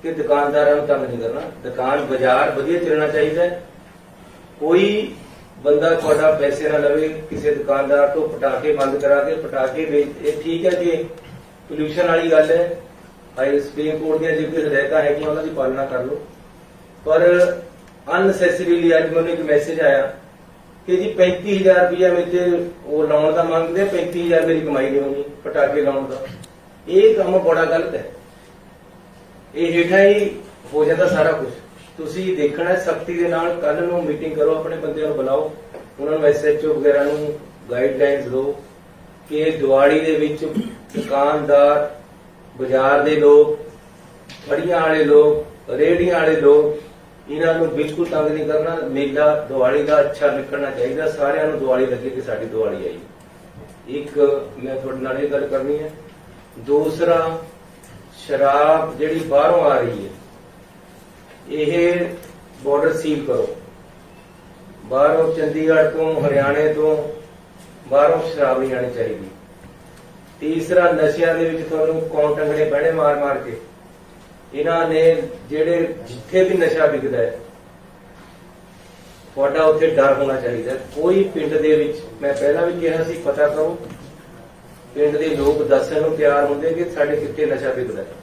कि दुकानदारों को तंग नहीं करना। दुकान बाजार वधिया चलना चाहिए। कोई बंदा थोड़ा पैसे ना लवे किसी दुकानदार तो पटाखे बंद करा के पटाखे बेच। ठीक है कि पोल्यूशन वाली गल है, सुप्रीम कोर्ट दी जो हदायत है उन्होंने पालना कर लो। पर अननैसेसरीली अज मैंने एक मैसेज आया कि जी 35,000 रुपया मेरे वो लाने का मांगते, 35,000 मेरी कमाई नहीं होनी पटाखे लाने का। ये काम बड़ा गलत है। ये हेठा ही हो जाता सारा कुछ। तुसी देखना सख्ती के नाल। कल नूं मीटिंग करो, अपने बंदे नूं बुलाओ, उन्होंने एसएचओ वगैरह नूं गाइडलाइनस दो कि दिवाली दे विच दुकानदार, बाजार के लोग, फड़ियां वाले लोग, रेहड़ियां वाले लोग इन्हां नूं बिल्कुल तंग नहीं करना। मेला दिवाली का अच्छा निकलना चाहिए, सारिआं नूं दिवाली लगे कि साडी दिवाली आई। एक मैं तुहाडे नाल इह गल करनी है। दूसरा, शराब जिहड़ी बाहरों आ रही है यह बॉर्डर सील करो। बाहरों चंडीगढ़ तो, हरियाणे तो बाहरों शराब नहीं आनी चाहिए। तीसरा, नशिया दे विच तुहानूं कौन टंगणे पैणे मार मार के। इन्हां ने जिहड़े जिथे भी नशा विकदा है तुहाडा उत्थे डर होना चाहिए। कोई पिंड दे विच, मैं पहला भी कहा सी, पता करो पिंड दे लोग दस्सण नूं तैयार हुंदे कि साडे कित्थे नशा विकदा है।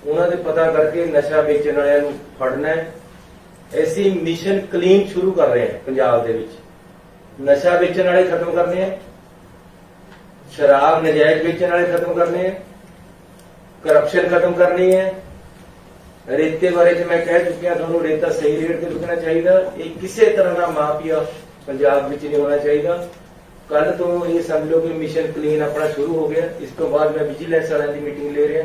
उन्हां दे पता करके नशा वेचण वालिआं नूं फड़ना है। ऐसी मिशन क्लीन शुरू कर रहे हैं पंजाब दे विच। नशा वेचण वाले खत्म करने हैं, शराब नजायज वेचण वाले खत्म करने हैं, करप्शन खत्म करनी है। ਰੇਤੇ ਬਾਰੇ ਚ ਮੈਂ ਕਹਿ ਚੁੱਕਿਆ ਤੁਹਾਨੂੰ, ਰੇਤਾ ਸਹੀ ਰੇਟ ਤੇ ਵਿਕਣਾ ਚਾਹੀਦਾ। ਇਹ ਕਿਸੇ ਤਰ੍ਹਾਂ ਦਾ ਮਾਫੀਆ ਪੰਜਾਬ ਵਿੱਚ ਨਹੀਂ ਹੋਣਾ ਚਾਹੀਦਾ। ਕੱਲ ਤੋਂ ਇਹ ਸਮਝ ਲਓ ਕਿ ਮਿਸ਼ਨ ਕਲੀਨ ਆਪਣਾ ਸ਼ੁਰੂ ਹੋ ਗਿਆ। ਇਸ ਤੋਂ ਬਾਅਦ ਮੈਂ ਵਿਜੀਲੈਂਸ ਵਾਲਿਆਂ ਦੀ ਮੀਟਿੰਗ ਲੈ ਰਿਹਾ,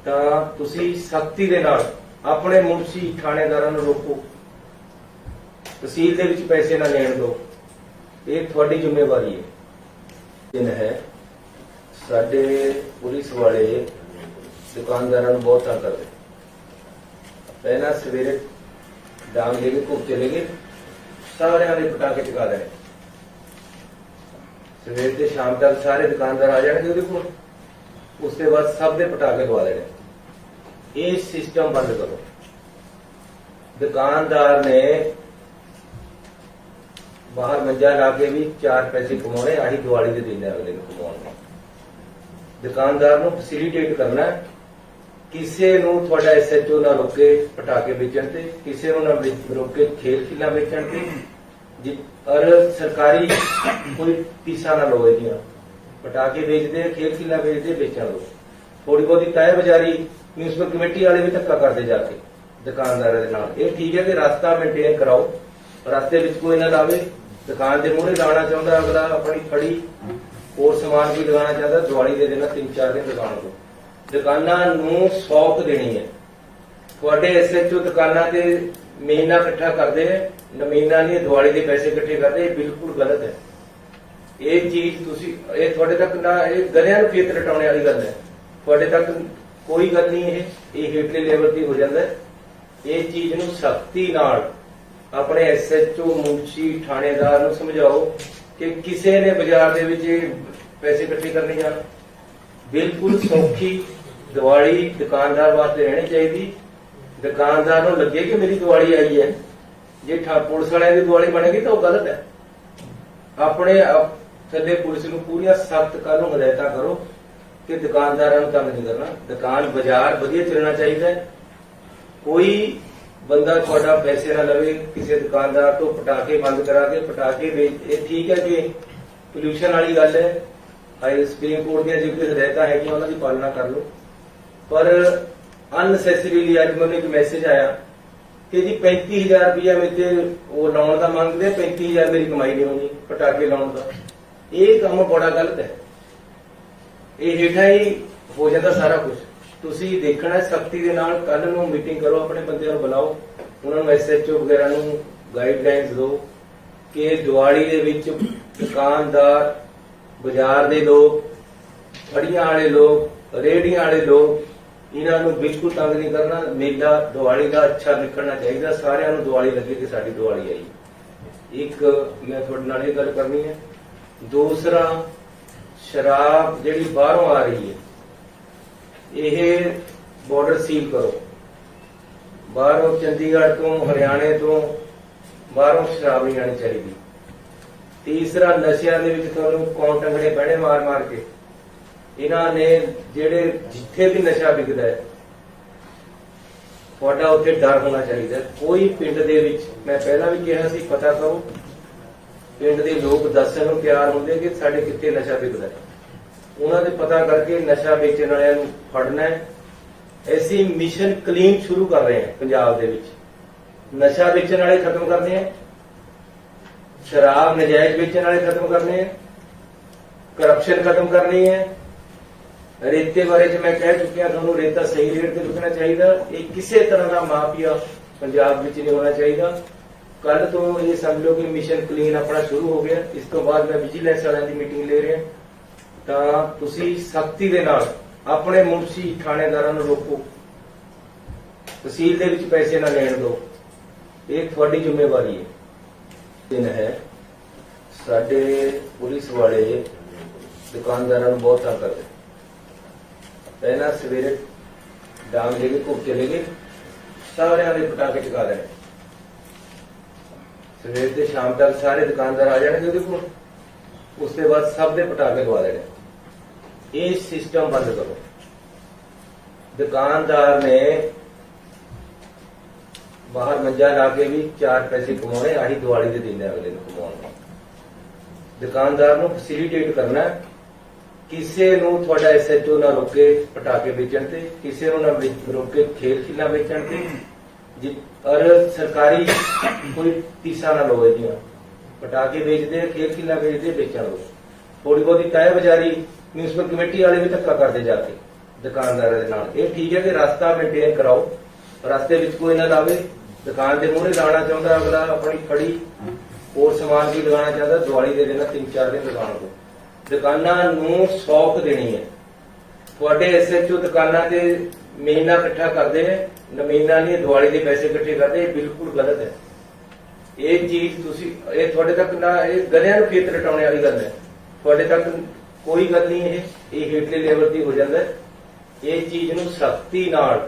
ਤਾਂ ਤੁਸੀਂ ਸਖਤੀ ਦੇ ਨਾਲ ਆਪਣੇ ਮੁਨਸ਼ੀ ਥਾਣੇਦਾਰਾਂ ਨੂੰ ਰੋਕੋ, ਤਹਿਸੀਲ ਦੇ ਵਿੱਚ ਪੈਸੇ ਨਾ ਲੈਣ ਦਿਓ, ਇਹ ਤੁਹਾਡੀ ਜ਼ਿੰਮੇਵਾਰੀ ਹੈ। ਦਿਨ ਹੈ ਸਾਡੇ ਪੁਲਿਸ ਵਾਲੇ ਦੁਕਾਨਦਾਰਾਂ ਨੂੰ ਬਹੁਤ ਤੰਗ ਕਰਦੇ। ਪਹਿਲਾਂ ਸਵੇਰੇ ਡਾਂਗ ਦੇ ਕੇ ਘੁੱਪ ਚਲੇ ਗਏ, ਸਾਰਿਆਂ ਦੇ ਪਟਾਕੇ ਚੁਕਾ ਦੇਣੇ। ਸਵੇਰ ਤੇ ਸ਼ਾਮ ਤੱਕ ਸਾਰੇ ਦੁਕਾਨਦਾਰ ਆ ਜਾਣਗੇ ਉਹਦੇ ਕੋਲ, ਉਸ ਤੋਂ ਬਾਅਦ ਸਭ ਦੇ ਪਟਾਕੇ ਲਵਾ ਦੇਣੇ। ਇਹ ਸਿਸਟਮ ਬੰਦ ਕਰੋ। ਦੁਕਾਨਦਾਰ ਨੇ ਬਾਹਰ ਮੰਜਾ ਲਾ ਕੇ ਵੀ 4 ਪੈਸੇ ਕਮਾਉਣੇ, ਆਹੀ ਦੀਵਾਲੀ ਦੇ ਦਿਨ ਅਗਲੇ ਨੂੰ ਕਮਾਉਣੇ। ਦੁਕਾਨਦਾਰ ਨੂੰ ਫੈਸਿਲਿਟੇਟ ਕਰਨਾ, ਕਿਸੇ ਨੂੰ ਤੁਹਾਡਾ ਐਸਐਚਓ ਨਾ ਰੋਕੇ ਪਟਾਕੇ ਵੇਚਣ ਤੇ, ਕਿਸੇ ਨੂੰ ਨਾ ਰੋਕੇ ਖੇਲ ਖਿਲਾ ਵੇਚਣ ਤੇ, ਔਰ ਸਰਕਾਰੀ ਕੋਈ ਫੀਸਾਂ ਨਾ ਲਓ। ਇਹਦੀਆਂ ਪਟਾਕੇ ਵੇਚਦੇ, ਖੇਲ ਖਿਲਾ ਵੇਚਦੇ, ਵੇਚਣ ਲਓ। ਥੋੜੀ ਬਹੁਤੀ ਤੈਅ ਬਜ਼ਾਰੀ ਮਿਊਨਿਸਪਲ ਕਮੇਟੀ ਵਾਲੇ ਵੀ ਧੱਕਾ ਕਰਦੇ ਜਾ ਕੇ ਦੁਕਾਨਦਾਰਾਂ ਦੇ ਨਾਲ। ਇਹ ਠੀਕ ਹੈ ਕਿ ਰਸਤਾ ਮੇਨਟੇਨ ਕਰਾਓ, ਰਸਤੇ ਵਿੱਚ ਕੋਈ ਨਾ ਲਾਵੇ। ਦੁਕਾਨ ਦੇ ਮੂਹਰੇ ਲਾਉਣਾ ਚਾਹੁੰਦਾ ਅਗਲਾ ਆਪਣੀ ਫੜੀ ਹੋਰ ਸਮਾਨ ਵੀ ਲਗਾਉਣਾ ਚਾਹੁੰਦਾ, ਦੀਵਾਲੀ ਦੇ ਦਿਨ 3-4 ਦਿਨ ਦੁਕਾਨ ਤੋਂ ਦੁਕਾਨਾਂ ਨੂੰ ਸੌਖ ਦੇਣੀ ਹੈ। ਤੁਹਾਡੇ ਐਸਐਚਓ ਦੁਕਾਨਾਂ ਤੇ ਮਹੀਨਾ ਇਕੱਠਾ ਕਰਦੇ ਹੈ, ਮਹੀਨਾ ਨਹੀਂ ਦੀਵਾਲੀ ਦੇ ਪੈਸੇ ਇਕੱਠੇ ਕਰਦੇ, ਇਹ ਬਿਲਕੁਲ ਗਲਤ ਹੈ। ਇਹ ਚੀਜ਼ ਤੁਸੀਂ ਇਹ ਤੁਹਾਡੇ ਤੱਕ ਨਾ, ਇਹ ਗਲਿਆਂ ਨੂੰ ਖੇਤ ਰਟਾਉਣੇ ਵਾਲੀ ਗੱਲ ਹੈ। ਤੁਹਾਡੇ ਤੱਕ ਕੋਈ ਗੱਲ ਨਹੀਂ, ਇਹ ਹੇਠਲੇ ਲੈਵਲ ਤੇ ਹੋ ਜਾਂਦਾ ਹੈ। ਇਹ ਚੀਜ਼ ਨੂੰ ਸਖਤੀ ਨਾਲ ਆਪਣੇ ਐਸਐਚਓ ਮੁਨਸ਼ੀ ਥਾਣੇਦਾਰ ਨੂੰ ਸਮਝਾਓ ਕਿ ਕਿਸੇ ਨੇ ਬਾਜ਼ਾਰ ਦੇ ਵਿੱਚ ਪੈਸੇ ਇਕੱਠੇ ਕਰਨੇ ਜਾਣ। ਬਿਲਕੁਲ ਸੌਖੀ ਦੀਵਾਲੀ ਦੁਕਾਨਦਾਰ ਵਾਸਤੇ ਰਹਿਣੀ ਚਾਹੀਦੀ। ਦੁਕਾਨਦਾਰ ਨੂੰ ਲੱਗੇ ਕਿ ਮੇਰੀ ਦੀਵਾਲੀ ਆਈ ਹੈ। ਜੇ ਪੁਲਿਸ ਵਾਲਿਆਂ ਦੀ ਦੀਵਾਲੀ ਬਣੇਗੀ ਤਾਂ ਉਹ ਗਲਤ ਹੈ। ਆਪਣੇ ਥੱਲੇ ਪੁਲਿਸ ਨੂੰ ਪੂਰੀਆਂ ਸਖਤ ਕਾਨੂੰਨ ਹਦਾਇਤਾਂ ਕਰੋ ਕਿ ਦੁਕਾਨਦਾਰਾਂ ਨੂੰ ਤੰਗ ਨਹੀਂ ਕਰਨਾ। ਦੁਕਾਨ ਬਾਜ਼ਾਰ ਵਧੀਆ ਚੱਲਣਾ ਚਾਹੀਦਾ ਹੈ। ਕੋਈ ਬੰਦਾ ਤੁਹਾਡਾ ਪੈਸੇ ਨਾ ਲਵੇ ਕਿਸੇ ਦੁਕਾਨਦਾਰ ਤੋਂ ਪਟਾਕੇ ਬੰਦ ਕਰਾ ਕੇ ਪਟਾਕੇ ਵੇਚ। ਇਹ ਠੀਕ ਹੈ ਕਿ ਪੋਲਿਊਸ਼ਨ ਵਾਲੀ ਗੱਲ ਹੈ, ਹਾਈ ਸੁਪਰੀਮ ਕੋਰਟ ਦੀਆਂ ਜਿਹੜੀ ਹਦਾਇਤਾਂ ਹੈਗੀਆਂ ਉਹਨਾਂ ਦੀ ਪਾਲਣਾ ਕਰ ਲਓ, ਪਰ ਅਨਨੈਸੈਸਰੀਲੀ ਅੱਜ ਮੈਨੂੰ ਇੱਕ ਮੈਸੇਜ ਆਇਆ ਕਿ ਜੀ 35,000 ਰੁਪਇਆ ਮੇਰੇ ਉਹ ਲਾਉਣ ਦਾ ਮੰਗਦੇ, 35,000 ਮੇਰੀ ਕਮਾਈ ਨਹੀਂ ਹੋਣੀ ਪਟਾਕੇ ਲਾਉਣ ਦਾ। ਇਹ ਕੰਮ ਬੜਾ ਗਲਤ ਹੈ। ਇਹ ਹੇਠਾਂ ਹੀ ਹੋ ਜਾਂਦਾ ਸਾਰਾ ਕੁਝ। ਤੁਸੀਂ ਦੇਖਣਾ ਸਖਤੀ ਦੇ ਨਾਲ। ਕੱਲ ਨੂੰ ਮੀਟਿੰਗ ਕਰੋ, ਆਪਣੇ ਬੰਦਿਆਂ ਨੂੰ ਬੁਲਾਓ, ਉਹਨਾਂ ਨੂੰ ਐਸਐਚਓ ਵਗੈਰਾ ਨੂੰ ਗਾਈਡਲਾਈਨਸ ਦਿਓ ਕਿ ਦੀਵਾਲੀ ਦੇ ਵਿੱਚ ਦੁਕਾਨਦਾਰ, ਬਾਜ਼ਾਰ ਦੇ ਲੋਕ, ਫੜੀਆਂ ਵਾਲੇ ਲੋਕ, ਰੇਹੜੀਆਂ ਵਾਲੇ ਲੋਕ, ਇਹਨਾਂ ਨੂੰ ਬਿਲਕੁਲ ਤੰਗ ਨਹੀਂ ਕਰਨਾ। ਮੇਲਾ ਦੀਵਾਲੀ ਦਾ ਅੱਛਾ ਦਿਖਣਾ ਚਾਹੀਦਾ, ਸਾਰਿਆਂ ਨੂੰ ਦੀਵਾਲੀ ਲੱਗੇ ਕਿ ਸਾਡੀ ਦੀਵਾਲੀ ਆਈ। ਇੱਕ ਮੈਂ ਤੁਹਾਡੇ ਨਾਲ ਇਹ ਗੱਲ ਕਰਨੀ ਹੈ। ਦੂਸਰਾ, ਸ਼ਰਾਬ ਜਿਹੜੀ ਬਾਹਰੋਂ ਆ ਰਹੀ ਹੈ, ਇਹ ਬਾਰਡਰ ਸੀਲ ਕਰੋ। ਬਾਹਰੋਂ ਚੰਡੀਗੜ੍ਹ ਤੋਂ, ਹਰਿਆਣੇ ਤੋਂ ਬਾਹਰੋਂ ਸ਼ਰਾਬ ਨਹੀਂ ਆਣੀ ਚਾਹੀਦੀ। ਤੀਸਰਾ, ਨਸ਼ਿਆਂ ਦੇ ਵਿੱਚ ਤੁਹਾਨੂੰ ਕੌਣ ਟੰਗੜੇ ਬਹਿਣੇ ਮਾਰ ਮਾਰ ਕੇ। ਇਹਨਾਂ ਨੇ ਜਿਹੜੇ ਜਿੱਥੇ ਵੀ ਨਸ਼ਾ ਵਿਕਦਾ ਹੈ ਤੁਹਾਡਾ ਉੱਥੇ ਡਰ ਹੋਣਾ ਚਾਹੀਦਾ। ਕੋਈ ਪਿੰਡ ਦੇ ਵਿੱਚ, ਮੈਂ ਪਹਿਲਾਂ ਵੀ ਕਿਹਾ ਸੀ, ਪਤਾ ਕਰੋ। ਪਿੰਡ ਦੇ ਲੋਕ ਦੱਸਣ ਨੂੰ ਤਿਆਰ ਹੁੰਦੇ ਕਿ ਸਾਡੇ ਕਿੱਥੇ ਨਸ਼ਾ ਵਿਕਦਾ ਹੈ। ਉਹਨਾਂ ਦੇ ਪਤਾ ਕਰਕੇ ਨਸ਼ਾ ਵੇਚਣ ਵਾਲਿਆਂ ਨੂੰ ਫੜਨਾ ਹੈ। ਅਸੀਂ ਮਿਸ਼ਨ ਕਲੀਨ ਸ਼ੁਰੂ ਕਰ ਰਹੇ ਹਾਂ ਪੰਜਾਬ ਦੇ ਵਿੱਚ। ਨਸ਼ਾ ਵੇਚਣ ਵਾਲੇ ਖਤਮ ਕਰਨੇ ਆ, ਸ਼ਰਾਬ ਨਜਾਇਜ਼ ਵੇਚਣ ਵਾਲੇ ਖਤਮ ਕਰਨੇ ਆ, ਕਰਪਸ਼ਨ ਖਤਮ ਕਰਨੀ ਹੈ। ਰੇਤੇ ਬਾਰੇ ਚ ਮੈਂ ਕਹਿ ਚੁੱਕਿਆ ਤੁਹਾਨੂੰ, ਰੇਤਾ ਸਹੀ ਰੇਟ ਤੇ ਵਿਕਣਾ ਚਾਹੀਦਾ। ਇਹ ਕਿਸੇ ਤਰ੍ਹਾਂ ਦਾ ਮਾਫੀਆ ਪੰਜਾਬ ਵਿੱਚ ਨਹੀਂ ਹੋਣਾ ਚਾਹੀਦਾ। ਕੱਲ ਤੋਂ ਇਹ ਸਮਝ ਲਓ ਕਿ ਮਿਸ਼ਨ ਕਲੀਨ ਆਪਣਾ ਸ਼ੁਰੂ ਹੋ ਗਿਆ। ਇਸ ਤੋਂ ਬਾਅਦ ਮੈਂ ਵਿਜੀਲੈਂਸ ਵਾਲਿਆਂ ਦੀ ਮੀਟਿੰਗ ਲੈ ਰਿਹਾ, ਤਾਂ ਤੁਸੀਂ ਸਖਤੀ ਦੇ ਨਾਲ ਆਪਣੇ ਮੁਨਸ਼ੀ ਥਾਣੇਦਾਰਾਂ ਨੂੰ ਰੋਕੋ, ਤਹਿਸੀਲ ਦੇ ਵਿੱਚ ਪੈਸੇ ਨਾ ਲੈਣ ਦਿਓ, ਇਹ ਤੁਹਾਡੀ ਜ਼ਿੰਮੇਵਾਰੀ ਹੈ। ਦਿਨ ਹੈ ਸਾਡੇ ਪੁਲਿਸ ਵਾਲੇ ਦੁਕਾਨਦਾਰਾਂ ਨੂੰ ਬਹੁਤ ਤੰਗ ਕਰਦੇ। ਪਹਿਲਾਂ ਸਵੇਰੇ ਡਾਂਗ ਦੇ ਕੇ ਘੁੱਪ ਚਲੇ ਗਏ, ਸਾਰਿਆਂ ਦੇ ਪਟਾਕੇ ਚੁਕਾ ਦੇਣੇ। ਸਵੇਰ ਤੇ ਸ਼ਾਮ ਤੱਕ ਸਾਰੇ ਦੁਕਾਨਦਾਰ ਆ ਜਾਣਗੇ ਉਹਦੇ ਕੋਲ, ਉਸ ਤੋਂ ਬਾਅਦ ਸਭ ਦੇ ਪਟਾਕੇ ਲਵਾ ਦੇਣੇ। ਇਹ ਸਿਸਟਮ ਬੰਦ ਕਰੋ। ਦੁਕਾਨਦਾਰ ਨੇ ਬਾਹਰ ਮੰਜਾ ਲਾ ਕੇ ਵੀ 4 ਪੈਸੇ ਕਮਾਉਣੇ, ਆਹੀ ਦੀਵਾਲੀ ਦੇ ਦਿਨ ਅਗਲੇ ਨੂੰ ਕਮਾਉਣੇ। ਦੁਕਾਨਦਾਰ ਨੂੰ ਫੈਸਿਲਿਟੇਟ ਕਰਨਾ, ਕਿਸੇ ਨੂੰ ਤੁਹਾਡਾ ਐਸਐਚਓ ਨਾ ਰੋਕੇ ਪਟਾਕੇ ਵੇਚਣ ਤੇ, ਕਿਸੇ ਨੂੰ ਨਾ ਰੋਕੇ ਖੇਲ ਖਿਲਾ ਵੇਚਣ ਤੇ ਔਰ ਸਰਕਾਰੀ ਕੋਈ ਫੀਸਾਂ ਨਾ ਲਓ ਇਹਦੀਆਂ। ਪਟਾਕੇ ਵੇਚਦੇ, ਖੇਲ ਖਿਲਾ ਵੇਚਦੇ, ਵੇਚਣ ਲਓ। ਥੋੜੀ ਬਹੁਤੀ ਤੈਅ ਬਜ਼ਾਰੀ ਮਿਊਨਿਸਪਲ ਕਮੇਟੀ ਵਾਲੇ ਵੀ ਧੱਕਾ ਕਰਦੇ ਜਾ ਕੇ ਦੁਕਾਨਦਾਰਾਂ ਦੇ ਨਾਲ। ਇਹ ਠੀਕ ਹੈ ਕਿ ਰਸਤਾ ਮੇਨਟੇਨ ਕਰਾਓ, ਰਸਤੇ ਵਿੱਚ ਕੋਈ ਨਾ ਲਾਵੇ। ਦੁਕਾਨ ਦੇ ਮੂਹਰੇ ਲਾਉਣਾ ਚਾਹੁੰਦਾ ਅਗਲਾ ਆਪਣੀ ਖੜੀ ਹੋਰ ਸਮਾਨ ਵੀ ਲਗਾਉਣਾ ਚਾਹੁੰਦਾ, ਦੀਵਾਲੀ ਦੇ ਦਿਨ 3-4 ਦਿਨ ਲਗਾਉਣ ਦਿਓ। ਦੁਕਾਨਾਂ ਨੂੰ ਸੌਖ ਦੇਣੀ ਹੈ। ਤੁਹਾਡੇ ਐਸਐਚਓ ਦੁਕਾਨਾਂ ਤੇ ਮਹੀਨਾ ਇਕੱਠਾ ਕਰਦੇ ਹੈ, ਮਹੀਨਾ ਨਹੀਂ ਦੀਵਾਲੀ ਦੇ ਪੈਸੇ ਇਕੱਠੇ ਕਰਦੇ, ਇਹ ਬਿਲਕੁਲ ਗਲਤ ਹੈ। ਇਹ ਚੀਜ਼ ਤੁਸੀਂ ਇਹ ਤੁਹਾਡੇ ਤੱਕ ਨਾ, ਇਹ ਗਧਿਆਂ ਨੂੰ ਖੇਤ ਰਟਾਉਣ ਵਾਲੀ ਗੱਲ ਹੈ। ਤੁਹਾਡੇ ਤੱਕ ਕੋਈ ਗੱਲ ਨਹੀਂ, ਇਹ ਹੇਠਲੇ ਲੈਵਲ ਦੀ ਹੋ ਜਾਂਦਾ ਹੈ। ਇਹ ਚੀਜ਼ ਨੂੰ ਸਖਤੀ ਨਾਲ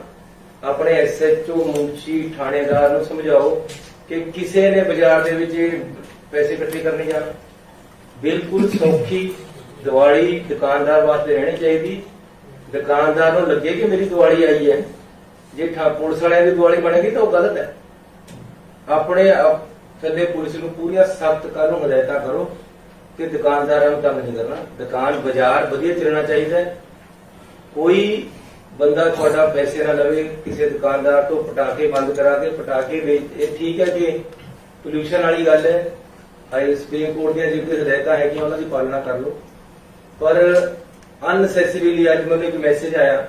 ਆਪਣੇ ਐਸਐਚਓ, ਮੁਨਸ਼ੀ, ਥਾਣੇਦਾਰ ਨੂੰ ਸਮਝਾਓ ਕਿ ਕਿਸੇ ਨੇ ਬਾਜ਼ਾਰ ਦੇ ਵਿੱਚ ਪੈਸੇ ਇਕੱਠੇ ਕਰਨੇ ਜਾਣਾ। ਬਿਲਕੁਲ ਸੌਖੀ ਦੀਵਾਲੀ ਦੁਕਾਨਦਾਰ ਵਾਸਤੇ ਰਹਿਣੀ ਚਾਹੀਦੀ। ਦੁਕਾਨਦਾਰ ਨੂੰ ਲੱਗੇ ਕਿ ਮੇਰੀ ਦੀਵਾਲੀ ਆਈ ਹੈ। ਜੇ ਪੁਲਿਸ ਵਾਲਿਆਂ ਦੀ ਦੀਵਾਲੀ ਬਣੇਗੀ ਤਾਂ ਉਹ ਗਲਤ ਹੈ। ਆਪਣੇ ਥੱਲੇ ਪੁਲਿਸ ਨੂੰ ਪੂਰੀਆਂ ਸਖਤ ਕਾਨੂੰਨ ਹਦਾਇਤਾਂ ਕਰੋ ਕਿ ਦੁਕਾਨਦਾਰਾਂ ਨੂੰ ਤੰਗ ਨਹੀਂ ਕਰਨਾ। ਦੁਕਾਨ ਬਾਜ਼ਾਰ ਵਧੀਆ ਚੱਲਣਾ ਚਾਹੀਦਾ ਹੈ। ਕੋਈ ਬੰਦਾ ਤੁਹਾਡਾ ਪੈਸੇ ਨਾ ਲਵੇ ਕਿਸੇ ਦੁਕਾਨਦਾਰ ਤੋਂ ਪਟਾਕੇ ਬੰਦ ਕਰਾ ਕੇ ਪਟਾਕੇ ਵੇਚ। ਇਹ ਠੀਕ ਹੈ ਕਿ ਪੋਲਿਊਸ਼ਨ ਵਾਲੀ ਗੱਲ ਹੈ, ਸੁਪਰੀਮ ਕੋਰਟ ਦੀਆਂ ਜਿਹੜੀਆਂ ਹਦਾਇਤਾਂ ਹੈਗੀਆਂ ਉਹਨਾਂ ਦੀ ਪਾਲਣਾ ਕਰ ਲਓ। ਪਰ ਅਨਨੈਸੈਸਰੀਲੀ ਅੱਜ ਮੈਨੂੰ ਇੱਕ ਮੈਸੇਜ ਆਇਆ